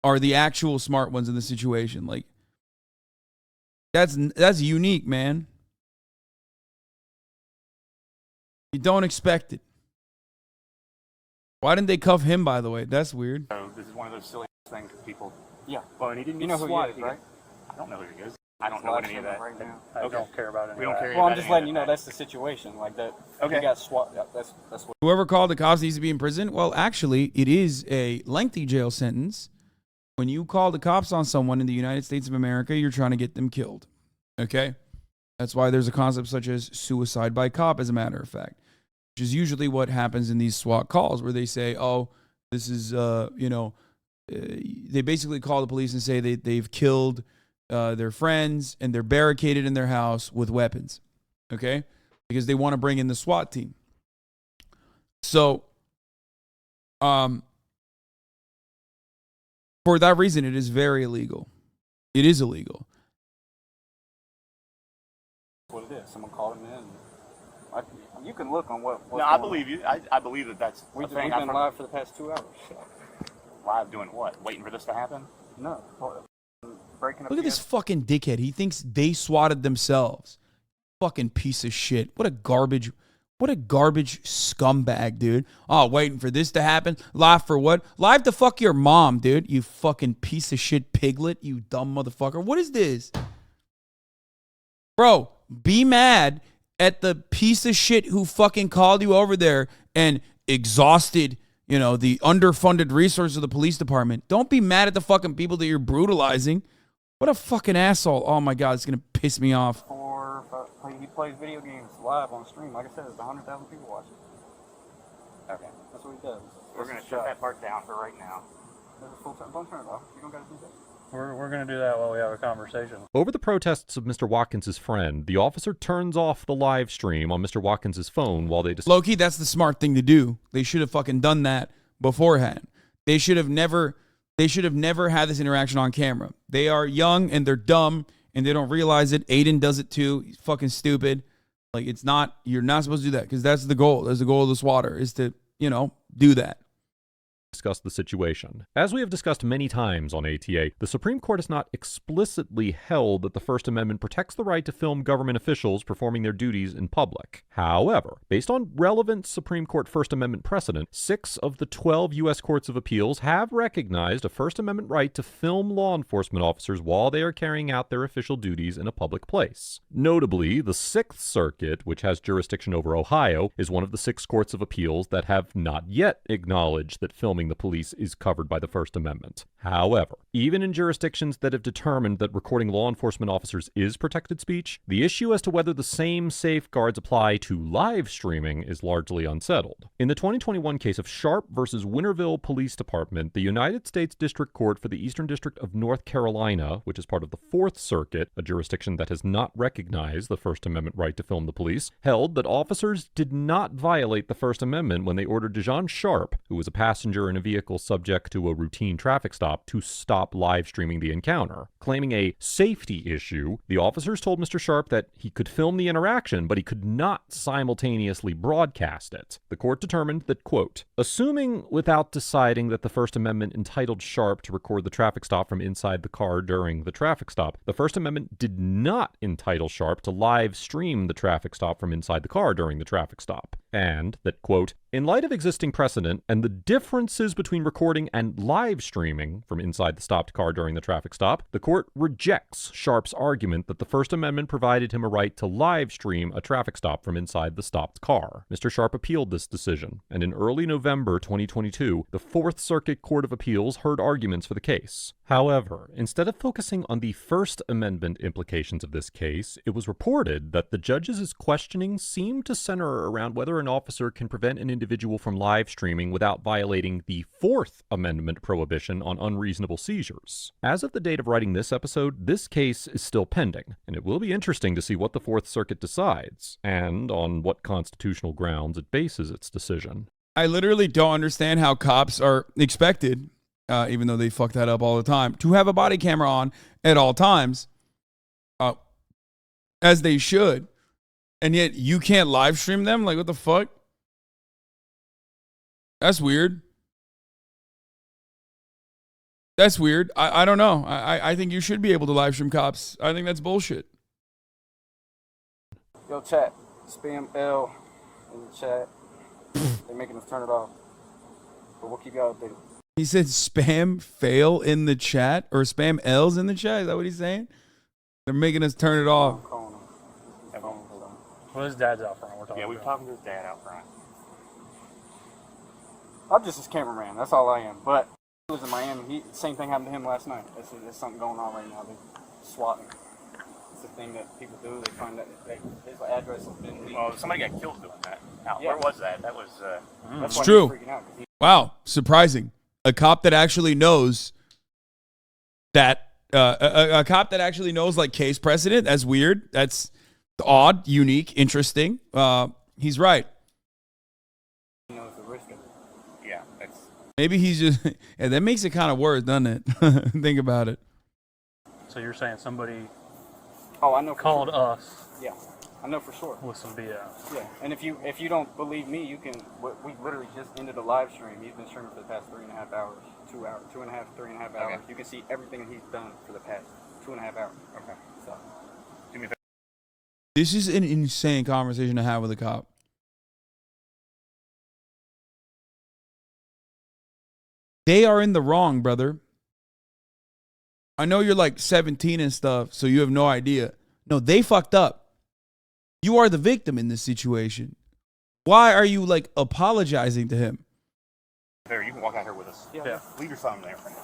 are the actual smart ones in the situation. Like, that's unique, man. You don't expect it. Why didn't they cuff him, by the way? That's weird. So this is one of those silly things that people. Yeah. Well, and he didn't you know who he is, right? I don't know who he is. I don't know any of that. Right now. I don't care about it. We don't care. Well, I'm just letting you know that's the situation. Like that. Okay. He got swat. Yeah, that's what. Whoever called the cops needs to be in prison. Well, actually, it is a lengthy jail sentence. When you call the cops on someone in the United States of America, you're trying to get them killed. Okay? That's why there's a concept such as suicide by cop, as a matter of fact, which is usually what happens in these SWAT calls where they say, oh, this is, they basically call the police and say they've killed their friends and they're barricaded in their house with weapons, okay? Because they want to bring in the SWAT team. So, for that reason, it is very illegal. It is illegal. What it is. Someone called him in. You can look on what. No, I believe you. I believe that that's. We've been live for the past 2 hours. Live doing what? Waiting for this to happen? No. Breaking up. Look at this fucking dickhead. He thinks they swatted themselves. Fucking piece of shit. What a garbage scumbag, dude. Oh, waiting for this to happen. Live for what? Live to fuck your mom, dude. You fucking piece of shit piglet. You dumb motherfucker. What is this? Bro, be mad at the piece of shit who fucking called you over there and exhausted, the underfunded resources of the police department. Don't be mad at the fucking people that you're brutalizing. What a fucking asshole. Oh my God, it's going to piss me off. He plays video games live on stream. Like I said, there's 100,000 people watching. Okay. That's what he does. We're going to shut that part down for right now. There's a full-time. Don't turn it off. You don't got to do that. We're going to do that while we have a conversation. Over the protests of Mr. Watkins' friend, the officer turns off the live stream on Mr. Watkins' phone while they discuss. Low-key, that's the smart thing to do. They should have fucking done that beforehand. They should have never had this interaction on camera. They are young and they're dumb and they don't realize it. Aiden does it too. He's fucking stupid. Like, it's not, you're not supposed to do that because that's the goal. That's the goal of the swatter, is to, do that. Discuss the situation. As we have discussed many times on ATA, the Supreme Court has not explicitly held that the First Amendment protects the right to film government officials performing their duties in public. However, based on relevant Supreme Court First Amendment precedent, 6 of the 12 U.S. Courts of Appeals have recognized a First Amendment right to film law enforcement officers while they are carrying out their official duties in a public place. Notably, the Sixth Circuit, which has jurisdiction over Ohio, is one of the 6 Courts of Appeals that have not yet acknowledged that filming the police is covered by the First Amendment. However, even in jurisdictions that have determined that recording law enforcement officers is protected speech, the issue as to whether the same safeguards apply to live streaming is largely unsettled. In the 2021 case of Sharp versus Winterville Police Department, the United States District Court for the Eastern District of North Carolina, which is part of the Fourth Circuit, a jurisdiction that has not recognized the First Amendment right to film the police, held that officers did not violate the First Amendment when they ordered Dejon Sharp, who was a passenger in a vehicle subject to a routine traffic stop, to stop live streaming the encounter. Claiming a safety issue, the officers told Mr. Sharp that he could film the interaction, but he could not simultaneously broadcast it. The court determined that, quote, assuming without deciding that the First Amendment entitled Sharp to record the traffic stop from inside the car during the traffic stop, the First Amendment did not entitle Sharp to live stream the traffic stop from inside the car during the traffic stop. And that, quote, in light of existing precedent and the differences between recording and live streaming from inside the stopped car during the traffic stop, the court rejects Sharp's argument that the First Amendment provided him a right to live stream a traffic stop from inside the stopped car. Mr. Sharp appealed this decision, and in early November 2022, the Fourth Circuit Court of Appeals heard arguments for the case. However, instead of focusing on the First Amendment implications of this case, it was reported that the judge's questioning seemed to center around whether an officer can prevent an individual from live streaming without violating the Fourth Amendment prohibition on unreasonable seizures. As of the date of writing this episode, this case is still pending, and it will be interesting to see what the Fourth Circuit decides, and on what constitutional grounds it bases its decision. I literally don't understand how cops are expected, even though they fuck that up all the time, to have a body camera on at all times, as they should, and yet you can't live stream them? Like, what the fuck? That's weird. That's weird. I don't know. I think you should be able to live stream cops. I think that's bullshit. Yo, chat. Spam L in the chat. They're making us turn it off. But we'll keep y'all updated. He said spam fail in the chat, or spam L's in the chat. Is that what he's saying? They're making us turn it off. Well, his dad's out front. Yeah, we were talking to his dad out front. I'm just his cameraman. That's all I am. But he was in Miami. Same thing happened to him last night. There's something going on right now. They're swatting. It's a thing that people do. They find that his address has been leaked. Well, somebody got killed doing that. Now, Yeah. where was that? That was. It's true. Wow, surprising. A cop that actually knows that a cop that actually knows like case precedent. That's weird. That's odd, unique, interesting. He's right. He knows the risk of it. Yeah, that's. Maybe he's just. Yeah, that makes it kind of worse, doesn't it? Think about it. So you're saying somebody Oh, I know. called for sure. us Yeah, I know for sure. with some BS. Yeah, and if you don't believe me, you can. We literally just ended a live stream. He's been streaming for the past 3.5 hours, 2 hours, 2.5, 3.5 hours. Okay. You can see everything that he's done for the past 2.5 hours. Okay, so. Do me a This is an insane conversation to have with a cop. They are in the wrong, brother. I know you're like 17 and stuff, so you have no idea. No, they fucked up. You are the victim in this situation. Why are you like apologizing to him? There, you can walk out here with us. Yeah. Leave your phone there for now.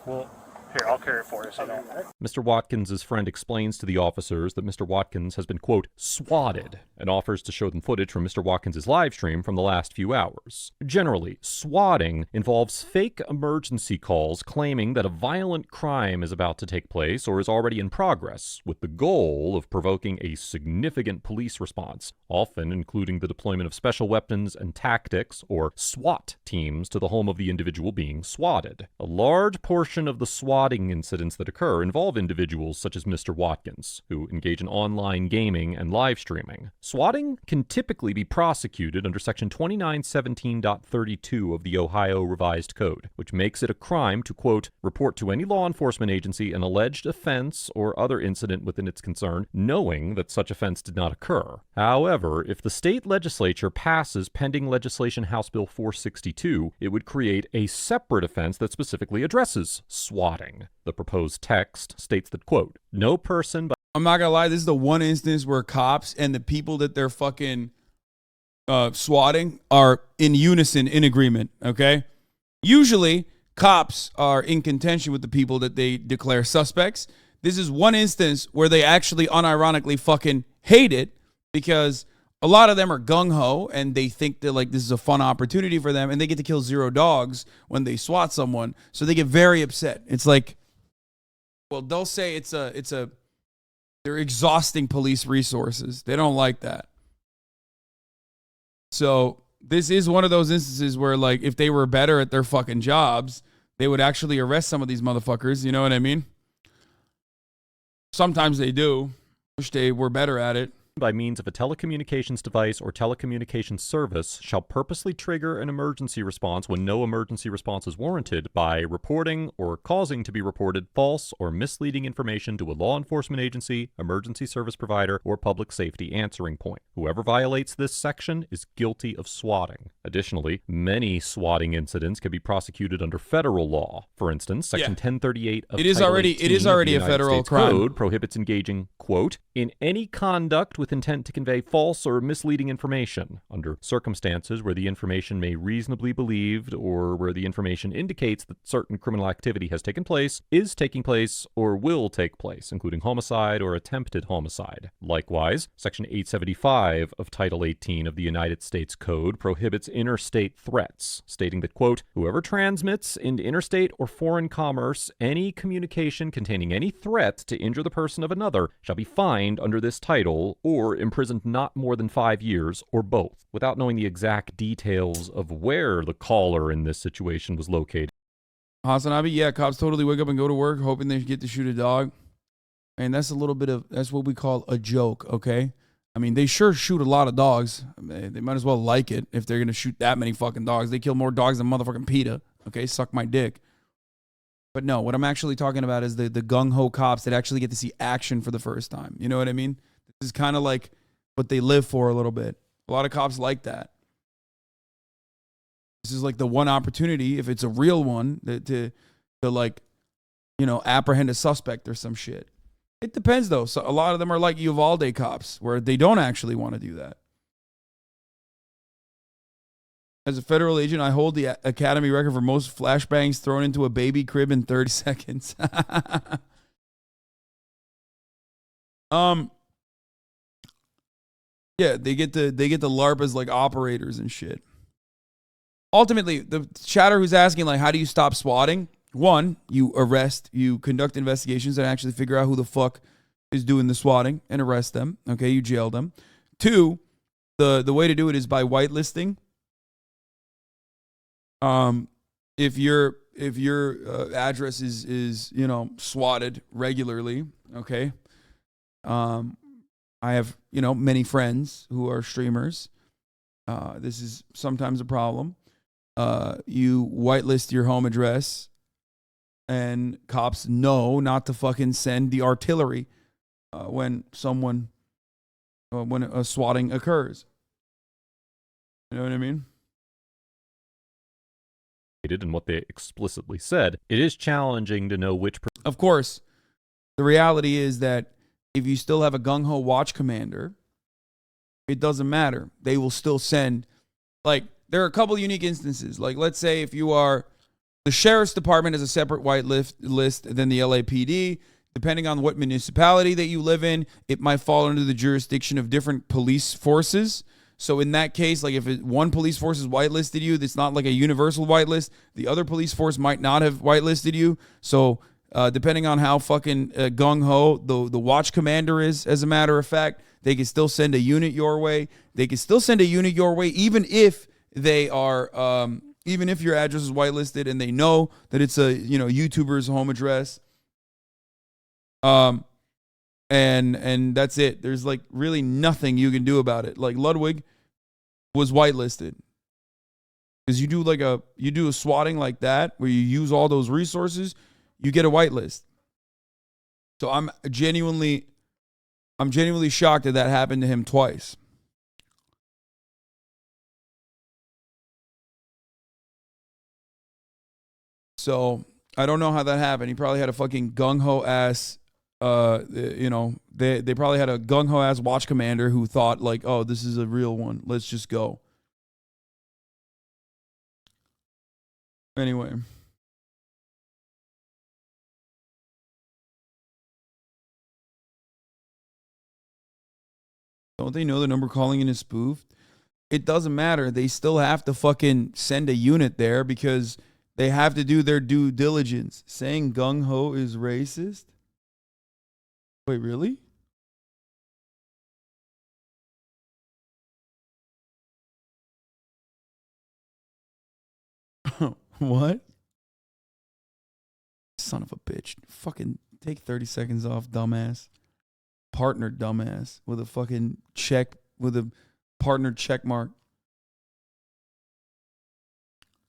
Well, here, I'll carry it for you so don't. Mr. Watkins' friend explains to the officers that Mr. Watkins has been, quote, swatted, and offers to show them footage from Mr. Watkins' live stream from the last few hours. Generally, swatting involves fake emergency calls claiming that a violent crime is about to take place or is already in progress, with the goal of provoking a significant police response, often including the deployment of special weapons and tactics, or SWAT teams, to the home of the individual being swatted. A large portion of the SWAT swatting incidents that occur involve individuals such as Mr. Watkins, who engage in online gaming and live streaming. Swatting can typically be prosecuted under Section 2917.32 of the Ohio Revised Code, which makes it a crime to, quote, report to any law enforcement agency an alleged offense or other incident within its concern, knowing that such offense did not occur. However, if the state legislature passes pending legislation House Bill 462, it would create a separate offense that specifically addresses swatting. The proposed text states that, quote, no person... I'm not gonna lie, this is the one instance where cops and the people that they're fucking swatting are in unison, in agreement, okay? Usually, cops are in contention with the people that they declare suspects. This is one instance where they actually unironically fucking hate it because a lot of them are gung-ho and they think that like this is a fun opportunity for them and they get to kill 0 dogs when they swat someone. So they get very upset. It's like, well, they'll say they're exhausting police resources. They don't like that. So this is one of those instances where like if they were better at their fucking jobs, they would actually arrest some of these motherfuckers. You know what I mean? Sometimes they do. Wish they were better at it. By means of a telecommunications device or telecommunications service shall purposely trigger an emergency response when no emergency response is warranted by reporting or causing to be reported false or misleading information to a law enforcement agency, emergency service provider, or public safety answering point. Whoever violates this section is guilty of swatting. Additionally, many swatting incidents can be prosecuted under federal law. For instance, Section 1038 of Title 18 it is already of the a federal United States crime. Code prohibits engaging, quote, in any conduct with intent to convey false or misleading information under circumstances where the information may reasonably be believed or where the information indicates that certain criminal activity has taken place, is taking place, or will take place, including homicide or attempted homicide. Likewise, Section 875 of Title 18 of the United States Code prohibits interstate threats, stating that, quote, whoever transmits into interstate or foreign commerce any communication containing any threat to injure the person of another shall be fined under this title or imprisoned not more than 5 years, or both. Without knowing the exact details of where the caller in this situation was located. HasanAbi, yeah, cops totally wake up and go to work hoping they get to shoot a dog. And that's that's what we call a joke, okay? I mean, they sure shoot a lot of dogs. They might as well like it if they're going to shoot that many fucking dogs. They kill more dogs than motherfucking PETA, okay? Suck my dick. But no, what I'm actually talking about is the gung-ho cops that actually get to see action for the first time. You know what I mean? This is kind of like what they live for a little bit. A lot of cops like that. This is like the one opportunity, if it's a real one, to like, you know, apprehend a suspect or some shit. It depends, though. So a lot of them are like Uvalde cops, where they don't actually want to do that. As a federal agent, I hold the academy record for most flashbangs thrown into a baby crib in 30 seconds. Yeah, they get the LARP as like operators and shit. Ultimately, the chatter who's asking like, how do you stop swatting? One, you arrest, you conduct investigations and actually figure out who the fuck is doing the swatting and arrest them. Okay, you jail them. Two, the way to do it is by whitelisting. If your address is you know swatted regularly, okay. I have, you know, many friends who are streamers. This is sometimes a problem. You whitelist your home address and cops know not to fucking send the artillery when a swatting occurs. You know what I mean? And what they explicitly said, it is challenging to know which... Of course, the reality is that if you still have a gung-ho watch commander, it doesn't matter. They will still send, like, there are a couple unique instances. Like, let's say if you are, the sheriff's department has a separate white list than the LAPD. Depending on what municipality that you live in, it might fall under the jurisdiction of different police forces. So in that case, like if one police force has whitelisted you, it's not like a universal whitelist. The other police force might not have whitelisted you. So depending on how fucking gung-ho the watch commander is, as a matter of fact, they can still send a unit your way. They can still send a unit your way even if they are Even if your address is whitelisted and they know that it's a, you know, YouTuber's home address. And that's it. There's like really nothing you can do about it. Like Ludwig was whitelisted. Because you do a swatting like that where you use all those resources, you get a whitelist. So I'm genuinely shocked that happened to him twice. So I don't know how that happened. He probably had a fucking gung-ho ass, you know, they probably had a gung-ho ass watch commander who thought like, oh, this is a real one. Let's just go. Anyway. Don't they know the number calling in is spoofed? It doesn't matter. They still have to fucking send a unit there because they have to do their due diligence. Saying gung-ho is racist? Wait, really? What? Son of a bitch. Fucking take 30 seconds off, dumbass. Partner, dumbass. With a fucking check, with a partner check mark.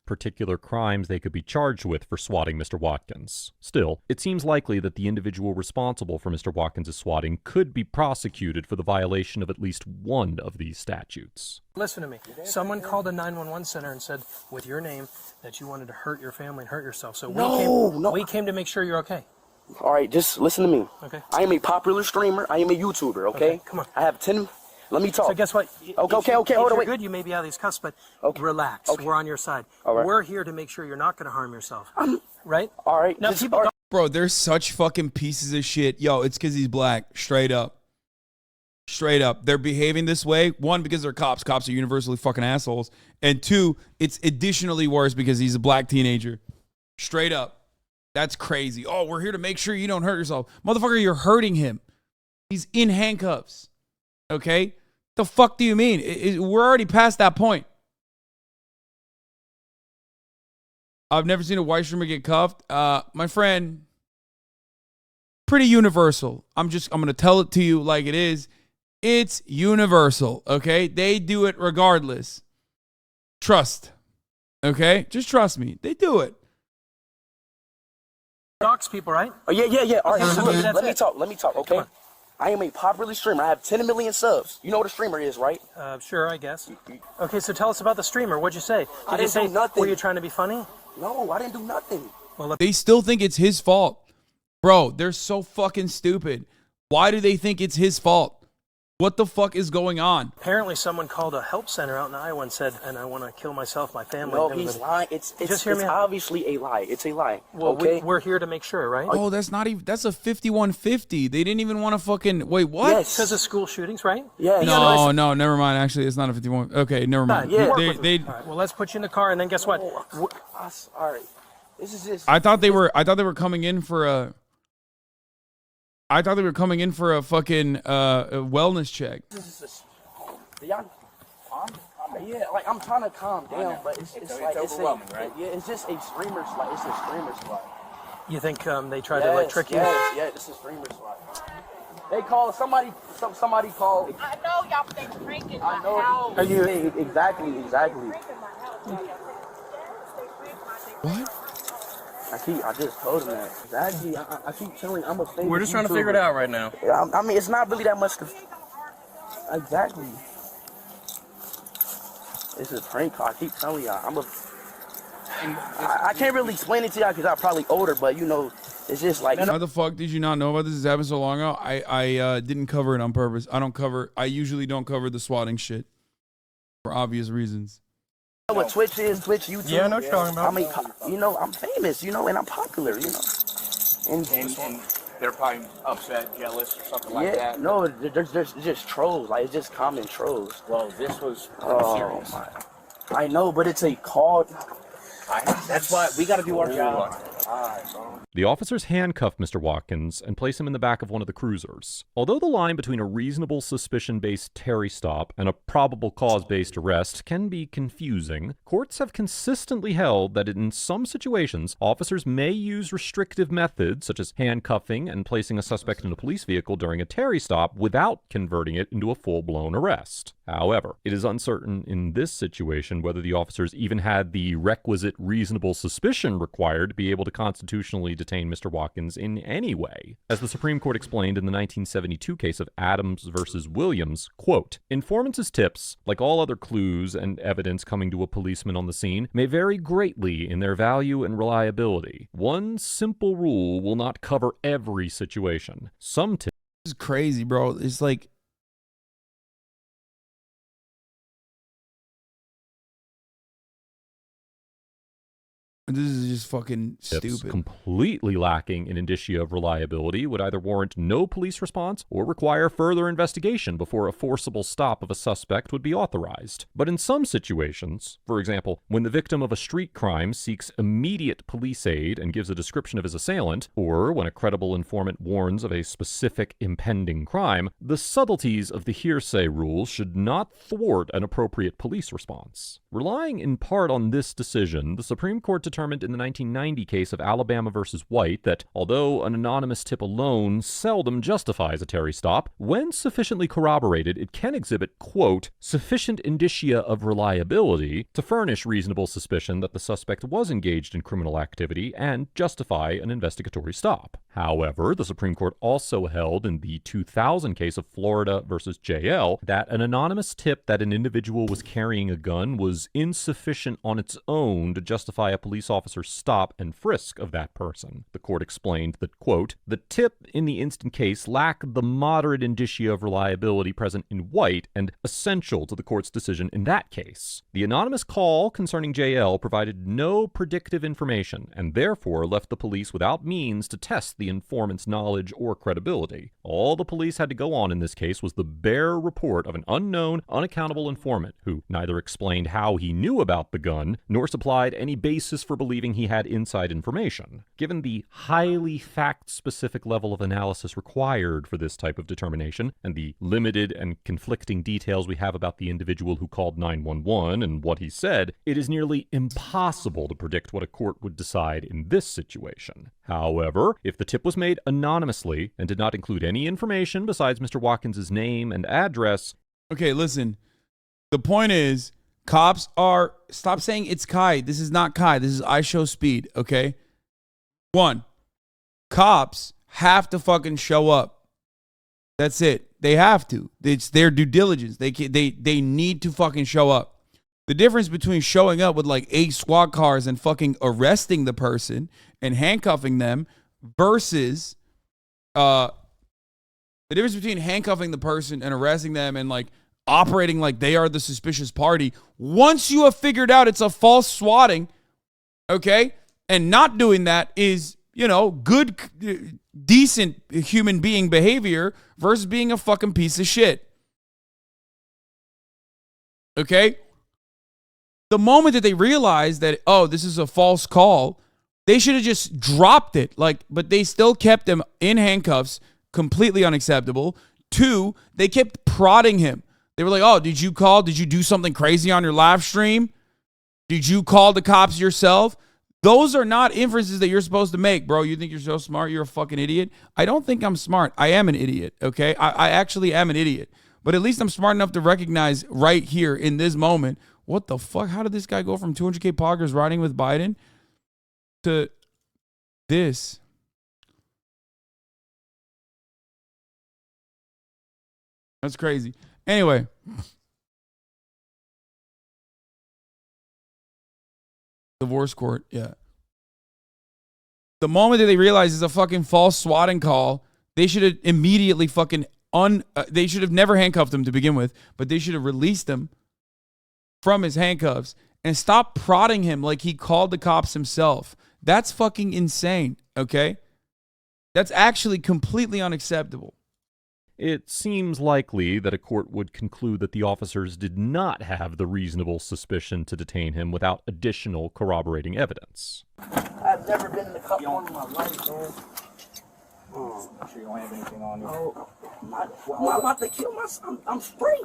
Particular crimes they could be charged with for swatting Mr. Watkins. Still, it seems likely that the individual responsible for Mr. Watkins' swatting could be prosecuted for the violation of at least one of these statutes. Listen to me. Someone called a 911 center and said, with your name, that you wanted to hurt your family and hurt yourself. So we came to make sure you're okay. All right, just listen to me. Okay. I am a popular streamer. I am a YouTuber, okay? Come on. I have 10... Let me talk. So guess what? Okay, hold on, wait. Good, you may be out of these cuffs, but relax. Okay. We're on your side. All right. We're here to make sure you're not going to harm yourself. Right? All right. Now, people Bro, they're such fucking pieces of shit. Yo, it's because he's black. Straight up. Straight up. They're behaving this way. One, because they're cops. Cops are universally fucking assholes. And two, it's additionally worse because he's a black teenager. Straight up. That's crazy. Oh, we're here to make sure you don't hurt yourself. Motherfucker, you're hurting him. He's in handcuffs. Okay? The fuck do you mean? We're already past that point. I've never seen a white streamer get cuffed. My friend, pretty universal. I'm going to tell it to you like it is. It's universal, okay? They do it regardless. Trust, okay? Just trust me. They do it. dox people, right? Oh, yeah. All right, Okay, so so look, that's let me talk, okay? I am a popular streamer. I have 10 million subs. You know what a streamer is, right? Sure, I guess. Okay, so tell us about the streamer. What'd you say? I didn't say nothing. Were you trying to be funny? No, I didn't do nothing. Well, they still think it's his fault. Bro, they're so fucking stupid. Why do they think it's his fault? What the fuck is going on? Apparently someone called a help center out in Iowa and said, and I want to kill myself, my family. No, he's lying. It's obviously a lie. It's a lie. Well, okay? we're here to make sure, right? Oh, that's not even, that's a 5150. They didn't even want to fucking, wait, what? Yes. Because of school shootings, right? Yeah. No, never mind. Actually, it's not a 51. Okay, never mind. Yeah. All right, well, let's put you in the car and then guess what? All right. This is just. I thought they were coming in for a, fucking a wellness check. I'm trying to calm down, but it's like it's overwhelming, right? Yeah, it's just a streamer slide. It's a streamer slide. You think they tried to trick you? Yeah, it's a streamer slide. They called somebody called. I know y'all think freaking I know. house. Are you exactly? What? I just told him that. Exactly. I keep telling him I'm a famous We're just trying to YouTuber. figure it out right now. I mean, it's not really that much to. Exactly. This is a prank call. I keep telling y'all. I can't really explain it to y'all because I'm probably older, but you know, it's just like. How the fuck did you not know about this? This happened so long ago. I didn't cover it on purpose. I usually don't cover the swatting shit for obvious reasons. You know what Twitch is? Twitch, YouTube. Yeah, I know what you're talking about. I mean, I'm famous, and I'm popular, And they're probably upset, jealous, or something like that. No, there's just trolls. Like, it's just common trolls. Well, this was serious. I know, but it's a call. That's why we got to do our job. The officers handcuff Mr. Watkins and place him in the back of one of the cruisers. Although the line between a reasonable suspicion-based Terry stop and a probable cause-based arrest can be confusing, courts have consistently held that in some situations, officers may use restrictive methods such as handcuffing and placing a suspect in a police vehicle during a Terry stop without converting it into a full-blown arrest. However, it is uncertain in this situation whether the officers even had the requisite reasonable suspicion required to be able to constitutionally detain Mr. Watkins in any way. As the Supreme Court explained in the 1972 case of Adams versus Williams, quote, "Informants' tips, like all other clues and evidence coming to a policeman on the scene, may vary greatly in their value and reliability. One simple rule will not cover every situation. Some tips..." This is crazy, bro. It's like, this is just fucking stupid. Completely lacking in indicia of reliability would either warrant no police response or require further investigation before a forcible stop of a suspect would be authorized. But in some situations, for example, when the victim of a street crime seeks immediate police aid and gives a description of his assailant, or when a credible informant warns of a specific impending crime, the subtleties of the hearsay rule should not thwart an appropriate police response. Relying in part on this decision, the Supreme Court determined in the 1990 case of Alabama versus White that although an anonymous tip alone seldom justifies a Terry stop, when sufficiently corroborated, it can exhibit, quote, "sufficient indicia of reliability to furnish reasonable suspicion that the suspect was engaged in criminal activity and justify an investigatory stop." However, the Supreme Court also held in the 2000 case of Florida versus JL that an anonymous tip that an individual was carrying a gun was insufficient on its own to justify a police officer's stop and frisk of that person. The court explained that, quote, "the tip in the instant case lacked the moderate indicia of reliability present in White and essential to the court's decision in that case. The anonymous call concerning JL provided no predictive information and therefore left the police without means to test the informant's knowledge or credibility. All the police had to go on in this case was the bare report of an unknown, unaccountable informant who neither explained how he knew about the gun nor supplied any basis for believing he had inside information. Given the highly fact-specific level of analysis required for this type of determination, and the limited and conflicting details we have about the individual who called 911 and what he said, it is nearly impossible to predict what a court would decide in this situation. However, if the tip was made anonymously and did not include any information besides Mr. Watkins' name and address..." Okay, listen. The point is, cops are... Stop saying it's Kai. This is not Kai. This is I Show Speed, okay? 1, cops have to fucking show up. That's it. They have to. It's their due diligence. They need to fucking show up. The difference between showing up with like 8 squad cars and fucking arresting the person and handcuffing them versus the difference between handcuffing the person and arresting them and like operating like they are the suspicious party, once you have figured out it's a false swatting, okay, and not doing that is, you know, good, decent human being behavior versus being a fucking piece of shit. Okay? The moment that they realized that, oh, this is a false call, they should have just dropped it. But they still kept him in handcuffs, completely unacceptable. 2, they kept prodding him. They were like, oh, did you call? Did you do something crazy on your live stream? Did you call the cops yourself? Those are not inferences that you're supposed to make, bro. You think you're so smart? You're a fucking idiot. I don't think I'm smart. I am an idiot, okay? I actually am an idiot. But at least I'm smart enough to recognize right here in this moment, what the fuck? How did this guy go from 200K poggers riding with Biden to this? That's crazy. Anyway. Divorce court, yeah. The moment that they realize it's a fucking false swatting call, they should have immediately fucking they should have never handcuffed him to begin with, but they should have released him from his handcuffs and stopped prodding him like he called the cops himself. That's fucking insane, okay? That's actually completely unacceptable. It seems likely that a court would conclude that the officers did not have the reasonable suspicion to detain him without additional corroborating evidence. I've never been in a cup more in my life, man. I'm sure you don't have anything on you. Oh, I'm about to kill myself. I'm straight.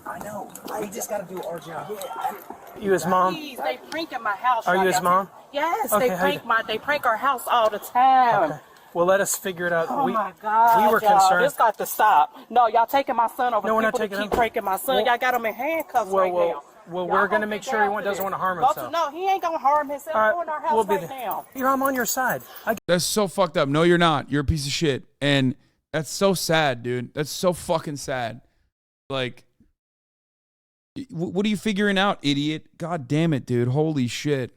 I know. We just got to do our job. Yeah. You his mom? Please, they prank at my house. Are you his mom? Yes, Okay, they prank our house all the time. Okay. Well, let us figure it out. Oh my God, we were y'all, concerned. this got to stop. No, y'all taking my son over. No, we're not people taking to keep him. pranking my son. Y'all got him in handcuffs right now. Well, we're going to make sure he doesn't want to harm himself. No, he ain't going to harm himself. Go in our house right now. Here, I'm on your side. That's so fucked up. No, you're not. You're a piece of shit. And that's so sad, dude. That's so fucking sad. Like, what are you figuring out, idiot? God damn it, dude. Holy shit.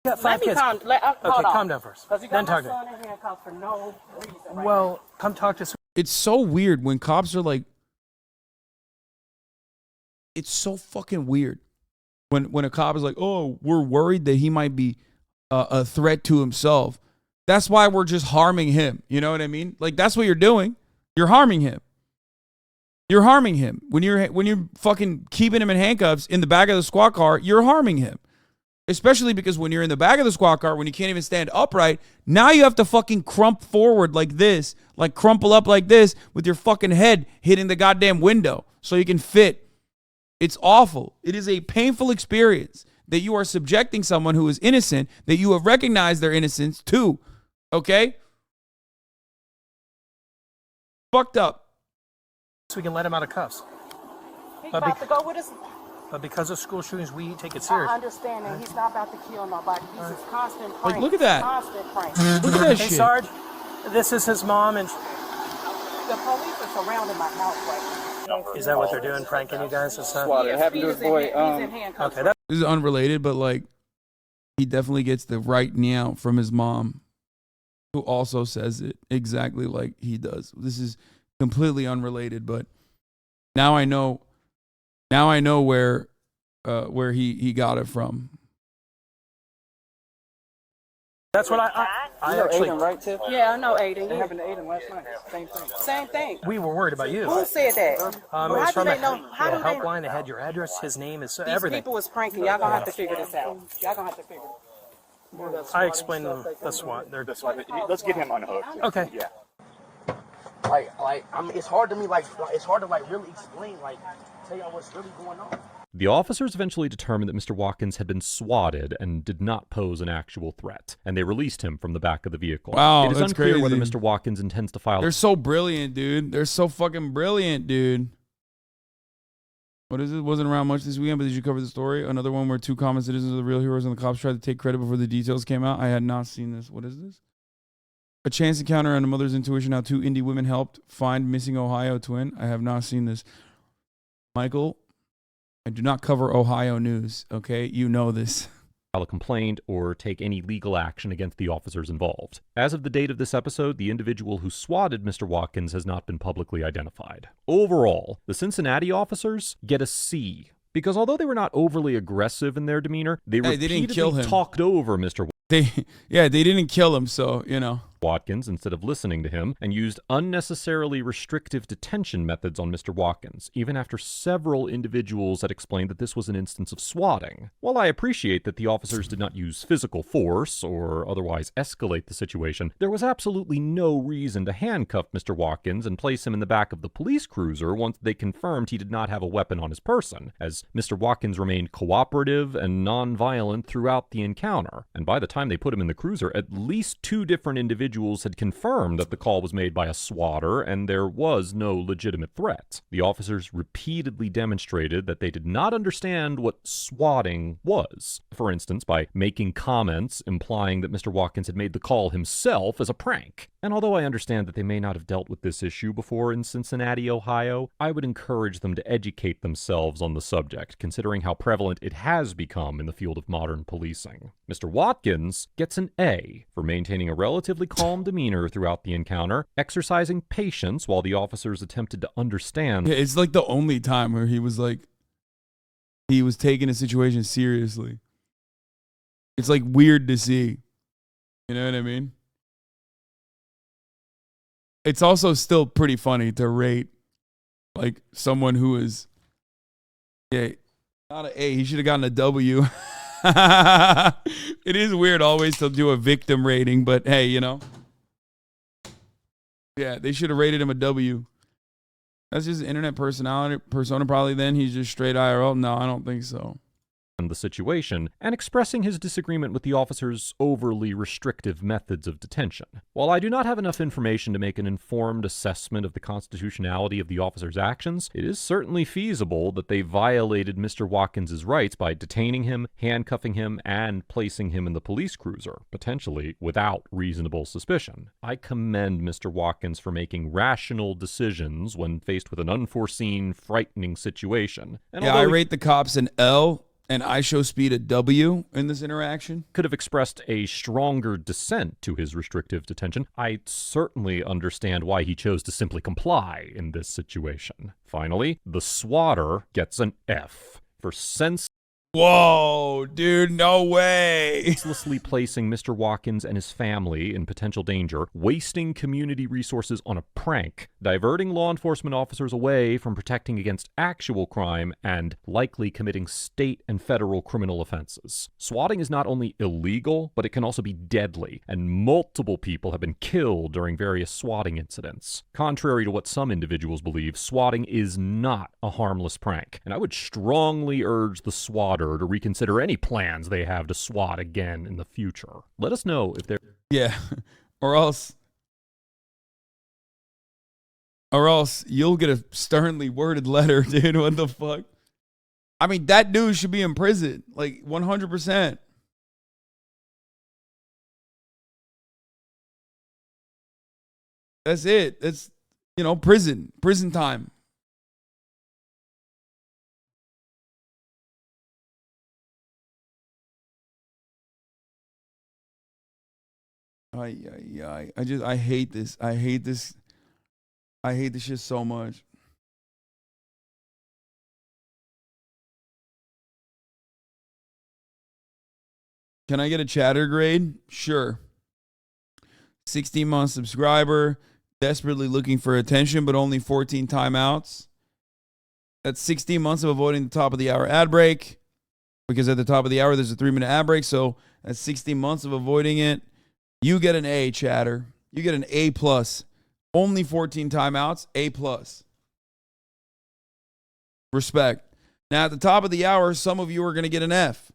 You got 5 kids. Okay, calm down first. Then talk to me. For no reason well, come talk to us. It's so weird when cops are like, it's so fucking weird when a cop is like, oh, we're worried that he might be a threat to himself. That's why we're just harming him. You know what I mean? Like, that's what you're doing. You're harming him. You're harming him. When you're fucking keeping him in handcuffs in the back of the squad car, you're harming him. Especially because when you're in the back of the squad car, when you can't even stand upright, now you have to fucking crump forward like this, like crumple up like this with your fucking head hitting the goddamn window so you can fit. It's awful. It is a painful experience that you are subjecting someone who is innocent, that you have recognized their innocence to. Okay? Fucked up. So we can let him out of cuffs. He's about to go with us. But because of school shootings, we take it serious. I understand that he's not about to kill nobody. He's just constant prank. Like, look at that. Constant prank. Look at that hey, shit. Sarge, this is his mom, and the police are surrounding my house right now. Is that what they're doing, pranking you guys and stuff? It happened to his boy. Okay, this is unrelated, but like, he definitely gets the right meow from his mom, who also says it exactly like he does. This is completely unrelated, but now I know. Now I know where he got it from. That's what I actually. Aiden, right, Tiff? Yeah, I know Aiden. It happened to Aiden last night. Same thing. Same thing. We were worried about you. Who said that? It's from a helpline. They had your address, his name, is everything. These people was pranking. Y'all gonna have to figure this out. Y'all gonna have to figure it out. I explained them. That's what they're. Let's get him unhooked. Okay. Yeah. I mean, it's hard to me, it's hard to really explain, tell y'all what's really going on. The officers eventually determined that Mr. Watkins had been swatted and did not pose an actual threat, and they released him from the back of the vehicle. Wow, it is that's unclear crazy. whether Mr. Watkins intends to file. They're so brilliant, dude. They're so fucking brilliant, dude. What is it? Wasn't around much this weekend, but did you cover the story? Another one where 2 common citizens of the real heroes and the cops tried to take credit before the details came out. I had not seen this. What is this? A chance encounter and a mother's intuition how 2 indie women helped find missing Ohio twin. I have not seen this. Michael, I do not cover Ohio news, okay? You know this. File a complaint or take any legal action against the officers involved. As of the date of this episode, the individual who swatted Mr. Watkins has not been publicly identified. Overall, the Cincinnati officers get a C, because although they were not overly aggressive in their demeanor, they repeatedly talked over Mr. They didn't kill him, so, you know. Watkins instead of listening to him and used unnecessarily restrictive detention methods on Mr. Watkins, even after several individuals had explained that this was an instance of swatting. While I appreciate that the officers did not use physical force or otherwise escalate the situation, there was absolutely no reason to handcuff Mr. Watkins and place him in the back of the police cruiser once they confirmed he did not have a weapon on his person, as Mr. Watkins remained cooperative and non-violent throughout the encounter, and by the time they put him in the cruiser, at least 2 different individuals had confirmed that the call was made by a swatter and there was no legitimate threat. The officers repeatedly demonstrated that they did not understand what swatting was. For instance, by making comments implying that Mr. Watkins had made the call himself as a prank. And although I understand that they may not have dealt with this issue before in Cincinnati, Ohio, I would encourage them to educate themselves on the subject, considering how prevalent it has become in the field of modern policing. Mr. Watkins gets an A for maintaining a relatively calm demeanor throughout the encounter, exercising patience while the officers attempted to understand. Yeah, it's like the only time where he was taking a situation seriously. It's like weird to see. You know what I mean? It's also still pretty funny to rate like someone who is, not an A. He should have gotten a W. It is weird always to do a victim rating, but hey, you know. Yeah, they should have rated him a W. That's just internet persona probably then. He's just straight IRL. No, I don't think so. The situation and expressing his disagreement with the officer's overly restrictive methods of detention. While I do not have enough information to make an informed assessment of the constitutionality of the officer's actions, it is certainly feasible that they violated Mr. Watkins' rights by detaining him, handcuffing him, and placing him in the police cruiser, potentially without reasonable suspicion. I commend Mr. Watkins for making rational decisions when faced with an unforeseen, frightening situation. And yeah, I rate the cops an L. And I show speed a W in this interaction. Could have expressed a stronger dissent to his restrictive detention. I certainly understand why he chose to simply comply in this situation. Finally, the swatter gets an F for Whoa, dude, no way. Senselessly placing Mr. Watkins and his family in potential danger, wasting community resources on a prank, diverting law enforcement officers away from protecting against actual crime, and likely committing state and federal criminal offenses. Swatting is not only illegal, but it can also be deadly, and multiple people have been killed during various swatting incidents. Contrary to what some individuals believe, swatting is not a harmless prank, and I would strongly urge the swatter to reconsider any plans they have to swat again in the future. Let us know if they're... Yeah, or else you'll get a sternly worded letter, dude. What the fuck? I mean, that dude should be in prison, like 100%. That's it. That's, you know, prison time. I hate this. I hate this shit so much. Can I get a chatter grade? Sure. 16-month subscriber, desperately looking for attention, but only 14 timeouts. That's 16 months of avoiding the top of the hour ad break, because at the top of the hour, there's a 3-minute ad break. So that's 16 months of avoiding it. You get an A, chatter. You get an A+. Only 14 timeouts, A+. Respect. Now, at the top of the hour, some of you are going to get an F.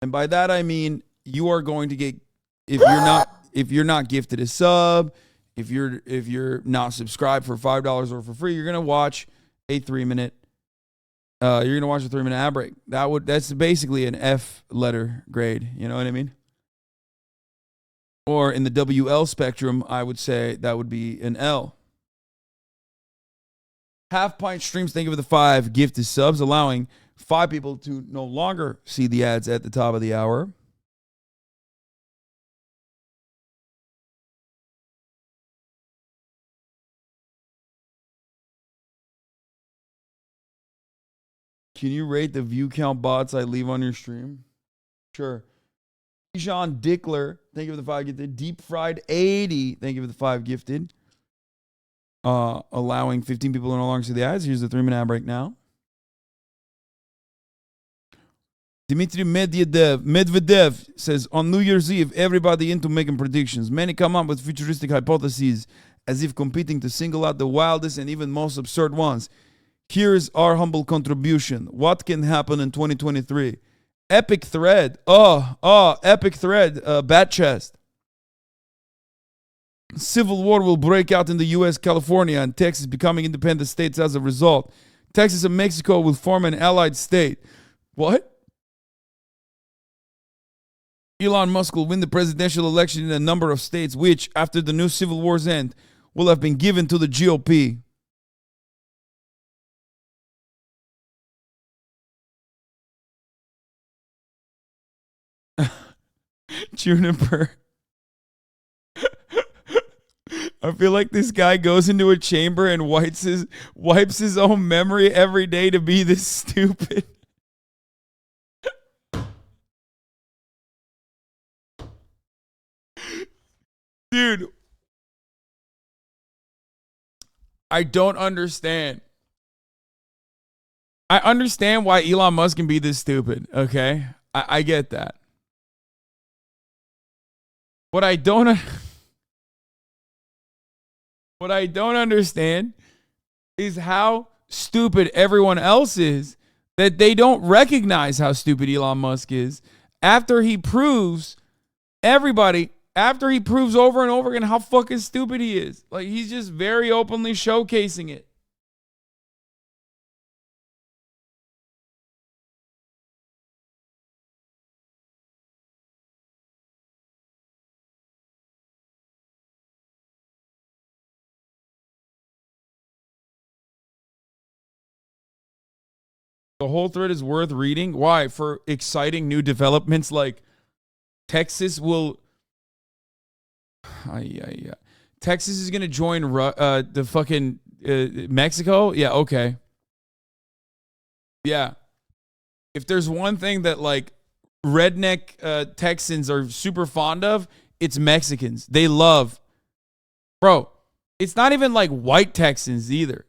And by that, I mean you are going to get, if you're not gifted a sub, if you're not subscribed for $5 or for free, you're going to watch a 3-minute you're going to watch a 3-minute ad break. That's basically an F letter grade, you know what I mean? Or in the WL spectrum, I would say that would be an L. Half Pint Streams, thank you for the 5 gifted subs, allowing 5 people to no longer see the ads at the top of the hour. Can you rate the view count bots I leave on your stream? Sure. Jean Dickler, thank you for the 5 gifted. Deep Fried 80, thank you for the 5 gifted. Allowing 15 people to no longer see the ads. Here's the 3-minute ad break now. Dmitry Medvedev says, on New Year's Eve, everybody into making predictions. Many come up with futuristic hypotheses as if competing to single out the wildest and even most absurd ones. Here's our humble contribution. What can happen in 2023? Epic thread. Epic thread. Bat chest. Civil war will break out in the U.S., California, and Texas becoming independent states as a result. Texas and Mexico will form an allied state. What? Elon Musk will win the presidential election in a number of states, which, after the new civil war's end, will have been given to the GOP. Juniper. I feel like this guy goes into a chamber and wipes his own memory every day to be this stupid. Dude, I don't understand. I understand why Elon Musk can be this stupid, okay? I get that. What I don't understand is how stupid everyone else is that they don't recognize how stupid Elon Musk is after he proves over and over again how fucking stupid he is. Like, he's just very openly showcasing it. The whole thread is worth reading. Why? For exciting new developments like Texas will... Texas is going to join the fucking Mexico? Yeah, okay. Yeah. If there's one thing that, like, redneck Texans are super fond of, it's Mexicans. They love... Bro, it's not even like white Texans either.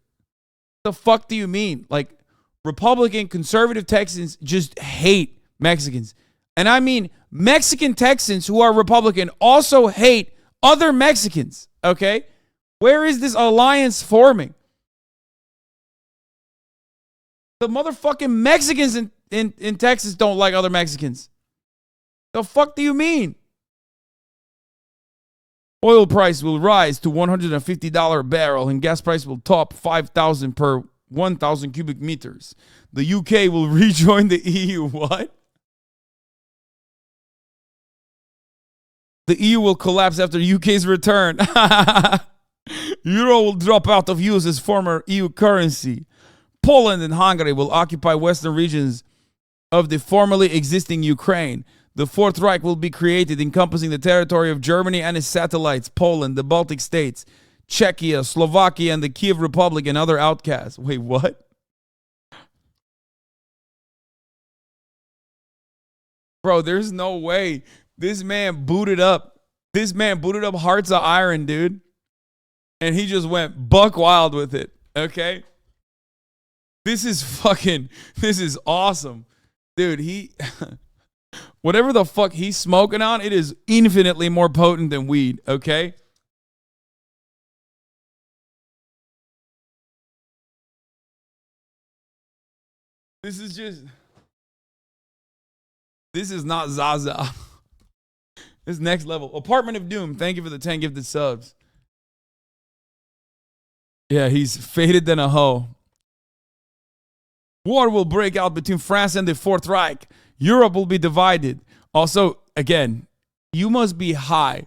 What the fuck do you mean? Like, Republican, conservative Texans just hate Mexicans. And I mean, Mexican Texans who are Republican also hate other Mexicans, okay? Where is this alliance forming? The motherfucking Mexicans in Texas don't like other Mexicans. The fuck do you mean? Oil price will rise to $150 a barrel and gas price will top $5,000 per 1,000 cubic meters. The UK will rejoin the EU. What? The EU will collapse after UK's return. Euro will drop out of use as former EU currency. Poland and Hungary will occupy western regions of the formerly existing Ukraine. The Fourth Reich will be created, encompassing the territory of Germany and its satellites, Poland, the Baltic states, Czechia, Slovakia, and the Kiev Republic, and other outcasts. Wait, what? Bro, there's no way. This man booted up Hearts of Iron, dude. And he just went buck wild with it. Okay? This is awesome. Dude, whatever the fuck he's smoking on, it is infinitely more potent than weed, okay? This is not Zaza. This is next level. Apartment of Doom, thank you for the 10 gifted subs. Yeah, he's faded than a hoe. War will break out between France and the Fourth Reich. Europe will be divided. Also, again, you must be high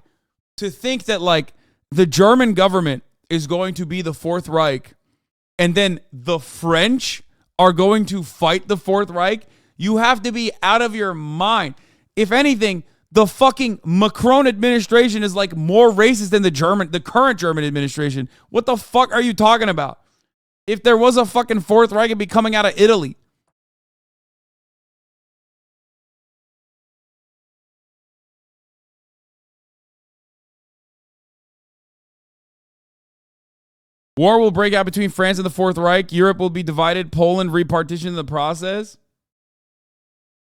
to think that, like, the German government is going to be the Fourth Reich and then the French are going to fight the Fourth Reich. You have to be out of your mind. If anything, the fucking Macron administration is like more racist than the current German administration. What the fuck are you talking about? If there was a fucking Fourth Reich, it'd be coming out of Italy. War will break out between France and the Fourth Reich. Europe will be divided. Poland repartitioned in the process.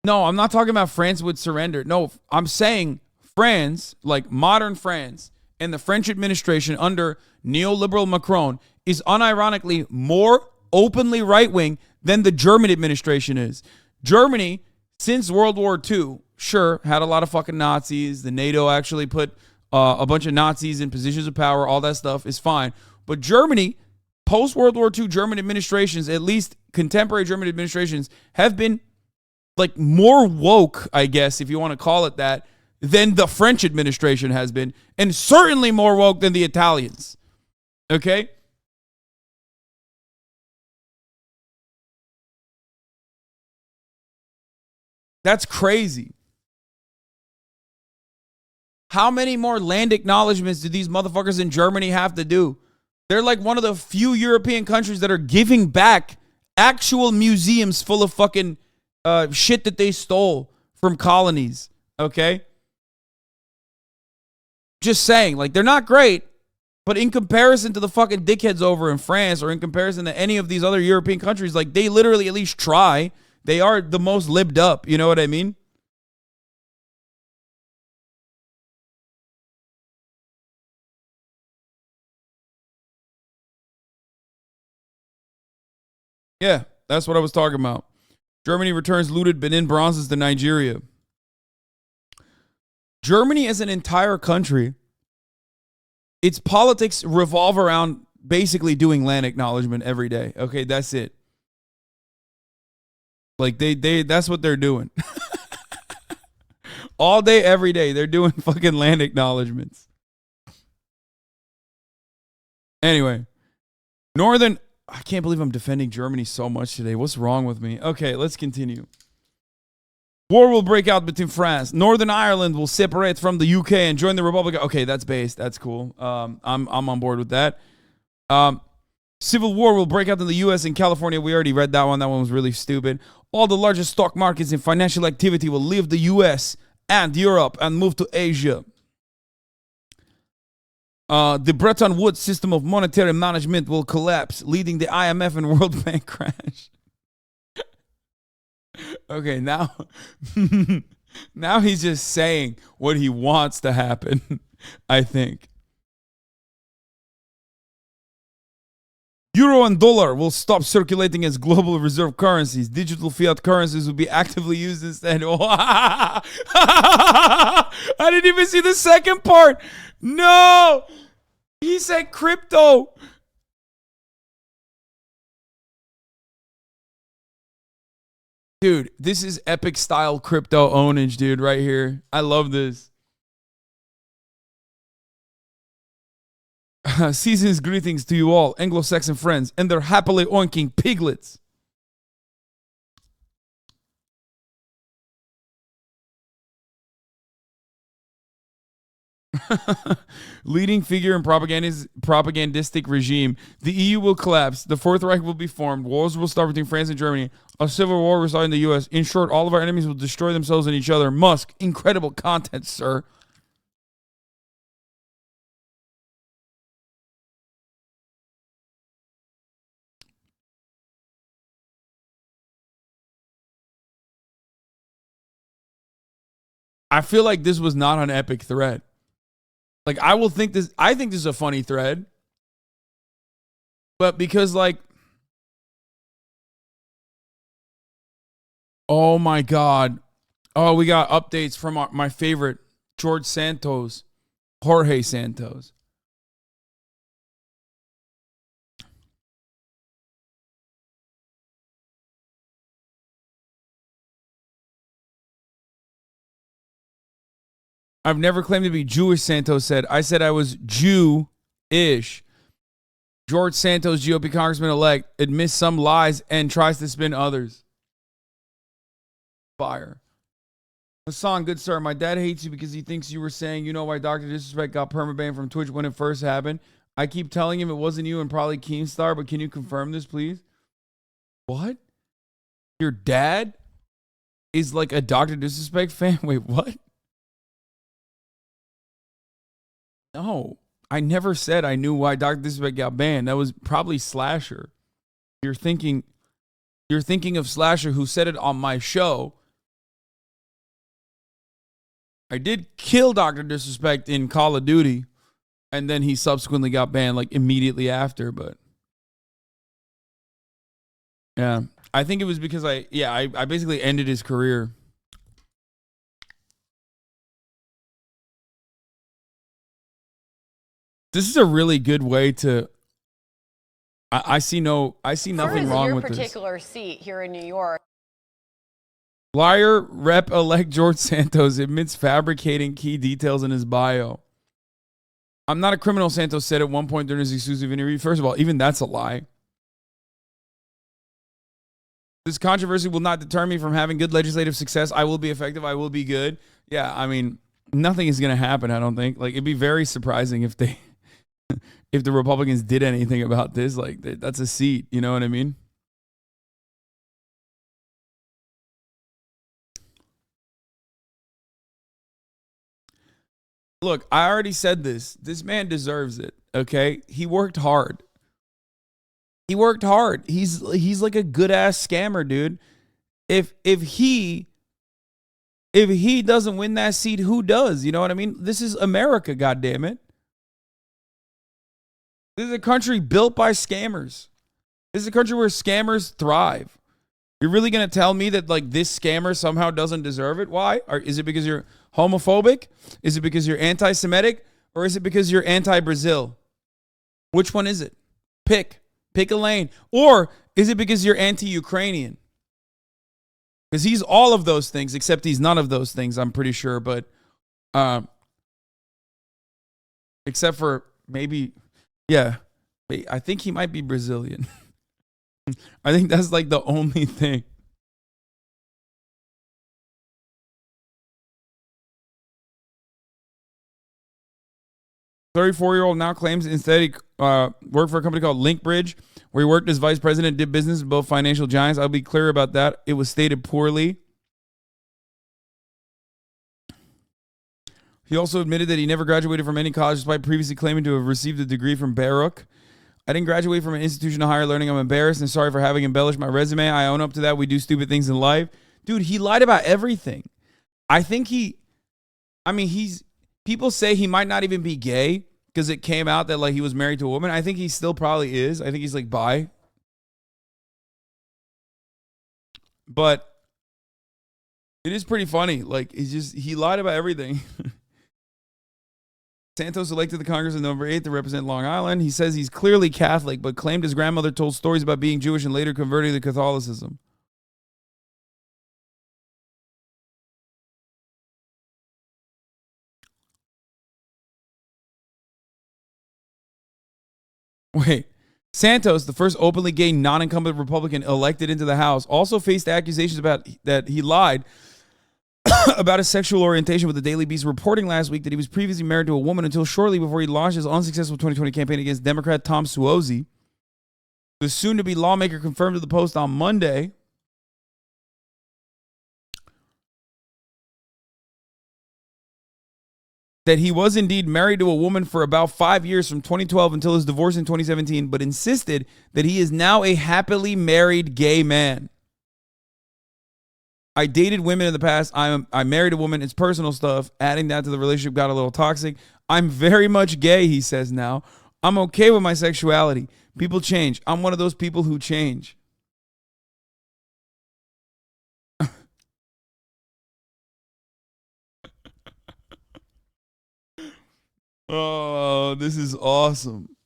No, I'm not talking about France would surrender. No, I'm saying France, like modern France, and the French administration under neoliberal Macron is unironically more openly right-wing than the German administration is. Germany, since World War II, sure, had a lot of fucking Nazis. The NATO actually put a bunch of Nazis in positions of power. All that stuff is fine. But Germany, post-World War II German administrations, at least contemporary German administrations, have been like more woke, I guess, if you want to call it that, than the French administration has been, and certainly more woke than the Italians. Okay? That's crazy. How many more land acknowledgements do these motherfuckers in Germany have to do? They're like one of the few European countries that are giving back actual museums full of fucking shit that they stole from colonies. Okay? Just saying, like, they're not great, but in comparison to the fucking dickheads over in France or in comparison to any of these other European countries, like, they literally at least try. They are the most libbed up. You know what I mean? Yeah, that's what I was talking about. Germany returns looted Benin bronzes to Nigeria. Germany as an entire country, its politics revolve around basically doing land acknowledgement every day. Okay, that's it. Like that's what they're doing. All day, every day, they're doing fucking land acknowledgements. Anyway, I can't believe I'm defending Germany so much today. What's wrong with me? Okay, let's continue. War will break out between France. Northern Ireland will separate from the UK and join the Republic. Okay, that's based. That's cool. I'm on board with that. Civil war will break out in the US and California. We already read that one. That one was really stupid. All the largest stock markets and financial activity will leave the US and Europe and move to Asia. The Bretton Woods system of monetary management will collapse, leading the IMF and World Bank crash. Okay, now he's just saying what he wants to happen, I think. Euro and dollar will stop circulating as global reserve currencies. Digital fiat currencies will be actively used instead. I didn't even see the second part. No! He said crypto. Dude, this is epic style crypto ownage, dude, right here. I love this. Season's greetings to you all, Anglo-Saxon friends, and their happily oinking piglets. Leading figure in propagandistic regime. The EU will collapse. The Fourth Reich will be formed. Wars will start between France and Germany. A civil war will start in the US. In short, all of our enemies will destroy themselves and each other. Musk, incredible content, sir. I feel like this was not an epic thread. Like, I think this is a funny thread. But because, like, oh my God. Oh, we got updates from my favorite, Jorge Santos. I've never claimed to be Jewish, Santos said. I said I was Jew-ish. George Santos, GOP congressman-elect, admits some lies and tries to spin others. Fire. Hasan, good sir, my dad hates you because he thinks you were saying, you know why Dr. Disrespect got permabanned from Twitch when it first happened. I keep telling him it wasn't you and probably Keemstar, but can you confirm this, please? What? Your dad is like a Dr. Disrespect fan? Wait, what? No, I never said I knew why Dr. Disrespect got banned. That was probably Slasher. You're thinking of Slasher, who said it on my show. I did kill Dr. Disrespect in Call of Duty, and then he subsequently got banned like immediately after, but yeah, I think it was because I basically ended his career. This is a really good way to. I see nothing wrong with this. Your particular seat here in New York. Liar Rep-elect George Santos admits fabricating key details in his bio. I'm not a criminal, Santos said at one point during his exclusive interview. First of all, even that's a lie. This controversy will not deter me from having good legislative success. I will be effective. I will be good. Yeah, I mean, nothing is going to happen, I don't think. Like, it'd be very surprising if the Republicans did anything about this. Like, that's a seat. You know what I mean? Look, I already said this. This man deserves it, okay? He worked hard. He's like a good-ass scammer, dude. If he doesn't win that seat, who does? You know what I mean? This is America, goddammit. This is a country built by scammers. This is a country where scammers thrive. You're really going to tell me that like this scammer somehow doesn't deserve it? Why? Is it because you're homophobic? Is it because you're anti-Semitic? Or is it because you're anti-Brazil? Which one is it? Pick a lane. Or is it because you're anti-Ukrainian? Because he's all of those things, except he's none of those things, I'm pretty sure. But except for maybe, yeah, I think he might be Brazilian. I think that's like the only thing. "34-year-old now claims instead he worked for a company called Linkbridge, where he worked as vice president and did business with both financial giants. I'll be clear about that. It was stated poorly. He also admitted that he never graduated from any college despite previously claiming to have received a degree from Baruch. I didn't graduate from an institution of higher learning. I'm embarrassed and sorry for having embellished my resume. I own up to that. We do stupid things in life." Dude, he lied about everything. I think people say he might not even be gay because it came out that like he was married to a woman. I think he still probably is. I think he's like bi. But it is pretty funny. Like he lied about everything. Santos elected to Congress on November 8th to represent Long Island. He says he's clearly Catholic, but claimed his grandmother told stories about being Jewish and later converting to Catholicism. Wait. Santos, the first openly gay non-incumbent Republican elected into the House, also faced accusations about that he lied about his sexual orientation, with the Daily Beast reporting last week that he was previously married to a woman until shortly before he launched his unsuccessful 2020 campaign against Democrat Tom Suozzi. The soon-to-be lawmaker confirmed to the Post on Monday that he was indeed married to a woman for about 5 years from 2012 until his divorce in 2017, but insisted that he is now a happily married gay man. "I dated women in the past. I married a woman. It's personal stuff. Adding that to the relationship got a little toxic. I'm very much gay," he says now. "I'm okay with my sexuality. People change. I'm one of those people who change." Oh, this is awesome.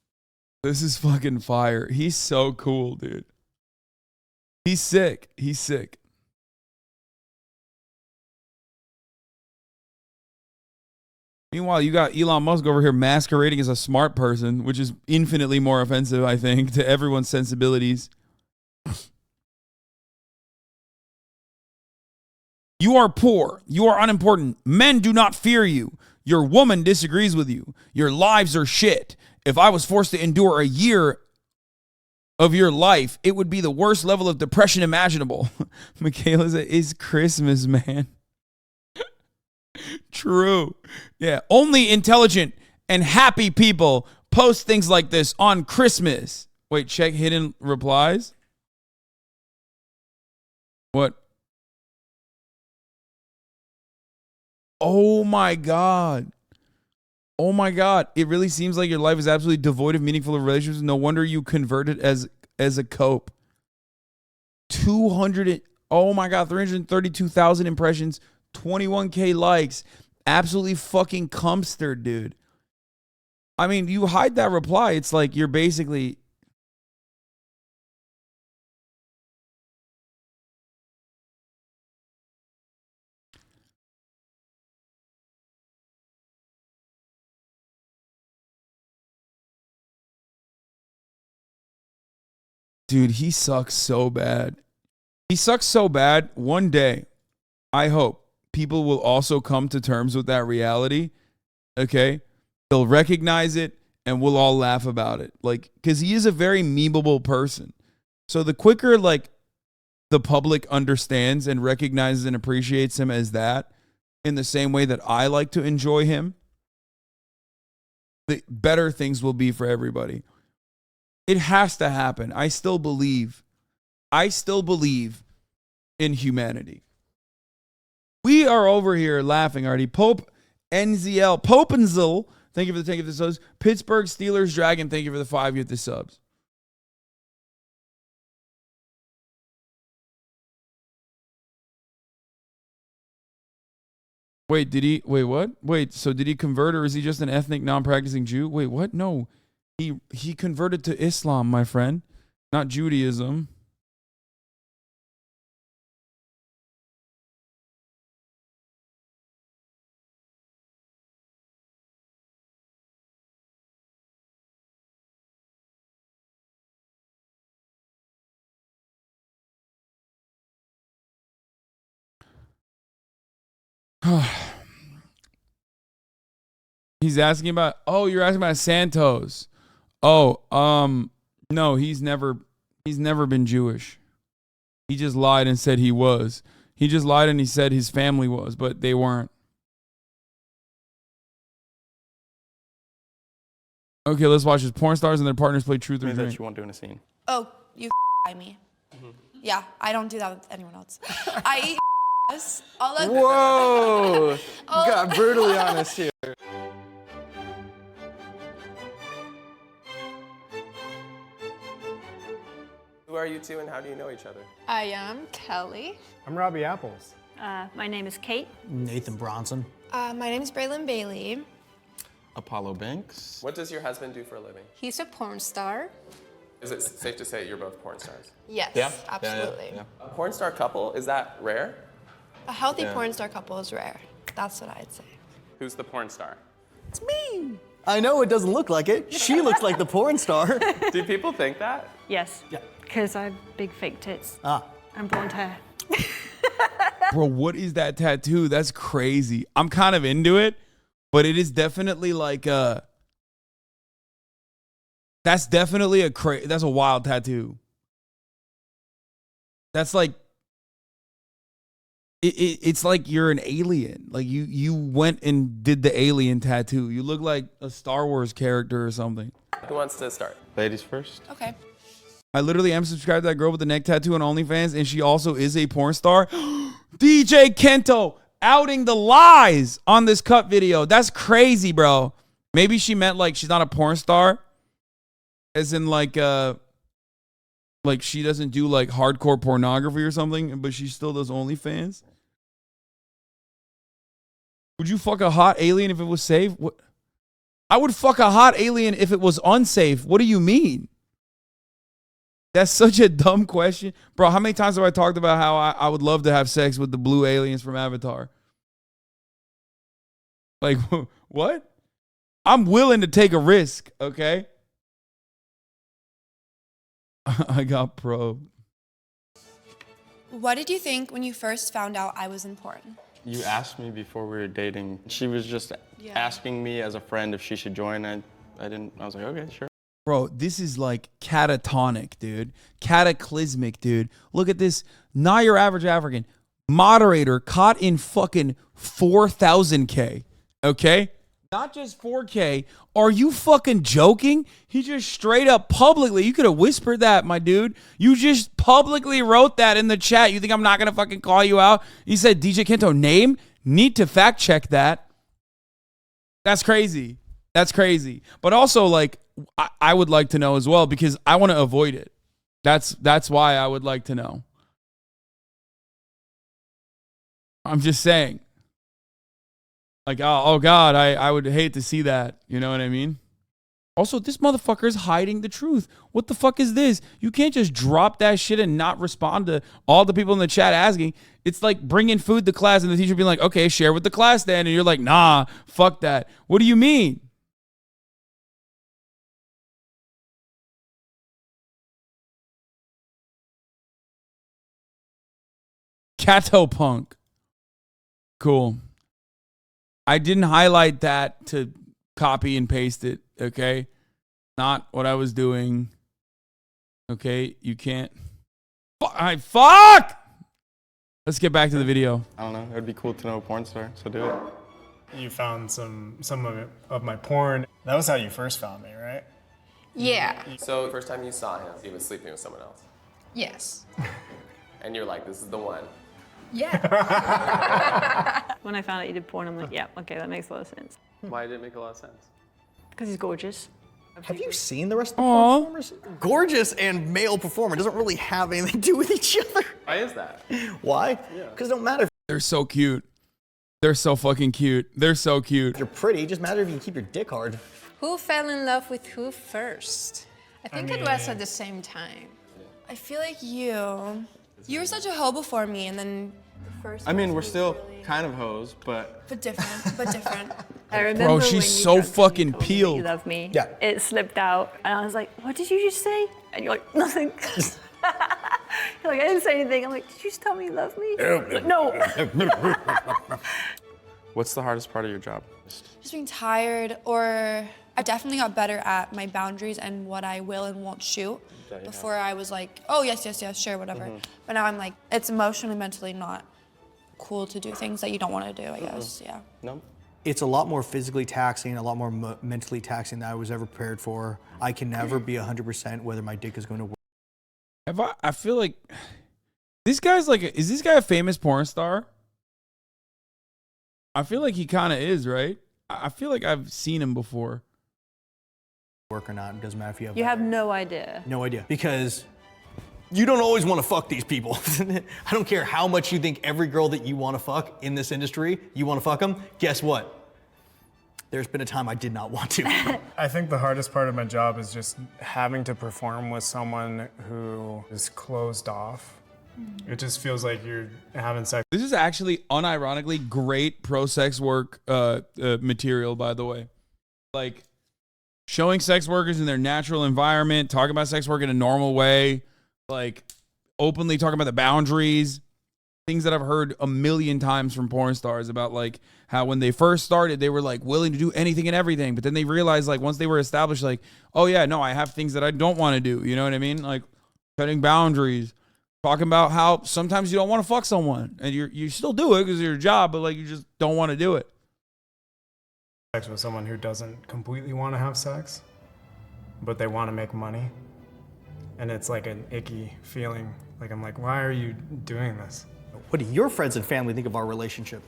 This is fucking fire. He's so cool, dude. He's sick. He's sick. Meanwhile, you got Elon Musk over here masquerading as a smart person, which is infinitely more offensive, I think, to everyone's sensibilities. "You are poor. You are unimportant. Men do not fear you. Your woman disagrees with you. Your lives are shit. If I was forced to endure a year of your life, it would be the worst level of depression imaginable." Michaela's "It's Christmas, man." True. Yeah. "Only intelligent and happy people post things like this on Christmas." Wait, check hidden replies. What? Oh my God. Oh my God. It really seems like your life is absolutely devoid of meaningful relationships. No wonder you converted as a cope. 200. Oh my God. 332,000 impressions. 21K likes. Absolutely fucking cumpster, dude. I mean, you hide that reply. It's like you're basically... Dude, he sucks so bad. He sucks so bad. One day, I hope people will also come to terms with that reality. Okay? They'll recognize it and we'll all laugh about it. Like, because he is a very memeable person. So the quicker, like, the public understands and recognizes and appreciates him as that, in the same way that I like to enjoy him, the better things will be for everybody. It has to happen. I still believe in humanity. We are over here laughing already. Pope NZL, Popenzel, thank you for the 10 gift subs. Pittsburgh Steelers Dragon, thank you for the 5 gift subs. Wait, wait, what? Wait, so did he convert or is he just an ethnic non-practicing Jew? Wait, what? No. He converted to Islam, my friend, not Judaism. He's asking about, oh, you're asking about Santos. Oh, no, he's never been Jewish. He just lied and said he was. He just lied and he said his family was, but they weren't. Okay, let's watch this. Porn stars and their partners play truth or drink. That you won't do in a scene. Oh, you me. Yeah, I don't do that with anyone else. I eat Whoa! Got brutally honest here. Who are you two and how do you know each other? I am Kelly. I'm Robbie Apples. My name is Kate. Nathan Bronson. My name is Braylon Bailey. Apollo Banks. What does your husband do for a living? He's a porn star. Is it safe to say you're both porn stars? Yes, yeah? absolutely. Yeah. A porn star couple, is that rare? A healthy porn star couple is rare. That's what I'd say. Who's the porn star? It's me. I know it doesn't look like it. She looks like the porn star. Do people think that? Yes. Yeah. Because I have big fake tits. And blonde hair. Bro, what is that tattoo? That's crazy. I'm kind of into it, but it is definitely like that's definitely that's a wild tattoo. That's like it's like you're an alien. Like you went and did the alien tattoo. You look like a Star Wars character or something. Who wants to start? Ladies first. Okay. I literally am subscribed to that girl with the neck tattoo on OnlyFans, and she also is a porn star. DJ Kento outing the lies on this cut video. That's crazy, bro. Maybe she meant like she's not a porn star, as in like she doesn't do like hardcore pornography or something, but she still does OnlyFans. Would you fuck a hot alien if it was safe? What? I would fuck a hot alien if it was unsafe. What do you mean? That's such a dumb question. Bro, how many times have I talked about how I would love to have sex with the blue aliens from Avatar? Like, what? I'm willing to take a risk, okay? I got probed. What did you think when you first found out I was in porn? You asked me before we were dating. She was just asking me as a friend if she should join. I was like, okay, sure. Bro, this is like catatonic, dude. Cataclysmic, dude. Look at this. Not your average African. Moderator caught in fucking 4,000K. Okay? Not just 4K. Are you fucking joking? He just straight up publicly. You could have whispered that, my dude. You just publicly wrote that in the chat. You think I'm not going to fucking call you out? He said, DJ Kento, name? Need to fact check that. That's crazy. That's crazy. But also, like, I would like to know as well because I want to avoid it. That's why I would like to know. I'm just saying. Like, oh God, I would hate to see that. You know what I mean? Also, this motherfucker is hiding the truth. What the fuck is this? You can't just drop that shit and not respond to all the people in the chat asking. It's like bringing food to class and the teacher being like, okay, share with the class then. And you're like, nah, fuck that. What do you mean? Catopunk. Cool. I didn't highlight that to copy and paste it, okay? Not what I was doing. Okay, you can't. Fuck! Let's get back to the video. I don't know. It would be cool to know a porn star, so do it. You found some of my porn. That was how you first found me, right? Yeah. So the first time you saw him, he was sleeping with someone else. Yes. And you're like, this is the one. Yeah. When I found out you did porn, I'm like, yeah, okay, that makes a lot of sense. Why did it make a lot of sense? Because he's gorgeous. Have you seen the rest of the performers? Gorgeous and male performer doesn't really have anything to do with each other. Why is that? Why? Because it don't matter. They're so cute. They're so fucking cute. They're so cute. You're pretty. It just matters if you can keep your dick hard. Who fell in love with who first? I think it was at the same time. I feel like you were such a hoe before me, and then the first. I mean, we're still kind of hoes, but different, but different. I remember Bro, when she's you so drugged me fucking and told me that peeled. You love me. Yeah. It slipped out, and I was like, "What did you just say?" And you're like, "Nothing." You're like, "I didn't say anything." I'm like, "Did you just tell me you love me?" Like, no. what's the hardest part of your job? Just being tired, or I definitely got better at my boundaries and what I will and won't shoot. Before I was like, oh yes, sure, whatever. But now I'm like, it's emotionally, mentally not cool to do things that you don't want to do, I guess, yeah. No. It's a lot more physically taxing, a lot more mentally taxing than I was ever prepared for. I can never be 100% whether my dick is going to work. I feel like this guy's like, is this guy a famous porn star? I feel like he kind of is, right? I feel like I've seen him before. Work or not, it doesn't matter if you have. You have no idea. No idea, because you don't always want to fuck these people. I don't care how much you think every girl that you want to fuck in this industry, you want to fuck them. Guess what? There's been a time I did not want to. I think the hardest part of my job is just having to perform with someone who is closed off. It just feels like you're having sex. This is actually unironically great pro sex work material, by the way. Like showing sex workers in their natural environment, talking about sex work in a normal way, like openly talking about the boundaries, things that I've heard a million times from porn stars about, like how when they first started, they were like willing to do anything and everything. But then they realized, like, once they were established, like, oh yeah, no, I have things that I don't want to do. You know what I mean? Like setting boundaries, talking about how sometimes you don't want to fuck someone and you still do it because it's your job, but like you just don't want to do it. Sex with someone who doesn't completely want to have sex, but they want to make money. And it's like an icky feeling. Like, I'm like, why are you doing this? What do your friends and family think of our relationship?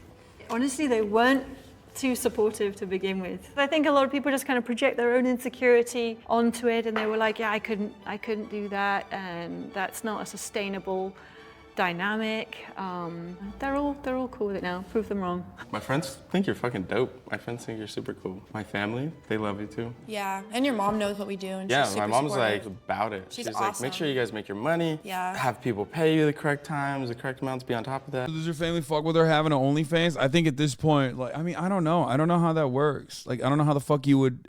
Honestly, they weren't too supportive to begin with. I think a lot of people just kind of project their own insecurity onto it, and they were like, yeah, I couldn't do that, and that's not a sustainable dynamic. They're all cool with it now. Prove them wrong. My friends think you're fucking dope. My friends think you're super cool. My family, they love you too. Yeah, and your mom knows what we do, and Yeah, she's super my mom's supportive. like about it. She's like, awesome. make sure you guys make your money. Yeah. Have people pay you the correct times, the correct amounts, be on top of that. Does your family fuck with her having an OnlyFans? I think at this point, like, I mean, I don't know. I don't know how that works. Like, I don't know how the fuck you would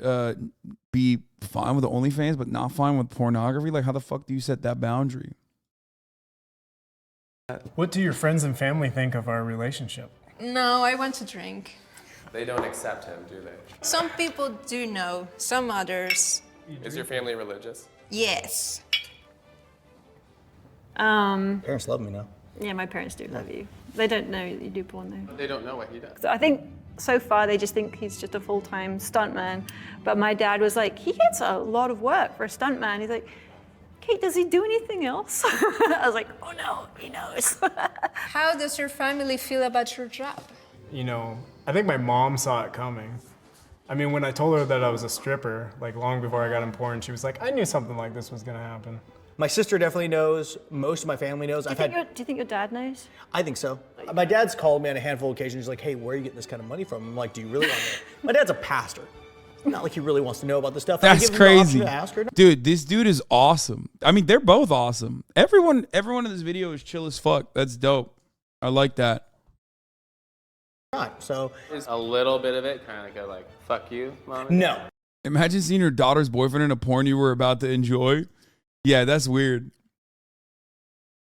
be fine with the OnlyFans, but not fine with pornography. Like, how the fuck do you set that boundary? What do your friends and family think of our relationship? No, I want to drink. They don't accept him, do they? Some people do know, some others. Is your family religious? Yes. Parents love me now. Yeah, my parents do love you. They don't know that you do porn though. They don't know what he does. So I think so far they just think he's just a full-time stuntman. But my dad was like, he gets a lot of work for a stuntman. He's like, Kate, does he do anything else? I was like, oh no, he knows. How does your family feel about your job? You know, I think my mom saw it coming. I mean, when I told her that I was a stripper, like long before I got in porn, she was like, I knew something like this was gonna happen. My sister definitely knows. Most of my family knows. Do you think your dad knows? I think so. My dad's called me on a handful of occasions. He's like, hey, where are you getting this kind of money from? I'm like, do you really want to know? My dad's a pastor. Not like he really wants to know about this stuff. That's crazy. To ask her. Dude, this dude is awesome. I mean, they're both awesome. Everyone in this video is chill as fuck. That's dope. I like that. Not, so Is a little bit of it kind of go like, fuck you, mom? No. Imagine seeing your daughter's boyfriend in a porn you were about to enjoy. Yeah, that's weird.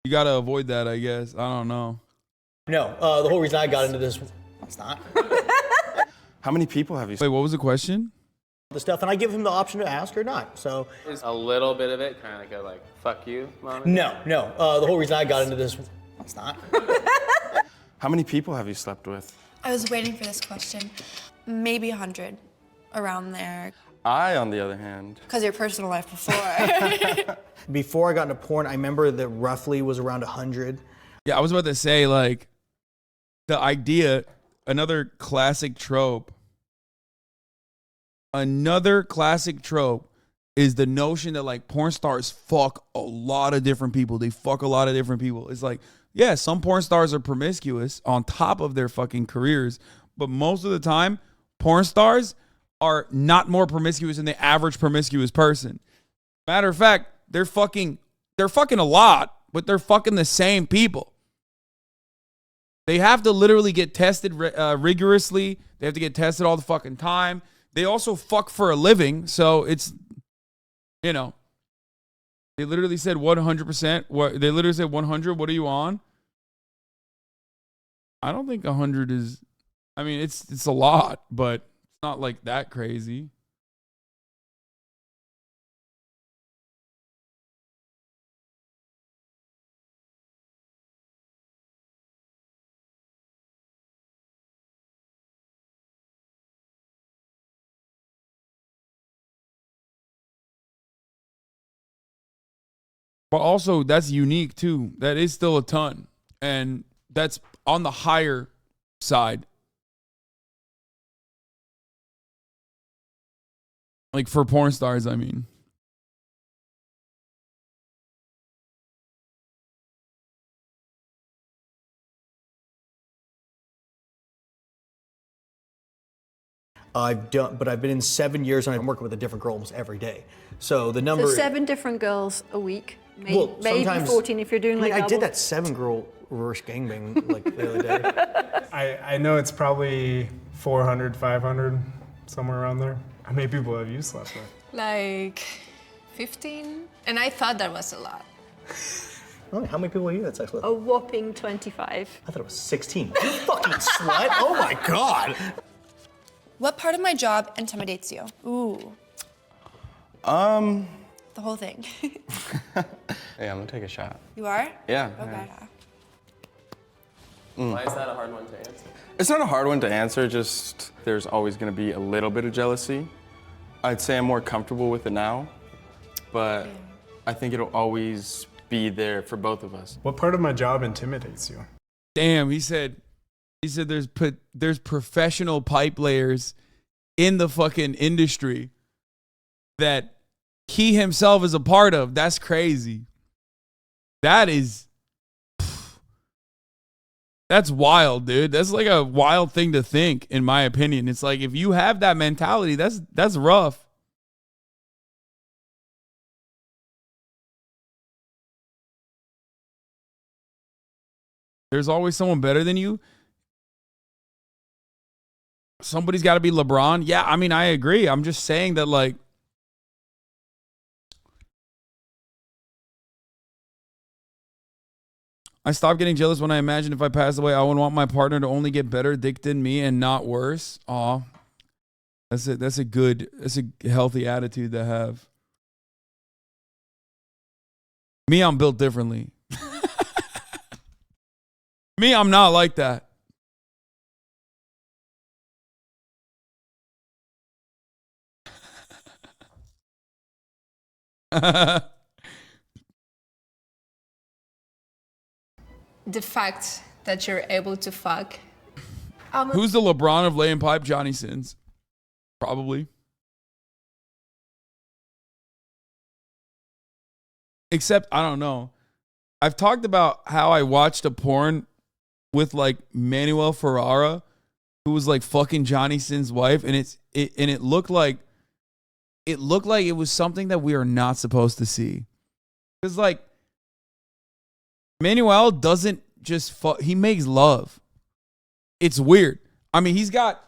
You gotta avoid that, I guess. I don't know. No, the whole reason I got into this, it's not. How many people have you? Wait, what was the question? The stuff, and I give him the option to ask or not. So Is a little bit of it kind of go like, fuck you, mom? no, the whole reason I got into this, it's not. How many people have you slept with? I was waiting for this question. Maybe 100, around there. I, on the other hand. Because your personal life before. Before I got into porn, I remember that roughly was around 100. Yeah, I was about to say, like, the idea, another classic trope is the notion that like porn stars fuck a lot of different people. They fuck a lot of different people. It's like, yeah, some porn stars are promiscuous on top of their fucking careers, but most of the time, porn stars are not more promiscuous than the average promiscuous person. Matter of fact, they're fucking a lot, but they're fucking the same people. They have to literally get tested rigorously. They have to get tested all the fucking time. They also fuck for a living, so it's, you know, they literally said 100%. What they literally said 100. What are you on? I don't think 100 is. I mean, it's a lot, but it's not like that crazy. But also, that's unique too. That is still a ton. And that's on the higher side. Like for porn stars, I mean. I've been in 7 years and I'm working with a different girl almost every day. So the number. So 7 different girls a week. Maybe, Well, maybe sometimes- 14 if you're doing like I did double. that 7-girl reverse gangbang like the other day. I know it's probably 400, 500, somewhere around there. How many people have you slept with? Like 15? And I thought that was a lot. Oh, how many people have you had sex with? A whopping 25. I thought it was 16. You fucking slut! Oh my god! What part of my job intimidates you? Ooh, the whole thing. Yeah, I'm gonna take a shot. You are? Yeah. Okay. Why is that a hard one to answer? It's not a hard one to answer, just there's always gonna be a little bit of jealousy. I'd say I'm more comfortable with it now, but I think it'll always be there for both of us. What part of my job intimidates you? Damn, he said there's professional pipe layers in the fucking industry that he himself is a part of. That's crazy. That's wild, dude. That's like a wild thing to think, in my opinion. It's like if you have that mentality, that's rough. There's always someone better than you. Somebody's got to be LeBron. Yeah, I mean, I agree. I'm just saying that, like, I stopped getting jealous when I imagine if I passed away, I would want my partner to only get better dick than me and not worse. Aw. That's a healthy attitude to have. Me, I'm built differently. Me, I'm not like that. The fact that you're able to fuck. Who's the LeBron of laying pipe? Johnny Sins. Probably. Except, I don't know. I've talked about how I watched a porn with like Manuel Ferrara, who was like fucking Johnny Sins' wife, and it looked like it was something that we are not supposed to see. Because like Manuel doesn't just fuck, he makes love. It's weird. I mean, he's got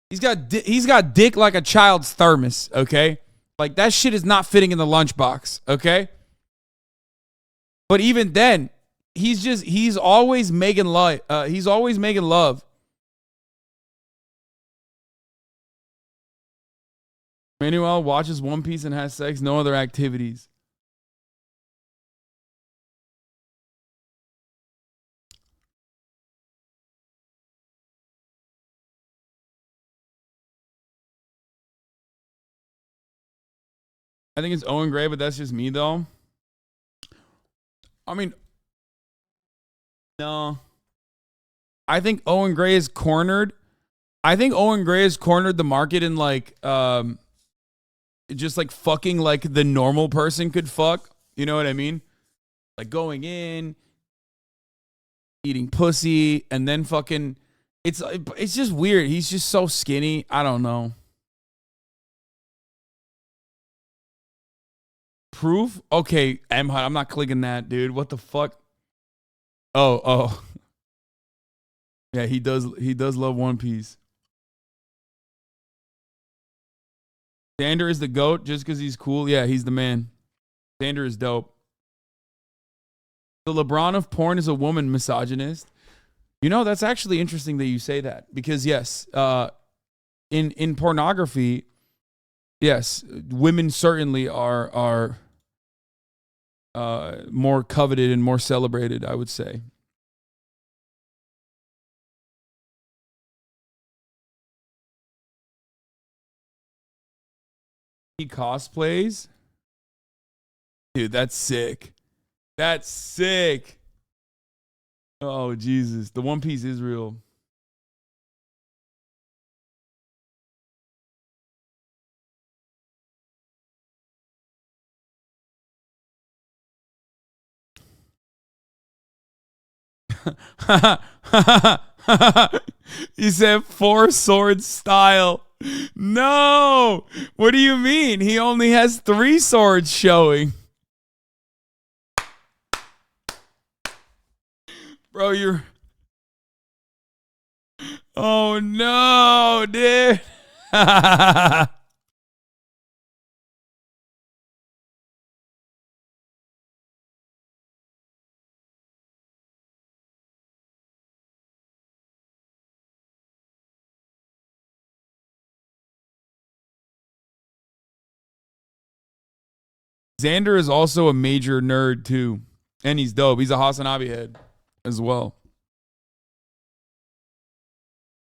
dick like a child's thermos, okay? Like that shit is not fitting in the lunchbox, okay? But even then, he's always making love. He's always making love. Manuel watches One Piece and has sex, no other activities. I think it's Owen Gray, but that's just me though. I mean, no. I think Owen Gray is cornered. I think Owen Gray has cornered the market in like just like fucking like the normal person could fuck. You know what I mean? Like going in, eating pussy, and then fucking. It's just weird. He's just so skinny. I don't know. Proof? Okay, I'm not clicking that, dude. What the fuck? Oh. Yeah, he does love One Piece. Xander is the GOAT just because he's cool. Yeah, he's the man. Xander is dope. The LeBron of porn is a woman misogynist. You know, that's actually interesting that you say that. Because yes, in pornography, yes, women certainly are more coveted and more celebrated, I would say. He cosplays? Dude, that's sick. That's sick. Oh, Jesus. The One Piece is real. He said 4 sword style. No. What do you mean? He only has 3 swords showing. Bro, you're... Oh, no, dude. Xander is also a major nerd, too. And he's dope. He's a HasanAbi head as well.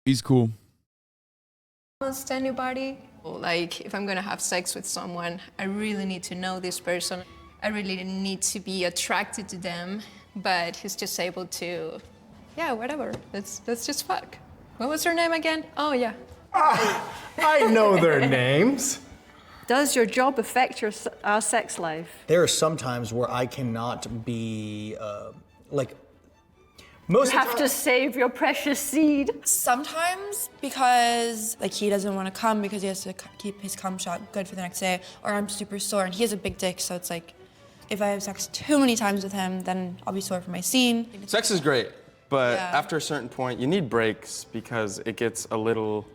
He's cool. Almost anybody. Like, if I'm gonna have sex with someone, I really need to know this person. I really need to be attracted to them, but he's just able to, yeah, whatever. Let's just fuck. What was her name again? Oh, yeah. I know their names. Does your job affect your sex life? There are some times where I cannot be, You have to save your precious seed. Sometimes because like he doesn't want to come because he has to keep his cum shot good for the next day, or I'm super sore and he has a big dick, so it's like if I have sex too many times with him, then I'll be sore for my scene. Sex is great, but after a certain point, you need breaks because it gets a little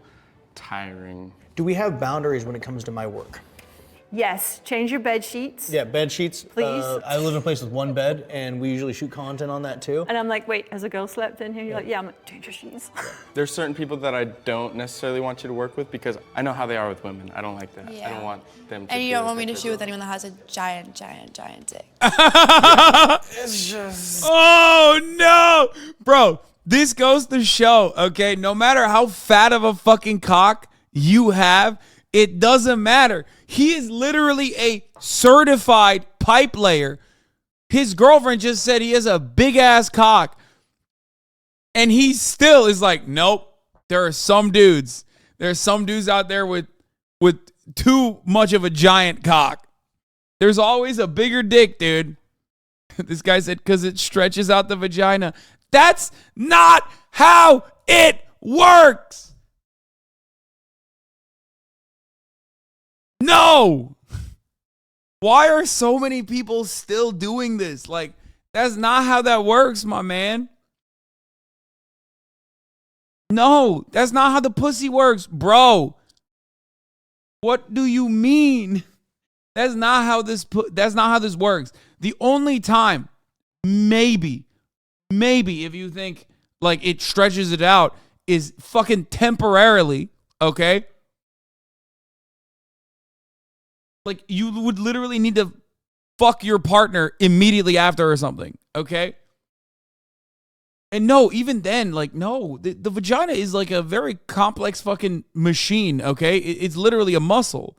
tiring. Do we have boundaries when it comes to my work? Yes, change your bed sheets. Yeah, bed sheets. Please. I live in a place with one bed, and we usually shoot content on that too. And I'm like, wait, has a girl slept in here? You're like, yeah, I'm like, change your sheets. There's certain people that I don't necessarily want you to work with because I know how they are with women. I don't like that. I don't want them to. And you don't want me to shoot with anyone that has a giant dick. It's just... Oh, no. Bro, this goes to show, okay, no matter how fat of a fucking cock you have, it doesn't matter. He is literally a certified pipe layer. His girlfriend just said he has a big ass cock. And he still is like, nope. There are some dudes. There's some dudes out there with too much of a giant cock. There's always a bigger dick, dude. This guy said, because it stretches out the vagina. That's not how it works. No. Why are so many people still doing this? Like, that's not how that works, my man. No, that's not how the pussy works, bro. What do you mean? That's not how this works. The only time, maybe if you think like it stretches it out, is fucking temporarily, okay? Like, you would literally need to fuck your partner immediately after or something, okay? And no, even then, like, no, the vagina is like a very complex fucking machine, okay? It's literally a muscle.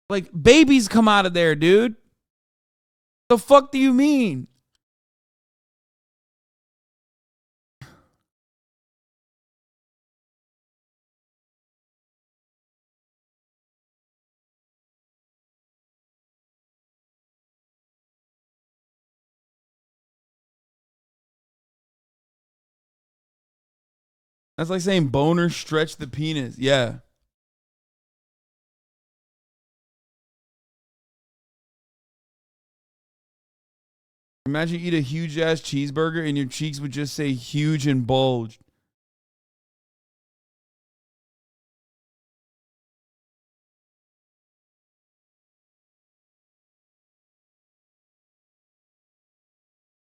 Like, babies come out of there, dude. The fuck do you mean? That's like saying boner stretch the penis. Yeah. Imagine you eat a huge ass cheeseburger and your cheeks would just say huge and bulged.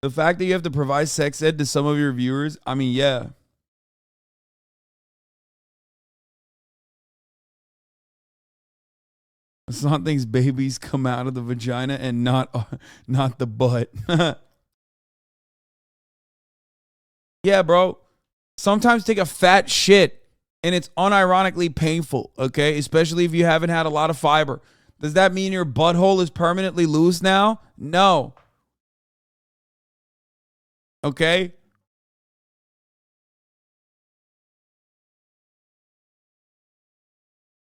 The fact that you have to provide sex ed to some of your viewers, I mean, yeah. Some things babies come out of the vagina and not the butt. Yeah, bro. Sometimes take a fat shit and it's unironically painful, okay? Especially if you haven't had a lot of fiber. Does that mean your butthole is permanently loose now? No. Okay?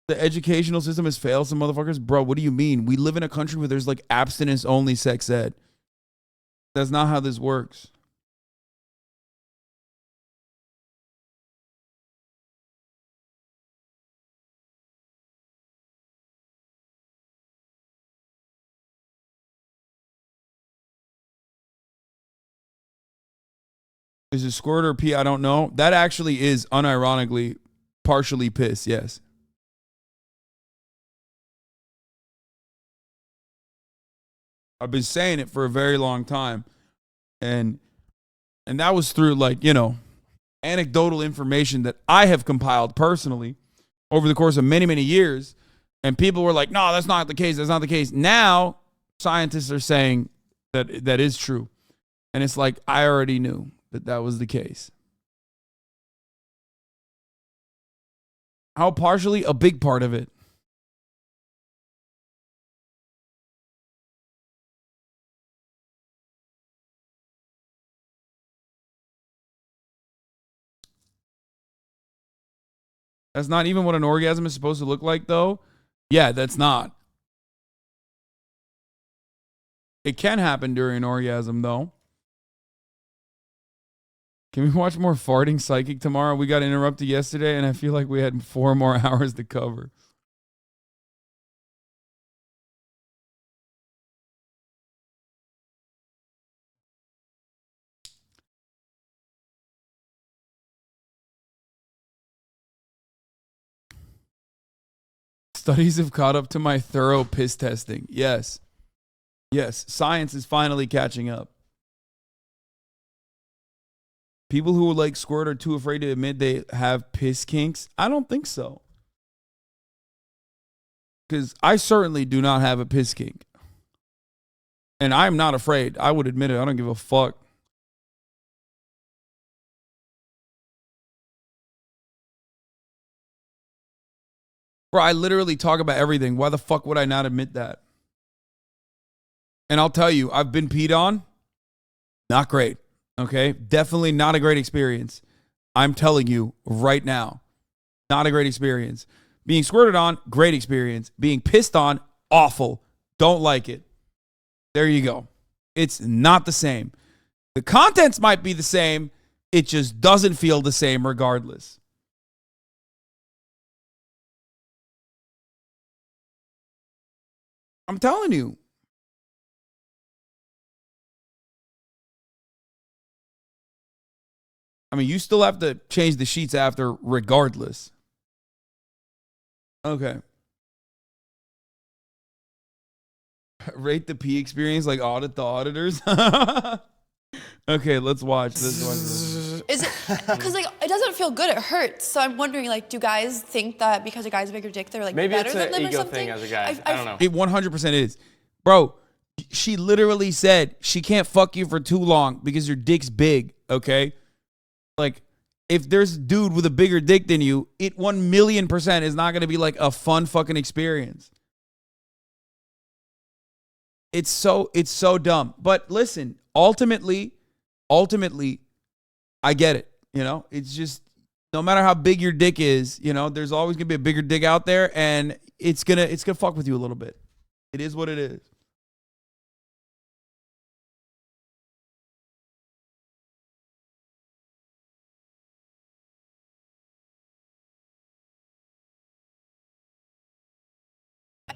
The educational system has failed some motherfuckers. Bro, what do you mean? We live in a country where there's like abstinence only sex ed. That's not how this works. Is it squirt or pee? I don't know. That actually is unironically partially piss, yes. I've been saying it for a very long time. And that was through like, you know, anecdotal information that I have compiled personally over the course of many, many years. And people were like, no, that's not the case. That's not the case. Now scientists are saying that that is true. And it's like, I already knew that that was the case. How partially? A big part of it. That's not even what an orgasm is supposed to look like, though. Yeah, that's not. It can happen during an orgasm, though. Can we watch more Farting Psychic tomorrow? We got interrupted yesterday, and I feel like we had 4 more hours to cover. Studies have caught up to my thorough piss testing. Yes. Yes, science is finally catching up. People who like squirt are too afraid to admit they have piss kinks. I don't think so. Because I certainly do not have a piss kink. And I'm not afraid. I would admit it. I don't give a fuck. Bro, I literally talk about everything. Why the fuck would I not admit that? And I'll tell you, I've been peed on. Not great. Okay? Definitely not a great experience. I'm telling you right now. Not a great experience. Being squirted on, great experience. Being pissed on, awful. Don't like it. There you go. It's not the same. The contents might be the same. It just doesn't feel the same regardless. I'm telling you. I mean, you still have to change the sheets after regardless. Okay. Rate the pee experience like audit the auditors. Okay, let's watch this one. Is it because like it doesn't feel good? It hurts. So I'm wondering, like, do guys think that because a guy's a bigger dick, they're like maybe better it's than an them or ego something? thing as a guy. I don't know. It 100% is. Bro, she literally said she can't fuck you for too long because your dick's big, okay? Like, if there's a dude with a bigger dick than you, it 1,000,000% is not going to be like a fun fucking experience. It's so dumb. But listen, ultimately, I get it. You know, it's just no matter how big your dick is, you know, there's always gonna be a bigger dick out there, and it's gonna fuck with you a little bit. It is what it is.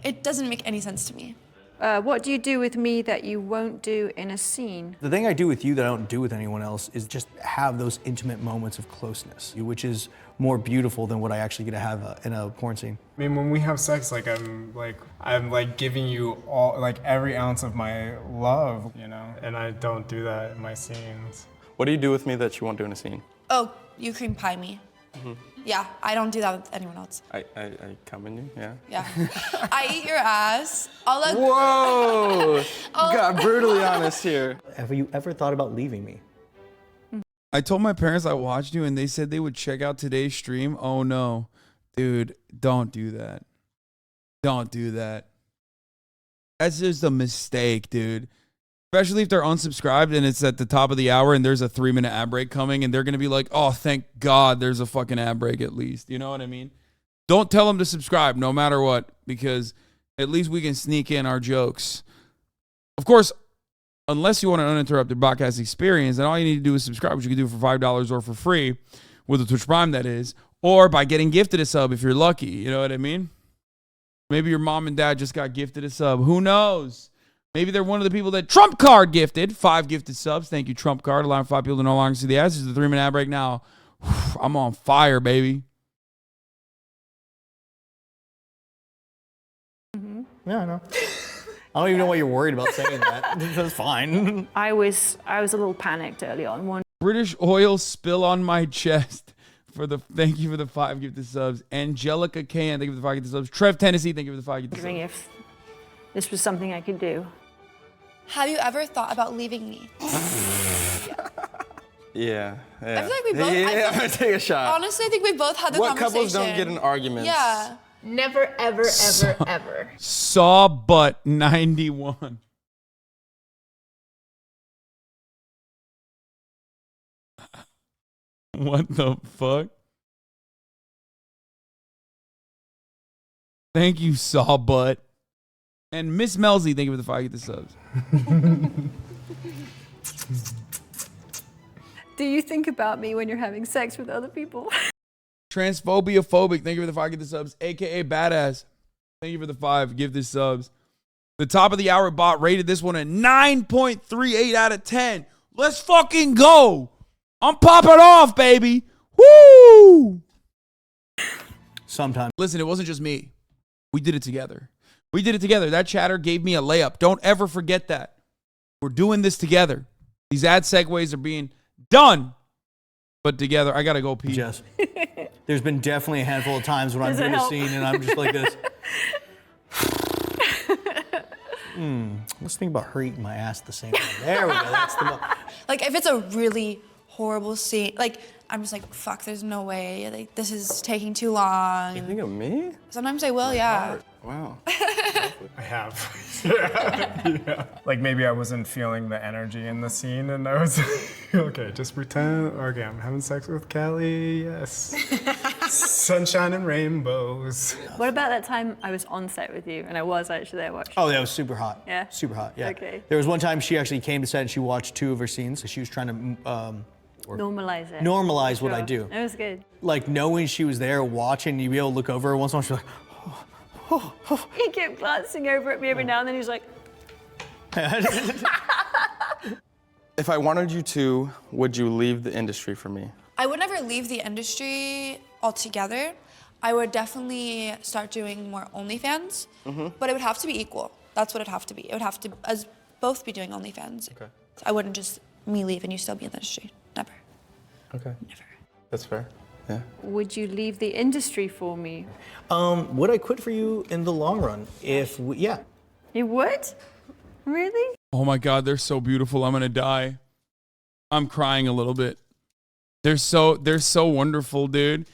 It doesn't make any sense to me. What do you do with me that you won't do in a scene? The thing I do with you that I don't do with anyone else is just have those intimate moments of closeness, which is more beautiful than what I actually get to have in a porn scene. I mean, when we have sex, I'm giving you all, like, every ounce of my love, you know? And I don't do that in my scenes. What do you do with me that you won't do in a scene? Oh, you cream pie me. Yeah, I don't do that with anyone else. I come in you, yeah? Yeah. I eat your ass. I'll let. Whoa! Got brutally honest here. Have you ever thought about leaving me? I told my parents I watched you and they said they would check out today's stream. Oh no. Dude, don't do that. Don't do that. That's just a mistake, dude. Especially if they're unsubscribed and it's at the top of the hour and there's a 3-minute ad break coming and they're going to be like, oh, thank God there's a fucking ad break at least. You know what I mean? Don't tell them to subscribe no matter what, because at least we can sneak in our jokes. Of course, unless you want an uninterrupted podcast experience, then all you need to do is subscribe, which you can do for $5 or for free with a Twitch Prime, that is, or by getting gifted a sub if you're lucky. You know what I mean? Maybe your mom and dad just got gifted a sub. Who knows? Maybe they're one of the people that Trump Card gifted. 5 gifted subs. Thank you, Trump Card. Allowing 5 people to no longer see the ads. This is the 3-minute ad break now. I'm on fire, baby. Yeah, I know. I don't even know why you're worried about saying that. That's fine. I was a little panicked early on. British oil spill on my chest. Thank you for the 5 gifted subs. Angelica Can, thank you for the 5 gifted subs. Trev Tennessee, thank you for the 5 gifted subs. Wondering if this was something I could do. Have you ever thought about leaving me? Yeah. I feel like we both. I'm gonna take a shot. Honestly, I think we both had the What conversation. couples don't get in arguments? Yeah. Never, ever, ever, ever. Saw butt 91. What the fuck? Thank you, Saw butt. And Miss Melzy, thank you for the 5 gifted subs. Do you think about me when you're having sex with other people? Transphobia phobic, thank you for the 5 gifted subs. AKA Badass, thank you for the 5 gifted subs. The top of the hour bot rated this one a 9.38 out of 10. Let's fucking go. I'm popping off, baby. Woo! Sometimes. Listen, it wasn't just me. We did it together. We did it together. That chatter gave me a layup. Don't ever forget that. We're doing this together. These ad segues are being done, but together. I got to go pee. Jess, there's been definitely a handful of times when I'm Does it doing a help? scene and I'm just like this. Let's think about her eating my ass at the same time. There we go. That's the Like if it's a really horrible scene, like I'm just like, fuck, there's no way. Like this is taking too long. You think of me? Sometimes I will, yeah. Wow. I have. Yeah. Like maybe I wasn't feeling the energy in the scene and I was okay, just pretend, okay, I'm having sex with Kelly, yes. Sunshine and rainbows. What about that time I was on set with you and I was actually there watching? Oh, that was super hot. Yeah? Super hot, yeah. Okay. There was one time she actually came to set and she watched 2 of her scenes. She was trying to Normalize it. normalize what I Sure. do. It was good. Like knowing she was there watching, you'd be able to look over her once in a while, she's like, He kept glancing over at me every now and then. He was like, If I wanted you to, would you leave the industry for me? I would never leave the industry altogether. I would definitely start doing more OnlyFans, but it would have to be equal. That's what it'd have to be. It would have to us both be doing OnlyFans. Okay. I wouldn't just me leave and you still be in the industry. Never. Okay. Never. That's fair. Yeah. would you leave the industry for me? Would I quit for you in the long run? Yeah. You would? Really? Oh my God, they're so beautiful. I'm gonna die. I'm crying a little bit. They're so wonderful, dude.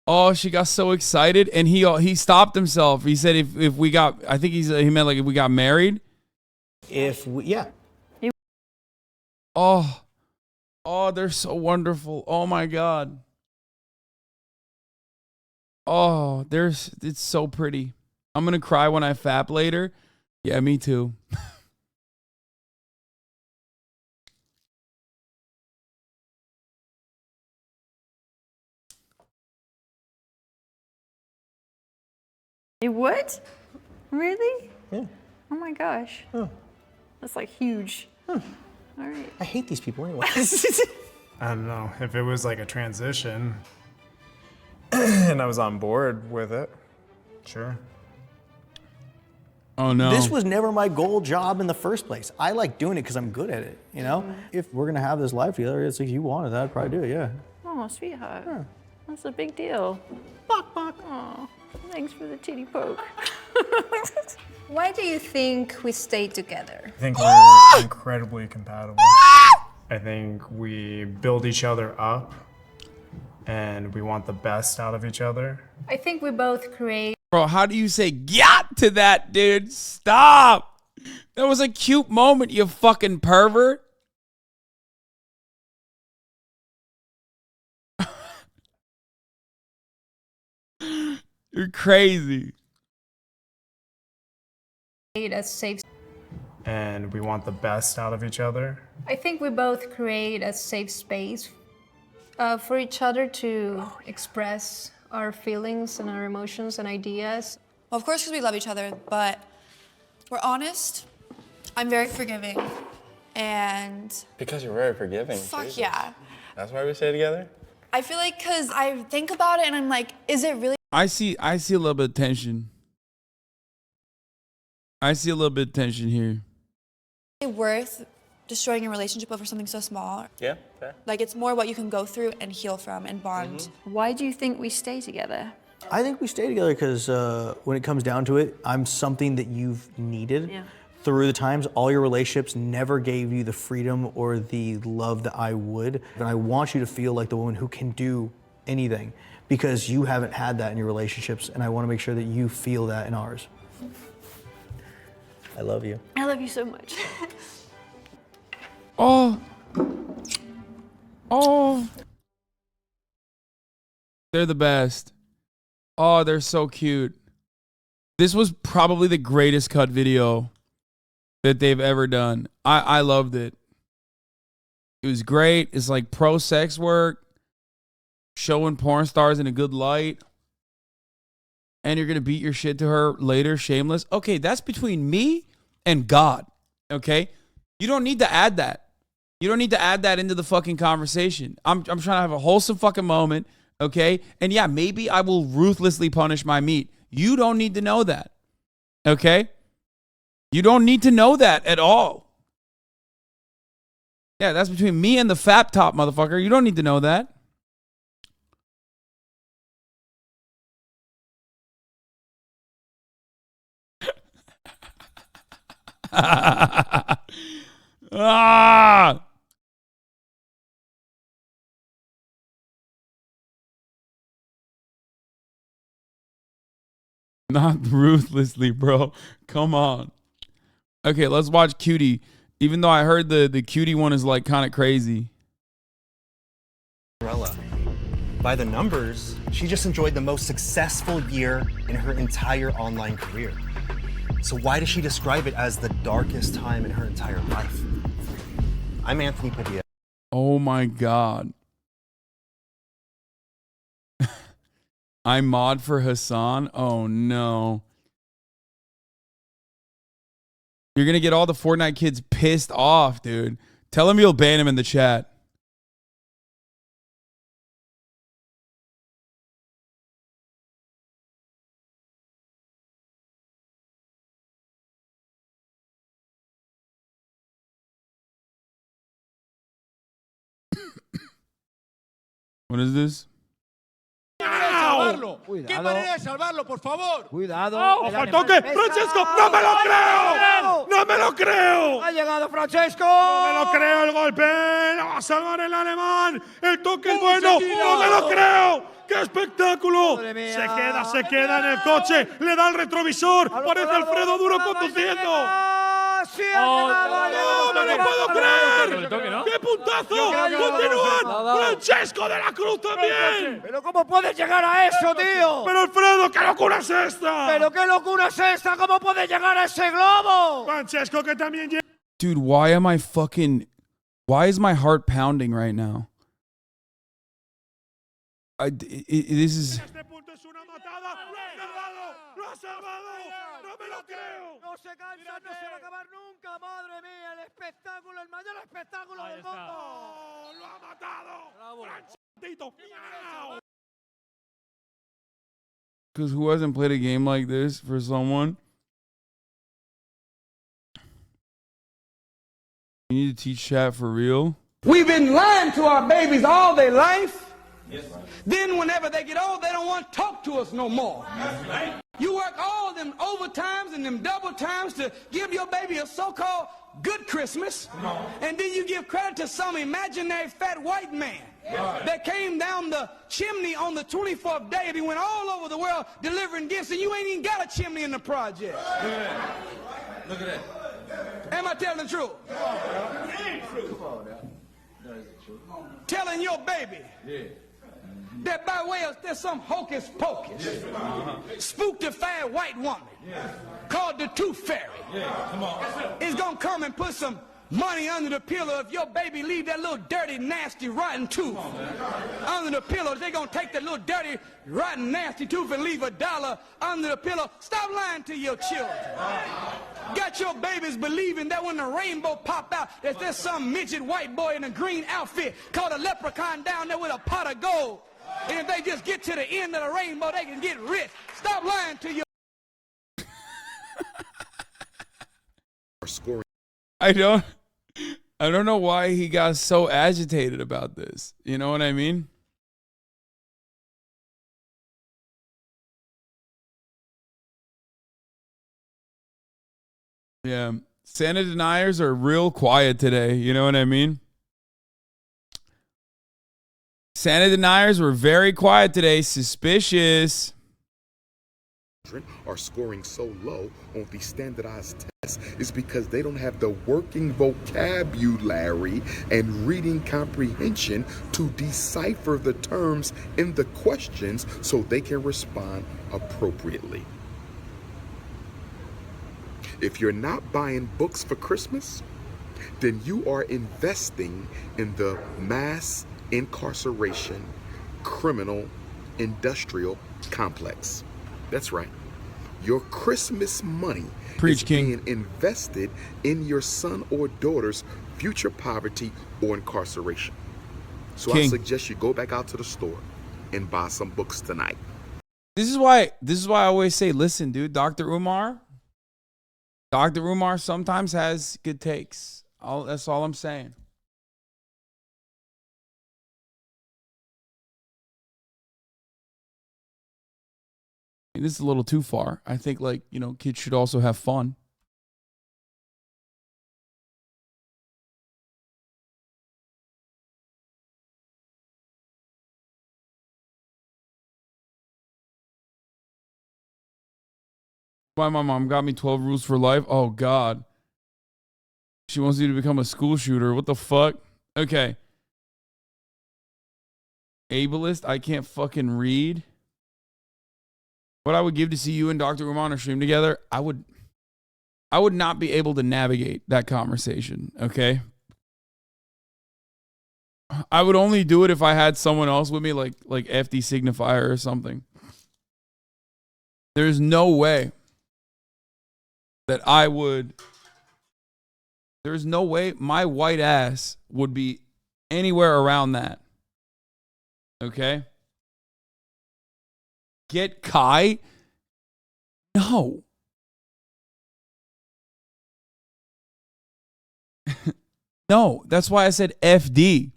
Oh, she got so excited, and he stopped himself. He said if we got, I think he meant like if we got married. Yeah. Oh, they're so wonderful. Oh my God. Oh, it's so pretty. I'm gonna cry when I fap later. Yeah, me too. You would? Really? Yeah. Oh my gosh. That's like huge. All right. I hate these people anyway. I don't know. If it was like a transition and I was on board with it, sure. Oh no. This was never my goal job in the first place. I like doing it because I'm good at it, you know? If we're gonna have this life together, it's like you wanted that, I'd probably do it, yeah. Oh, sweetheart. That's a big deal. Oh, thanks for the titty poke. Why do you think we stay together? I think we're incredibly compatible. I think we build each other up and we want the best out of each other. I think we both create. Bro, how do you say "got" to that, dude? Stop. That was a cute moment, you fucking pervert. You're crazy. A safe. And we want the best out of each other. I think we both create a safe space for each other to express our feelings and our emotions and ideas. Well, of course, because we love each other, but we're honest. I'm very forgiving, and Because you're very forgiving. fuck Jesus. yeah. That's why we stay together? I feel like because I think about it and I'm like, is it really I see a little bit of tension. I see a little bit of tension here. worth destroying a relationship over something so small? Yeah, fair. Like, it's more what you can go through and heal from and bond. Why do you think we stay together? I think we stay together because when it comes down to it, I'm something that you've needed. Yeah. Through the times, all your relationships never gave you the freedom or the love that I would. And I want you to feel like the woman who can do anything because you haven't had that in your relationships. And I want to make sure that you feel that in ours. I love you. I love you so much. Oh. Oh. They're the best. Oh, they're so cute. This was probably the greatest cut video that they've ever done. I loved it. It was great. It's like pro sex work, showing porn stars in a good light. And you're going to beat your shit to her later, shameless. Okay, that's between me and God. Okay? You don't need to add that. You don't need to add that into the fucking conversation. I'm trying to have a wholesome fucking moment. Okay? And yeah, maybe I will ruthlessly punish my meat. You don't need to know that. Okay? You don't need to know that at all. Yeah, that's between me and the fat top, motherfucker. You don't need to know that. Ah! Not ruthlessly, bro. Come on. Okay, let's watch Cutie. Even though I heard the Cutie one is like kind of crazy. By the numbers, she just enjoyed the most successful year in her entire online career. So why does she describe it as the darkest time in her entire life? I'm Anthony Padilla. Oh my God. I'm mod for Hasan. Oh no. You're going to get all the Fortnite kids pissed off, dude. Tell him you'll ban him in the chat. What is this? ¿Qué manera de salvarlo, por favor? Cuidado. ¡Ojo al toque! ¡Francesco! ¡No me lo creo! ¡No me lo creo! Ha llegado Francesco. ¡No me lo creo el golpe! ¡Va a salvar el alemán! ¡El toque es bueno! ¡No me lo creo! ¡Qué espectáculo! Se queda en el coche, le da el retrovisor, parece Alfredo Duro conduciendo. ¡No me lo puedo creer! ¡Qué puntazo! ¡Continúan! ¡Francesco de la Cruz también! Pero ¿cómo puedes llegar a eso, tío? ¡Pero Alfredo, qué locura es esta! ¿Pero qué locura es esta? ¿Cómo puedes llegar a ese globo? Francesco que también llega. Dude, why is my heart pounding right now? This is... ¡Lo ha salvado! ¡No me lo creo! No se cansa, no se va a acabar nunca. Madre mía, el espectáculo, el mayor espectáculo del mundo. ¡Oh, lo ha matado! Bravo. ¡Tito! Because who hasn't played a game like this for someone? You need to teach chat for real. We've been lying to our babies all their life. Yes, then whenever they get old, they don't want to talk to us no more. Right. You work all them overtimes and them double times to give your baby a so-called good Christmas. And then you give credit to some imaginary fat white man that came down the chimney on the 24th day and he went all over the world delivering gifts, and you ain't even got a chimney in the project. Look at that. Look at that. Am I telling the truth? Telling your baby that by way of there's some hocus pocus, spooktified white woman called the Tooth Fairy is gonna come and put some money under the pillow. If your baby leave that little dirty, nasty, rotten tooth under the pillow, they're gonna take that little dirty, rotten, nasty tooth and leave $1 under the pillow. Stop lying to your children. Got your babies believing that when the rainbow pop out, that there's some midget white boy in a green outfit called a leprechaun down there with a pot of gold. And if they just get to the end of the rainbow, they can get rich. Stop lying to your... I don't know why he got so agitated about this. You know what I mean? Yeah. Santa deniers are real quiet today. You know what I mean? Santa deniers were very quiet today. Suspicious. Are scoring so low on these standardized tests is because they don't have the working vocabulary and reading comprehension to decipher the terms in the questions so they can respond appropriately. If you're not buying books for Christmas, then you are investing in the mass incarceration criminal industrial complex. That's right. Your Christmas money is being invested in your son or daughter's future poverty or incarceration. So I suggest you go back out to the store and buy some books tonight. This is why I always say, listen, dude, Dr. Umar sometimes has good takes. That's all I'm saying. This is a little too far. I think, like, you know, kids should also have fun. Why my mom got me 12 rules for life? Oh, God. She wants you to become a school shooter. What the fuck? Okay. Ableist. I can't fucking read. What I would give to see you and Dr. Umar on a stream together, I would not be able to navigate that conversation, okay? I would only do it if I had someone else with me, like FD Signifier or something. There's no way that I would... There's no way my white ass would be anywhere around that. Okay? Get Kai? No. No, that's why I said FD.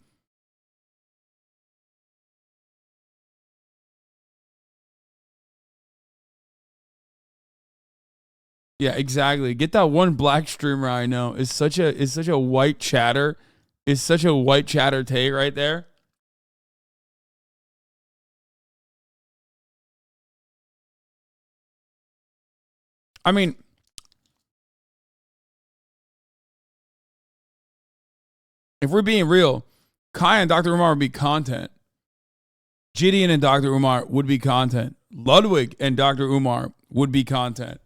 Yeah, exactly. Get that one black streamer I know. It's such a white chatter. It's such a white chatter take right there. I mean, if we're being real, Kai and Dr. Umar would be content. Gideon and Dr. Umar would be content. Ludwig and Dr. Umar would be content.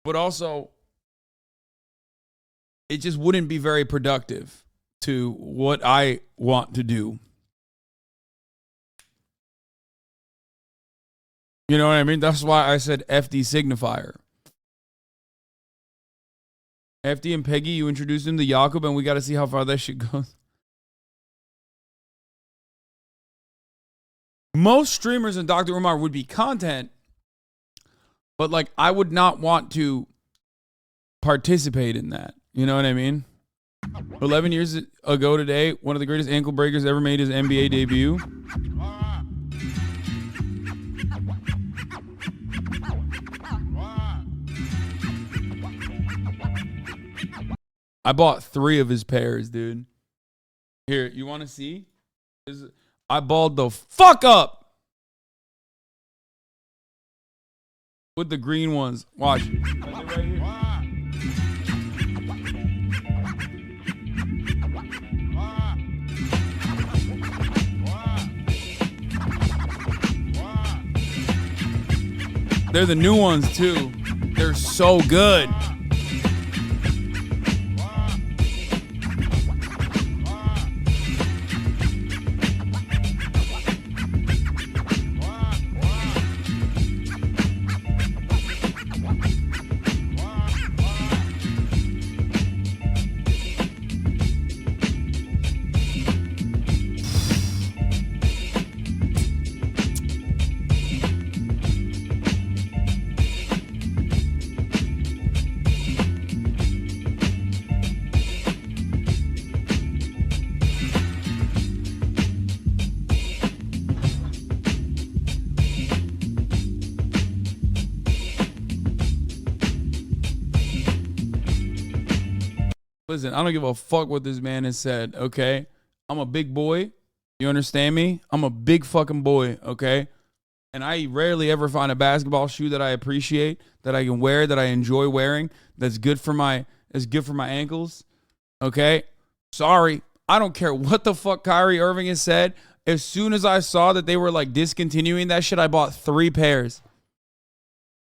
But also, it just wouldn't be very productive to what I want to do. You know what I mean? That's why I said FD signifier. FD and Peggy, you introduced him to Jakob, and we got to see how far that shit goes. Most streamers in Dr. Umar would be content, but like I would not want to participate in that. You know what I mean? 11 years ago today, one of the greatest ankle breakers ever made his NBA debut. I bought 3 of his pairs, dude. Here, you want to see? I balled the fuck up with the green ones. Watch. They're the new ones too. They're so good. Listen, I don't give a fuck what this man has said, okay? I'm a big boy. You understand me? I'm a big fucking boy, okay? And I rarely ever find a basketball shoe that I appreciate, that I can wear, that I enjoy wearing, that's good for my ankles, okay? Sorry. I don't care what the fuck Kyrie Irving has said. As soon as I saw that they were like discontinuing that shit, I bought 3 pairs.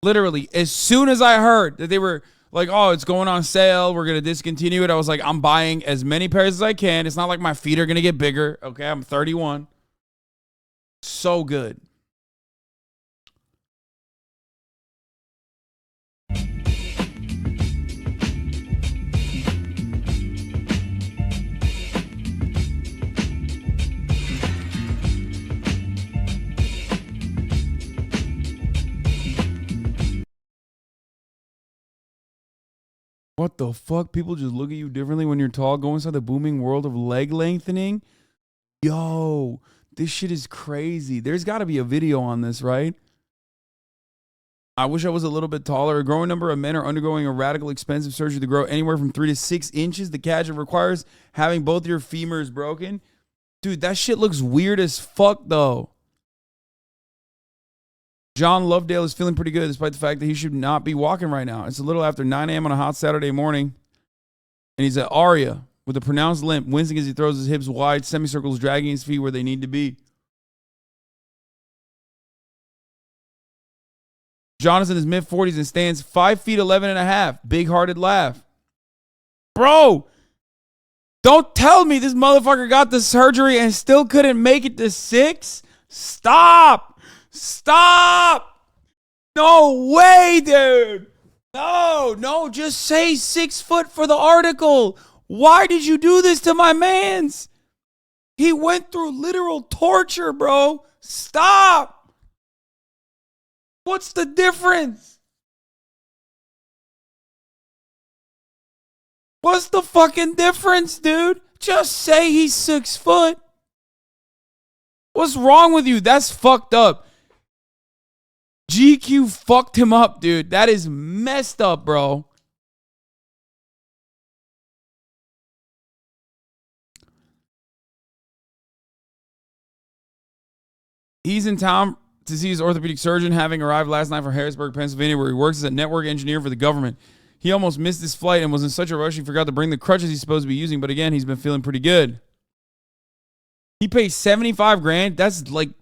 Literally, as soon as I heard that they were like, oh, it's going on sale, we're going to discontinue it, I was like, I'm buying as many pairs as I can. It's not like my feet are going to get bigger. Okay, I'm 31. So good. What the fuck? People just look at you differently when you're tall. Go inside the booming world of leg lengthening. Yo, this shit is crazy. There's got to be a video on this, right? I wish I was a little bit taller. A growing number of men are undergoing a radical expensive surgery to grow anywhere from 3 to 6 inches. The gadget requires having both your femurs broken. Dude, that shit looks weird as fuck, though. John Lovedale is feeling pretty good despite the fact that he should not be walking right now. It's a little after 9 a.m. on a hot Saturday morning. And he's at Aria with a pronounced limp, wincing as he throws his hips wide, semicircles, dragging his feet where they need to be. John is in his mid-40s and stands 5 feet 11 and a half. Big-hearted laugh. Bro, don't tell me this motherfucker got the surgery and still couldn't make it to 6. Stop. Stop! No way, dude! No, just say 6 foot for the article. Why did you do this to my mans? He went through literal torture, bro. Stop! What's the difference? What's the fucking difference, dude? Just say he's 6 foot. What's wrong with you? That's fucked up. GQ fucked him up, dude. That is messed up, bro. He's in town to see his orthopedic surgeon, having arrived last night from Harrisburg, Pennsylvania, where he works as a network engineer for the government. He almost missed his flight and was in such a rush he forgot to bring the crutches he's supposed to be using, but again, he's been feeling pretty good. He pays $75,000.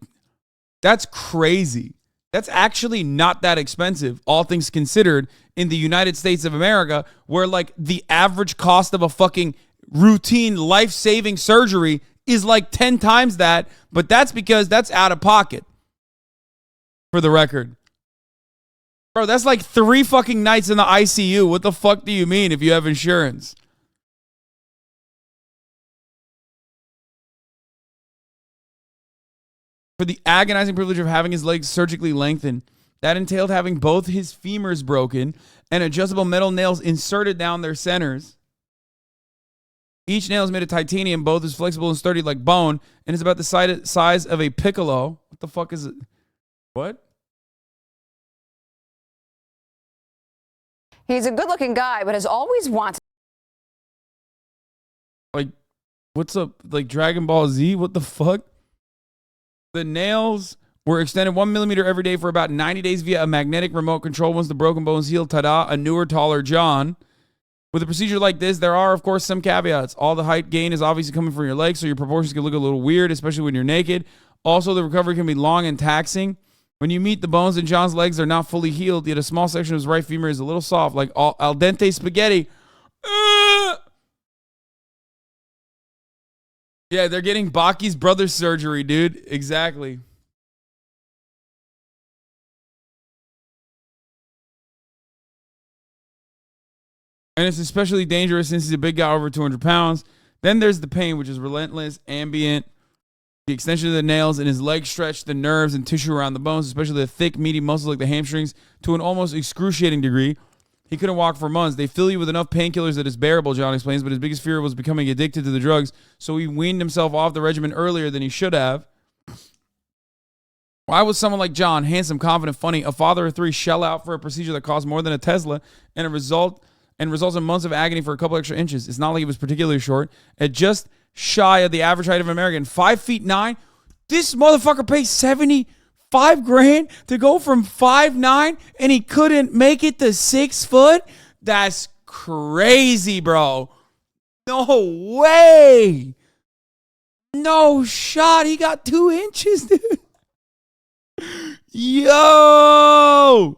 That's crazy. That's actually not that expensive, all things considered, in the United States of America, where like the average cost of a fucking routine life-saving surgery is like 10 times that, but that's because that's out of pocket. For the record. Bro, that's like 3 fucking nights in the ICU. What the fuck do you mean if you have insurance? For the agonizing privilege of having his legs surgically lengthened. That entailed having both his femurs broken and adjustable metal nails inserted down their centers. Each nail is made of titanium. Both is flexible and sturdy like bone and is about the size of a piccolo. What the fuck is it? What? He's a good-looking guy, but has always wanted... Like, what's up? Like Dragon Ball Z? What the fuck? The nails were extended 1 millimeter every day for about 90 days via a magnetic remote control. Once the broken bones healed, ta-da, a newer, taller John. With a procedure like this, there are, of course, some caveats. All the height gain is obviously coming from your legs, so your proportions can look a little weird, especially when you're naked. Also, the recovery can be long and taxing. When you meet the bones in John's legs, they're not fully healed, yet a small section of his right femur is a little soft, like al dente spaghetti. Yeah, they're getting Baki's brother surgery, dude. Exactly. And it's especially dangerous since he's a big guy over 200 pounds. Then there's the pain, which is relentless, ambient. The extension of the nails and his legs stretch the nerves and tissue around the bones, especially the thick, meaty muscles like the hamstrings, to an almost excruciating degree. He couldn't walk for months. They fill you with enough painkillers that it's bearable, John explains, but his biggest fear was becoming addicted to the drugs, so he weaned himself off the regimen earlier than he should have. Why would someone like John, handsome, confident, funny, a father of 3, shell out for a procedure that costs more than a Tesla and results in months of agony for a couple extra inches? It's not like he was particularly short. At just shy of the average height of an American, 5'9", this motherfucker pays $75,000 to go from 5'9", and he couldn't make it to 6 foot. That's crazy, bro. No way. No shot. He got 2 inches, dude. Yo.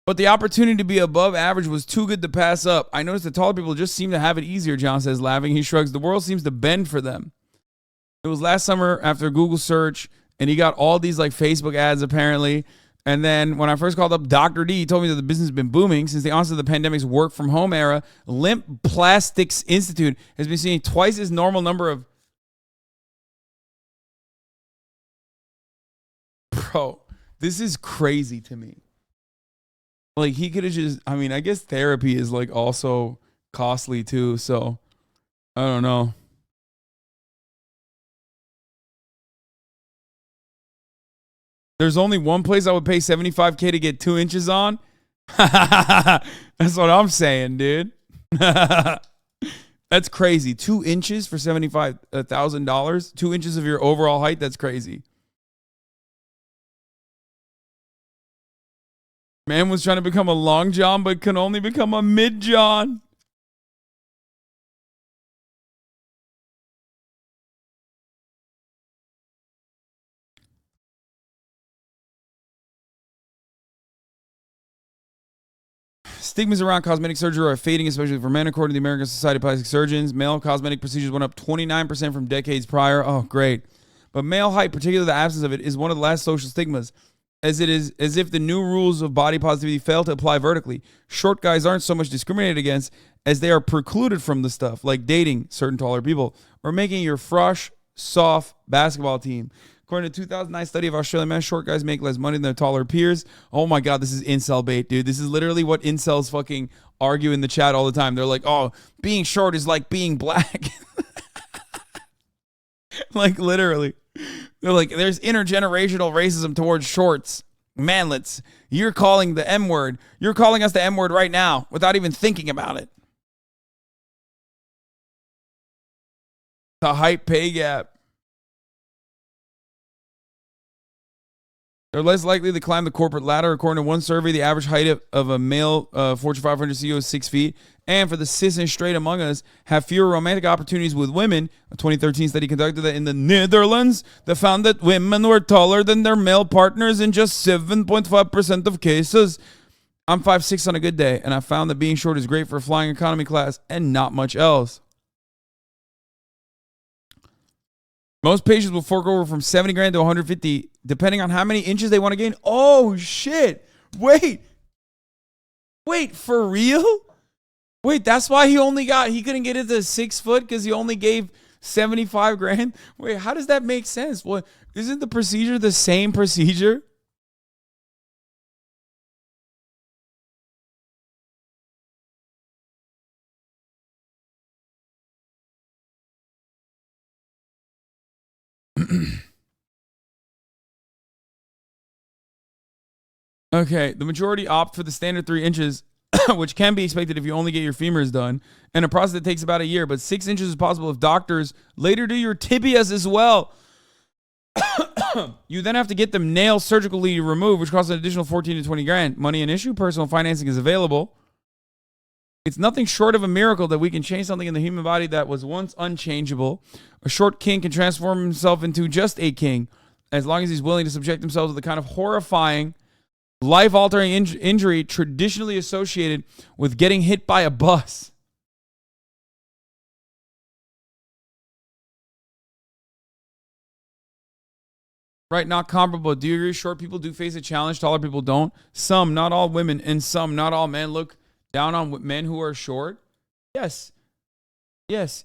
But the opportunity to be above average was too good to pass up. I noticed the taller people just seem to have it easier, John says, laughing. He shrugs. The world seems to bend for them. It was last summer after a Google search, and he got all these like Facebook ads apparently. And then when I first called up Dr. D, he told me that the business has been booming. Since the onset of the pandemic's work from home era, Limp Plastics Institute has been seeing twice as normal number of... Bro, this is crazy to me. Like, he could have just, I mean, I guess therapy is like also costly too. So I don't know. There's only one place I would pay $75K to get 2 inches on. That's what I'm saying, dude. That's crazy. 2 inches for $75,000. 2 inches of your overall height. That's crazy. Man was trying to become a long john, but can only become a mid john. Stigmas around cosmetic surgery are fading, especially for men, according to the American Society of Plastic Surgeons. Male cosmetic procedures went up 29% from decades prior. Oh, great. But male height, particularly the absence of it, is one of the last social stigmas. As if the new rules of body positivity fail to apply vertically. Short guys aren't so much discriminated against as they are precluded from the stuff, like dating certain taller people or making your fresh, soft basketball team. According to a 2009 study of Australian men, short guys make less money than their taller peers. Oh my God, this is incel bait, dude. This is literally what incels fucking argue in the chat all the time. They're like, oh, being short is like being black. Like, literally. They're like, there's intergenerational racism towards shorts. Manlets. You're calling the M word. You're calling us the M word right now without even thinking about it. The height pay gap. They're less likely to climb the corporate ladder. According to one survey, the average height of a male Fortune 500 CEO is 6 feet. And for the cis and straight among us, have fewer romantic opportunities with women. A 2013 study conducted that in the Netherlands that found that women were taller than their male partners in just 7.5% of cases. I'm 5'6" on a good day, and I found that being short is great for flying economy class and not much else. Most patients will fork over from 70 grand to 150, depending on how many inches they want to gain. Oh, shit. Wait, for real? Wait, that's why he couldn't get it to 6 foot because he only gave 75 grand? Wait, how does that make sense? Well, isn't the procedure the same procedure? Okay, the majority opt for the standard 3 inches, which can be expected if you only get your femurs done, and a process that takes about a year, but 6 inches is possible if doctors later do your tibias as well. You then have to get them nail surgically removed, which costs an additional 14 to 20 grand. Money an issue, personal financing is available. It's nothing short of a miracle that we can change something in the human body that was once unchangeable. A short king can transform himself into just a king, as long as he's willing to subject himself to the kind of horrifying, life-altering injury traditionally associated with getting hit by a bus. Right, not comparable. Do you agree short people do face a challenge, taller people don't? Some, not all women, and some, not all men look down on men who are short? Yes. Yes.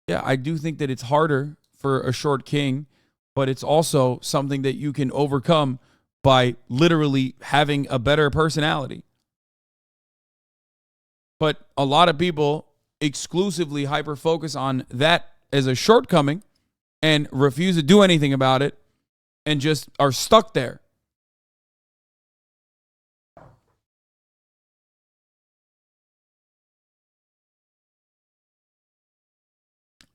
Yeah, I do think that it's harder for a short king, but it's also something that you can overcome by literally having a better personality. But a lot of people exclusively hyper-focus on that as a shortcoming and refuse to do anything about it and just are stuck there.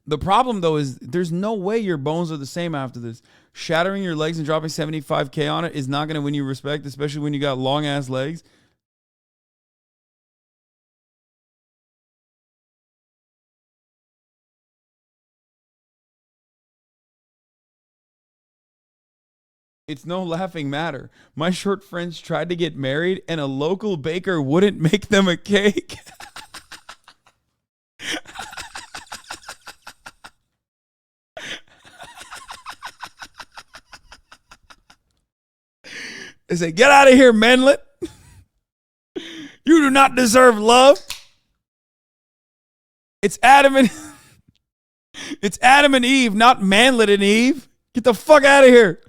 The problem, though, is there's no way your bones are the same after this. Shattering your legs and dropping 75K on it is not going to win you respect, especially when you got long-ass legs. It's no laughing matter. My short friends tried to get married, and a local baker wouldn't make them a cake. They say, get out of here, manlet. You do not deserve love. It's Adam and Eve, not manlet and Eve. Get the fuck out of here.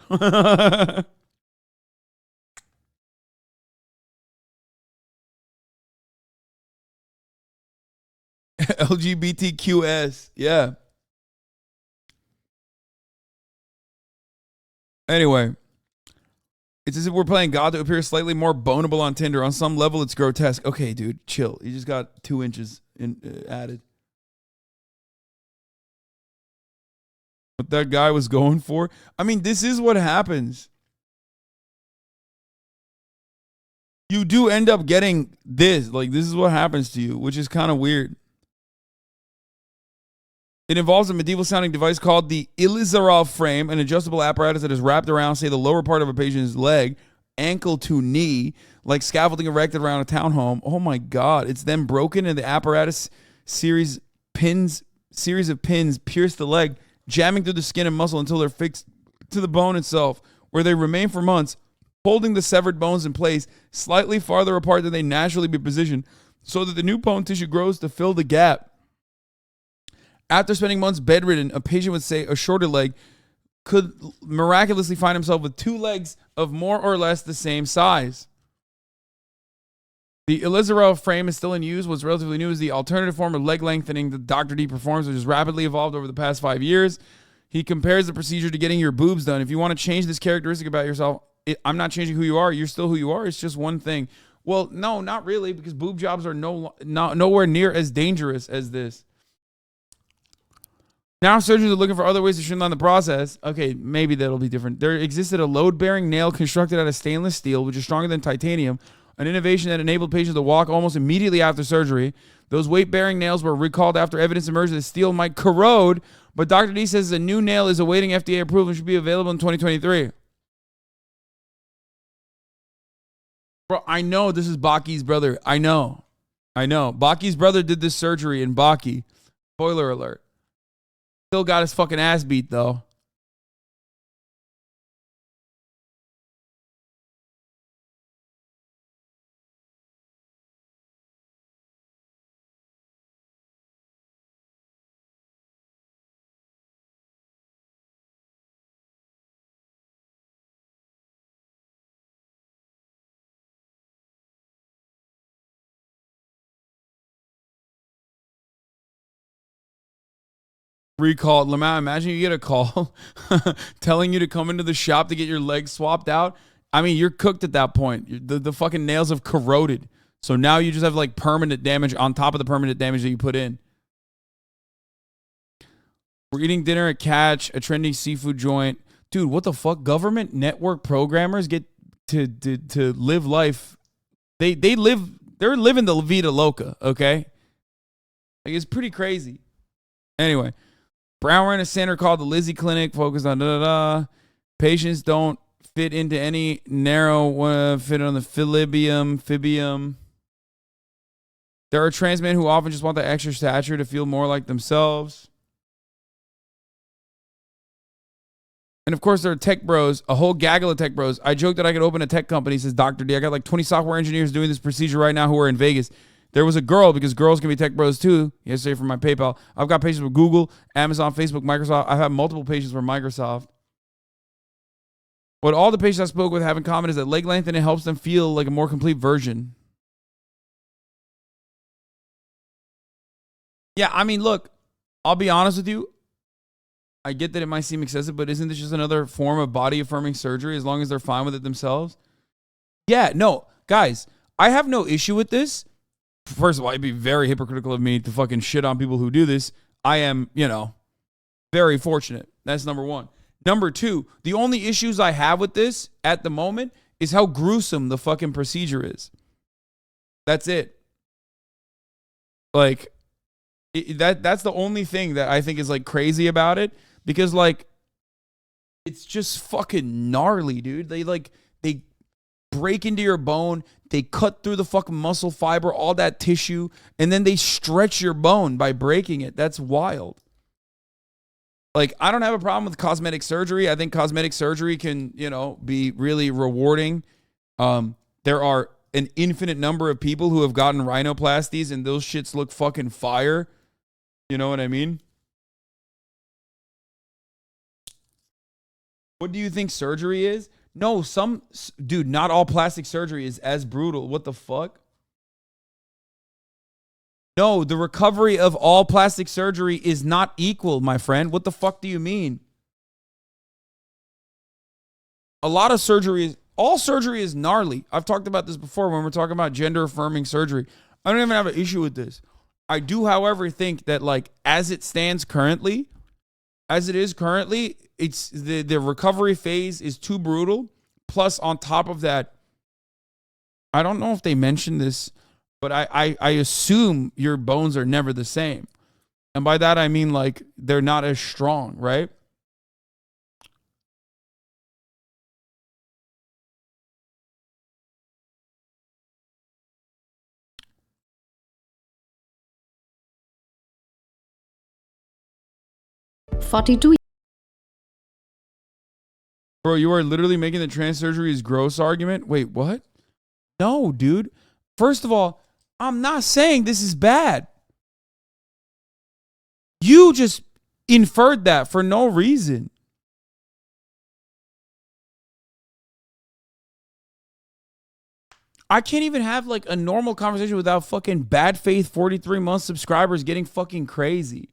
LGBTQS. Yeah. Anyway. It's as if we're playing God to appear slightly more boneable on Tinder. On some level, it's grotesque. Okay, dude, chill. You just got 2 inches added. What that guy was going for? I mean, this is what happens. You do end up getting this. Like, this is what happens to you, which is kind of weird. It involves a medieval-sounding device called the Ilizarov frame, an adjustable apparatus that is wrapped around, say, the lower part of a patient's leg, ankle to knee, like scaffolding erected around a townhome. Oh my God! It's then broken, and the apparatus series of pins pierce the leg, jamming through the skin and muscle until they're fixed to the bone itself, where they remain for months, holding the severed bones in place, slightly farther apart than they naturally be positioned, so that the new bone tissue grows to fill the gap. After spending months bedridden, a patient would say a shorter leg could miraculously find himself with 2 legs of more or less the same size. The Ilizarov frame is still in use. What's relatively new is the alternative form of leg lengthening that Dr. D performs, which has rapidly evolved over the past 5 years. He compares the procedure to getting your boobs done. If you want to change this characteristic about yourself, I'm not changing who you are. You're still who you are. It's just one thing. Well, no, not really, because boob jobs are nowhere near as dangerous as this. Now surgeons are looking for other ways to streamline the process. Okay, maybe that'll be different. There existed a load-bearing nail constructed out of stainless steel, which is stronger than titanium, an innovation that enabled patients to walk almost immediately after surgery. Those weight-bearing nails were recalled after evidence emerged that steel might corrode, but Dr. D says a new nail is awaiting FDA approval and should be available in 2023. Bro, I know this is Baki's brother. I know. Baki's brother did this surgery, and Baki, spoiler alert, still got his fucking ass beat, though. Recall, Lamau, imagine you get a call telling you to come into the shop to get your legs swapped out. I mean, you're cooked at that point. The fucking nails have corroded. So now you just have like permanent damage on top of the permanent damage that you put in. We're eating dinner at Catch, a trendy seafood joint. Dude, what the fuck? Government network programmers get to live life. They're living the Vida Loca, okay? Like, it's pretty crazy. Anyway. Brown ran a center called the Lizzie Clinic, focused on da-da-da. Patients don't fit into any narrow fit on the fibium. There are trans men who often just want the extra stature to feel more like themselves. And of course, there are tech bros, a whole gaggle of tech bros. I joked that I could open a tech company, says Dr. D. I got like 20 software engineers doing this procedure right now who are in Vegas. There was a girl, because girls can be tech bros too, yesterday from my PayPal. I've got patients with Google, Amazon, Facebook, Microsoft. I've had multiple patients for Microsoft. What all the patients I spoke with have in common is that leg length, and it helps them feel like a more complete version. Yeah, I mean, look, I'll be honest with you. I get that it might seem excessive, but isn't this just another form of body-affirming surgery as long as they're fine with it themselves? Yeah, no, guys, I have no issue with this. First of all, it'd be very hypocritical of me to fucking shit on people who do this. I am, very fortunate. That's number one. Number two, the only issues I have with this at the moment is how gruesome the fucking procedure is. That's it. Like, that's the only thing that I think is like crazy about it, because like it's just fucking gnarly, dude. They break into your bone, they cut through the fucking muscle fiber, all that tissue, and then they stretch your bone by breaking it. That's wild. Like, I don't have a problem with cosmetic surgery. I think cosmetic surgery can, be really rewarding. There are an infinite number of people who have gotten rhinoplasties, and those shits look fucking fire. You know what I mean? What do you think surgery is? No, dude, not all plastic surgery is as brutal. What the fuck? No, the recovery of all plastic surgery is not equal, my friend. What the fuck do you mean? A lot of surgery all surgery is gnarly. I've talked about this before when we're talking about gender affirming surgery. I don't even have an issue with this. I do, however, think that like as it stands currently, it's the recovery phase is too brutal. Plus, on top of that, I don't know if they mentioned this, but I assume your bones are never the same. And by that, I mean like they're not as strong, right? Bro, you are literally making the trans surgery is gross argument? Wait, what? No, dude. First of all, I'm not saying this is bad. You just inferred that for no reason. I can't even have like a normal conversation without fucking bad faith 43-month subscribers getting fucking crazy.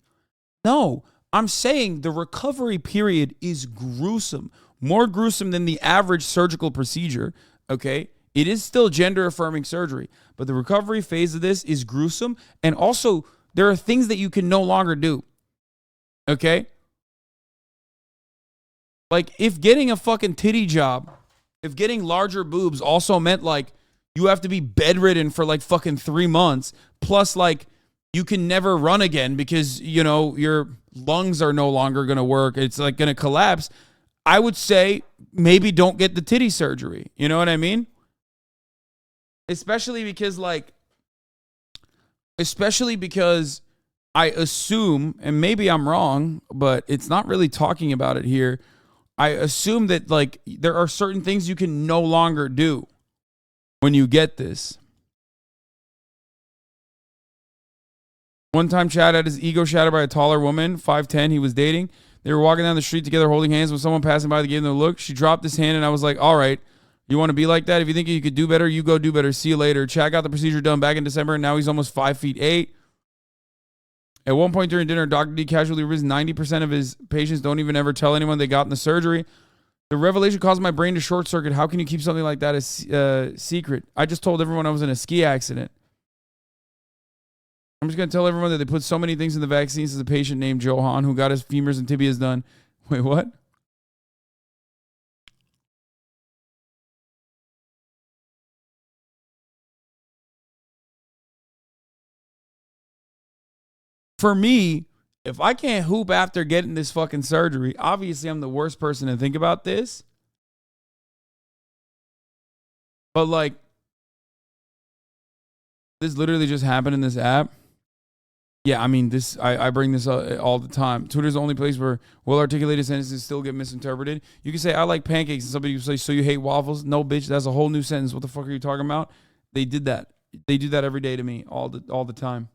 No, I'm saying the recovery period is gruesome. More gruesome than the average surgical procedure, okay? It is still gender-affirming surgery, but the recovery phase of this is gruesome, and also there are things that you can no longer do, okay? Like, if getting a fucking titty job, if getting larger boobs also meant, like, you have to be bedridden for, like, fucking 3 months, plus, like, you can never run again because, your lungs are no longer going to work. It's, like, going to collapse. I would say maybe don't get the titty surgery. You know what I mean? Especially because I assume, and maybe I'm wrong, but it's not really talking about it here. I assume that like there are certain things you can no longer do when you get this. One time Chad had his ego shattered by a taller woman, 5'10", he was dating. They were walking down the street together holding hands. When someone passing by, they gave them a look. She dropped his hand and I was like, all right, you want to be like that? If you think you could do better, you go do better. See you later. Chad got the procedure done back in December and now he's almost 5'8". At one point during dinner, Dr. D casually reveals 90% of his patients don't even ever tell anyone they got in the surgery. The revelation caused my brain to short circuit. How can you keep something like that a secret? I just told everyone I was in a ski accident. I'm just going to tell everyone that they put so many things in the vaccines as a patient named Johan who got his femurs and tibias done. Wait, what? For me, if I can't hoop after getting this fucking surgery, obviously I'm the worst person to think about this. But like, this literally just happened in this app. Yeah, I mean, I bring this up all the time. Twitter's the only place where well-articulated sentences still get misinterpreted. You can say, I like pancakes, and somebody will say, so you hate waffles? No, bitch, that's a whole new sentence. What the fuck are you talking about? They did that. They do that every day to me, all the time.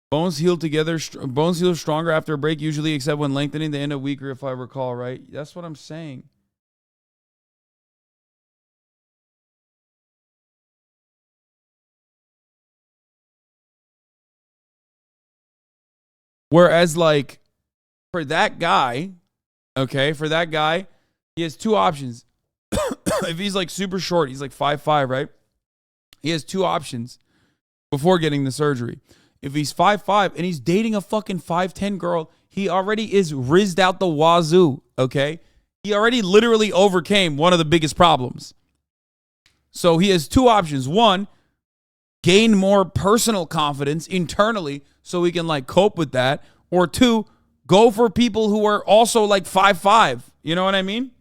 Bones heal together. Bones heal stronger after a break, usually, except when lengthening. They end up weaker, if I recall, right? That's what I'm saying. Whereas, like, for that guy, he has two options. If he's, like, super short, he's, like, 5'5", right? He has two options before getting the surgery. If he's 5'5" and he's dating a fucking 5'10" girl, he already is rizzed out the wazoo, okay? He already literally overcame one of the biggest problems. So he has two options. One, gain more personal confidence internally so he can like cope with that. Or two, go for people who are also like 5'5". You know what I mean?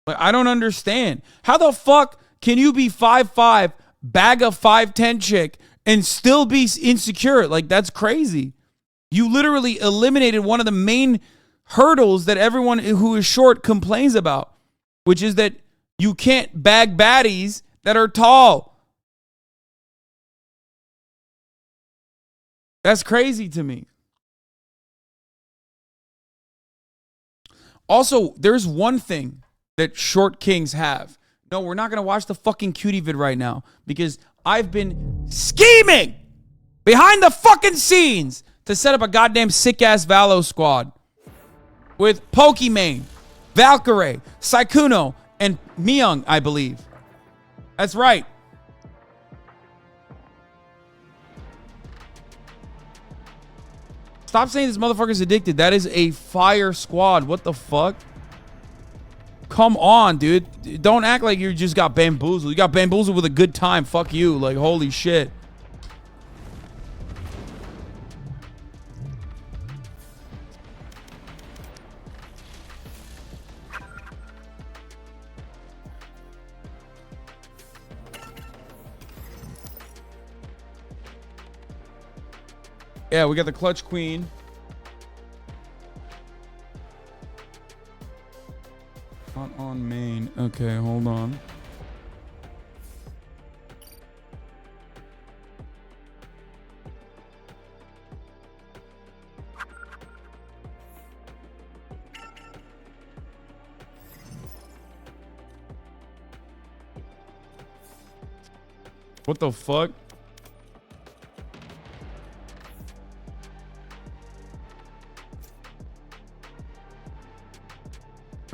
Like, I don't understand. How the fuck can you be 5'5", bag a 5'10" chick, and still be insecure? Like, that's crazy. You literally eliminated one of the main hurdles that everyone who is short complains about, which is that you can't bag baddies that are tall. That's crazy to me. Also, there's one thing that short kings have. No, we're not going to watch the fucking cutie vid right now because I've been scheming behind the fucking scenes to set up a goddamn sick-ass Valo squad with Pokimane, Valkyrie, Saikuno, and Myung, I believe. That's right. Stop saying this motherfucker's addicted. That is a fire squad. What the fuck? Come on, dude. Don't act like you just got bamboozled. You got bamboozled with a good time. Fuck you. Like, holy shit. Yeah, we got the clutch queen. Not on main. Okay, hold on. What the fuck?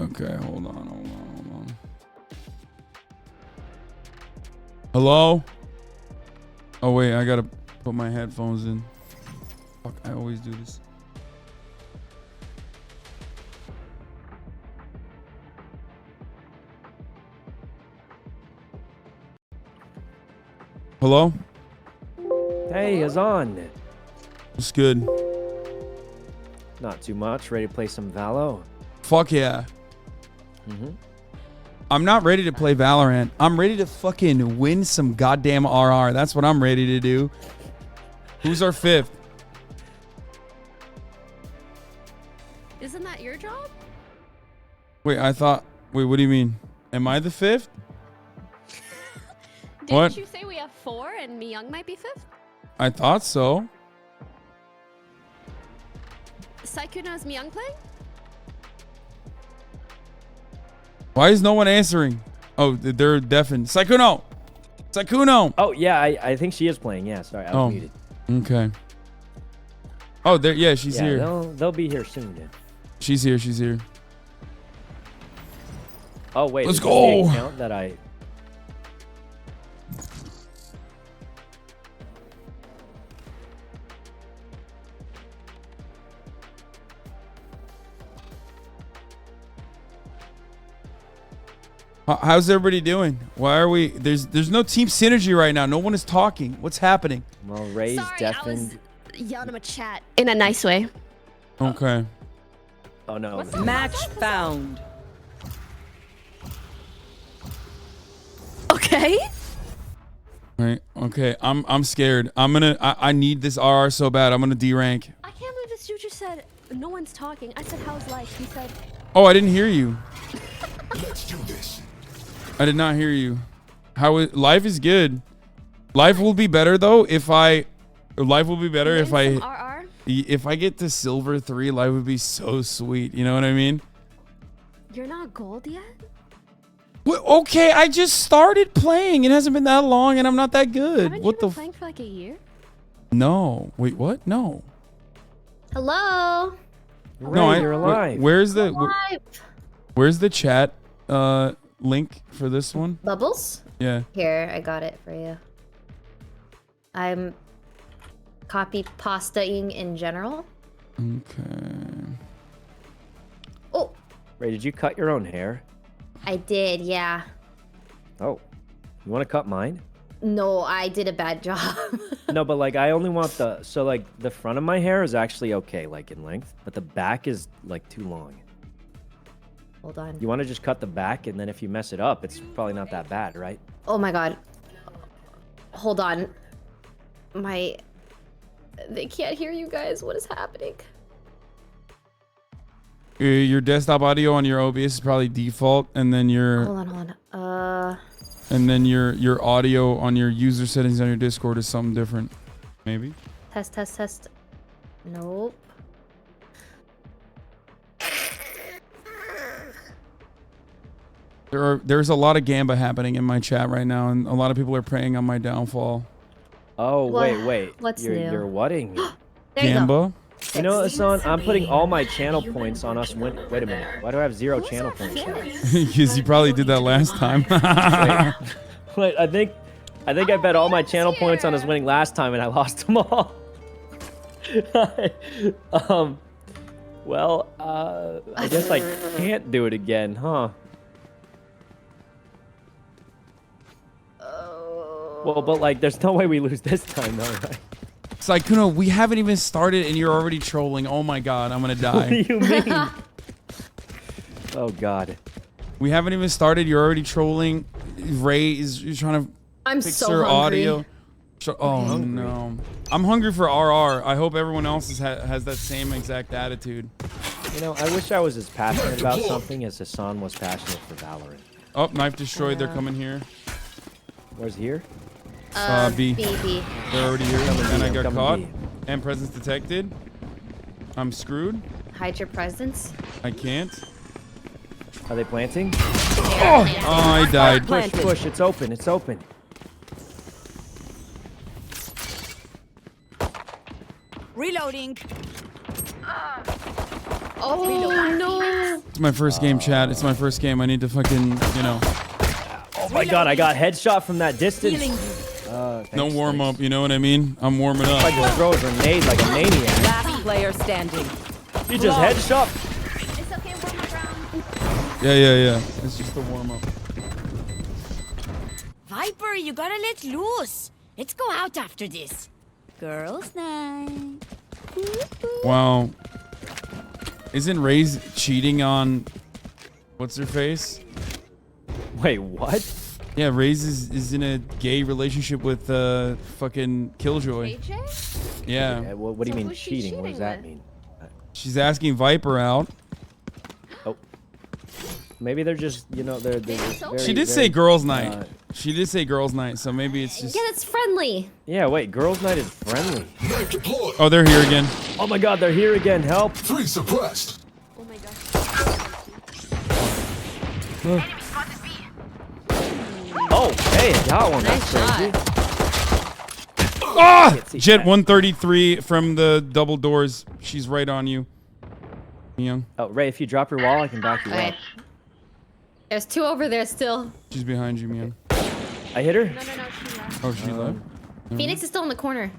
Okay, hold on. Hello? Oh, wait, I gotta put my headphones in. Fuck, I always do this. Hello? Hey, Hazan. What's good? Not too much. Ready to play some Valo? Fuck yeah. I'm not ready to play Valorant. I'm ready to fucking win some goddamn RR. That's what I'm ready to do. Who's our 5th? Isn't that your job? Wait, what do you mean? Am I the 5th? Didn't you say we have 4 and Myung might be 5th? I thought so. Saikuna is Myung playing? Why is no one answering? Oh, they're deafened. Saikuno! Saikuno! Oh, yeah, I think she is playing. Yeah, sorry, I was muted. Okay. Oh, yeah, she's here. They'll be here soon, then. She's here. Oh, wait. Let's go! The account that I... How's everybody doing? Why are we... There's no team synergy right now. No one is talking. What's happening? Well, Ray's deafened. I was yelling him a chat in a nice way. Okay. Oh, no. Match found. Okay. Right. Okay. I'm scared. I need this RR so bad. I'm gonna D rank. I can't believe this dude just said no one's talking. I said how's life? He said. Oh, I didn't hear you. Let's do this. I did not hear you. Life is good. Life will be better though if I get to silver 3. Life would be so sweet. You know what I mean? You're not gold yet? Well, okay, I just started playing. It hasn't been that long, and I'm not that good. Haven't you been playing for like a year? No. Wait, what? No. Hello. No, you're alive. Where's the chat link for this one? Bubbles? Yeah. Here, I got it for you. I'm copy pastaing in general. Okay. Oh. Ray, did you cut your own hair? I did, yeah. Oh. You want to cut mine? No, I did a bad job. No, but like I only want the the front of my hair is actually okay, like in length, but the back is like too long. Hold on. You want to just cut the back, and then if you mess it up, it's probably not that bad, right? Oh my god. Hold on. They can't hear you guys. What is happening? Your desktop audio on your OBS is probably default, and then your Hold on. and then your audio on your user settings on your Discord is something different. Maybe. Test. Nope. There's a lot of gamba happening in my chat right now, and a lot of people are preying on my downfall. Oh, wait. What's you're, new? You're whatting me. Gamba? You know, Hasan, I'm putting all my channel points on us. Wait a minute. Why do I have 0 channel points now? Because you probably did that last time. Wait, I think I bet all my channel points on us winning last time, and I lost them all. Well, I guess I can't do it again, huh? Well, but like, there's no way we lose this time, though, right? Saikuno, we haven't even started and you're already trolling. Oh my god, I'm gonna die. What do you mean? Oh god. We haven't even started. You're already trolling. Ray is trying to fix so her hungry. audio. Oh no. I'm hungry for RR. I hope everyone else has that same exact attitude. You know, I wish I was as passionate about something as Hasan was passionate for Valorant. Oh, knife destroyed. They're coming here. Where's here? B. B. They're already here. And I got coming caught. B. And presence detected. I'm screwed. Hide your presence. I can't. Are they planting? Oh, I died. Push, it's open, it's open. Reloading. Oh no. It's my first game, chat. It's my first game. I need to fucking, you know. Oh my god, I got headshot from that distance. No warm up, you know what I mean? I'm warming up. I just throw a grenade like a maniac. Last player standing. You just headshot. It's okay, warm up round. Yeah. It's just a warm up. Viper, you gotta let loose. Let's go out after this. Girls' night. Wow. Isn't Ray's cheating on what's her face? Wait, what? Yeah, Ray's is in a gay relationship with fucking Killjoy. AJ? Yeah. Okay, what do you So mean who's she cheating? What does cheating that with? mean? She's asking Viper out. Oh. Maybe they're just, you know, they're very, She did say girls' night. She did say girls' night, so maybe it's just. Yeah, that's friendly. Yeah, wait, girls' night is friendly. Oh, they're here again. Oh my god, they're here again. Help. 3 suppressed. Oh my god. Oh, hey, I got one. Nice That's crazy. Ah! Jet 133 from the double doors. She's right on you. Young. Oh, Ray, if you drop your wall, I can back you Okay. up. There's 2 over there still. She's behind you, Mian. I hit her? No, she left. Oh, she left. Phoenix is still in the corner.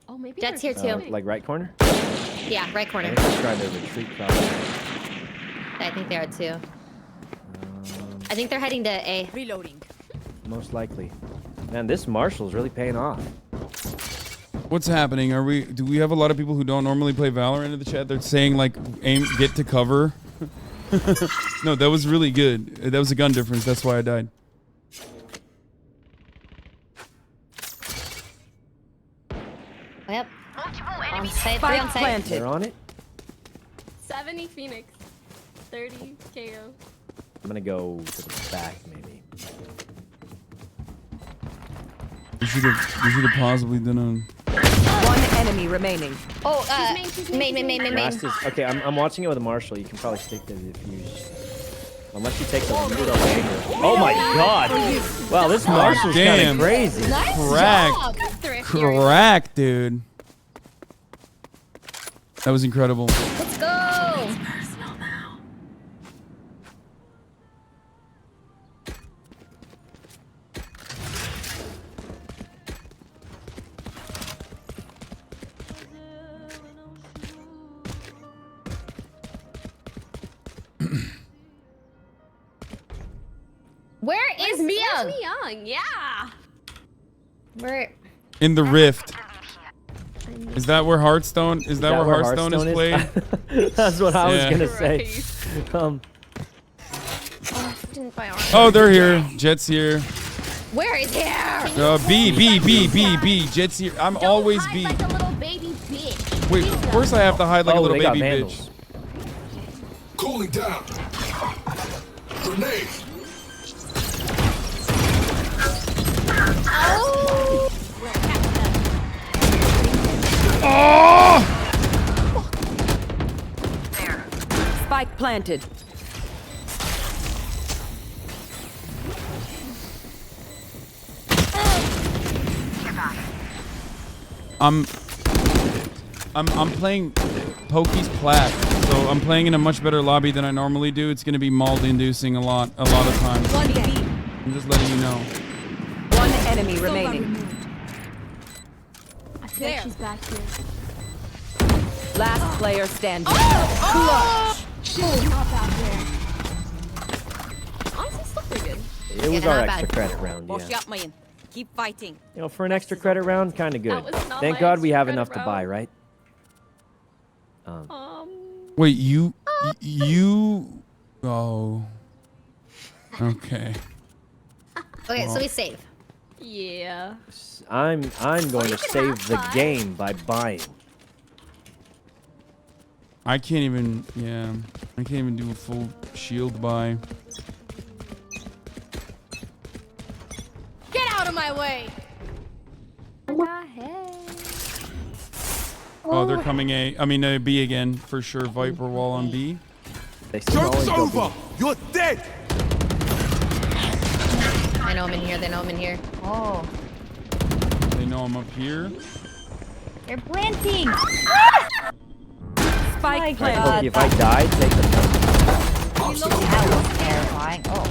Oh, maybe Jet's they're here too. coming. Like right corner? Yeah, right I corner. think they're trying to retreat probably. I think they are too. I think they're heading to A. Reloading. Most likely. Man, this Marshall's really paying off. What's happening? Do we have a lot of people who don't normally play Valorant in the chat? They're saying like get to cover. No, that was really good. That was a gun difference. That's why I died. Yep. On site, 3 Spike on site. planted. They're on it? 70 Phoenix. 30 KO. I'm gonna go to the back, maybe. We should have possibly done One enemy remaining. Oh, she's main. Last is, okay, I'm watching it with a Marshall. You can probably stick to the defuse. Unless you take the lead away. Oh my god! Wow, this Marshall's kind damn. of crazy. Nice Cracked. job. Thrift here. Crack, dude. That was incredible. Let's go. Where is Where's Mia? Myung? Yeah. Where? In the rift. Is that where Hearthstone? Is that where Hearthstone is played? That's what I was Yeah. gonna say. Didn't buy armor. Oh, they're here. Jet's here. Where is here? B. Jet's here. I'm always hide B. like a little baby bitch. Wait, of course I have to hide like a Oh, little they got baby vandals. bitch. Cooling down. Grenade. Oh! Oh! Spike planted. I'm playing Pokey's Plat, so I'm playing in a much better lobby than I normally do. It's gonna be mold-inducing a lot of times. I'm just letting you know. One enemy remaining. I feel like she's back here. Last player standing. She's not back there. Honestly, still pretty good. It was Yeah, our not extra bad. credit round, Wash yeah. up, man. Keep fighting. You know, for an extra credit round, kind of good. That was not Thank my God we extra have credit enough to buy, round. right? Wait, you. Oh. Okay. Okay, so we save. Yeah. I'm going to save the game by buying. I can't even. Yeah. I can't even do a full shield buy. Get out of my way. Oh, they're coming A. I mean, B again for sure. Viper wall on B. Joke's over. You're dead. I know I'm in here. They know I'm in here. Oh. They know I'm up here. They're planting. Spike Pokey, planted. if I die, take the point. That was terrifying. Oh.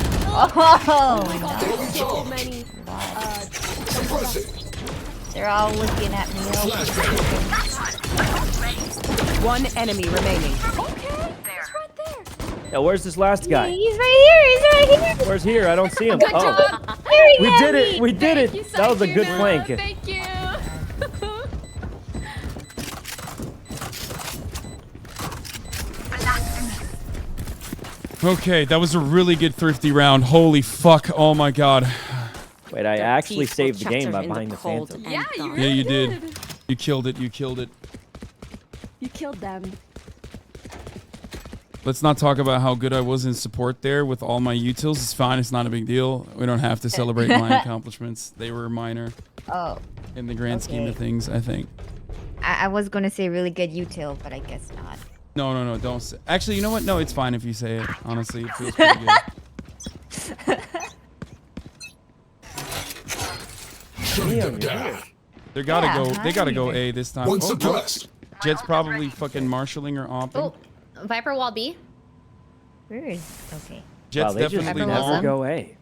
So many. They're all looking at me. One enemy remaining. Okay. He's right there. Yeah, where's this last guy? He's right here. Where's here? I don't see him. Good Oh, job. we did it. We did Thank you, it. That was a good Sakina. flank. Thank you. Okay, that was a really good thrifty round. Holy fuck. Oh my god. Wait, I actually saved the game by buying the Phantom. Yeah, you Yeah, really you did. You killed it. You killed it. You killed them. Let's not talk about how good I was in support there with all my utils. It's fine. It's not a big deal. We don't have to celebrate my accomplishments. They were minor Oh. in the grand scheme of things, I think. I was gonna say really good util, but I guess not. No, don't say. Actually, you know what? No, it's fine if you say it. Honestly, it feels pretty good. They gotta go. They gotta go A this time. One Oh, no. suppressed. Jet's probably fucking marshalling or omping. Oh, Viper wall B. Where is okay? Jet's Wow, they just definitely never long. go A.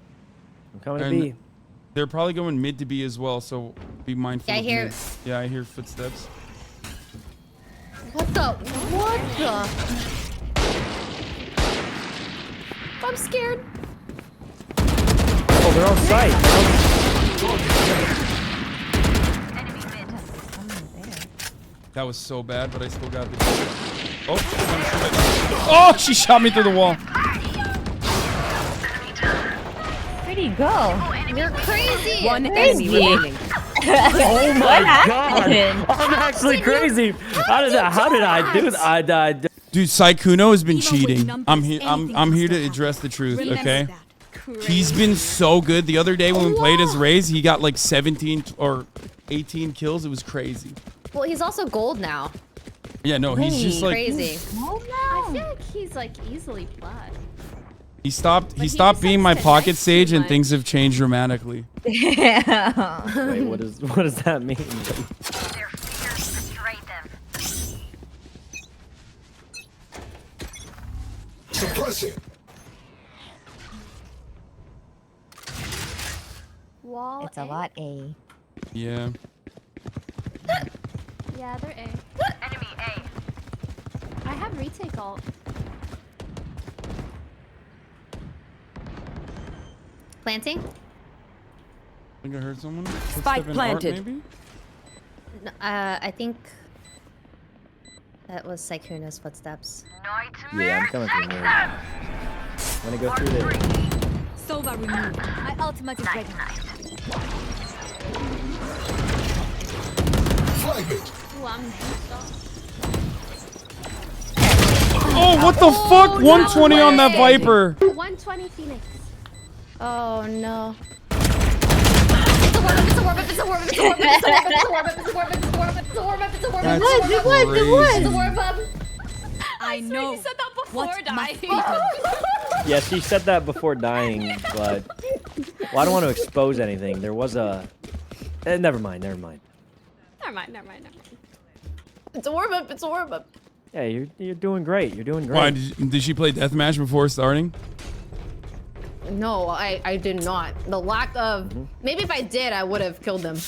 I'm coming to And B. they're probably going mid to B as well, so be mindful. Yeah, I of hear- mid. Yeah, I hear footsteps. What the? What the? I'm scared. Oh, they're on site. That was so bad, but I still got the. Oh, she's gonna shoot it. Oh, she shot me through the wall. Where'd he go? You're crazy. One Crazy. enemy remaining. Oh my What god! happened? I'm actually crazy. How did I do that? Dude, Saikuno has been cheating. I'm here to address the truth, okay? He's been so good. The other day when we played as Raze, he got like 17 or 18 kills. It was crazy. Well, he's also gold now. Yeah, no, he's just like Crazy. I feel like he's like easily plat. he stopped he stopped just being likes my to pocket next too stage and much. things have changed dramatically. Yeah. Wait, what does that mean? Suppressing. Wall. It's a lot A. Yeah. Yeah, they're A. Enemy A. I have retake ult. Planting? I think I heard someone. Spike Footstep in planted. Art, maybe? I think that was Saikuno's footsteps. Yeah, I'm coming through mid. I'm gonna go through there. Sova removed. My ultimate is ready. Fragment. Ooh, I'm juiced up. Oh, what the fuck? 120 on that Viper. 120 Phoenix. Oh no. I know. You said that before What dying. Yeah, she said that before dying, but well, I don't want to expose anything. There was a. Never mind. Never mind. It's a warm up. It's a warm up. Yeah, you're doing great. You're doing great. Why did she play deathmatch before starting? No, I did not. The lack of maybe if I did, I would have killed them.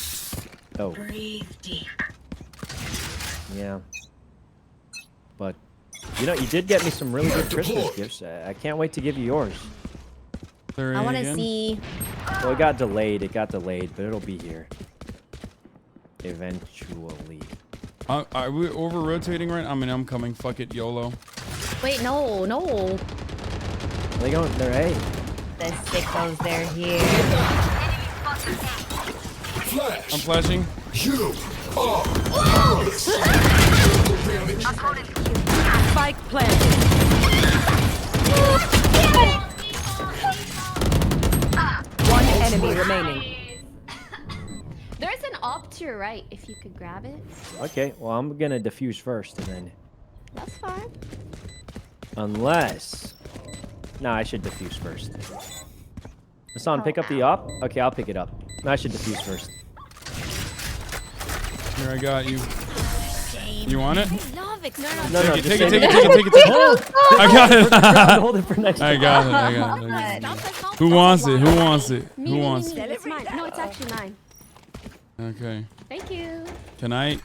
Oh. Breathe deep. Yeah. But you know, you did get me some really good Christmas gifts. I can't wait to give you yours. I want to see. Well, it got delayed. But it'll be here eventually. Are we over rotating right? I mean, I'm coming. Fuck it, YOLO. Wait, no. They going? They're A. The sickos, they're here. Flash. I'm flashing. You are Spike planted. One enemy remaining. There's an op to your right if you could grab it. Okay. Well, I'm gonna defuse first, and then That's fine. unless. No, I should defuse first. Hassan, pick up the op. Okay, I'll pick it up. No, I should defuse first. Here, I got you. You want it? Love it. No, no, Take just it. save Take it. I got it. Hold it for next I got it. Who wants it? Who wants it? Who wants it? It's mine. No, it's actually mine. Okay. Thank you. Can I get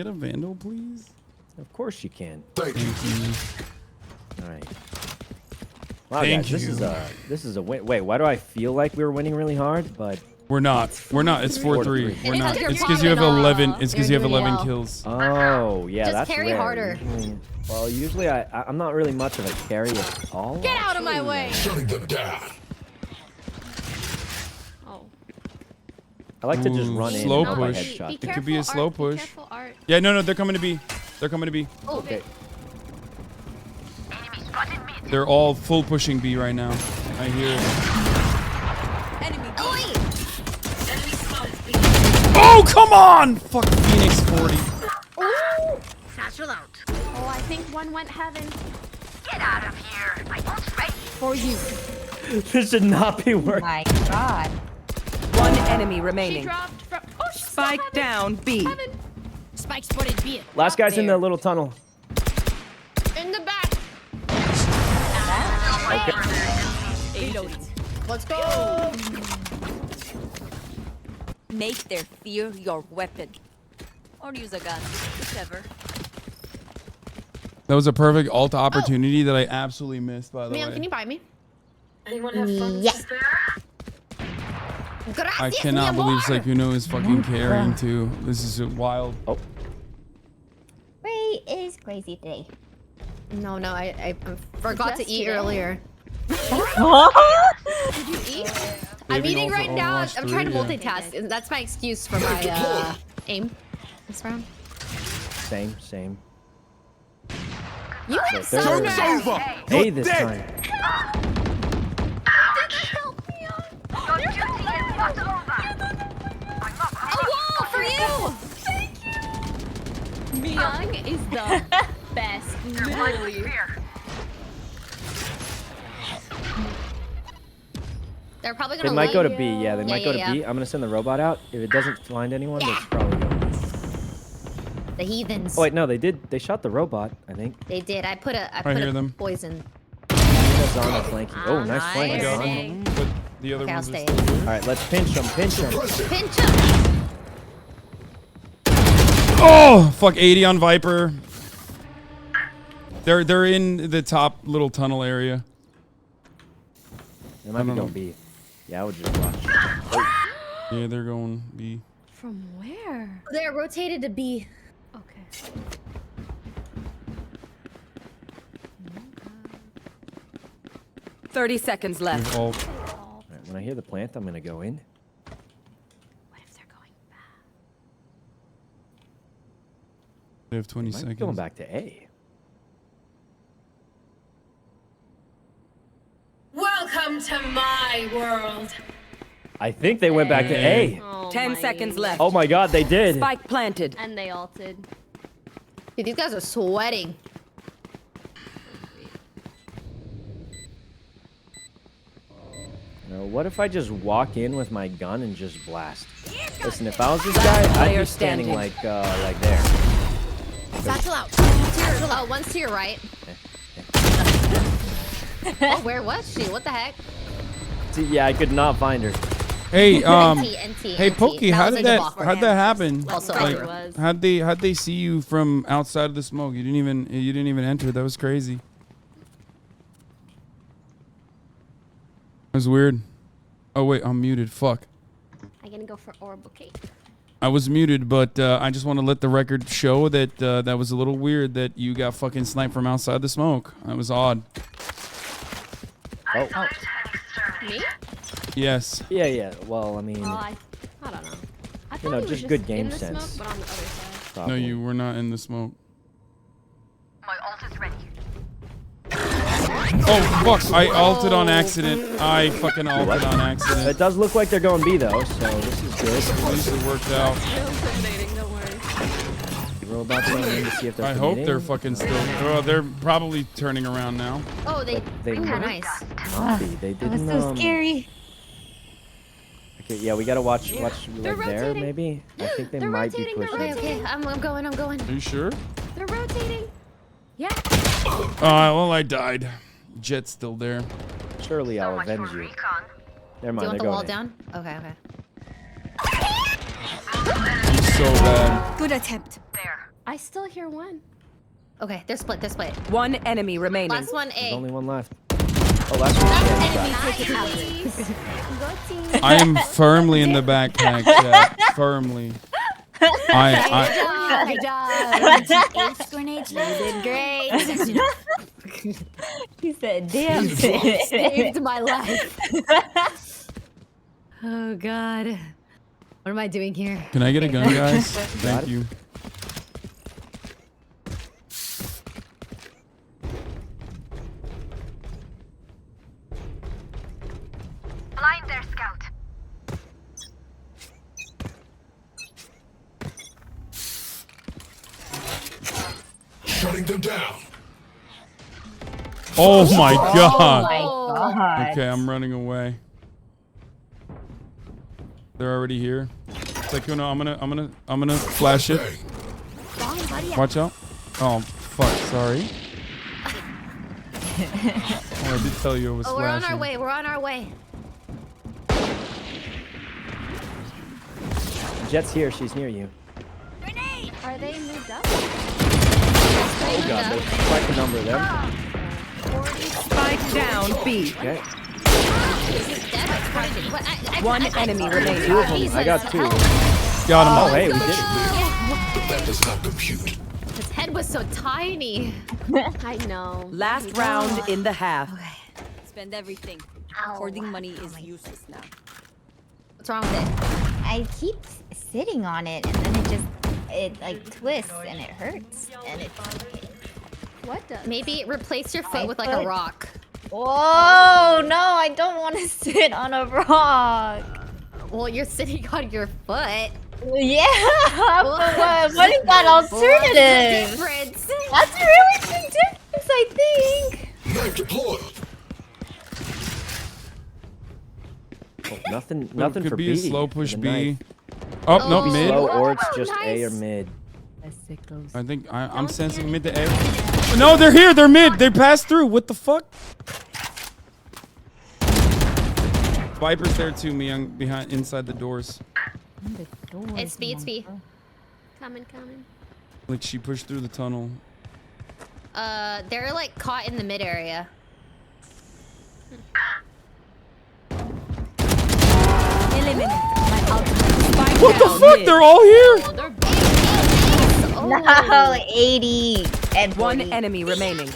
a Vandal, please? Of course you can. Thank you. All right. Wow, Thank guys, this is a win. Wait, why do I feel like we were winning really hard? But We're not. We're not. It's 4-3. We're It's not. 'cause you're It's because you have 11. It's because you have You're 11 doing kills. Oh, yeah, Just that's carry rare. harder. Well, usually I'm not really much of a carry at all. Get out of my way! Shutting them down. Oh. I like to just run in slow and my push. headshot. It could be a slow Art, push. Be careful, Art. Yeah, no, they're coming to B. They're coming to B. Okay. They're all full pushing B right now. I hear it. Oh, come on! Fuck Phoenix 40. Oh! Satchel out. Oh, I think one went heaven. Get out of here. My ult's ready. For you. This should not be working. My God. One enemy remaining. She dropped from... Oh, she's Spike down B. Heaven. Spike spotted B. Last guy's in the little tunnel. In the back. Reload. Let's go. Make their fear your weapon. Or use a gun. Whichever. That was a perfect ult opportunity that I absolutely missed, by the Ma'am, way. can you buy me? Anyone have funds Yeah. to spare? I cannot believe Sykkuno is fucking carrying too. This is wild. Oh. Ray is crazy today. No, I forgot to eat Yesterday. earlier. Did you eat? I'm Saving eating all for right now. Overwatch I'm trying to 3, yeah. multitask. and That's my excuse for my aim this round. Same. You have There's so a- over. Hey, this time. A wall for you! Thank you! Myung is the best, literally. They're probably gonna They might go to leave. B. Yeah, they might go to B. I'm gonna send the robot out. If it doesn't find anyone, it's probably going. The heathens. Oh wait, no, they did. They shot the robot. I think. They did. I put I a hear them. poison. That's on the flanking. Oh, nice flanking. I got on. them, but the other Okay, I'll ones are stay. still here. All right, let's pinch them. Pinch them. Pinch him. Oh, fuck 80 on Viper. They're in the top little tunnel area. They might be going B. Yeah, I would just watch. Yeah, they're going B. From where? They're rotated to B. Okay. Oh. 30 seconds left. All All right, when I hear the plant, I'm gonna go in. What if they're going back? They have 20 Might be seconds. going back to A. Welcome to my world. I think they went back to A. Oh 10 my seconds left. Oh my God, they did. Spike planted. And they ulted. Dude, these guys are sweating. No, what if I just walk in with my gun and just blast? Listen, if I was this guy, I'd be standing like there. Satchel out. Oh, one's to your right. Oh, where was she? What the heck? See, yeah, I could not find her. Hey, NT. hey, Pokey, That how was did in the that block. how'd that happen? Also, Like, it was. how'd they see you from outside of the smoke? You didn't even enter. That was crazy. That was weird. Oh wait, I'm muted. Fuck. I'm gonna go for orb, okay? I was muted, but I just want to let the record show that that was a little weird that you got fucking sniped from outside the smoke. That was odd. Oh. Me? Yes. Yeah. Well, I mean, I don't know. I thought you know, he was just good in game the sense. Smoke, but on the other side. No, Probably. you were not in the smoke. My ult is ready. Oh fuck! I ulted on accident. I fucking ulted on accident. It does look like they're going B though, so this is good. At least it worked out. Don't worry. Robots going in to see if they're. I hope committing. they're fucking still. Oh, they're probably turning around now. Oh, they They were might nice. not be. They That was didn't. so scary. Okay, yeah, we gotta watch like They're there rotating. maybe. I think they They're might be rotating, they're pushing. Okay, I'm going. Are you sure? They're rotating. Yeah. Well, I died. Jet's still there. Surely I'll avenge you. Never Do you mind, want they're the going wall in. down? Okay. He's so bad. Good attempt. There. I still hear one. Okay, they're split. One enemy remaining. Last one, There's A. only one left. Oh, that's I am firmly in the backpack, chat. Firmly. Good job. Ace grenades. You did great. He said, damn, saved my life. Oh, God. What am I doing here? Can I get a gun, guys? Thank you. Blind there, Scout. Shutting them down. Oh my god. Oh my god. Okay, I'm running away. They're already here. It's like, you know, I'm gonna flash it. Watch out. Oh fuck, sorry. Oh, I did tell you it was We're on flashing. our way. We're on our way. Jet's here. She's near you. Are they moved up? Oh god, there's quite a number there. Spike down, B. Okay. One enemy remaining. Two of them. I got two. Got him. Oh, hey, we did it. That does not compute. His head was so tiny. I know. Last round in the half. Spend everything. Hoarding money is useless now. What's wrong with it? I keep sitting on it and then it like twists and it hurts and it. What does? Maybe replace your foot with like a rock. Oh no, I don't want to sit on a rock. Well, you're sitting on your foot. Yeah, but what is that alternative? Difference. That's a really big difference, I think. Knife deployed. Oh, nothing could for be a B. slow push with a B. knife. Oh, no, mid. Slow or it's just nice. A or mid. I think I'm sensing mid to A. No, they're here. They're mid. They passed through. What the fuck? Viper's there too, Myung, behind inside the doors. It's B. It's B. Coming. Like she pushed through the tunnel. They're like caught in the mid area. What the fuck? They're all here. No, 80 and 40. One enemy remaining.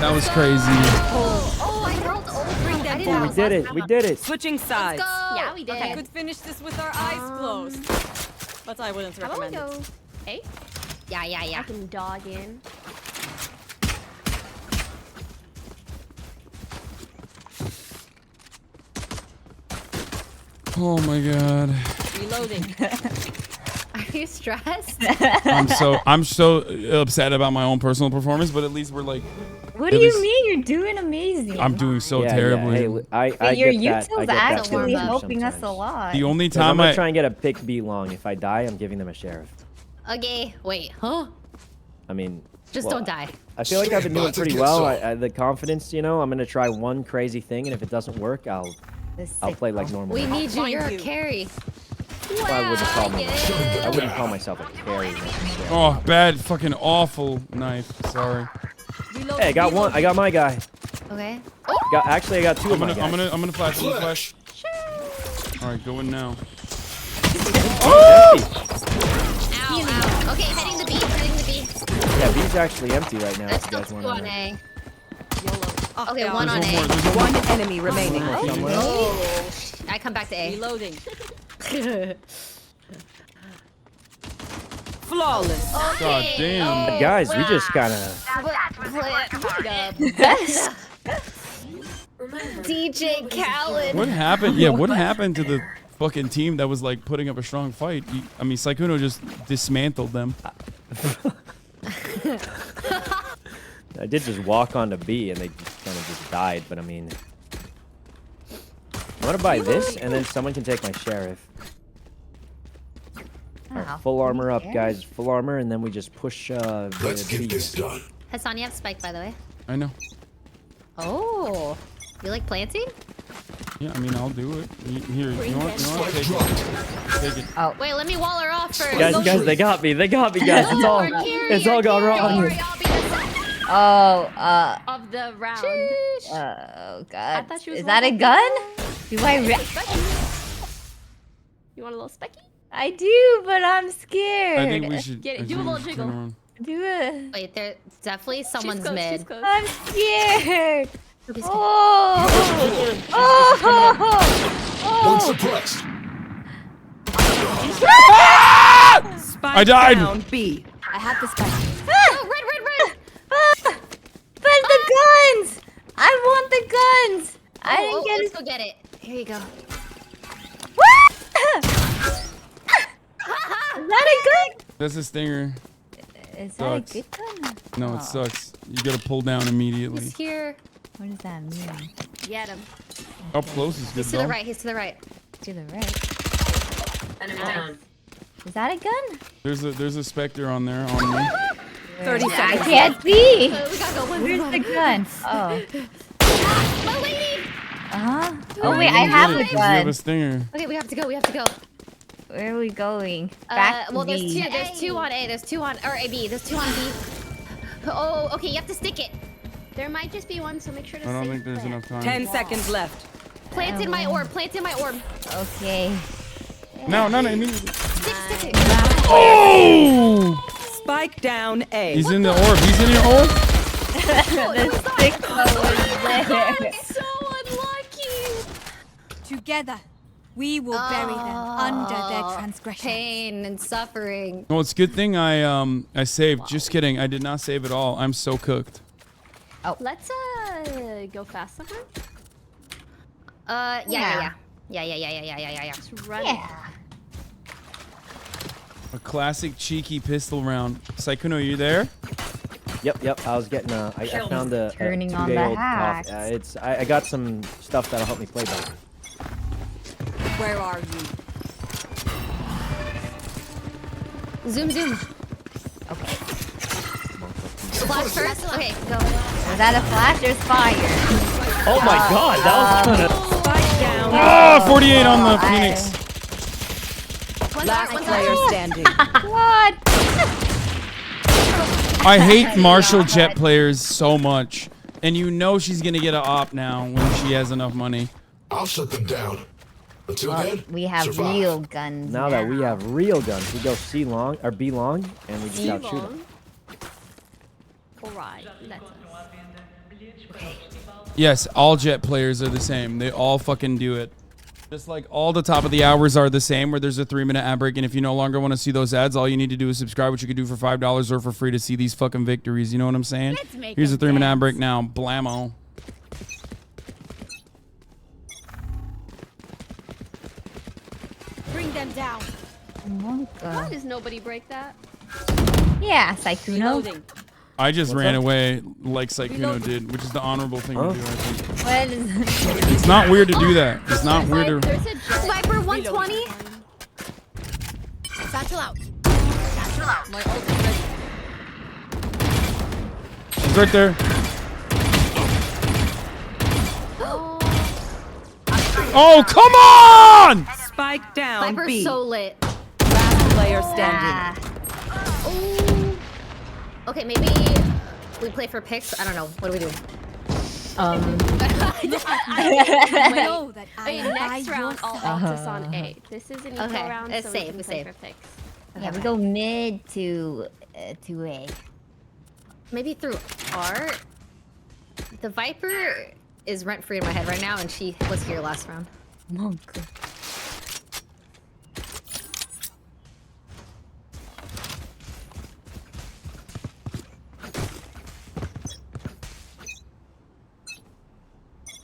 That was crazy. Oh, I rolled over. I didn't know. We did it. We did it. Switching sides. Yeah, we did. I could finish this with our eyes closed, but I wouldn't How about we recommend go? it. Hey, Yeah. I can dog in. Oh my god. Reloading. Are you stressed? I'm so upset about my own personal performance, but at least we're like. What do you mean? You're doing amazing. I'm doing so Yeah, terribly. Yeah, hey, I your get that. I util's get that actually too helping us sometimes. a lot. The only 'Cause I'm time gonna I try and get a pick B long. If I die, I'm giving them a sheriff. Okay. Wait. Huh? I mean, Just well, don't die. I feel like I've been doing pretty well. The confidence, you know, I'm gonna try one crazy thing, and if it doesn't work, I'll play like normal. We need you. You're a carry. Well, I wouldn't call myself a carry. necessarily. Oh, bad, fucking awful knife. Sorry. Hey, I got one. I got my guy. Okay. Actually, I got two of my guys. I'm gonna flash. I'm gonna flash. All right, go in now. Ow, ow. Okay, heading the B. Heading the B. Yeah, B's actually empty right now. If you guys Two want on to. A. Okay, one on A. One enemy remaining. Oh, I come back to A. Reloading. Flawless. God damn. Guys, we just gotta. Best. DJ Khaled. What happened? Yeah, what happened to the fucking team that was like putting up a strong fight? I mean, Sykkuno just dismantled them. I did just walk onto B and they just kind of just died, but I mean. I'm gonna buy this and then someone can take my sheriff. Alright, full armor up, guys. Full armor, and then we just push Let's the get B. this done. Hassan, you have spike, by the way. I know. Oh. You like planting? Yeah, I mean, I'll do it. Here, you want? Take it. Take it. Oh. Wait, let me wall her off first. Guys, they got me. They got me, guys. It's all gone wrong. Of the round. Oh god. I thought she was Is that a one of gun? the- Do I You want a little specky? I do, but I'm scared. I think we should Get it. Do a little jiggle. Do it. Wait, there's definitely someone's close, mid. she's close. I'm scared. Ruby's Oh. One suppressed. I died. Down B. I have the spike. Oh, red. But the guns. I want the guns. I didn't get Let's it. go get it. Here you go. Is that a gun? That's a stinger. Is that a Sucks. good gun? No, it sucks. You gotta pull down immediately. He's here. What does that mean? Get him. Up close is good He's to though. the right. He's to the right. To the right. Is that a gun? There's a specter on there on me. 30 I seconds. can't see. We gotta go one. Where's the gun? Oh. My lady. Oh wait, I have a You have a gun. stinger. Okay, we have to go. We have to go. Where are we going? Back to Well, B. there's two. There's two on A. There's two on or A B. There's two on B. Oh, okay. You have to stick it. There might just be one, so make sure to I don't save think there's that. enough time. 10 seconds left. Plant in my orb. Plant in my orb. Okay. No, immediately. Stick it. Oh! Spike down A. He's in the orb. He's in your orb? The stick was there. So unlucky. Together, we will bury them under their transgression. Pain and suffering. Well, it's a good thing I saved. Just kidding. I did not save at all. I'm so cooked. Oh, let's go fast somewhere. Yeah. Just run. Yeah. A classic cheeky pistol round. Saikuno, you there? Yep. I was getting I found a Turning on the 2-day-old hacks. cough. I got some stuff that'll help me play better. Where are you? Zoom. Okay. Flash first. Okay, go. Was that a flash? There's fire. Oh my god, that was kind of. Spike down. Oh, 48 on the Phoenix. Last player standing. What? I hate Marshall Jet players so much. And you know she's going to get an op now when she has enough money. I'll shut them down. Until then, We have survive. real guns. Now that we have real guns, we go C long or B long, and we just outshoot them. Alright, that's us. Yes, all Jet players are the same. They all fucking do it. Just like all the top of the hours are the same, where there's a 3-minute ad break. And if you no longer want to see those ads, all you need to do is subscribe, which you can do for $5 or for free to see these fucking victories. You know what I'm saying? Let's make Here's a them 3-minute ad dance. break now. Blammo. Bring them down. Oh, Why God. does nobody break that? Yeah, Saikuno. Reloading. I just What's ran up? away like Saikuno did, which is the honorable thing to do, I think. What is It's not weird to do that. It's not weird to... There's a jet. Viper 120. Satchel out. Satchel out. My ult is ready. She's right there. Oh, come on! Spike down Viper's B. so lit. Last player standing. Ooh. Okay, maybe we play for picks. I don't know. What do we do? Know that I am next round, I'll ult us on A. This is an equal Okay, round, it's so safe, we can it's play safe. for picks. Yeah, we go mid to A. Maybe through R. The Viper is rent free in my head right now, and she was here last round. Oh, God.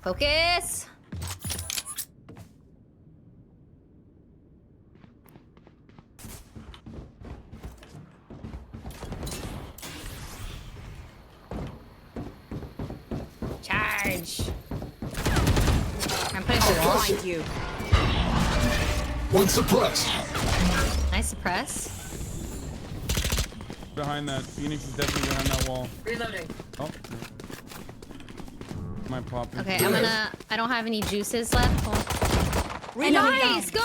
Focus. Charge. I'm putting the wall. Find you. One suppressed. Nice suppress. Behind that. Phoenix is definitely behind that wall. Reloading. Oh. Might pop in. Okay, I don't have any juices left. Hold. Nice! Go!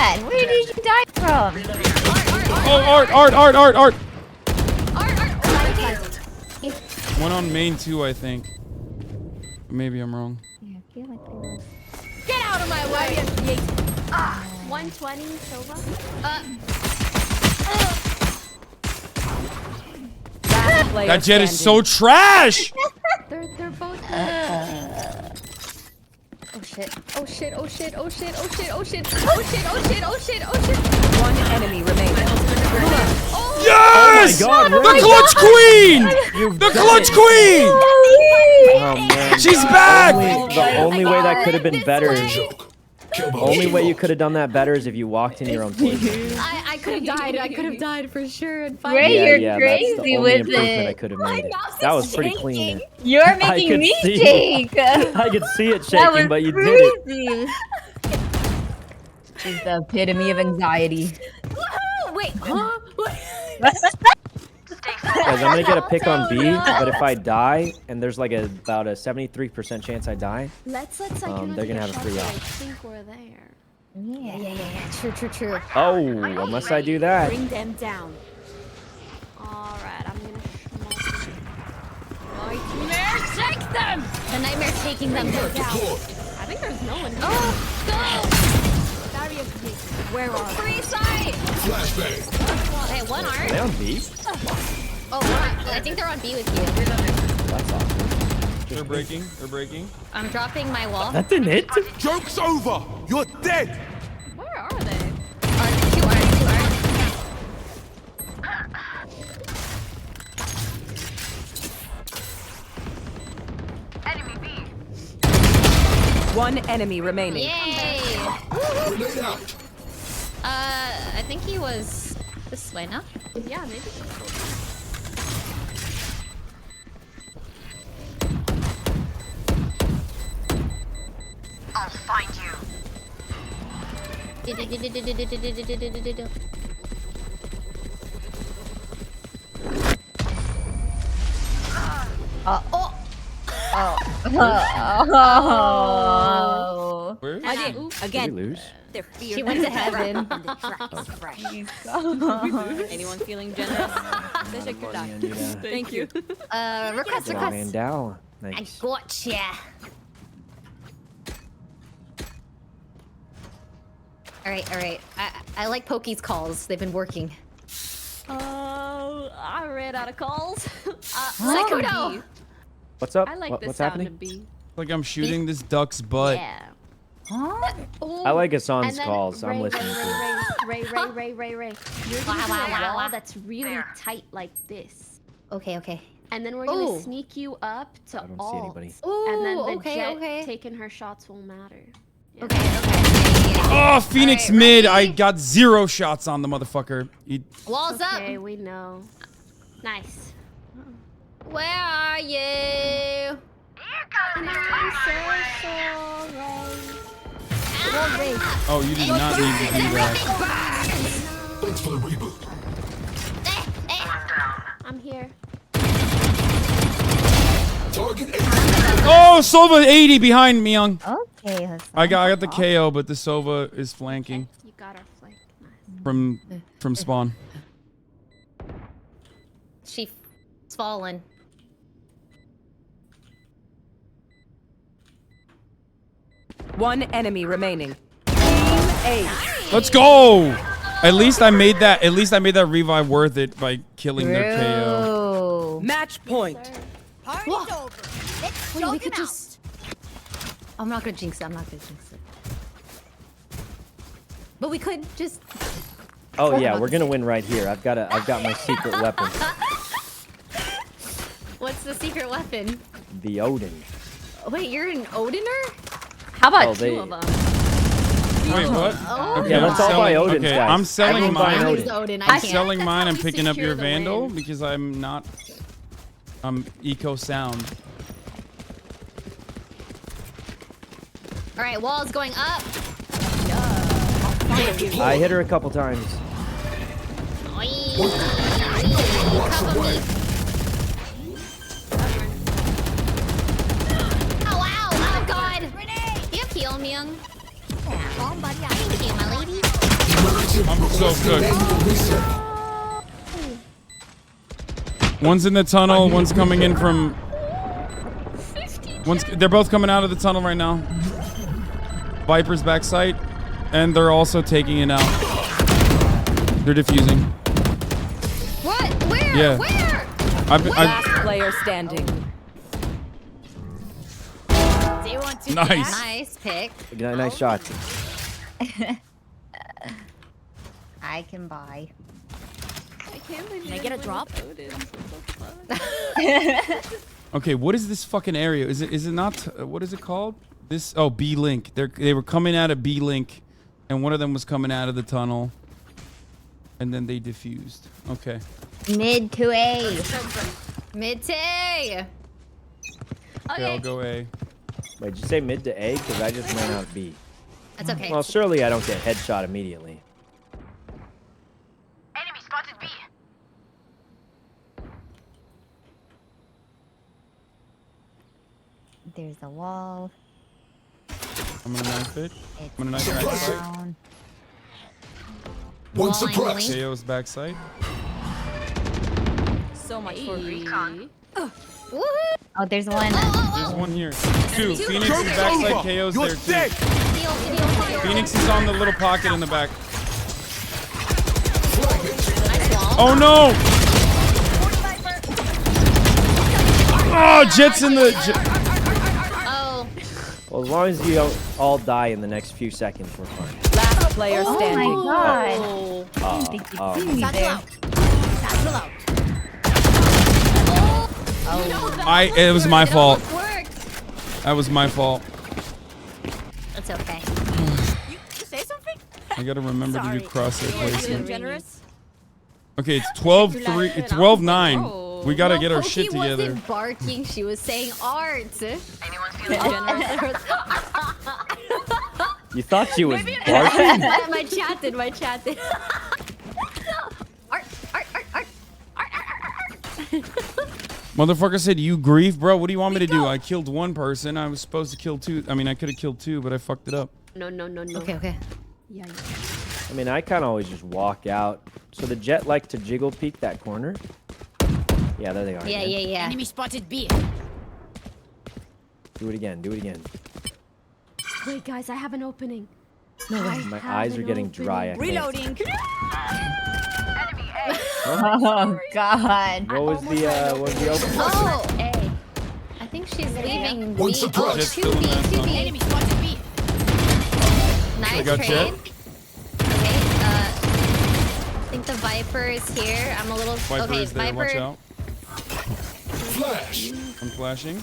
And where did you die from? Oh, Art! Art! One on main too, I think. Maybe I'm wrong. Yeah, I feel like there was. Get out of my way! 120 Sova. That jet is so trash! They're both. Oh shit. Oh shit. Oh shit. Oh shit. Oh shit. Oh shit. Oh shit. Oh shit. Oh shit. Oh shit. One enemy remaining. Yes! Oh my God, the Ray. clutch queen! The clutch queen! Oh man. She's back! The only way that could have been better is only way you could have done that better is if you walked in your own team. I could have died. I could have died for sure. And Ray, you're that's crazy the only with improvement I it. could have made it. That was pretty clean. You're I making could me see it. shake. I could see it That shaking, was but you did it. crazy. She's the epitome of anxiety. Wait, huh? Guys, I'm gonna get a pick on B, but if I die, and there's like about a 73% chance I die, Let's they're gonna have a free I out. think we're there. Yeah. True. Oh, unless I do that. Bring them down. Alright, I'm gonna Nightmare, take them! The nightmare's taking them down. I think there's no one here. Oh, Where are free side. Flashbang. Hey, one Are arm. they on B? Oh, I think they're on B with you. That's awesome. They're breaking. They're breaking. I'm dropping my wall. That didn't hit. Joke's over. You're dead. Where are they? Two arms. Enemy B. One enemy remaining. Yay! Grenade out. I think he was this way, no? Yeah, maybe. I'll find you. Where? Again. Did we lose? Their fear She went to heaven. and the trap is fresh. Anyone feeling generous? They shake your die. Thank you. Request. Man down. I Nice. gotcha. All right. I like Pokey's calls. They've been working. Oh, I ran out of calls. Sekudo. What's up? I like the What's sound happening? of B. Like I'm shooting this duck's butt. Yeah. I like Hassan's And then calls. I'm listening to it. Ray. You're gonna do a wall that's really tight like this. Okay. And then we're gonna Ooh. sneak you up to I don't see alt. anybody. And then the Okay, jet okay. taking her shots will matter. Yeah. Okay. Oh, Phoenix All right, mid. ready? I got 0 shots on the motherfucker. He, Walls Okay, up. we know. Nice. Where are you? And I'm so sorry. oh, you did not need to do that. Thanks for the reboot. I'm here. Target A. Oh, Sova 80 behind me, young. Okay, Hassan. I got the KO, but the Sova is flanking You got our flank. Nice. from spawn. She's fallen. One enemy remaining. Team A. Let's go. At least I made that. At least I made that revive worth it by killing their KO. Match point. Party's over. Let's Wait, show we them could out. just. I'm not gonna jinx it. But we could just. Oh yeah, we're gonna win right here. I've got my secret weapon, What's the secret weapon? the Odin. Wait, you're an Odiner? How about Oh, they- two of them? Wait, what? Oh. Okay, Yeah, I'm let's all buy selling- Odins, okay, guys. I'm selling Everyone buy mine. an Use Odin. Odin. I I'm can't. selling mine. I'm we picking up secure your the Vandal win. because I'm not. I'm eco sound. All right, wall's going up. I hit her a couple times. Cover me. Oh wow! Oh god! You have heal, Myung. Oh, buddy, thank you, my lady. I'm so good. One's in the tunnel. One's coming in from. They're both coming out of the tunnel right now. Viper's backside, and they're also taking it out. They're defusing. What? Where? Yeah. Where? Last player standing. Do you want to Nice. Nice pick. Nice shot. I can buy. I can't believe Can I get a drop? Okay, what is this fucking area? Is it not? What is it called? This B link. They were coming out of B link, and one of them was coming out of the tunnel, and then they defused. Okay. Mid to A. Mid to A. Okay, I'll go A. Wait, did you say mid to A? Because I just ran out of B. That's okay. Well, surely I don't get headshot immediately. Enemy spotted B. There's a wall. I'm gonna knife it. It's I'm gonna knife it backside. down. One suppressed. KO's backside. So much for recon. Oh, there's one. There's one here. Two. Phoenix is backside. KO's You're there too. dead. Phoenix is on the little pocket in the back. Oh no! Oh, Jet's in the. Oh. Well, as long as you don't all die in the next few seconds, we're fine. Last player Oh standing. my god. Oh. I didn't think you'd see me Satchel there. out. Satchel out. It was my fault. Worked. That was my fault. That's okay. You say something? I gotta remember to do crosshair Feeling placement. generous? Okay, it's 12-3. It's 12-9. We gotta get our Pokey shit together. wasn't barking. She was saying art. Anyone feeling Generous? You thought she was barking? my chat did. Art. Motherfucker said, you grief, bro. What do you want me to do? I killed one person. I was supposed to kill two. I mean, I could have killed two, but I fucked it up. No. Okay. Yeah. I mean, I kind of always just walk out. So the Jet likes to jiggle peek that corner. Yeah, there they are. Yeah. Enemy spotted B. Do it again. Wait, guys, I have an opening. My eyes are getting dry. I can't. Reloading. Oh god. What was the open? Oh, A. I think she's leaving B. One Oh, surprise. 2B. Enemy spotted B. Nice I got trade. Jet. Okay, I think the Viper is here. I'm a little... Viper okay, is there. Watch Viper... out. Flash. I'm flashing.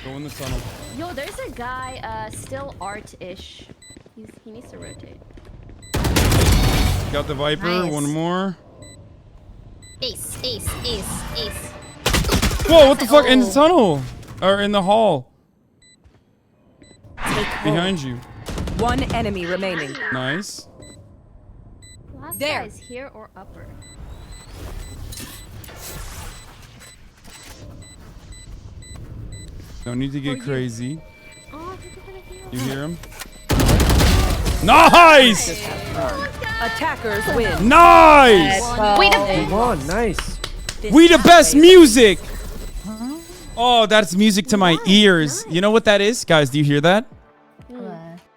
Go in the tunnel. Yo, there's a guy, still art-ish. He needs to rotate. Got the Viper. Nice. One more. Ace. Whoa, what the fuck? In the Oh. tunnel. Or in the hall. Behind you. One enemy remaining. Nice. Last There. guy's here or upper. Don't need to get crazy. Oh, you're gonna heal. You hear him? Nice! Attackers win. Nice! Come on, nice. We the best music! Oh, that's music to my ears. You know what that is? Guys, do you hear that?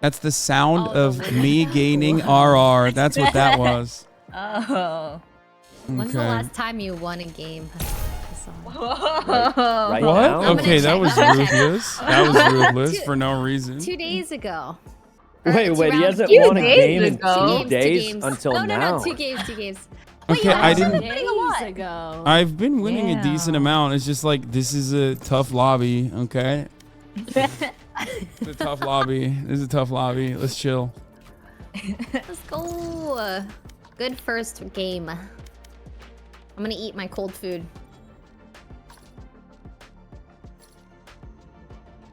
That's the sound of me gaining RR. That's what that was. Oh. When's the Okay. last time you won a game? Right What? now? Okay, that was ruthless. That was ruthless for no reason. 2 days ago. Wait, he rounds hasn't ago. won a game in ago. 2 days games. until No, now. 2 games. Okay, I didn't. Days ago. I've been winning a decent amount. It's just like this is a tough lobby. Okay. It's a tough lobby. This is a tough lobby. Let's chill. Let's go. Good first game. I'm gonna eat my cold food.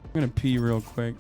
I'm gonna pee real quick.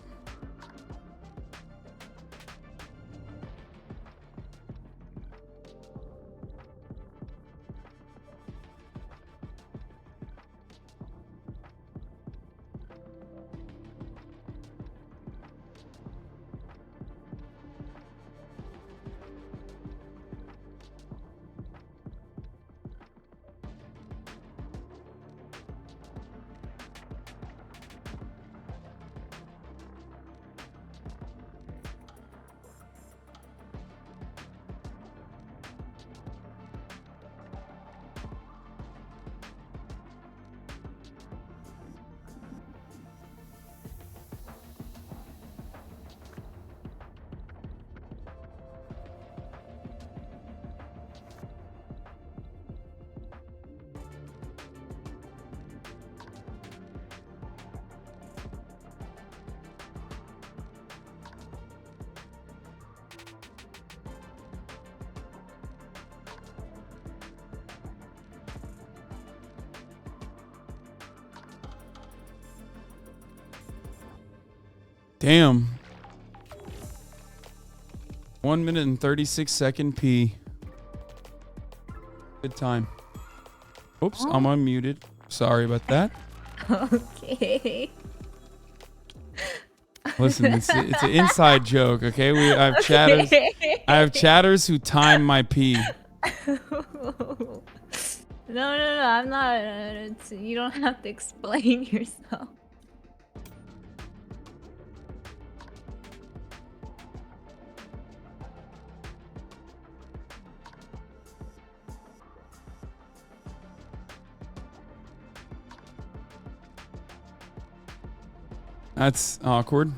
Damn. 1 minute and 36-second P. Good time. Oops, I'm unmuted. Sorry about that. Okay. Listen, it's an inside joke, okay? I have chatters who time my P. No, I'm not. You don't have to explain yourself. That's awkward.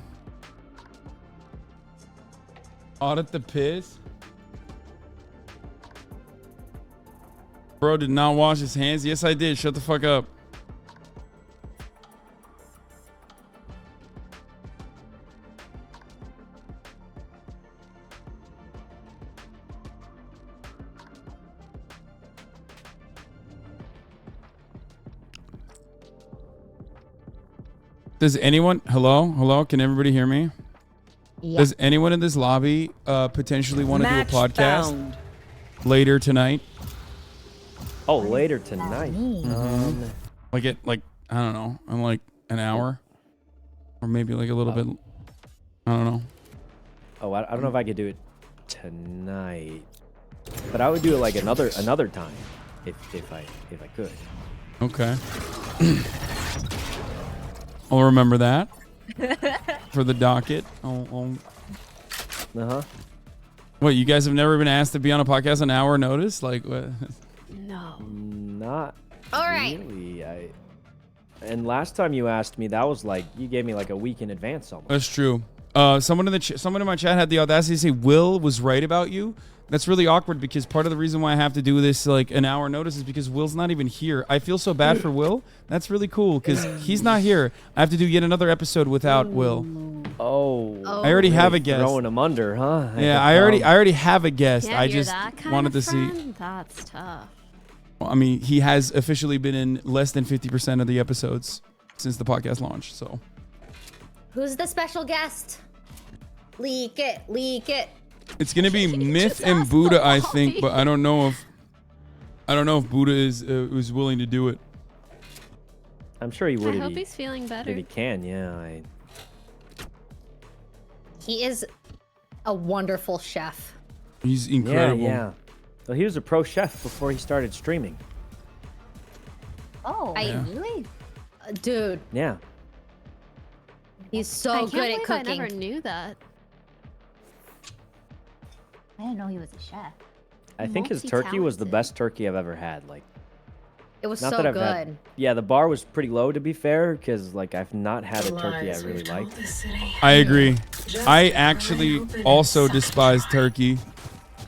Audit the piss. Bro did not wash his hands. Yes, I did. Shut the fuck up. Does anyone, hello, can everybody hear me? Yeah. Does anyone in this lobby potentially want to do a podcast later tonight? Oh, later tonight. Like I don't know, in like an hour, or maybe like a little bit. I don't know. Oh, I don't know if I could do it tonight, but I would do it like another time, if I could. Okay. I'll remember that for the docket. Uh-huh. What, you guys have never been asked to be on a podcast on hour notice? Like what? No. Not All right. really. And last time you asked me, that was like, you gave me like a week in advance almost. That's true. Someone in my chat had the audacity to say Will was right about you. That's really awkward because part of the reason why I have to do this like an hour notice is because Will's not even here. I feel so bad for Will. That's really cool because he's not here. I have to do yet another episode without Will. Oh. I already have a guest. Throwing him under, huh? Yeah, I already have a guest. Yeah, I you're just that kind wanted of to see. friend? That's tough. Well, I mean, he has officially been in less than 50% of the episodes since the podcast launched. So, Who's the special guest? Leak it. it's gonna be Myth and Buddha, I think, but I don't know if Buddha is willing to do it. I'm sure he would. I hope he's feeling better. If he can, yeah. He is a wonderful chef. He's incredible. Yeah. Well, he was a pro chef before he started streaming. Oh, really? Dude. Yeah. He's so I can't good at believe cooking. I never knew that. I didn't know he was a chef. I think his turkey was the best turkey I've ever had. Like, It was not so that I've good. had. Yeah, the bar was pretty low to be fair, because like I've not had a turkey I really liked. I agree. I actually also despise turkey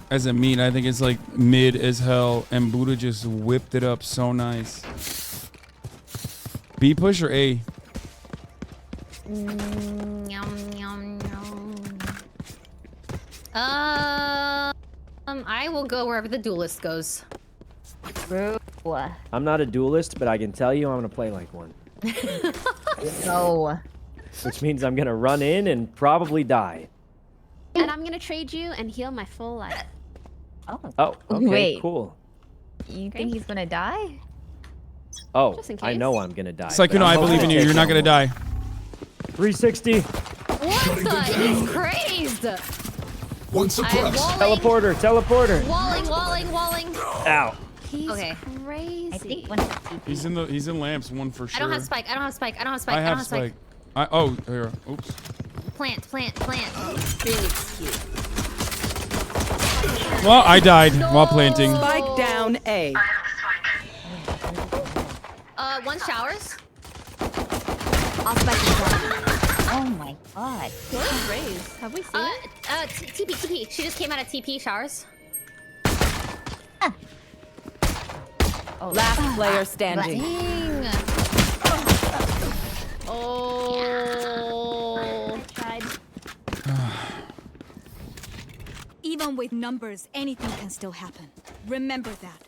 as a meat. I think it's like mid as hell, and Buddha just whipped it up so nice. B push or A? I will go wherever the duelist goes. I'm not a duelist, but I can tell you I'm gonna play like one. No. Which means I'm gonna run in and probably die. And I'm gonna trade you and heal my full life. Oh, okay, Wait. cool. You think he's gonna die? Oh, Just in I case. know I'm gonna die. Sykkuno, I believe in you. You're not gonna die. 360. What the? He's crazed. One I'm suppressed. walling. Teleporter. Walling. Ow. He's Okay. crazy. I think when He's in lamps, one for sure. I don't have spike. I don't have spike. I have spike. Oh, here. Oops. Plant. Well, I died while planting. Spike down A. One showers. I'll spike him. Oh my god. Good raise. Have we seen it? TP. She just came out of TP showers. Oh, Last player standing. Dang. Oh. Tried. Even with numbers, anything can still happen. Remember that.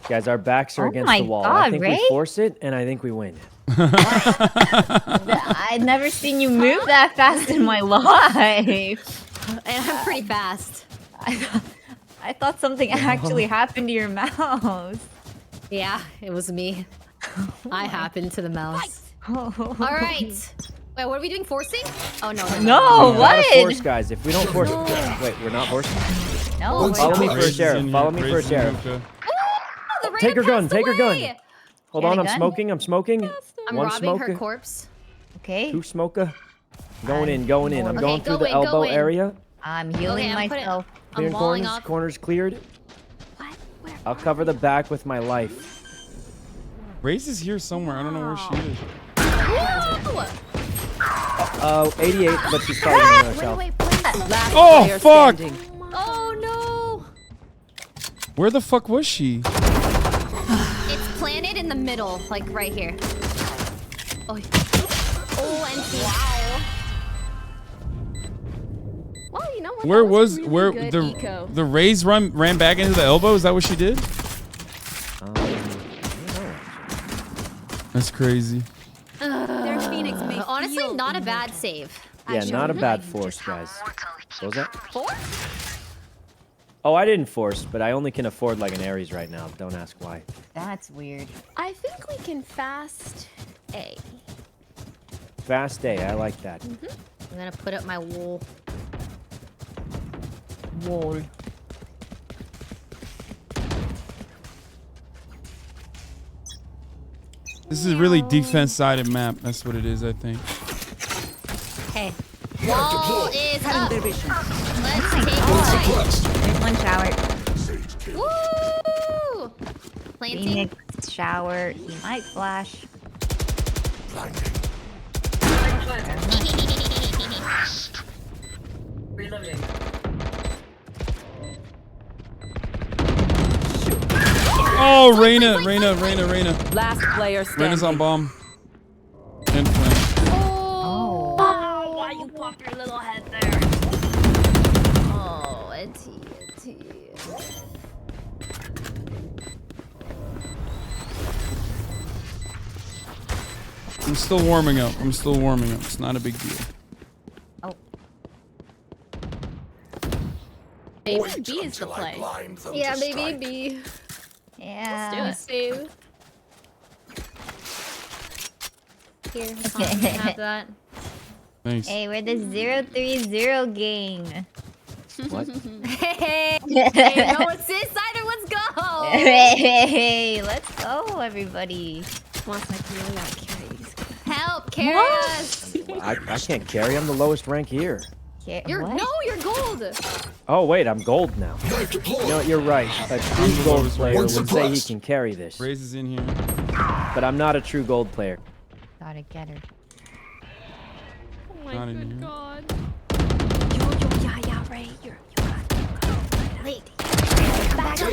Guys, our backs are Oh against my the wall. God, I think Ray? we force it, and I think we win. I'd never seen you move that fast in my life. And I'm pretty fast. I thought something actually happened to your mouse. Yeah, it was me. I happened to the mouse. All right. Wait, what are we doing? Forcing? Oh no. No, what? Force, guys. If we don't force, wait, we're not forcing. No. Follow me for a sheriff. Follow me for a sheriff. Take her gun. Take her gun. Hold on, I'm smoking. I'm smoking. I'm One robbing smoker. her corpse. Okay. Two smoker. Going in. Going in. I'm Okay, going through go the in, go elbow in. area. I'm healing myself. Clearing walling corners. off. Corners cleared. I'll cover the back with my life. Raze is here somewhere. I don't know where she is. 88, but she's probably doing it herself. Oh, fuck! Oh no! Where the fuck was she? It's planted in the middle, like right here. Oh, and wow. Well, you know what? Where That was really where good the eco. the Raze ran back into the elbow? Is that what she did? That's crazy. Their Phoenix may honestly not a bad save. Yeah, not a bad force, guys. What was that? Force? Oh, I didn't force, but I only can afford like an Ares right now. Don't ask why. That's weird. I think we can fast A. Fast day, I like that. I'm gonna put up my wool. Wall. This is really defense-sided map. That's what it is, I think. Hey, wall is up. Let's take There's one shower. it. Woo! Planting. Phoenix shower. He might flash. Reloading. Oh, Reyna. Last player standing. Reyna's on bomb. And flame. Oh, why you pop your little head there? Oh, it's. I'm still warming up. It's not a big deal. Oh. Maybe B is the play. Yeah, maybe B. Yeah. Let's do it. Here, Hassan, you can have that. Thanks. Hey, we're the 030 gang. What? Hey, no assist either. Let's go. Hey, let's go, everybody. Once I can really not carry these guys. Help, carry us. I can't carry. I'm the lowest rank here. You're gold. Oh wait, I'm gold now. You know, you're right. A true gold player would say he can carry this. Raze is in here. But I'm not a true gold player. Gotta get her. Oh my Not in good here. god. Yeah, Ray. You got it. Wait. Back to A.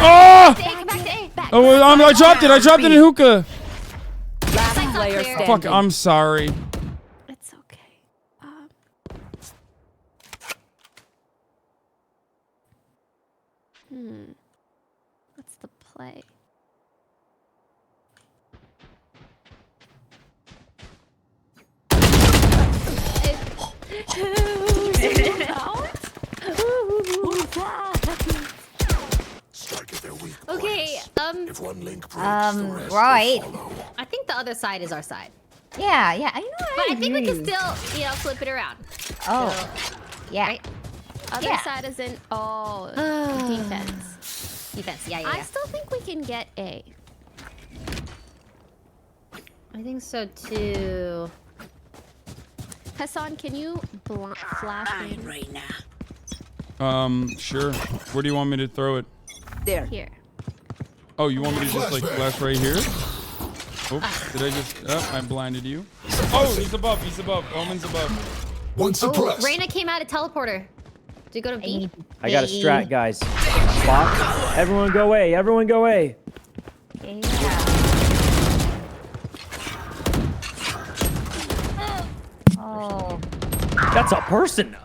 Oh! Back to A. Back. Oh, I dropped it. I dropped it in hookah. Last player standing. Fuck, I'm sorry. It's okay. What's the play? Okay, If one link breaks, the rest right. will follow. I think the other side is our side. Yeah, I know. But I think we can still, flip it around. Oh, So, yeah. right? Other Yeah. side is in defense. Defense, yeah. I still think we can get A. I think so too. Hasan, can you flash me? Right now. Sure. Where do you want me to throw it? There. Here. Oh, you want me to just like flash right here? Oops, did I just? Oh, I blinded you. Oh, he's above. Omen's above. One suppressed. Reyna came out of teleporter. Do you go to B? I got a strat, guys. Spot. Everyone go away. Everyone go away. Oh. That's a person.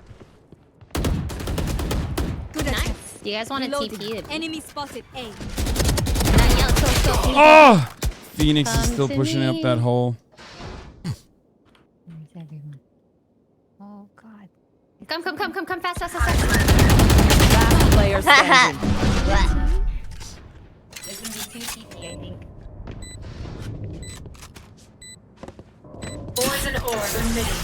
Nice. You guys want to TP it? Enemy spotted A. Danielle, kill. Oh! Phoenix is still pushing up that hole. Where's everyone? Oh God! Come, fast. Last player standing. There's gonna be 2 TP, I think. Poison orb emitting.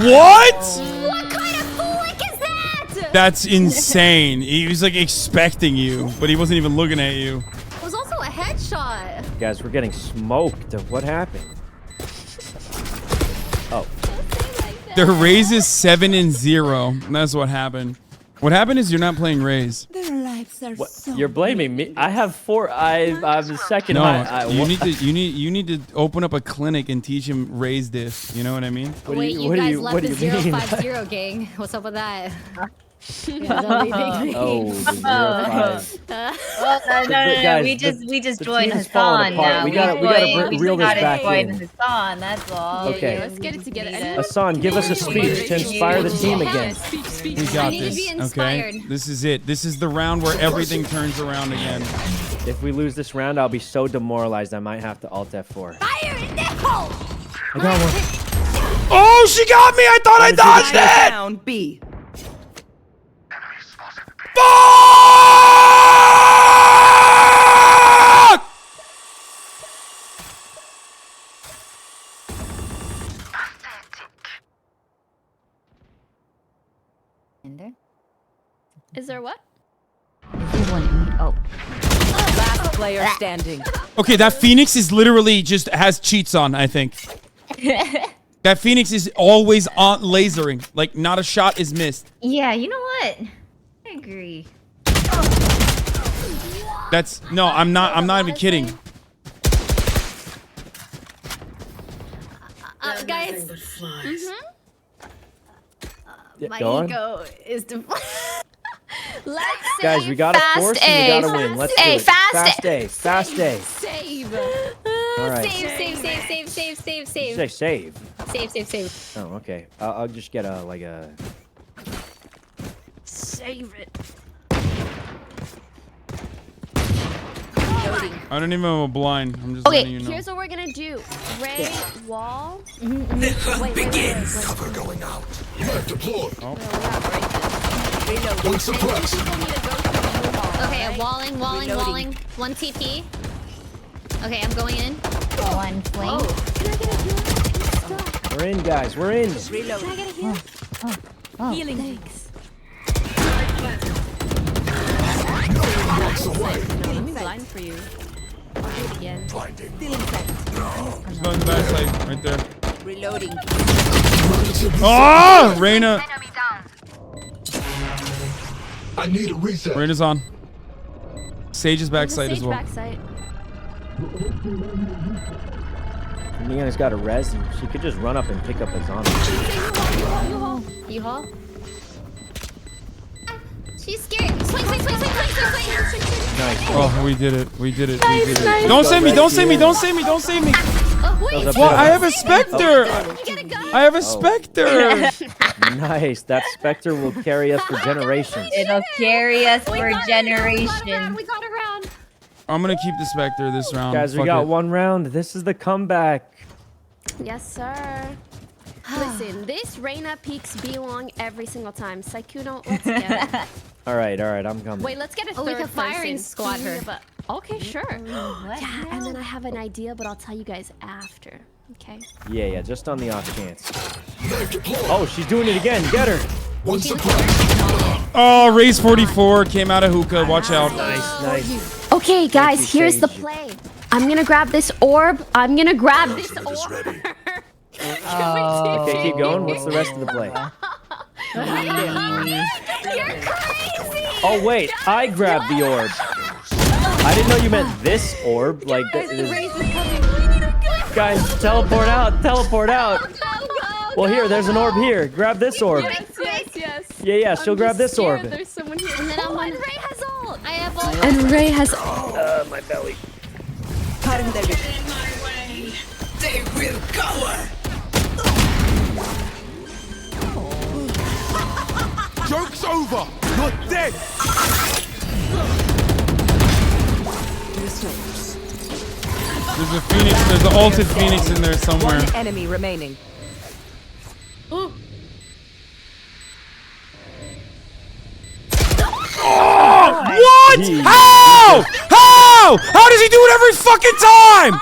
What? What kind of flick is that? That's insane. He was like expecting you, but he wasn't even looking at you. It was also a headshot. Guys, we're getting smoked. What happened? Oh. Their raise is 7-0. That's what happened. What happened is you're not playing raise. Their lives are What? so You're blaming me. I have 4. I'm the second. No, you need to open up a clinic and teach him raise diff. You know what I mean? Wait, you guys left the 050 gang. What's up with that? Oh, the 0-5. No. We just joined Hasan now. We gotta reel this back in. Hasan, that's all. Okay. Let's get it together. Hasan, give us a speech to inspire the team again. We got this. Okay. This is it. This is the round where everything turns around again. If we lose this round, I'll be so demoralized I might have to alt F4. Fire in the hole! I got one. Oh, she got me! I thought I dodged it! Down B. Fuck! Is there what? Oh. Last player standing. Okay, that Phoenix is literally just has cheats on, I think. That Phoenix is always on lasering. Like, not a shot is missed. Yeah, you know what? I agree. That's no, I'm not even kidding. Guys. My Go on. ego is Let's Guys, we gotta force and we gotta win. Let's do it. Fast A. Fast A. Save. All right. Save. Did you say save? Save. Oh, okay. I'll just get a Save it. I don't even have a blind. I'm just Okay, letting you know. here's what we're gonna do. Ray, wall. Wait. Cover going out. Map deployed. Oh. One suppressed. Okay, I'm walling. 1 TP. Okay, I'm going in. 1 flame. We're in, guys. We're in. Can I get a heal? Healing. Thanks. Blocks away. I'm blind for you. I'll do it again. Blinding. He's going to the back side, right there. Reloading. Oh, Reyna. I need a reset. Reyna's on. Sage's backside as Sage well. backside. Neon's got a res, and she could just run up and pick up a zombie. U-Haul. She's scared. Swing. Nice. Oh, we did it. We did it. Nice. Don't save me. Don't save me. Don't save me. Don't save me. Wait. Well, I have a Spectre. I have a Spectre. Nice. That Spectre will carry us for generations. It'll carry us for generations. We got around. I'm gonna keep the Spectre this round. Guys, we Fuck got it. 1 round. This is the comeback. Yes, sir. Listen, this Reyna peeks B long every single time. Saikuno, let's get it. All right. I'm coming. Wait, let's get a third we can fire person. and squad her. But, okay, sure. What? Yeah, and then I have an idea, but I'll tell you guys after. Okay. Yeah, just on the off chance. Oh, she's doing it again. Get her. One suppressed. Oh, Raze 44 came out of hookah. Watch out. Nice. Okay, guys, here's the Sage. play. I'm gonna grab this orb. Okay, Okay, keep going. What's the rest of the play? You're crazy! Oh, wait. I grabbed the orb. I didn't know you meant this orb. Like, guys, teleport out. Well, here, there's an orb here. Grab this orb. Yes. Yeah, she'll grab this orb. There's someone here. And then and Ray has ult. I have ult. And Ray has ult. My belly. They will cover. Joke's over. You're dead. There's a Phoenix. There's an ulted Phoenix in there somewhere. One enemy remaining. Oh! What? How? How? How does he do it every fucking time?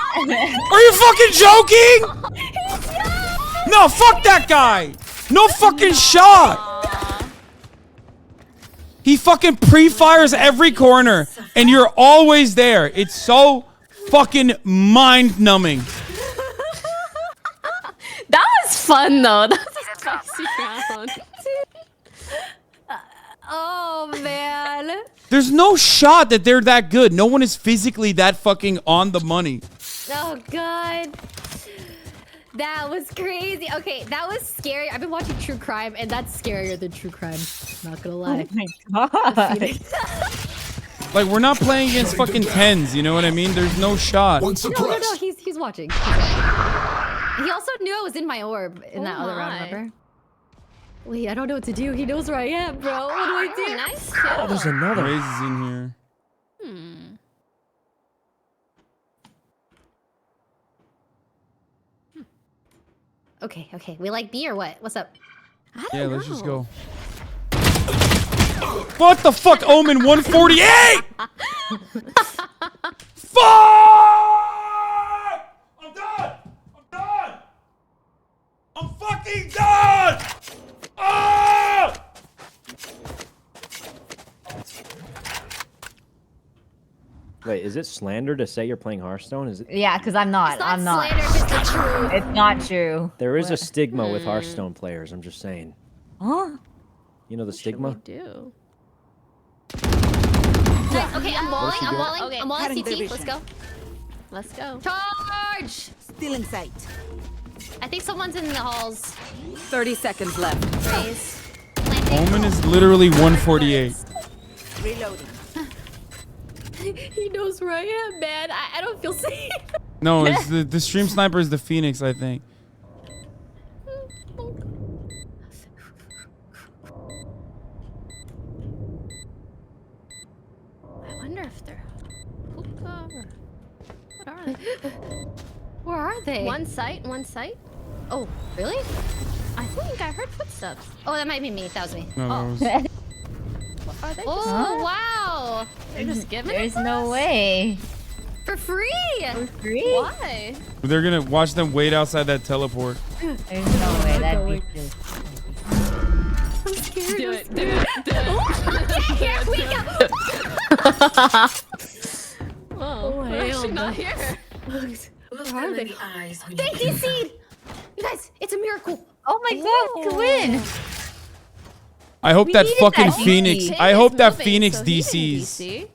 Are you fucking joking? No, fuck that guy. No fucking shot. He fucking pre-fires every corner, and you're always there. It's so fucking mind-numbing. That was fun though. That was a spicy round. Oh man. There's no shot that they're that good. No one is physically that fucking on the money. Oh god. That was crazy. Okay, that was scary. I've been watching true crime, and that's scarier than true crime. Not gonna lie. Oh my god. Like, we're not playing against fucking tens, you know what I mean? There's no shot. No, he's watching. He also knew I was in my orb in that other round, remember? Wait, I don't know what to do. He knows where I am, bro. What do I do? Nice. Oh, there's another. Raze is in here. Okay. We like B or what? What's up? Yeah, let's just go. What the fuck, Omen 148? Fuck! I'm done! I'm fucking done! Ah! Wait, is it slander to say you're playing Hearthstone? Is it? Yeah, because I'm not. I'm not. Slander, it's the truth. It's not true. There is a stigma with Hearthstone players. I'm just saying. Huh? You know the stigma? Do. Nice. Okay, I'm walling. Okay. I'm walling CT. Let's go. Let's go. Charge! Still in sight. I think someone's in the halls. 30 seconds left. Raze. Omen is literally 148. Reloading. He knows where I am, man. I don't feel safe. No, it's the stream sniper is the Phoenix, I think. I wonder if they're hookah or what are they? Where are they? One site. Oh, really? I think I heard footsteps. Oh, that might be me. That was me. No, oh. that was... Are they Oh, just wow. They're just giving There's it no us? way. For free. For free? Why? They're gonna watch them wait outside that teleport. There's no way. That'd be true. I'm scared. Do it. Here we go. Oh, they're actually not here. Where are they? They DC'd. You guys, it's a miracle. Oh my god, we could win. I hope that fucking that DC. Phoenix. I hope that moving, Phoenix so he didn't DCs. DC.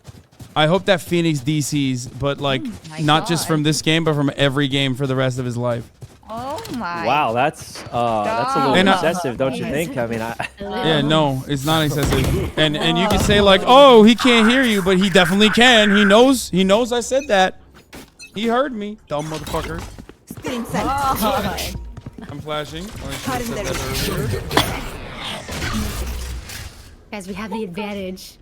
I hope that Phoenix DCs, but like not just from this game, but from every game for the rest of his life. Oh my. Wow, that's a little And, excessive, don't you think? I mean, Yeah, no, it's not excessive. And you can say like, oh, he can't hear you, but he definitely can. He knows I said that. He heard me, dumb motherfucker. Still in sight. I'm flashing. Oh, I should have said that earlier. Guys, we have the advantage.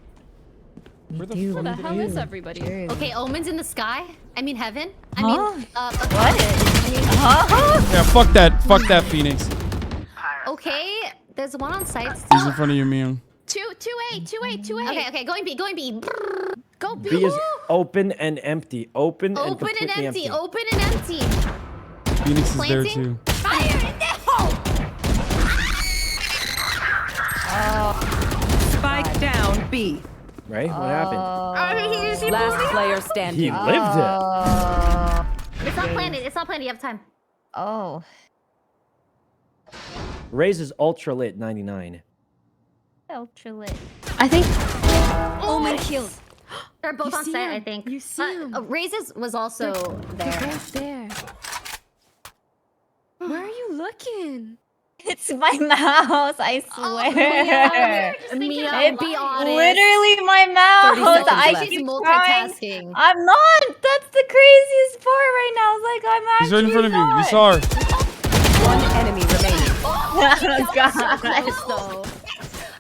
Where the Where the hell is everybody? Okay, Omen's in the sky. I mean heaven. I Huh? mean, What? Yeah, fuck that Phoenix. Okay, there's one on site. He's in front of you, Mion. 2A. Okay, going B. Go B. B is open and empty. Open and Open completely and empty. empty. Open and empty. Phoenix is there Planting. too. Fire in the hole. Spike down B. Right? What happened? Last player He standing. lived it. It's not planted. It's not planted. You have time. Oh. Raze is ultra lit 99. Ultra lit. I think. Omen killed. They're both You on see site, him. I think. You see him. Raises was also They're there. both there. Where are you looking? It's my mouse, I swear. Mia, It's be honest. literally my mouse. 30 seconds I left. keep She's trying. multitasking. I'm not. That's the craziest part right now. It's like I'm He's actually right in front of you. You not. saw her. One enemy remaining. Oh, God. So close, though.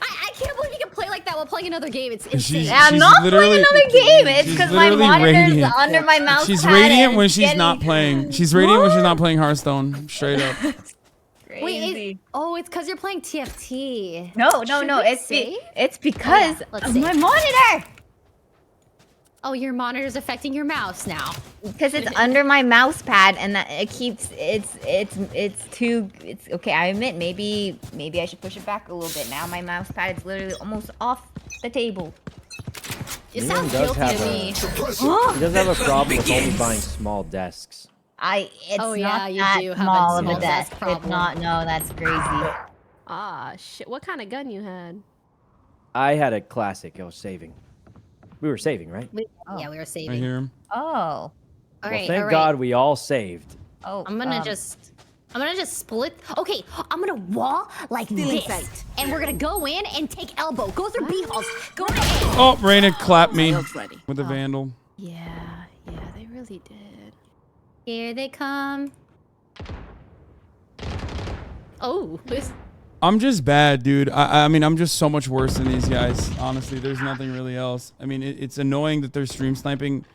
I can't believe you can play chat while playing another game. It's She's- insane. I'm she's not playing literally- another game. It's she's because my literally monitor's radiant. under my mouse She's pad radiant and when it's she's getting- not playing. She's radiant when she's not playing Hearthstone. Straight up. Wait, it's because you're playing TFT. No. Should we say? It's because let's of see. my monitor. Oh, your monitor's affecting your mouse now. Because it's under my mouse pad and that it keeps it's okay. I admit maybe I should push it back a little bit. Now my mouse pad is literally almost off the table. It Leon sounds does guilty have to a- me. He does have a problem with only buying small desks. It's Oh, not yeah, you that do have a small of small a desk desk. problem. It's not. No, that's crazy. Ah, shit. What kind of gun you had? I had a classic. I was saving. We were saving, right? Yeah, we were saving. I hear him. Oh. All Well, right, thank all right. God we all saved. Oh. I'm gonna just split. Okay, I'm gonna wall like this, and we're gonna go in and take elbow. Go through B halls. Go to A. Oh, Raina clapped me with a vandal. Yeah, they really did. Here they come. Oh, this. I'm just bad, dude. I mean, I'm just so much worse than these guys. Honestly, there's nothing really else. I mean, it's annoying that they're stream sniping,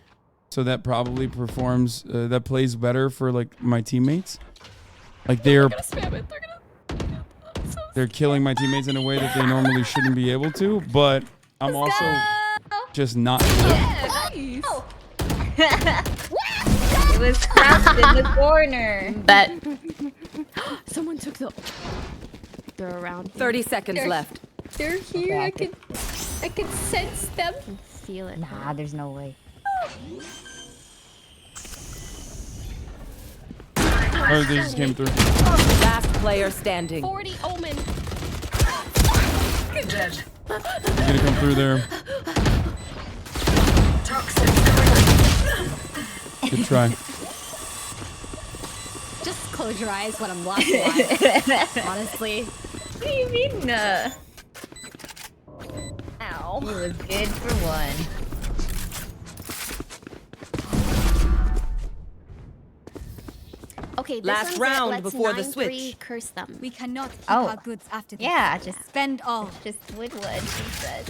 so that probably performs, that plays better for like my teammates. Like they're killing my teammates in a way that they normally shouldn't be able to. But I'm also just not good. It was crouched in the corner. But someone took the. They're around. 30 seconds left. They're here. I can sense them. Feel it. Nah, there's no way. Oh, they just came through. Last player standing. 40 Omen. He's gonna come through there. Good try. Just close your eyes when I'm lost alive. Honestly. What do you mean? Ow. He was good for one. Okay, this Last one's round let's before the 9-3 switch. Curse them. We cannot keep Oh. our goods after this. Yeah, just Spend all. Just Woodwood, she said.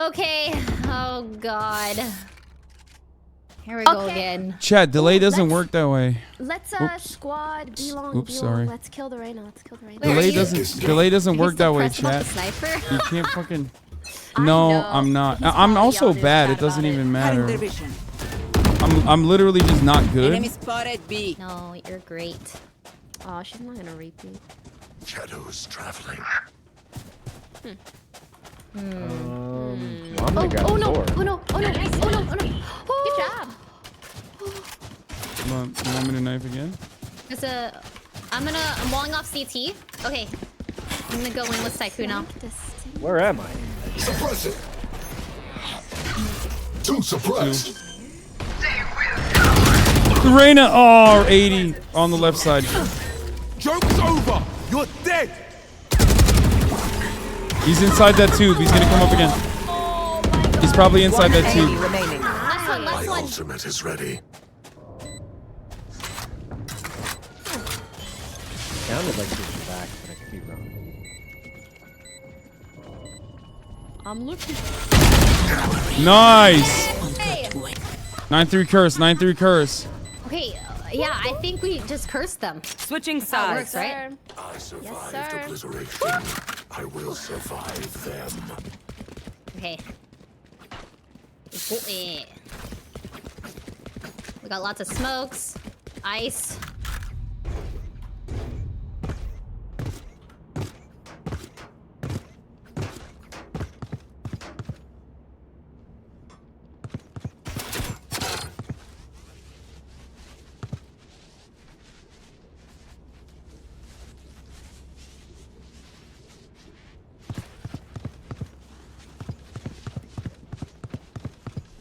Okay. Oh God. Here we go Okay. again. Chat, delay doesn't work that way. Let's Oops. squad be long. Oops, be sorry. long. Let's kill the Reina. Let's kill the Reina. Delay doesn't work that way, press them off chat. the sniper? You can't fucking. No, I'm not. I'm also bad. It doesn't even matter. I'm literally just not good. Enemy spotted B. No, you're great. Oh, she's not gonna repeat. Shadows traveling. Well, I'm gonna grab Oh the no! sword. Oh no! Oh no! Oh no! Oh no! Good job. Come on, you want me to knife again? I'm walling off CT. Okay. I'm gonna go in with Saiku now. Where am I? Suppress it. Two suppressed. Reina, oh, 80 on the left side. Joke's over. You're dead. He's inside that tube. He's gonna come up again. He's probably inside that tube. Last one, last My one. ultimate is ready. Sounded like she was back, but I could be wrong. I'm looking. Nice. Hey. 9-3 curse. 9-3 curse. Okay, yeah, I think we just cursed them. Switching That's how it works, sides. right? I survived sir. obliteration. I will survive them. Okay. We got lots of smokes, ice.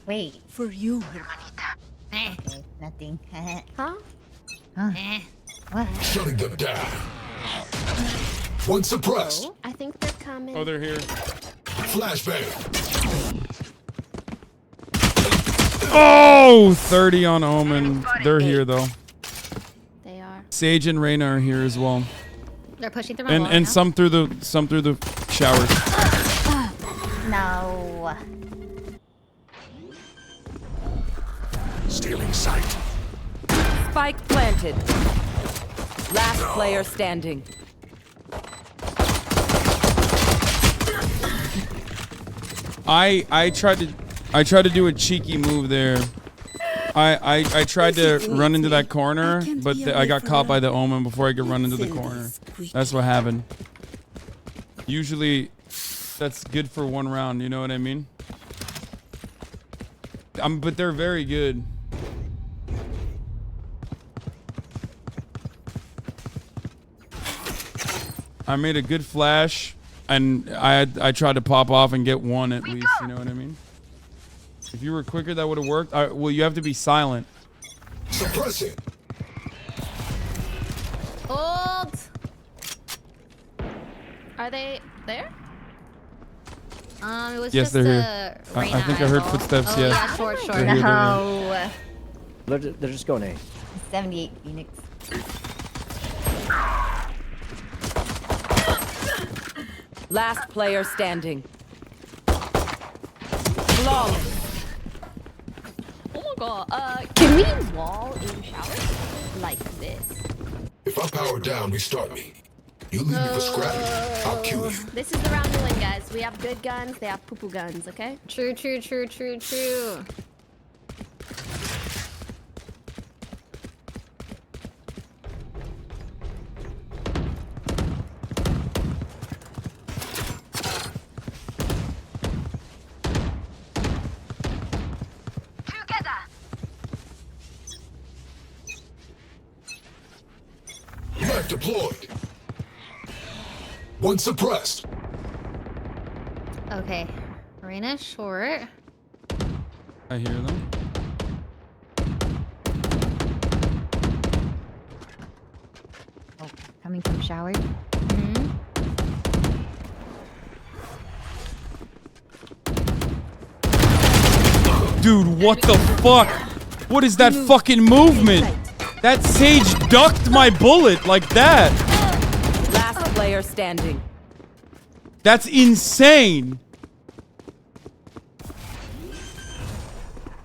Wait. For you. Eh. Okay, nothing. Huh? What? Shutting them down. One suppressed. I think they're coming. Oh, they're here. Flashbang. Oh, 30 on Omen. They're here though. They are. Sage and Reyna are here as well. They're pushing through my wall And now. some through the showers. No. Stealing sight. Spike planted. Last player standing. I tried to do a cheeky move there. I tried to run into that corner, but I got caught by the Omen before I could run into the corner. That's what happened. Usually, that's good for one round. You know what I mean? But they're very good. I made a good flash, and I tried to pop off and get one at least. You know what I mean? If you were quicker, that would have worked. Well, you have to be silent. Suppress it. Hold. Are they there? It was Yes, just they're here. Reyna I think I heard eyeball. footsteps. Oh, Yeah. short. They're here, No. They're just going A. 78 Phoenix. Last player standing. Flawless. Oh my god. Can we wall in showers like this? If I power down, restart me. You leave me for scrapping, I'll kill you. This is the round to win, guys. We have good guns, they have poo-poo guns, okay? True. Knife deployed. One suppressed. Okay. Reyna short. I hear them. Oh, coming from shower. Dude, what the fuck? What is that fucking movement? That Sage ducked my bullet like that. Last player standing. That's insane.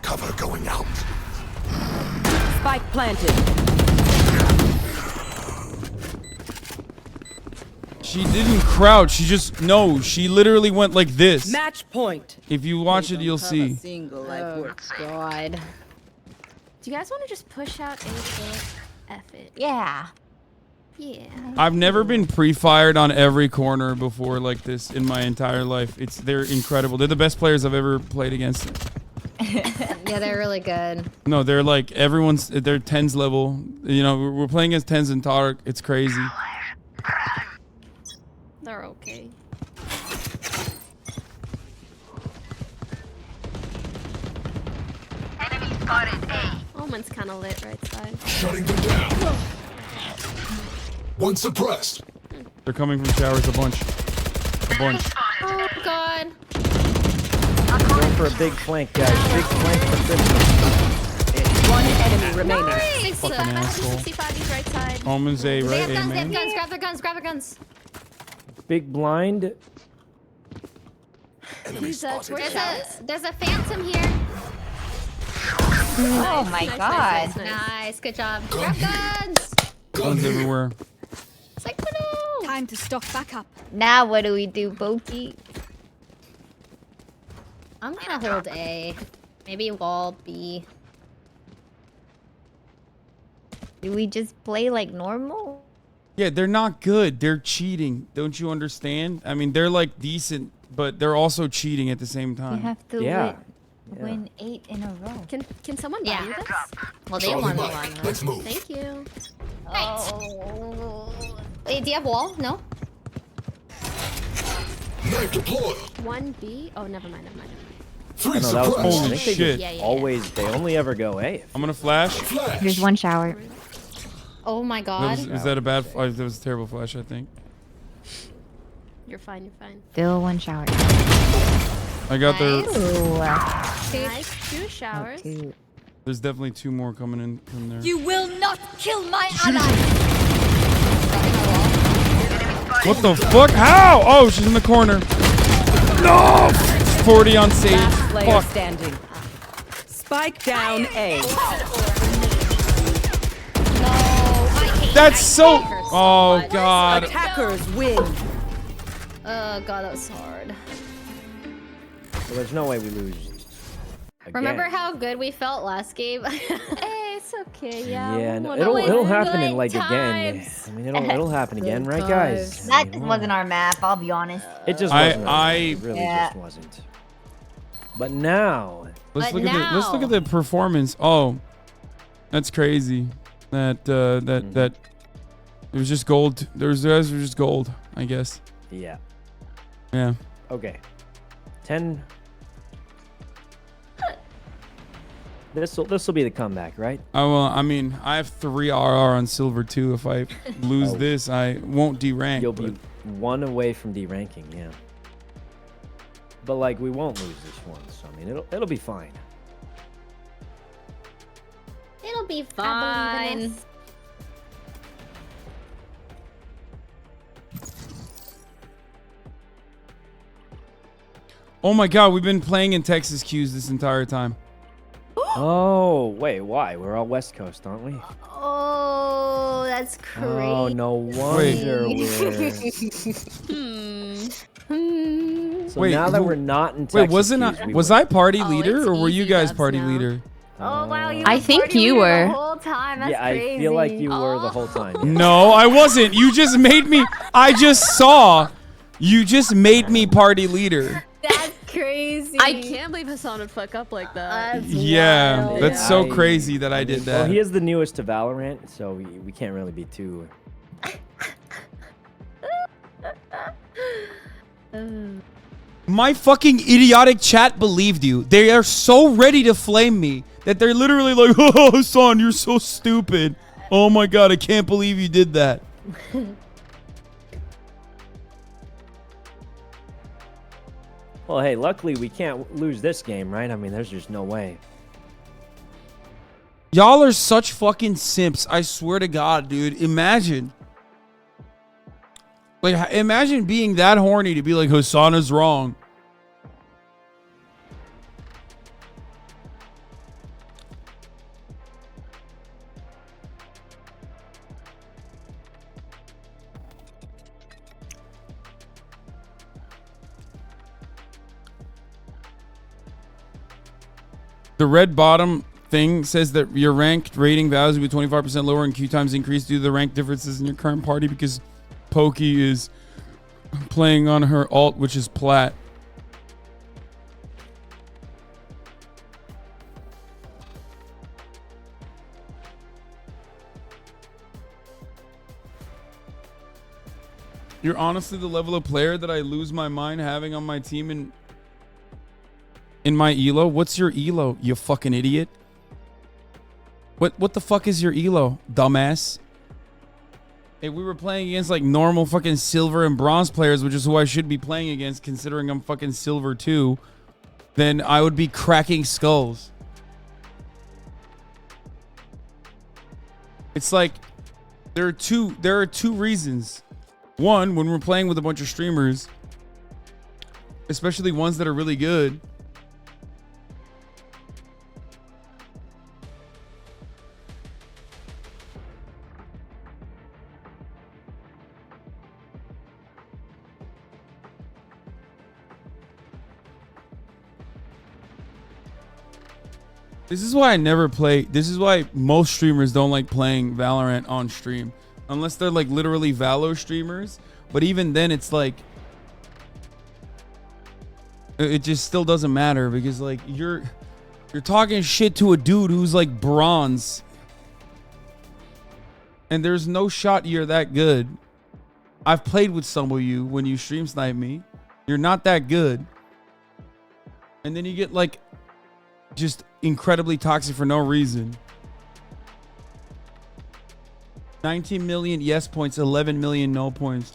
Cover going out. Spike planted. She didn't crouch. She just she literally went like this. Match point. If you watch it, you'll see. Oh god. Do you guys want to just push out a bit? F it. Yeah. Yeah. I've never been pre-fired on every corner before like this in my entire life. They're incredible. They're the best players I've ever played against. Yeah, they're really good. No, they're like they're 10s level. You know, we're playing against 10s in Tark. It's crazy. They're okay. Enemy spotted A. Omen's kind of lit right side. Shutting them down. One suppressed. They're coming from showers a bunch. Oh god. Going for a big flank, guys. Big flank for Christmas. One enemy remaining. Nice. Fucking asshole. 65 right side. Omen's A, They right? have A guns, they have main. guns. Grab their guns. Big blind. He's towards showers. There's a phantom here. Oh my god. Nice, good job. Grab guns. Guns everywhere. It's like, no. Time to stock back up. Now what do we do, Boki? I'm gonna hold A. Maybe wall B. Do we just play like normal? Yeah, they're not good. They're cheating. Don't you understand? I mean, they're like decent, but they're also cheating at the same You time. have to win 8 in a row. Can someone buy you this? Well, they won one. Let's move. Thank you. Oh. Wait, do you have wall? No? Knife deployed. 1B? Oh, never mind. Three No, that was suppressed. I think they shit. just always, they only ever go A. I'm gonna flash. Here's one shower. Oh my god. Was that a bad flash? That was a terrible flash, I think. You're fine. Still one shower. I got Nice. 2 showers. There's definitely 2 more coming in from there. You will not not kill my ally. What the fuck? How? Oh, she's in the corner. No! 40 on Sage. Last player Fuck. standing. Spike down A. That's so. Oh god. Attackers win. Oh god, that was hard. Well, there's no way we lose. Remember again. how good we felt last game? Hey, it's okay. Yeah. Yeah, no, we'll it'll always happen good in like again. times. I mean, it'll happen again, right, guys? That just wasn't our map, I'll be honest. It just wasn't. It really Yeah. just wasn't. But now, Let's look at the performance. Oh, that's crazy. That it was just gold. Those guys were just gold, I guess. Yeah. Yeah. Okay. 10. This will be the comeback, right? Oh well, I mean, I have 3 RR on silver too. If I lose Oh. this, I won't derank. You'll be 1 away from deranking, yeah. But like, we won't lose this one, so I mean, it'll be fine. It'll be I believe in fine. Oh my god, we've been playing in Texas queues this entire time. Oh, wait, why? We're all West Coast, aren't we? Oh, that's crazy. Oh, no wonder we're... So Wait, now that we're not in Texas queues, was I party leader or were you guys party leader? Oh wow, you I were think party you leader were. the whole time. That's yeah, crazy. I feel like you were the whole time. Yeah. No, I wasn't. You just made me. I just saw. You just made me party leader. That's crazy. I can't believe Hassan would fuck up like that. Yeah, wild. that's so crazy that I did that. Well, he is the newest to Valorant, so we can't really be too... My fucking idiotic chat believed you. They are so ready to flame me that they're literally like, "Oh, son, you're so stupid. Oh my god, I can't believe you did that." Well, hey, luckily we can't lose this game, right? I mean, there's just no way. Y'all are such fucking simps. I swear to God, dude. Imagine. Like, imagine being that horny to be like, Hassan is wrong. The red bottom thing says that your ranked rating values will be 25% lower and queue times increase due to the rank differences in your current party because Pokey is playing on her alt, which is plat. You're honestly the level of player that I lose my mind having on my team in my elo. What's your elo, you fucking idiot? What the fuck is your elo, dumbass? If we were playing against like normal fucking silver and bronze players, which is who I should be playing against considering I'm fucking silver too, then I would be cracking skulls. It's like there are two reasons. One, when we're playing with a bunch of streamers, especially ones that are really good, this is why I never play. This is why most streamers don't like playing Valorant on stream. Unless they're like literally Valo streamers. But even then it's like, it just still doesn't matter because like you're talking shit to a dude who's like bronze. And there's no shot you're that good. I've played with some of you when you stream snipe me. You're not that good. And then you get like just incredibly toxic for no reason. 19 million yes points, 11 million no points.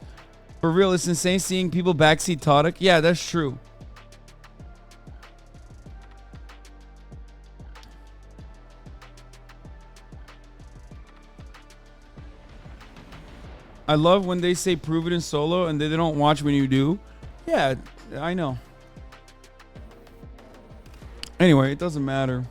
For real, it's insane seeing people backseat Todic. Yeah, that's true. I love when they say prove it in solo and they don't watch when you do. Yeah, I know. Anyway, it doesn't matter.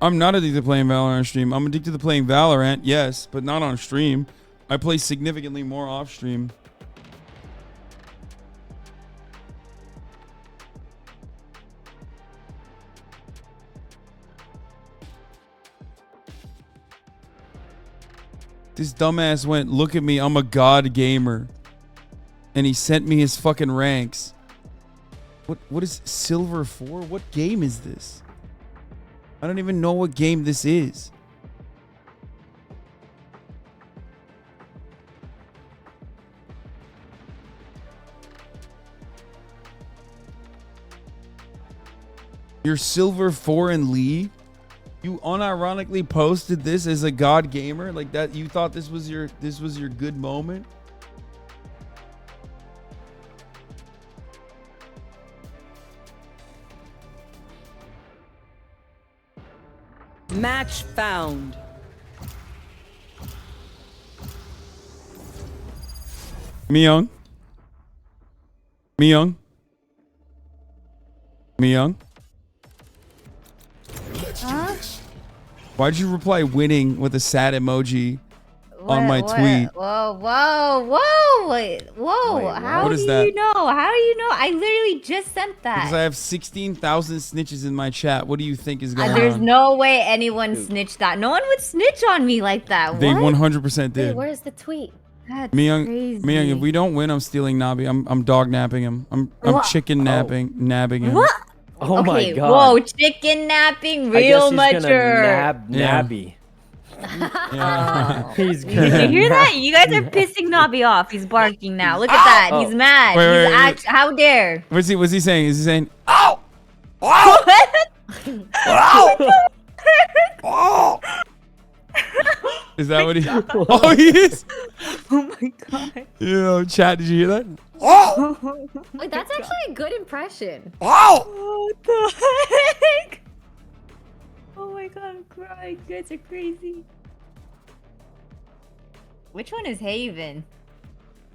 I'm not addicted to playing Valorant on stream. I'm addicted to playing Valorant, yes, but not on stream. I play significantly more off stream. This dumbass went, look at me, I'm a god gamer. And he sent me his fucking ranks. What is Silver 4? What game is this? I don't even know what game this is. You're Silver 4 in League? You unironically posted this as a god gamer? Like that you thought this was your good moment? Match found. Myung. Myung. Myung. Huh? Why'd you reply winning with a sad emoji on my tweet? Whoa, whoa, whoa, wait, whoa. Wait, how what do is that? you know? How do you know? I literally just sent that. Because I have 16,000 snitches in my chat. What do you think is going There's on? no way anyone snitched that. No one would snitch on me like that. They What? 100% did. Wait, where's the tweet? That's Myung, crazy. Myung, if we don't win, I'm stealing Nabi. I'm dog napping him. I'm What? chicken nabbing him. What? Oh my Okay, god. whoa, chicken napping, I guess real he's mature. gonna Yeah. Nabby. Yeah. He's Did gonna you hear that? You guys are pissing Nobby off. He's barking now. Look at that. Oh. He's mad. Wait, He's wait. how dare? What's he saying? Is he saying, Ow! oh? Is that what he? Oh, he is. Oh my god. Yeah, chat. Did you hear that? Wait, that's actually a good impression. What the heck? Oh my god, I'm crying. You guys are crazy. Which one is Haven?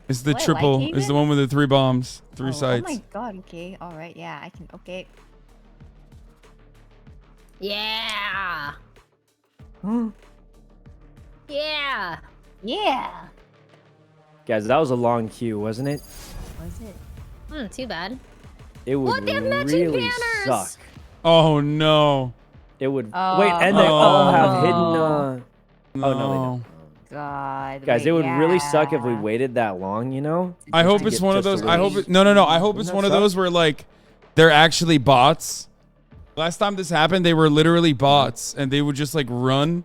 It's the What, triple. like It's the one with the 3 bombs, 3 Oh sites. my god, okay. Alright, yeah, I can. Okay. Yeah. Yeah. Yeah. Guys, that was a long queue, wasn't it? Was it? Too bad. It would What? They have matching really banners! suck. Oh no. It would. Oh. Wait, and they all have hidden. No. Oh no, they don't. God. Guys, wait, it would really suck if we yeah. waited that long, you know? I Just hope to it's get one of just those. a I hope raise. it. No. I hope it's Wouldn't one that of those suck? where like they're actually bots. Last time this happened, they were literally bots, and they would just like run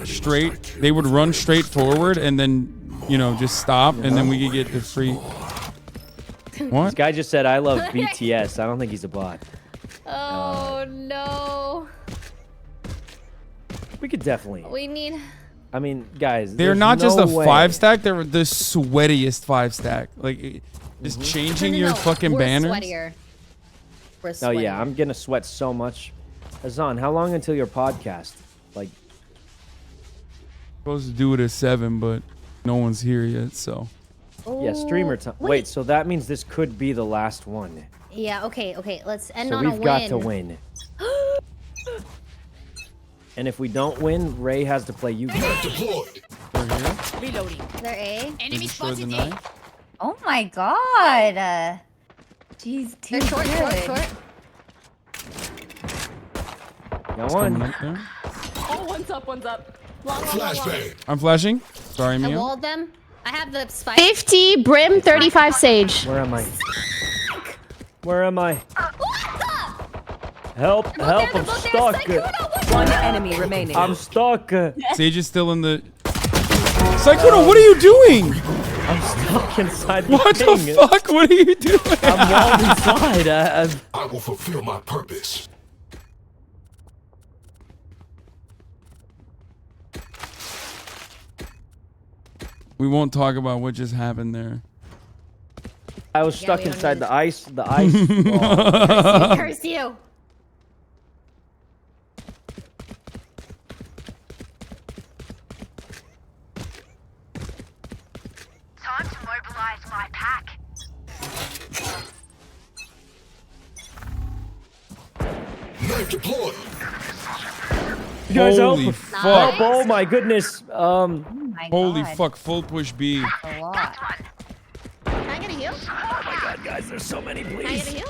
straight. They would run straight forward, and then just stop, and then we could get the free. What? This guy just said, "I love BTS." I don't think he's a bot. Oh no. We could definitely. We need. I mean, guys, They're there's not just no a way. 5-stack. They're the sweatiest 5-stack. Like, just changing your fucking we're banners. Sweatier. We're Oh sweatier. yeah, I'm gonna sweat so much. Hasan, how long until your podcast? Like, Supposed to do it at 7, but no one's here yet. So. yeah, streamer time. Wait, so that means this could be the last one. Yeah. Okay. Let's end So on a we've win. got to win. And if we don't win, Ray has to play you guys. Reloading. They're A. Enemy Destroy the spotted knife. A. Oh my god. Jeez, too They're short. good. Got Coming one. up there. Oh, one's up. Long. Flashbang. I'm flashing. Sorry, I Mia. walled them. I have the spike. 50 Brim, 35 Sage. Where am I? Where am I? Help! They're Help! both I'm there, stuck. Sykkuno, One enemy remaining. I'm stuck. Sage is still in the. Sykkuno, what are you doing? I'm stuck inside the What thing. the fuck? What are you doing? I'm walled inside. I will fulfill my purpose. We won't talk about what just happened there. I was stuck inside the ice wall. Curse you. Time to mobilize my pack. Knife deployed. You guys Holy help. fuck. Help. Oh my goodness. Holy fuck, full push B. A lot. Can I get a heal? Oh my god, guys, there's so many, Can I get a please. heal?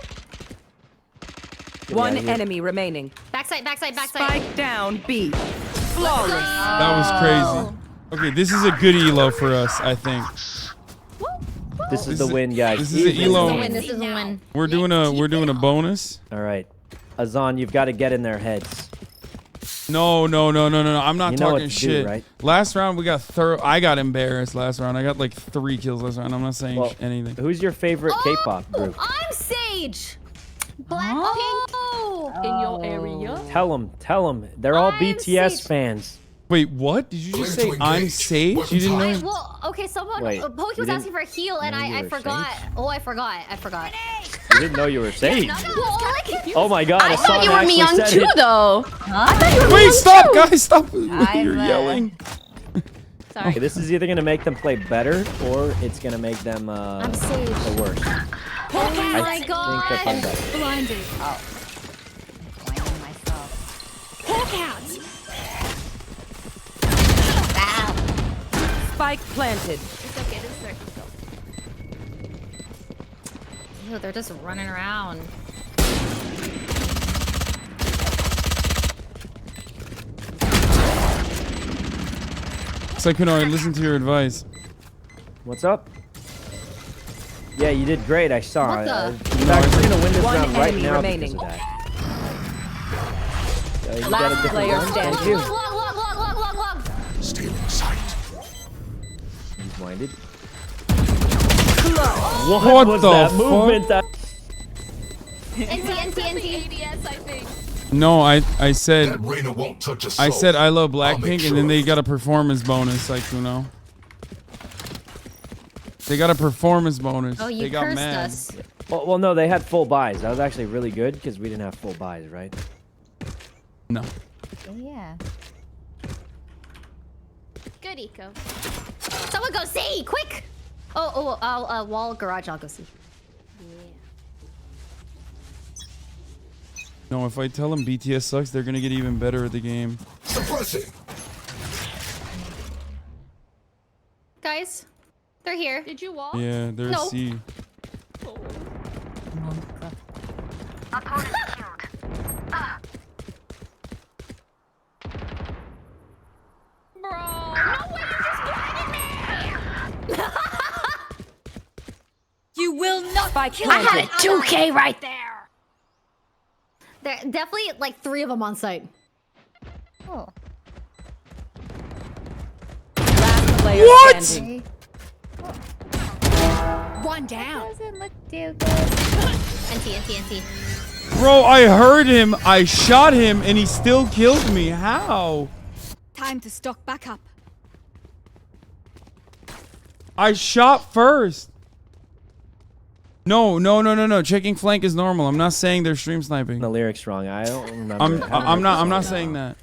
One enemy remaining. Backside. Spike down B. Flawless. That was crazy. Okay, this is a good elo for us, I think. This is the win, guys. This is an elo. This is a win. We're doing a bonus. All right. Azan, you've got to get in their heads. No. I'm not You know what talking to do, shit. right? Last round we got I got embarrassed last round. I got like 3 kills last round. I'm not saying Well, anything. Who's your favorite K-pop group? I'm Sage. Blackpink. In your area? Tell them. They're all BTS Sage. fans. Wait, what? Did you just say I'm Sage? You didn't know? Well, okay, someone. Wait, Pokey you was asking didn't for a heal, and know you I were forgot. Sage? Oh, I forgot. You didn't know you were Sage. Oh my god, I thought you were actually Myung said too, it. though. I thought you were Wait, Myung stop, too. guys, stop. I'm, You're yelling. Sorry. Okay, this is either gonna make them play better or it's gonna make them the worst. Oh my I god. think they're better. Blinded. Oh. Blinding myself. Hawk out. Spike planted. It's okay. This is our kill. Ew, they're just running around. Sykkuno, I listened to your advice. What's up? Yeah, you did great. I saw. What the? You're actually gonna win this One round right enemy now remaining. because of that. You got a Last different player one? standing. Thank you. Long. Stealing sight. He's blinded. What was the that fuck? movement? NT. ADS, I think. No, I said That Reyna won't touch a soul. I said I love I'll make Blackpink, sure and then of they it. got a performance bonus, Sykkuno. They got a performance bonus. Oh, you they got cursed mad. us. Well, no, they had full buys. That was actually really good because we didn't have full buys, right? No. Yeah. Good eco. Someone go see, quick! I'll wall garage. I'll go see. No, if I tell them BTS sucks, they're gonna get even better at the game. Suppressing. Guys, they're here. Did you walk? Yeah, they're No. C. Opponent killed. Bro, no way, you just blinded me! You will not Spike kill I had a planted. 2K right there. There definitely like 3 of them on site. Oh. Last player What? standing. one down. Doesn't look too good. NT. Bro, I heard him, I shot him, and he still killed me. How? Time to stock back up. I shot first. No. Checking flank is normal. I'm not saying they're stream sniping. The lyrics wrong. I don't remember. I'm not saying that.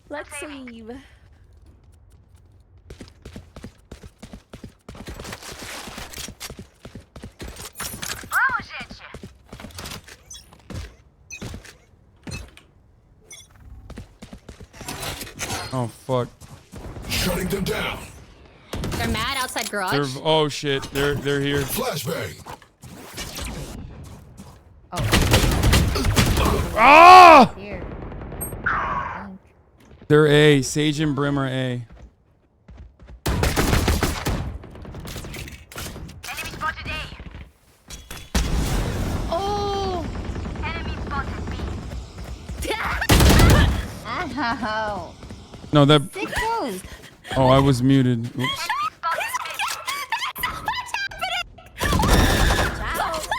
Let's leave. Oh, shit. Oh fuck. Shutting them down. They're mad outside garage. Oh shit. They're here. Flashbang. Ah! Here. They're A. Sage and Brim are A. Enemy spotted A. Oh! Enemy spotted B. Ow. No, that. Sick goes. Oh, I was muted. Oops.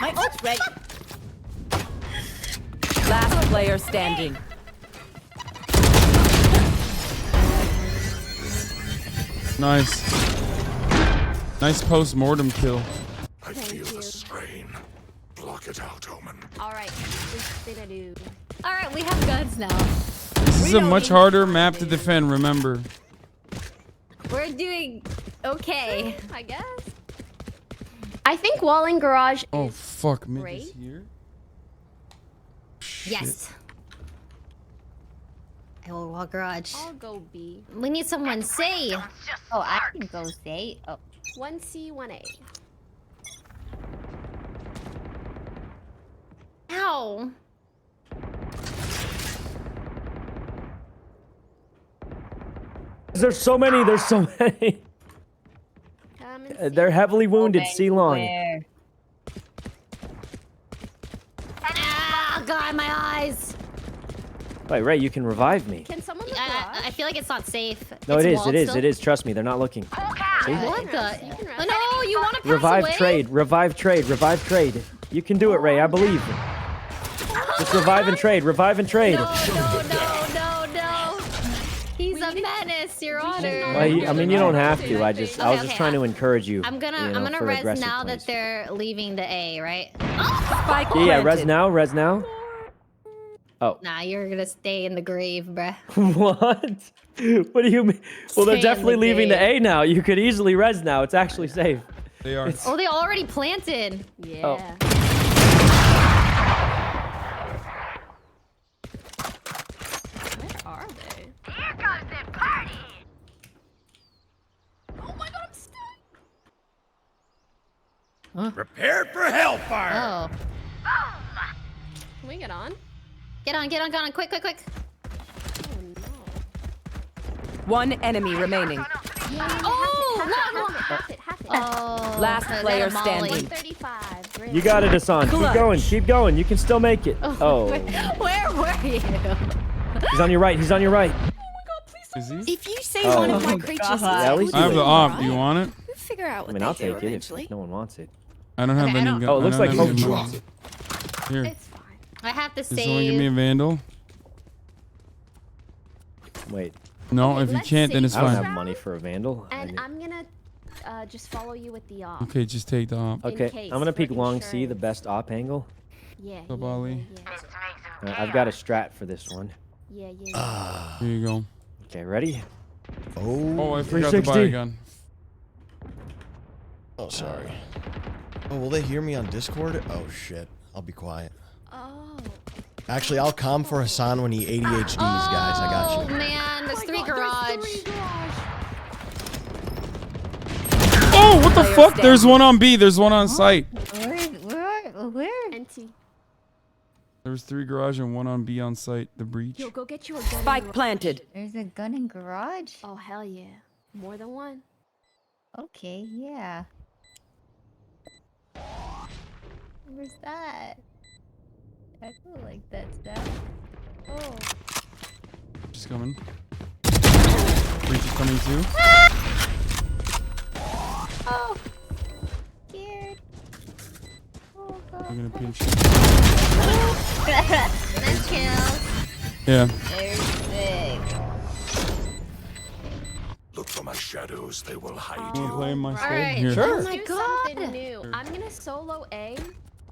My ult's ready. Last player standing. Nice. Nice post-mortem kill. I feel the strain. Block it out, Omen. All right, what's gonna do? All right, we have guns now. This is a much harder map to defend, remember. We're doing okay. I guess. I think walling garage Oh, is fuck. Mid great. is here? Yes. I will wall garage. I'll go B. We need someone say. Oh, I can go say. Oh. 1C, 1A. Ow. There's so many. There's so many. They're heavily wounded. C long. Ah, God, my eyes. Wait, Ray, you can revive me. Can someone I feel like it's not safe. No, It's it is. walled It is. still. It is. Trust me, they're not looking. See? What the? Oh, no, you want to pass Revive away? trade. Revive trade. Revive trade. You can do it, Ray. I believe. Just revive and trade. Revive and trade. No. He's a menace, Your Honor. Well, I mean, you don't have to. I was just trying to encourage you. I'm gonna you know, for res aggressive now plays. that they're leaving the A, right? Spike Yeah, res now. Res now. Oh. Nah, you're gonna stay in the grave, bruh. What? What do you mean? Well, they're Stay in definitely the leaving the game. A now. You could easily res now. It's actually safe. They are. Oh, they already planted. Yeah. Oh. Where are they? Here comes the party. Oh my god, I'm stuck. Prepared for hellfire. Oh. Can we get on? Get on, quick. Oh no. One enemy remaining. Oh, Half it. Oh, Last so player that Molly. standing. 35. You got it, Hasan. Keep going. Keep going. You can still make it. Oh. Where were you? He's on your right. He's on your right. Is he? If you say Oh. one of my Oh, creatures God. is Yeah, at least I have you the wait. op. Do you want it? we'll figure out I what mean, they I'll do take it eventually. if no one wants it. I don't have Okay, I any don't- gun. Oh, it looks I like don't have Hope any dropped money. it. Here. It's fine. I have to Does someone give me a save. vandal? Wait. No, Okay, if you let's can't, then save it's I don't fine. have money for a vandal. And I'm gonna just follow you with the op. Okay, just take the op. Okay, case, I'm gonna for peek long C, the insurance. best op angle. Yeah. Up, Ollie. I've got a strat for this one. Yeah. Here you go. Okay, ready? Oh, I forgot to buy a 360. gun. Oh, sorry. Oh, will they hear me on Discord? Oh, shit. I'll be quiet. Oh. Actually, I'll calm for Hasan when he ADHDs, guys. I got Oh you. man, there's three garage. Oh, what the fuck? There's one on B. There's one on site. Where? NT. There's 3 garage and 1 on B on site. The breach. Yo, go get you a gun. Spike planted. There's a gun in garage? Oh hell yeah. More than one. Okay, yeah. Where's that? I feel like that's that. Oh. Just coming. Breach is coming too. Oh. Scared. Oh god. I'm gonna pinch. Nice kills. Yeah. There's 6. Look for my shadows. They will hide You you. wanna play my side? Alright, Here. Oh let's my do God. something new. I'm gonna solo A.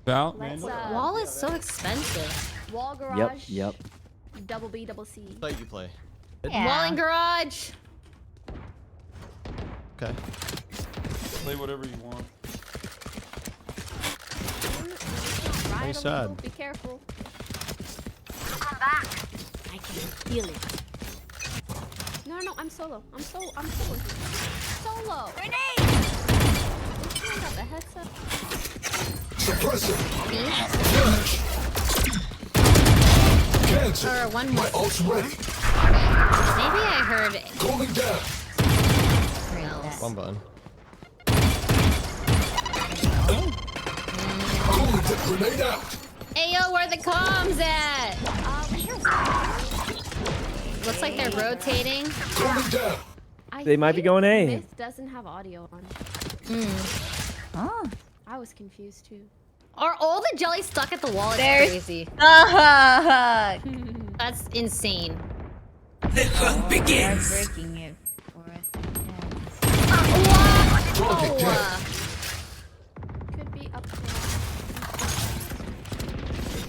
Val? Let's Wall is so expensive. wall garage. Yep. Double B, double C. Let you play. Yeah. Wall and garage. Okay. Play whatever you want. Right, Nice side. Be careful. Come back. I can feel it. No, I'm solo. I'm solo. Solo. Grenade! Got the heads up. Suppressor. Cancel. Or one more. My ult's ready. Maybe I heard Calling down. One button. Calling the grenade out. Hey yo, where the comms at? Looks like they're rotating. Calling down. They might be going A. Myth doesn't have audio on. Oh. I was confused too. Are all the jelly stuck at the wall? It's There's- crazy. That's insane. The hunt begins. They're breaking it for us. Wow. Could be up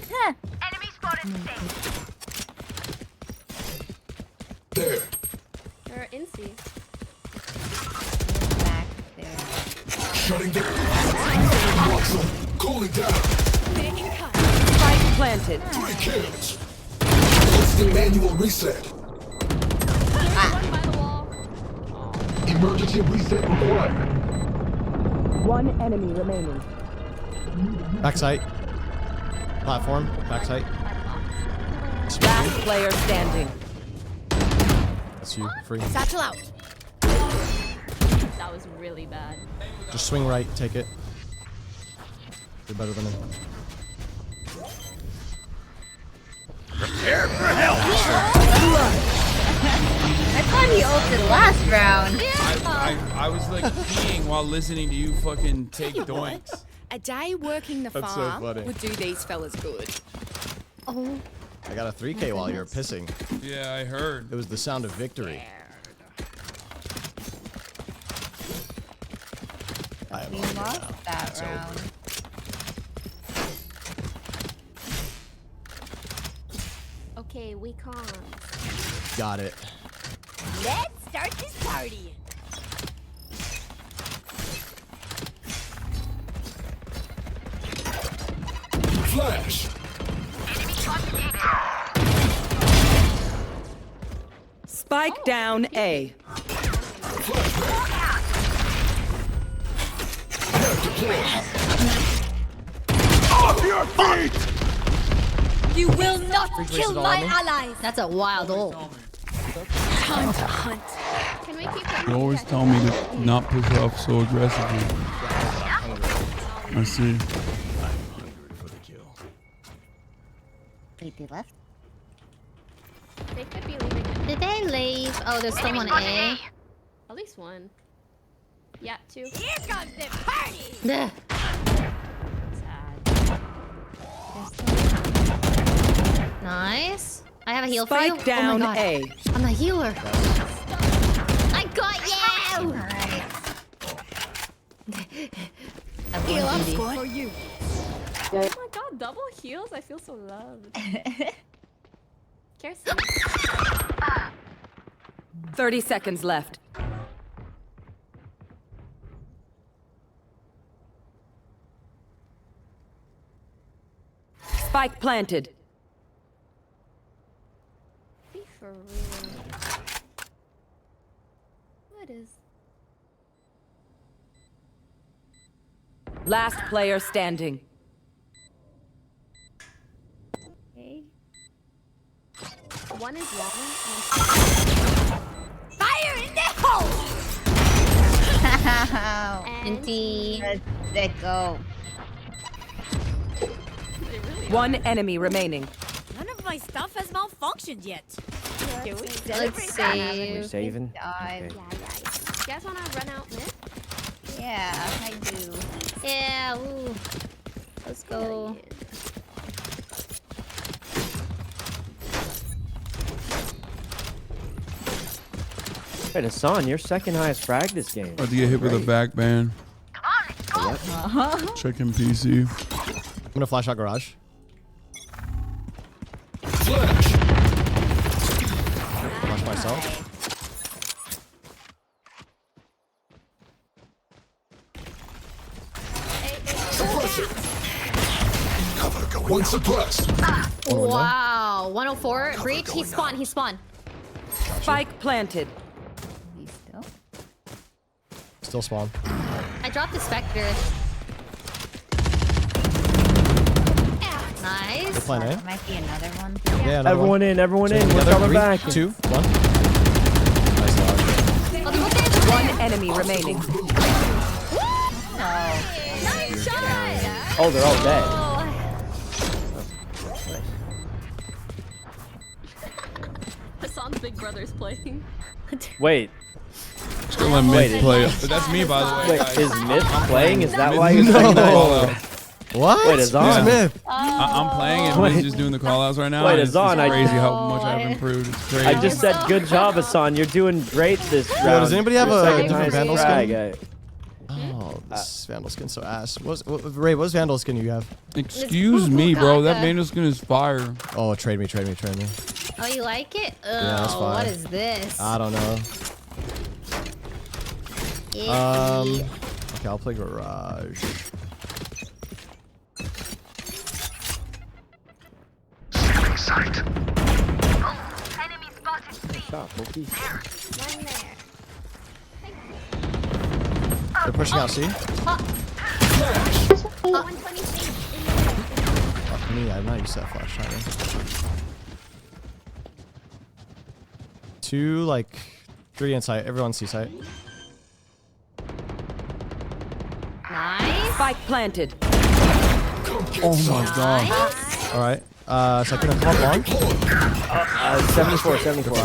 there. Enemy spotted C. There. They're in C. Back there. Shutting down. Watson, cooling down. Spike planted. 3 kills. It's the manual reset. One by the wall. Emergency reset required. One enemy remaining. Backside. Platform. Backside. Last player standing. That's you. Free. Satchel out. That was really bad. Just swing right. Take it. You're better than me. Prepare for hell. I thought he ulted last round. I was like peeing while listening to you fucking take doinks. A day working the That's so farm funny. would do these fellas good. Oh. I got a 3K while you were pissing. Yeah, I heard. It was the sound of victory. We lost that round. Okay, we can't. Got it. Let's start this party. Flash. Spike down A. Off your feet! You will not kill it all my on me? allies. That's a wild ult. Time to hunt. Can we keep You always tell me to not push off so aggressively. I see. Wait, they left? They could be leaving. Did they leave? Oh, there's someone A. At least one. Yeah, 2. Here comes the party. Ugh. Sad. Nice. I have a heal Spike for you. down oh my God. A. I'm a healer. I got you. I'm Heal up, easy. squad. For you. Oh my god, double heals? I feel so loved. Kirsten. 30 seconds left. Spike planted. Be for real. What is... Last player standing. Okay. One is long. Fire in the hole. Inty. Let's go. One enemy remaining. None of my stuff has malfunctioned yet. Can we Let's You're save. saving? God. Okay. You guys wanna run out mid? Yeah, I do. Yeah. Ooh. Let's go. Wait, Hasan, you're second highest frag this game. About to get hit with a back ban. What? Checking PC. I'm gonna flash out garage. Flash. Flash myself. Suppressing. Cover going. One suppressed. Wow. 104. Breach. He spawned. He spawned. Spike planted. He's still? Still spawn. I dropped the Spectre. Nice. Good plan, eh? Might be another one. Yeah, another Everyone one. in, everyone in. Together, We're coming 3, back. 2, 1. Nice dodge. One enemy remaining. Nice shot! Oh, they're all dead. Hasan's big brother's playing. Wait. Just gonna let mid play. But that's me, by the way. Wait, guys. is mid playing? Is that Mid- why you're no. saying that? What? Wait, Azan. Smith. I'm playing and Mid's just doing the call outs right now. Wait, It's Azan, crazy how much I've improved. It's crazy. I just said good job, Hasan. You're doing great this round. Does anybody have Your a second different highest Vandal frag. skin? Oh, this Vandal skin's so ass. Ray, what's Vandal skin you have? Excuse me, bro. That Vandal skin is fire. Oh, trade me. Oh, you like it? Oh, Yeah, that's fine. what is this? I don't know. Icky. Okay, I'll play Garage. Sight. Enemy spotted. Nice shot, Pokey. One there. They're pushing out C. 126. Fuck me, I'm not used to that flash timing. 2, like 3 inside. Everyone C site. Nice. Spike planted. Oh my god. All right. So I'm gonna come up long. 74. I'm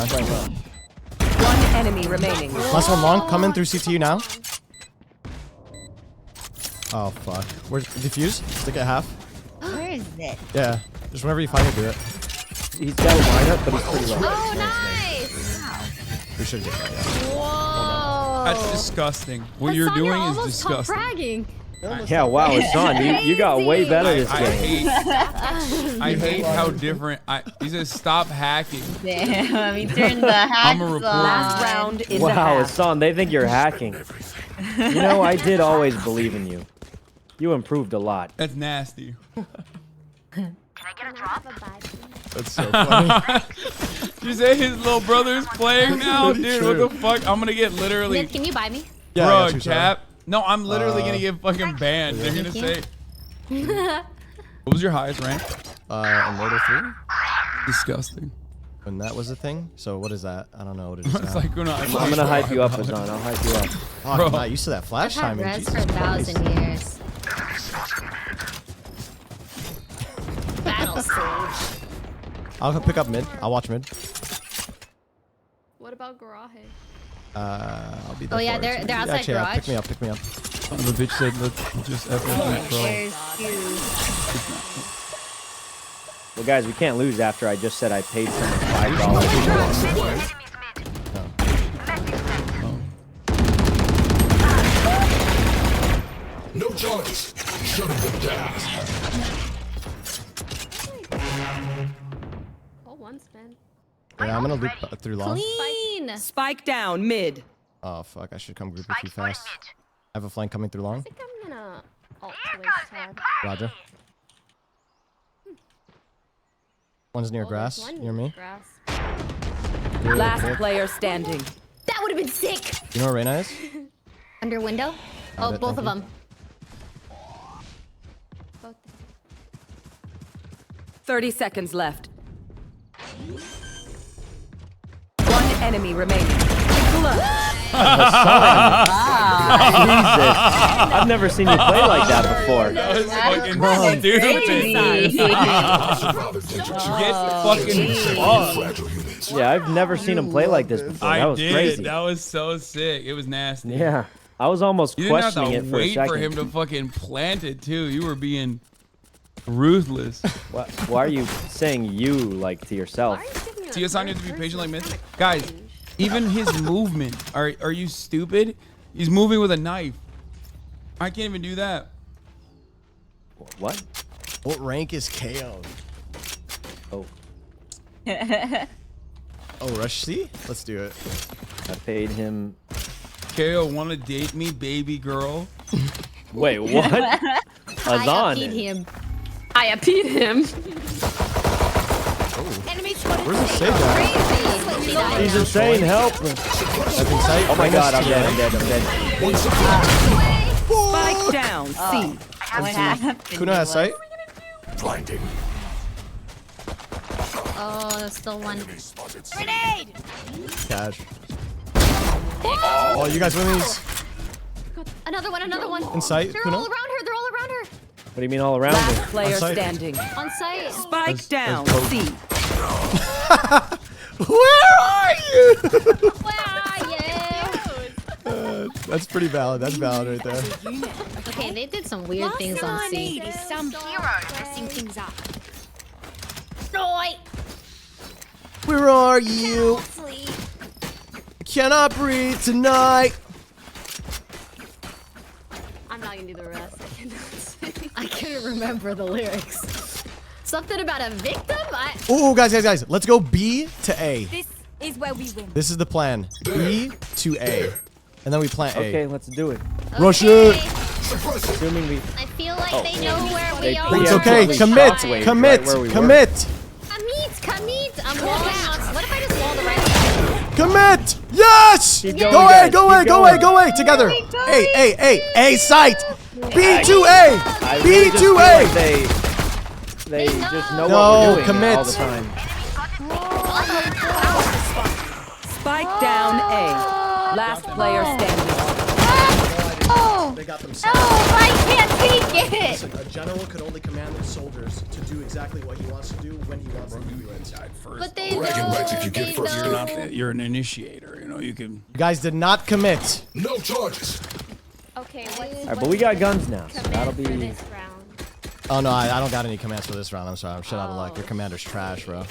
playing well. One enemy remaining. Last one long. Come in through CTU now. Oh fuck. Where's diffuse? Stick at half. Where is it? Yeah. Just whenever you find it, do it. He's got a lineup, but he's pretty low. Oh, nice. We should get that. Yeah. Whoa. That's disgusting. What you're Hasan, doing is almost disgusting. bragging. Yeah, wow, Hasan, you got way better this game. I hate how different. He says stop hacking. Damn, he turned the hacks I'm a reporter. Last round in the Wow, half. Hasan, they think you're hacking. You know, I did always believe in you. You improved a lot. That's nasty. Can I get a drop? That's so funny. You say his little brother's playing now? Dude, True. what the fuck? I'm gonna get literally... Nick, can you buy me? Yeah, I Bro, got you, sorry. Cap. No, I'm literally gonna get fucking banned. They're gonna say... What was your highest rank? Immortal 3? Disgusting. When that was a thing? So what is that? I don't know what it is It's now. like when I'm gonna hype you up, Hasan. I'll hype you up. Oh, Bro. I'm not used to that flash I've had timing. res Jesus for 1,000 Christ. years. Battle stage. I'll pick up mid. I'll watch mid. What about Garage? I'll be there. Oh, yeah, for it. they're outside Actually, garage. Pick me up. Pick me up. The bitch said, let's just F control. There's 2. Well, guys, we can't lose after I just said I paid someone $5. No charges. Shutting them down. Oh, one spin. Yeah, I'm gonna loop through long. Clean. Spike down mid. Oh fuck! I should come group with you fast. I have a flank coming through long. I think I'm gonna alt to his head. Roger. One's near grass. One Near me. Grass. Good, Last good. player standing. That would have been sick. You know where Reyna is? Under window? Got Oh, it, both thank of you. them. Both. 30 seconds left. One enemy remaining. Hasan! Jesus. I've never seen you play like that before. That was fucking stupid. Get fucking fucked. Yeah, I've never seen him play like this before. That was crazy. That was so sick. It was nasty. Yeah, I was almost You didn't have questioning to it for a wait second. for him to fucking plant it too. You were being ruthless. Why are you saying you like to yourself? See, Hasan, you have to be patient like this. Guys, even his movement. Are you stupid? He's moving with a knife. I can't even do that. What? What rank is KO? Oh. Oh, Rush C? Let's do it. I paid him. KO, wanna date me, baby girl? Wait, what? I peed him. I peed him. Enemy spotted. Where's the save at? Crazy. He's insane. Help! Oh my god, I'm dead. I'm dead. Spike down. C. What happened? Kuno has sight. Blinding. Oh, there's still one. Grenade! Cash. Oh, you guys win these. Another one. In sight, They're Kuno? all around her. What do you mean all around Last me? player On site. standing. On site. Spike down. There's C. Where are you? Where are you? That's pretty valid. That's valid right there. Okay, they did some weird things on C. Is some hero messing things up. Roy! Where are you? Sleep. I cannot breathe tonight. I'm not gonna do the rest. I cannot sing. I couldn't remember the lyrics. Something about a victim? Oh, guys. Let's go B to A. This is where we win. This is the plan. B to A. And then we plant A. Okay, let's do it. Rush it. Assuming we. I feel like they know where we are. It's okay. Commit. Commit. Commit. Commit. I'm walking on. What if I just wall the right? Commit. Yes. Go away. Together. A site. B to A. B to A. They just know what we're doing commit. all the time. Spike down A. Last player standing. They got them. I can't take it. Listen, a general could only command his soldiers to do exactly what he wants to do when he wants to do it. But they You're an initiator. You know you can. You guys did not commit. No charges. Okay, Alright, but we got guns now, so that'll be. this round. Oh no, I don't got any commands for this round. I'm sorry, I'm shit out of luck. Your commander's trash, bro.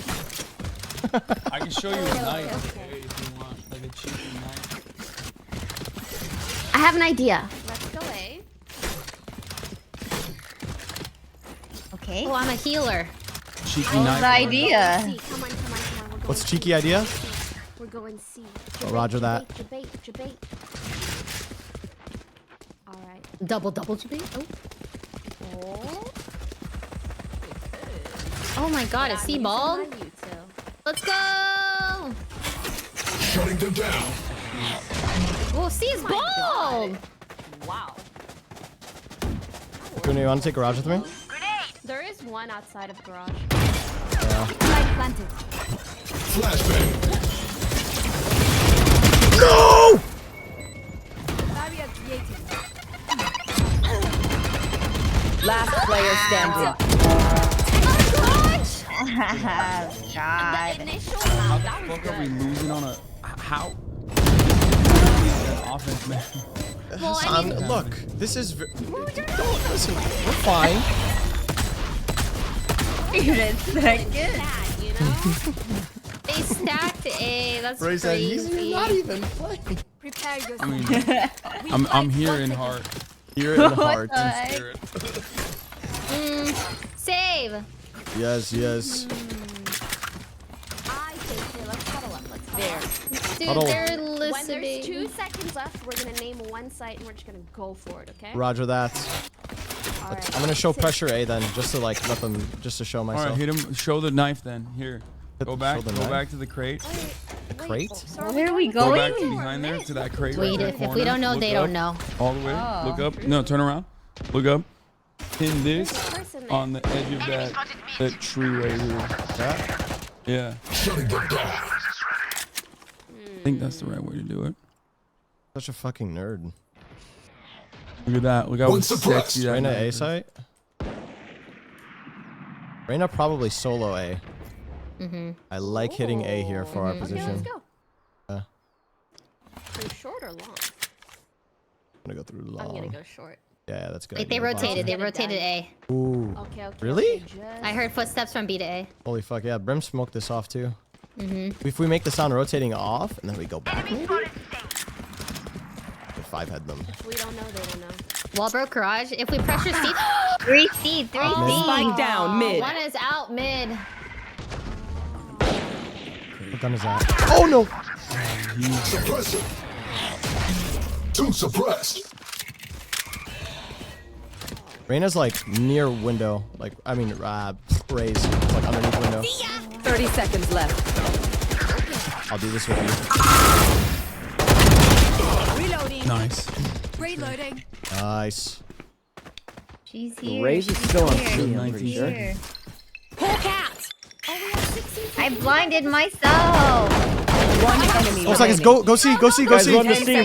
I can show you a knife if you want, like a cheeky knife. I have an idea. Let's go A. Okay. Oh, I'm a healer. Cheeky What's knife. the idea? Come on. We're going What's cheeky idea? We're going C. Oh, roger that. Debate. All right. Double debate. Oh my god, is he bald? Let's go! Shutting them down. Oh, C is bald! Wow. Bruno, you want to take garage with me? There is one outside of garage. Yeah. Light planted. Flashbang. No! Barrier created. Last player standing. God. The initial How round, the that was fuck are we good. losing on a how? Offense, man. Look, this is. Listen, we're fine. They stacked A. That's Bro, crazy. he's not even playing. Prepare yourself. I mean, I'm here in heart. Here in heart. In spirit. Save. Yes. I think, here, let's huddle up. Dude, Huddle. they're When listening. there's 2 seconds left, we're gonna name one site and we're just gonna go for it, okay? Roger that. All right. I'm gonna show pressure A then, just to like let them, just to show All myself. right, hit him. Show the knife then. Here. Go back. Show the Go knife? back to the crate. The crate? Where are we Go going? back to behind there to that crate. Wait, right if there, we don't know, Look they up. don't know. All the way. Oh. Look up. No, turn around. Look up. Pin this person there. on the edge of that tree right here. That? Yeah. Shutting them down. I think that's the right way to do it. Such a fucking nerd. Look at that. Look how One suppressed. sexy that Reyna knife A is. site? Reyna probably solo A. I like hitting A here for our Okay, let's position. go. Yeah. Through short or long? I'm gonna go through long. I'm gonna go short. Yeah, that's good. Wait, they rotated. They rotated A. Ooh. Okay. Really? I heard footsteps from B to A. Holy fuck, yeah. Brim smoked this off too. If we make the sound rotating off and then we go back, maybe? If 5 had them. If we don't know, they don't know. Wall broke garage. If we pressure C. 3C. Spike down mid. One is out mid. What gun is that? Oh no! Suppressor. 2 suppressed. Reyna's like near window. Like, I mean, raise. Like underneath window. 30 seconds left. I'll do this with you. Reloading. Nice. Reloading. Nice. She's here. Raze is still on She's C, here. I'm pretty sure. Here. Hawk out. Oh, we have 16 I blinded myself. One enemy. Oh, seconds. Go see. Guys, run to C. She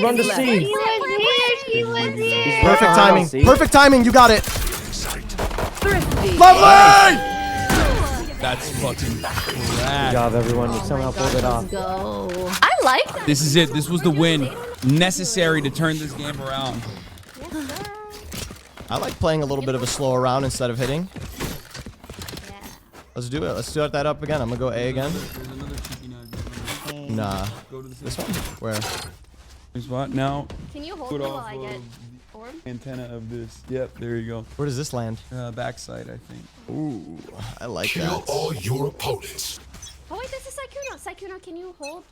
was here. Perfect timing. See? Perfect timing. You got it. Thrifty. Lovely! That's fucking Good rad. job, everyone. You somehow pulled it off. Go. I like that. This is it. This was the win. necessary to turn this game around. I like playing a little bit of a slower round instead of hitting. Let's do it. Let's start that up again. I'm gonna go A again. Nah. This one? Where? This what? Now. Can you hold put me while off I get of orb? antenna of this. Yep, there you go. Where does this land? Backside, I think. Ooh, I like Kill that. all your opponents. Oh wait, this is Sykkuno. Sykkuno, can you hold?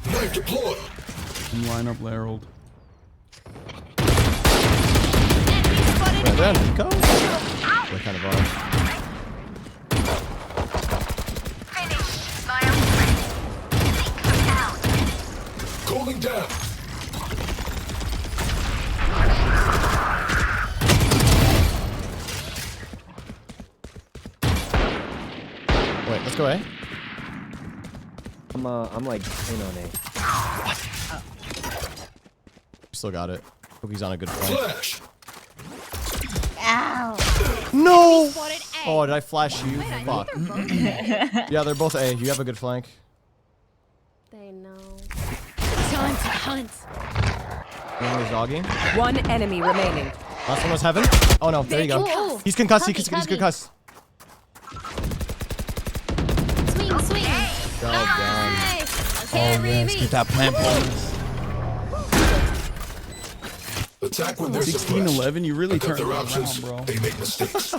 Knife deployed. And line up Larold. Right there, go. What kind of are? Cooling down. Wait, let's go A. I'm like in on A. Still got it. Hope he's on a good flank. Flash. Ow. No! Oh, did I flash you? Wait, I Fuck. think they're both A. Yeah, they're both A. You have a good flank. They know. Time to hunt. One was dogging. One enemy remaining. Last one was heaven. Oh no, there you go. Ooh. He's concussed. He's Cubby. concussed. Swing, swing. Well done. Nice. Okay, Remy. Get that plant bonus. Attack when they're 16-11, you really turned their it around, options. bro. They make mistakes.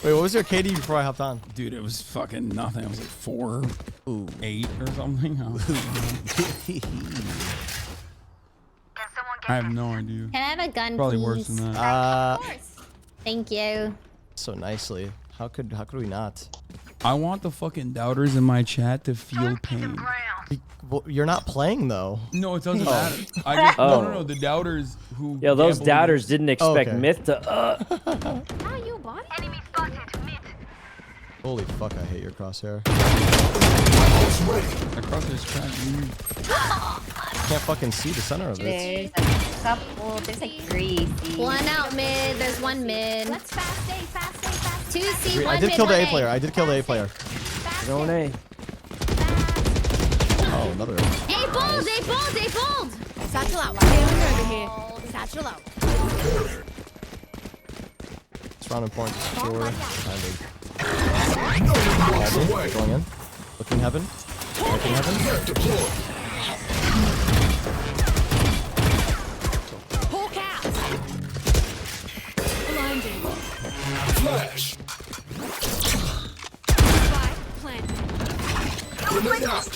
Wait, what was your KD before I hopped on? Dude, it was fucking nothing. It was like 4, 8 or something. I have no idea. Can I have a gun, Probably please? worse than that. Thank you. So nicely. How could we not? I want the fucking doubters in my chat to feel pain. Well, you're not playing though. No, it doesn't matter. I just no. The doubters who. Yeah, those gambled doubters against- didn't expect okay. Myth to. Ah, you bought it? Enemy spotted. Mid. Holy fuck, I hate your crosshair. That crosshair's trash. Can't fucking see the center of it. There's a couple. There's like 3 C. One out mid. There's one mid. Let's fast A, fast A, fast A. 2 C, one I did mid, kill the one A player. I did kill the A player. Going A. Oh, another. A bold, A bold, A bold. Satchel out. Over here. Satchel out. It's round important to secure. Away. Going in. Looking heaven. Looking heaven. Deploy. Hawk out. Blinding. Flash. Spike planted. Grenade out.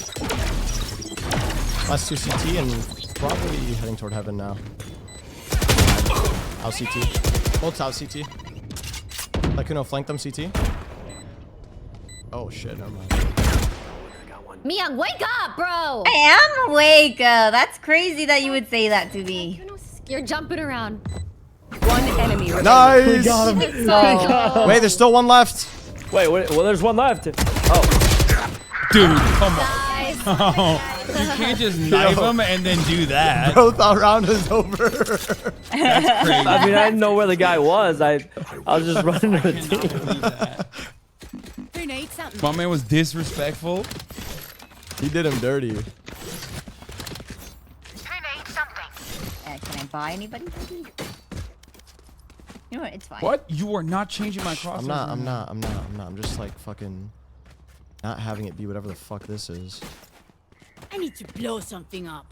Last 2 CT and probably heading toward heaven now. Out CT. Both out CT. Sykkuno, flank them CT. Oh shit, never mind. Miyoung, wake up, bro. I am awake. That's crazy that you would say that to me. You're jumping around. One enemy remaining. Nice! We got him. So- Wait, there's still one left. Wait, well, there's one left. Oh. Dude, come on. Guys. Oh, you can't just knife him and then do that. Bro thought round is over. That's crazy. I mean, I didn't know where the guy was. I was just running to the team. Who needs something? My man was disrespectful. He did him dirty. Can I buy anybody? You know what? It's fine. What? You are not changing my cross. I'm not. I'm just like fucking not having it be whatever the fuck this is. I need to blow something up.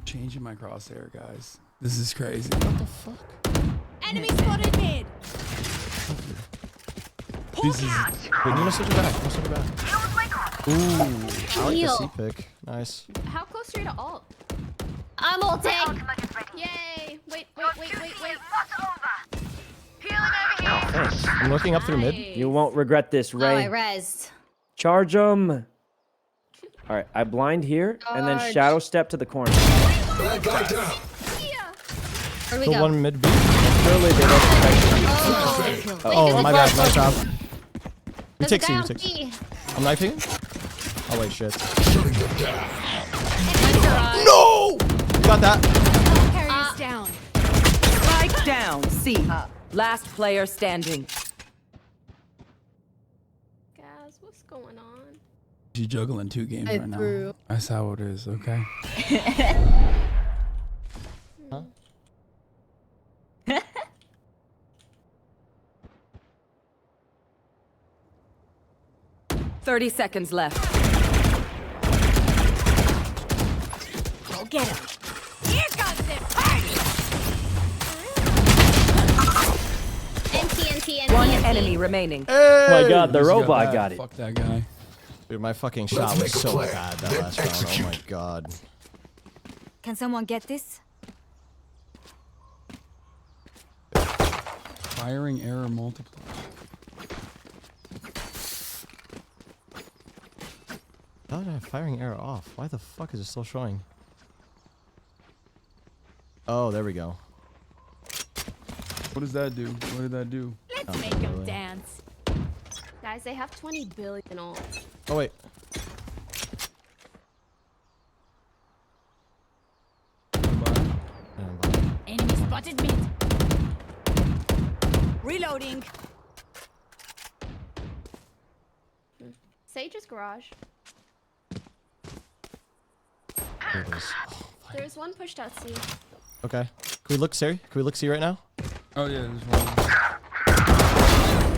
Changing my crosshair, guys. This is crazy. What the fuck? Enemy spotted mid. This is. Wait, you must switch it back. You must switch it back. Ooh, I like the C pick. Nice. How close are you to ult? I'm ulting. Yay! Wait. Thanks. I'm looking up through mid. You won't regret this, Oh, I Ray. rezzed. Charge him. All right, I blind here and then Charge. shadow step to the corner. Bad guy down. Where do we The go? one mid B. Surely they don't expect you. Oh, my bad. Nice job. You There's take a C. guy You on take C. B. I'm knifing. Oh wait, shit. Shutting them down. No! You got that. Carriers down. Spike down. C. Last player standing. Guys, what's going on? She's juggling 2 games right now. That's how it is, okay? Huh? 30 seconds left. Go get him. Here comes the party. NT. One enemy remaining. Oh my God, the robot got it. Fuck that guy. Dude, my fucking shot was so bad that last round. Oh my God. Can someone get this? Firing error multiplier. How did I have firing error off? Why the fuck is it still showing? Oh, there we go. What does that do? What did that do? Let's make them dance. Guys, they have 20 billion ult. Oh, wait. Enemy spotted mid. Reloading. Sage's garage. There it is. Oh, There's one pushed out C. okay. Can we look C? Can we look C right now? Oh yeah, there's one.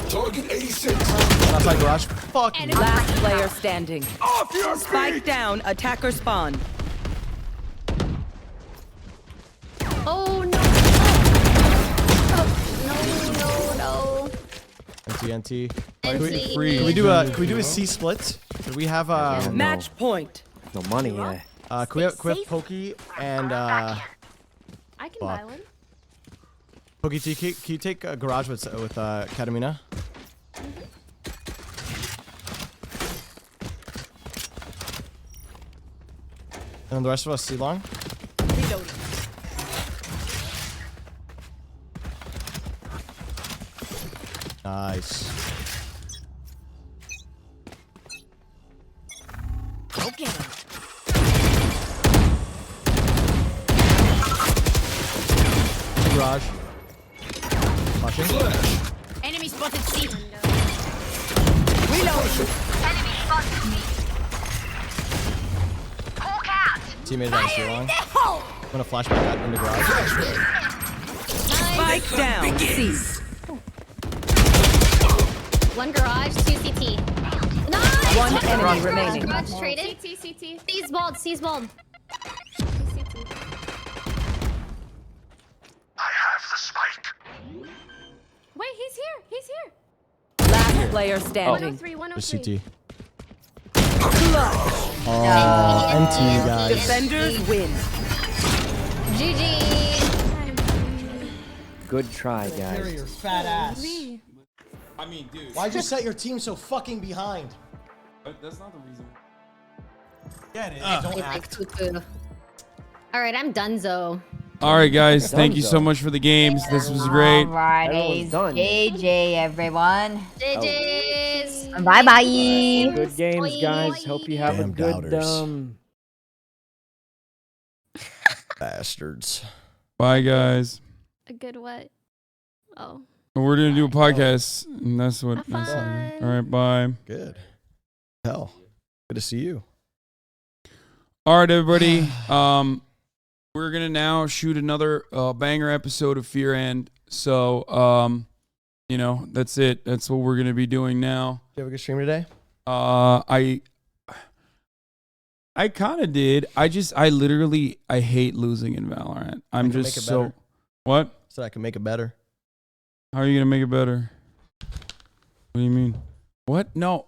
Target 86. Outside garage. Fuck. Last player standing. Off your Spike down. Attacker spawn. Oh no! No! NT. NT. Can we do a C split? Do we have Match point. No money, yeah. Can we have Pokey and I can buy fuck. one. Pokey T, can you take garage with Katamina? And then the rest of us C long. Reloading. Nice. Go get him. Garage. Watching. Enemy spotted C. Reloading. Enemy spotted me. Hawk out. Teammate on C long. I'm gonna flashback that into garage. Spike down. C. One garage, 2 CT. Nice! One enemy remaining. Garage traded. CT. C's bald. Wait, he's here. Last player standing. 103, 103. Just CT. NT guys. Defenders win. GG. Good try, guys. Your fat ass. I mean, dude. Why'd you set your team so fucking behind? That's not the reason. Yeah, it is. Don't act. All right, I'm donezo. All right, guys. Thank you so much for the games. This was great. Alrighty, JJ, everyone. JJ's. Bye bye. Good games, guys. Hope you have a good bastards. Bye, guys. A good what? Oh. We're gonna do a podcast, and that's what. Have fun. All right, bye. Good. Hell, good to see you. All right, everybody. We're gonna now shoot another banger episode of Fear End. So, you know, that's it. That's what we're gonna be doing now. Did you have a good stream today? I kind of did. I literally hate losing in Valorant. I'm just so. Better. What? So I can make it better. How are you gonna make it better? What do you mean? What? No.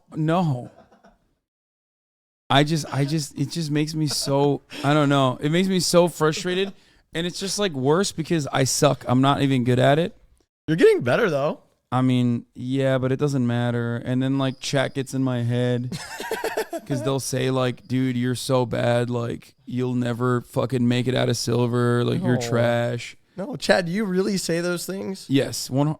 It just makes me so, I don't know. It makes me so frustrated, and it's just like worse because I suck. I'm not even good at it. You're getting better though. I mean, yeah, but it doesn't matter. And then like chat gets in my head because they'll say like, dude, you're so bad. Like you'll never fucking make it out of silver. Like you're trash. No, Chad, do you really say those things? Yes. Well,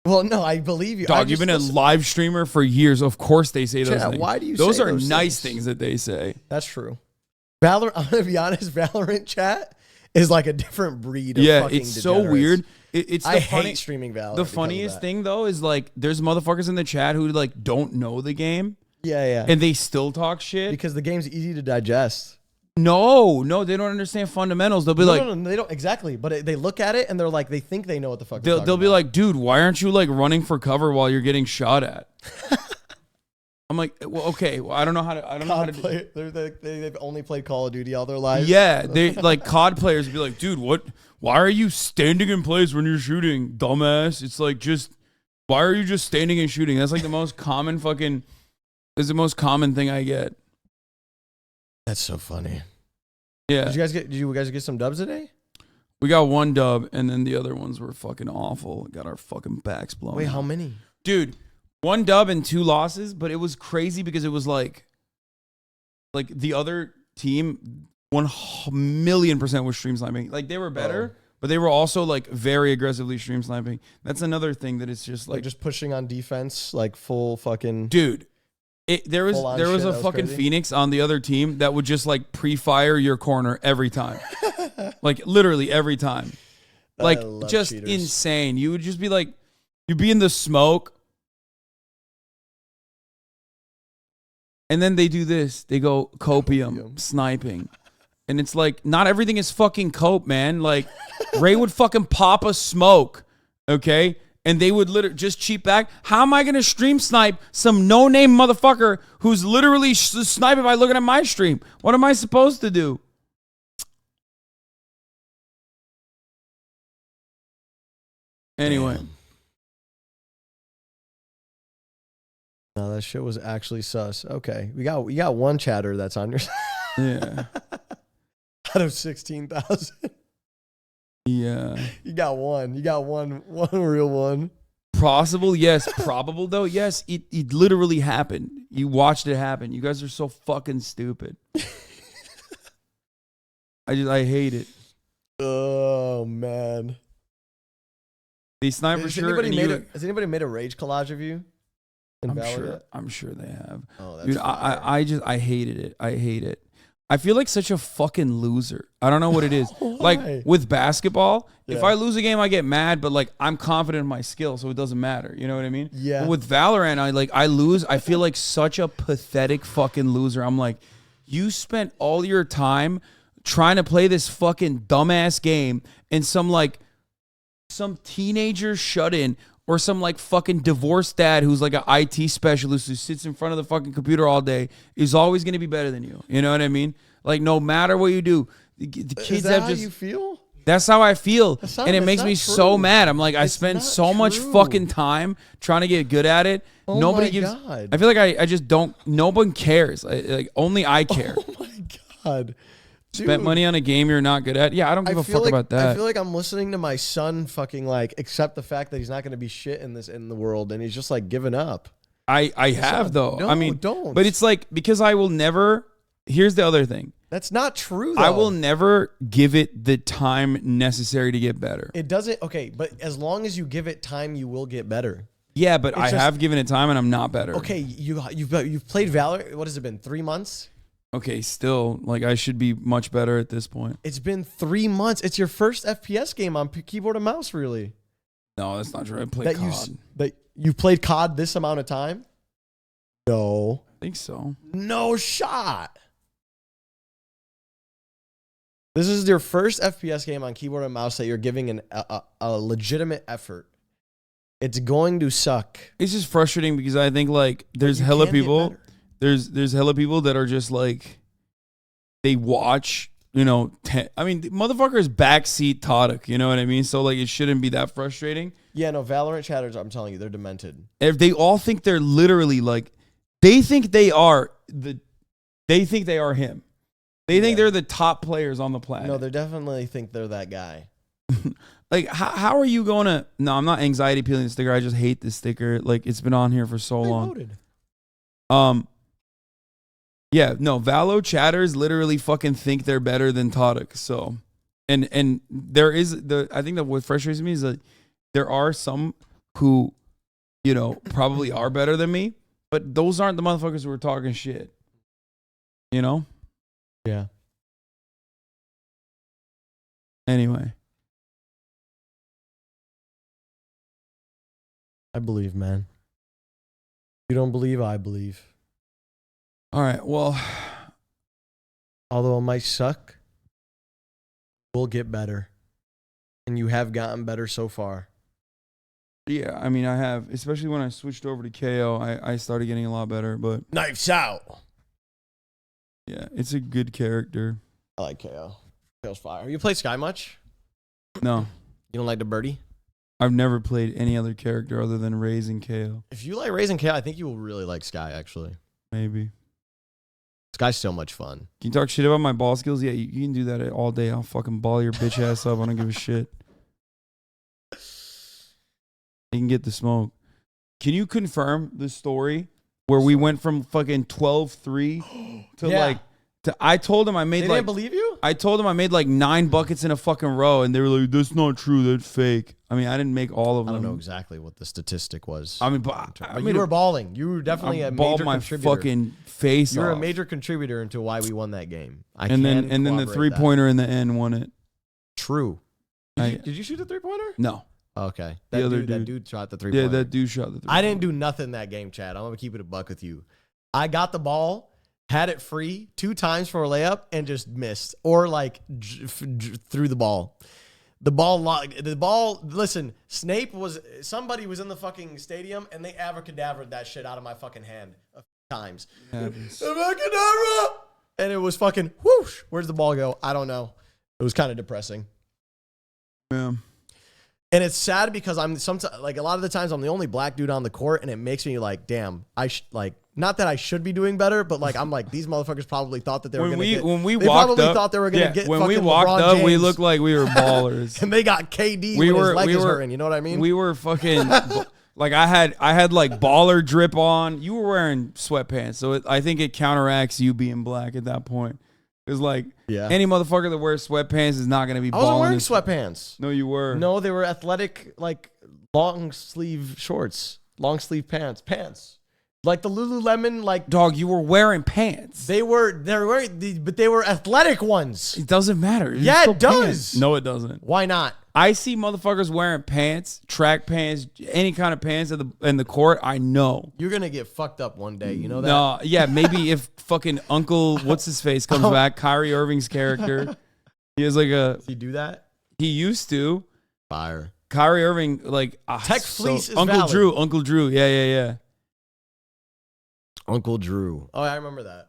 no, I believe you. Dog, you've been a live streamer for years. Of course they say those Chad, things. why do you those say are those nice things that they say. That's true. Valorant, I'm going to be honest, Valorant chat is like a different breed of fucking it's so degenerates. weird. It's I the hate streaming Valorant. The because of funniest that. thing though is like there's motherfuckers in the chat who like don't know the game Yeah, yeah. And they still talk shit because the game's easy to digest. No, they don't understand fundamentals. They'll be like, no, they don't exactly. But they look at it and they're like, they think they know what the fuck. They'll be like, dude, why aren't you like running for cover while you're getting shot at? I'm like, well, okay, well, I don't know how to play. They've only played Call of Duty all their lives. Yeah, they like COD players be like, dude, why are you standing in place when you're shooting, dumbass? It's like, why are you just standing and shooting? That's like the most common is the most common thing I get. That's so funny. Yeah. Did you guys get some dubs today? We got one dub, and then the other ones were fucking awful. Got our fucking backs blown. Wait, out. how many? Dude, one dub and 2 losses, but it was crazy because it was like the other team 1,000,000% was stream sniping. Like they were better, but they were also like very aggressively stream sniping. That's another thing that it's just like just pushing on defense, like full fucking dude. There was a fucking crazy. Phoenix on the other team that would just like pre-fire your corner every time. Like literally every time. Like just cheaters. insane. You would just be like, you'd be in the smoke. And then they do this. They go copium, sniping. And it's like, not everything is fucking cope, man. Like Ray would fucking pop a smoke. Okay? And they would literally just cheat back. How am I going to stream snipe some no-name motherfucker who's literally sniping by looking at my stream? What am I supposed to do? Anyway. Damn. No, that shit was actually sus. Okay. We got one chatter that's on your side. Yeah. Out of 16,000. Yeah. You got one. You got one real one. Possible, yes. Probable, though, yes. It literally happened. You watched it happen. You guys are so fucking stupid. I hate it. Oh, man. They snipe for sure. Has anybody made a rage collage of you? I'm sure they have. Oh, that's dude, I hated it. I hate it. I feel like such a fucking loser. I don't know what it is. Like with basketball, if I lose a game, I get mad, but like I'm confident in my skill, so it doesn't matter. You know what I mean? Yeah. But with Valorant, I lose. I feel like such a pathetic fucking loser. I'm like, you spent all your time trying to play this fucking dumbass game, and some teenager shut in. Or some like fucking divorced dad who's like an IT specialist who sits in front of the fucking computer all day is always going to be better than you. You know what I mean? Like no matter what you do, the kids is that have how just. You feel? That's how I feel, and it makes me so mad. I'm like, I spend so much fucking time trying to get good at it. Oh Nobody my gives. God. I feel like I just don't. No one cares. Like only I care. Oh my God. Spent money on a game you're not good at. Yeah, I don't give a fuck about that. I feel like I'm listening to my son fucking like accept the fact that he's not going to be shit in the world, and he's just like giving up. I have though. No, I mean, don't. But it's like because I will never. Here's the other thing. That's not true, though. I will never give it the time necessary to get better. It doesn't. Okay, but as long as you give it time, you will get better. Yeah, but I have given it time and I'm not better. Okay, you've played Valorant. What has it been? 3 months? Okay, still, like I should be much better at this point. It's been 3 months. It's your first FPS game on keyboard and mouse, really. No, that's not true. I played COD. You played COD this amount of time? No. I think so. No shot. This is your first FPS game on keyboard and mouse that you're giving a legitimate effort. It's going to suck. It's just frustrating because I think like there's hella people. There's hella people that are just like they watch, you know, I mean, the motherfucker is backseat Tadic, you know what I mean? So like it shouldn't be that frustrating. Yeah, no, Valorant chatters, I'm telling you, they're demented. If they all think they're literally like they think they are him. They think they're the top players on the planet. No, they definitely think they're that guy. Like, how are you going to... No, I'm not anxiety peeling the sticker. I just hate this sticker. Like, it's been on here for so long. Voted. Yeah, no, Valo chatters literally fucking think they're better than Tadic. So, and there is... I think that what frustrates me is that there are some who, you know, probably are better than me, but those aren't the motherfuckers who are talking shit. You know? Yeah. Anyway. I believe, man. You don't believe, I believe. All right. Well, although it might suck, we'll get better. And you have gotten better so far. yeah, I mean, I have, especially when I switched over to KO, I started getting a lot better, but Knives out. yeah, it's a good character. I like KO. KO's fire. You play Sky much? No. You don't like the birdie? I've never played any other character other than Raze and KO. If you like Raze and KO, I think you will really like Sky, actually. Maybe. Sky's so much fun. Can you talk shit about my ball skills? Yeah, you can do that all day. I'll fucking ball your bitch ass up. I don't give a shit. You can get the smoke. Can you confirm the story where we went from fucking 12-3 to Yeah. I told him I made They like... didn't believe you? I told them I made like 9 buckets in a fucking row, and they were like, "That's not true. That's fake." I mean, I didn't make all of them. I don't know exactly what the statistic was. I mean, but you were balling. You were definitely I a balled major my contributor. fucking face You were a off. major contributor into why we won that game. And then the 3-pointer in the end won it. True. Did you shoot a 3-pointer? No. Okay. That dude shot the 3-pointer. Yeah, that dude shot the 3-pointer. I didn't do nothing that game, Chad. I'm gonna keep it a buck with you. I got the ball, had it free 2 times for a layup, and just missed, or like threw the ball. The ball. Listen, somebody was in the fucking stadium, and they abracadabraed that shit out of my fucking hand a few times. Abracadabra! And it was fucking whoosh. Where's the ball go? I don't know. It was kind of depressing. Yeah. And it's sad because I'm sometimes like a lot of the times I'm the only black dude on the court, and it makes me like, damn, not that I should be doing better, but like I'm like these motherfuckers probably thought that they were gonna get. When we they walked probably up, thought they were gonna get. When we fucking walked LeBron up, we James. looked like we were ballers, and they got KD when his leg is hurting. You know what I mean? We were fucking like I had like baller drip on. You were wearing sweatpants, so I think it counteracts you being black at that point. It's like any motherfucker that wears sweatpants is not gonna be. I wasn't wearing sweatpants. No, you were. No, they were athletic, like long sleeve shorts, long sleeve pants. Like the Lululemon, like dog, you were wearing pants. They were but they were athletic ones. It doesn't matter. It's Yeah, still it does. pants. No, it doesn't. Why not? I see motherfuckers wearing pants, track pants, any kind of pants in the court. I know you're gonna get fucked up one day. You know that? No, yeah, maybe if fucking Uncle what's his face comes back, Kyrie Irving's character. He has like a. Does he do that? He used to. Fire. Kyrie Irving, like Tech Fleece is Uncle valid. Uncle Drew. Yeah. Uncle Drew. Oh, I remember that.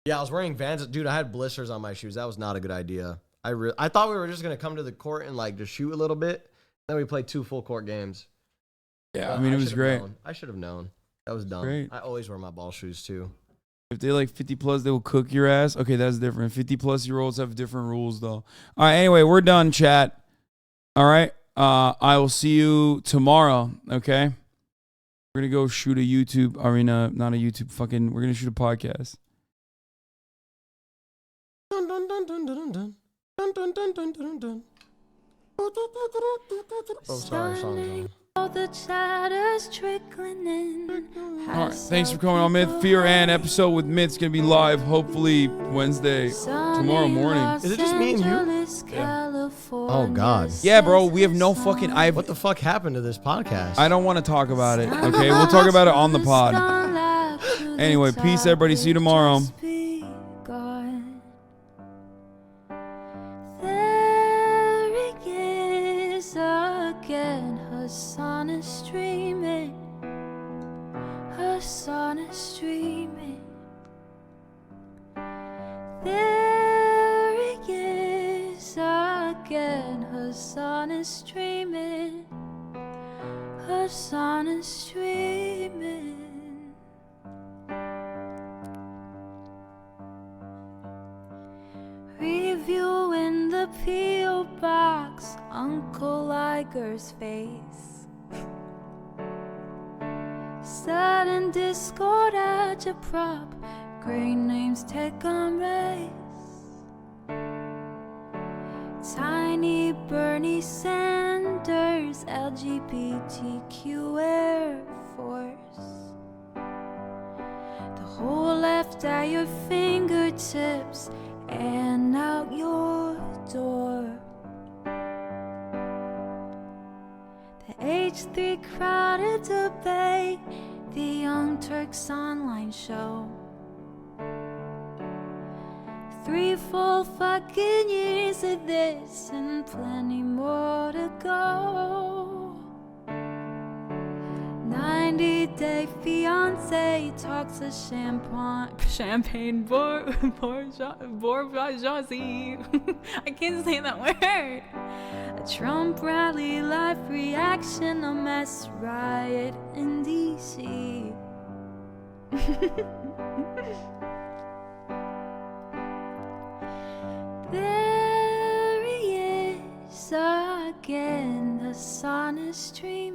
Yeah, I was wearing Vans. Dude, I had blisters on my shoes. That was not a good idea. I thought we were just going to come to the court and like just shoot a little bit. Then we played 2 full court games. Yeah, I mean, it was great. I should have known. That was dumb. Great. I always wear my ball shoes too. If they like 50 plus, they will cook your ass. Okay, that's different. 50 plus year olds have different rules though. All right, anyway, we're done, chat. All right. I will see you tomorrow. Okay. We're going to go shoot a YouTube. I mean, not a YouTube. Fucking, we're going to shoot a podcast. Dun, dun, dun, dun, dun, dun. Dun, dun, dun, dun, dun, dun. Oh, sorry, song. All the chatters trickling in. All right. Thanks for coming on Myth. Fear and episode with Myth's going to be live hopefully Wednesday, tomorrow morning. Is it just me and you? Yeah. Oh, God. Yeah, bro. We have no fucking... What the fuck happened to this podcast? I don't want to talk about it. Okay, we'll talk about it on the pod. Anyway, peace, everybody. See you tomorrow. There he is again. Her son is streaming. Her son is streaming. There he is again. Her son is streaming. Her son is streaming. Reviewing the P.O. box, Uncle Iger's face. Sudden Discord agitprop, great names take on race. Tiny Bernie Sanders, LGBTQ Air Force. The whole left at your fingertips and out your door. The H3 crowded debate, the Young Turks online show. 3 full fucking years of this and plenty more to go. 90-day fiance talks of champagne bourgeoisie. I can't say that word. A Trump rally, live reaction, a mass riot in DC. There he is again, the sun is streaming.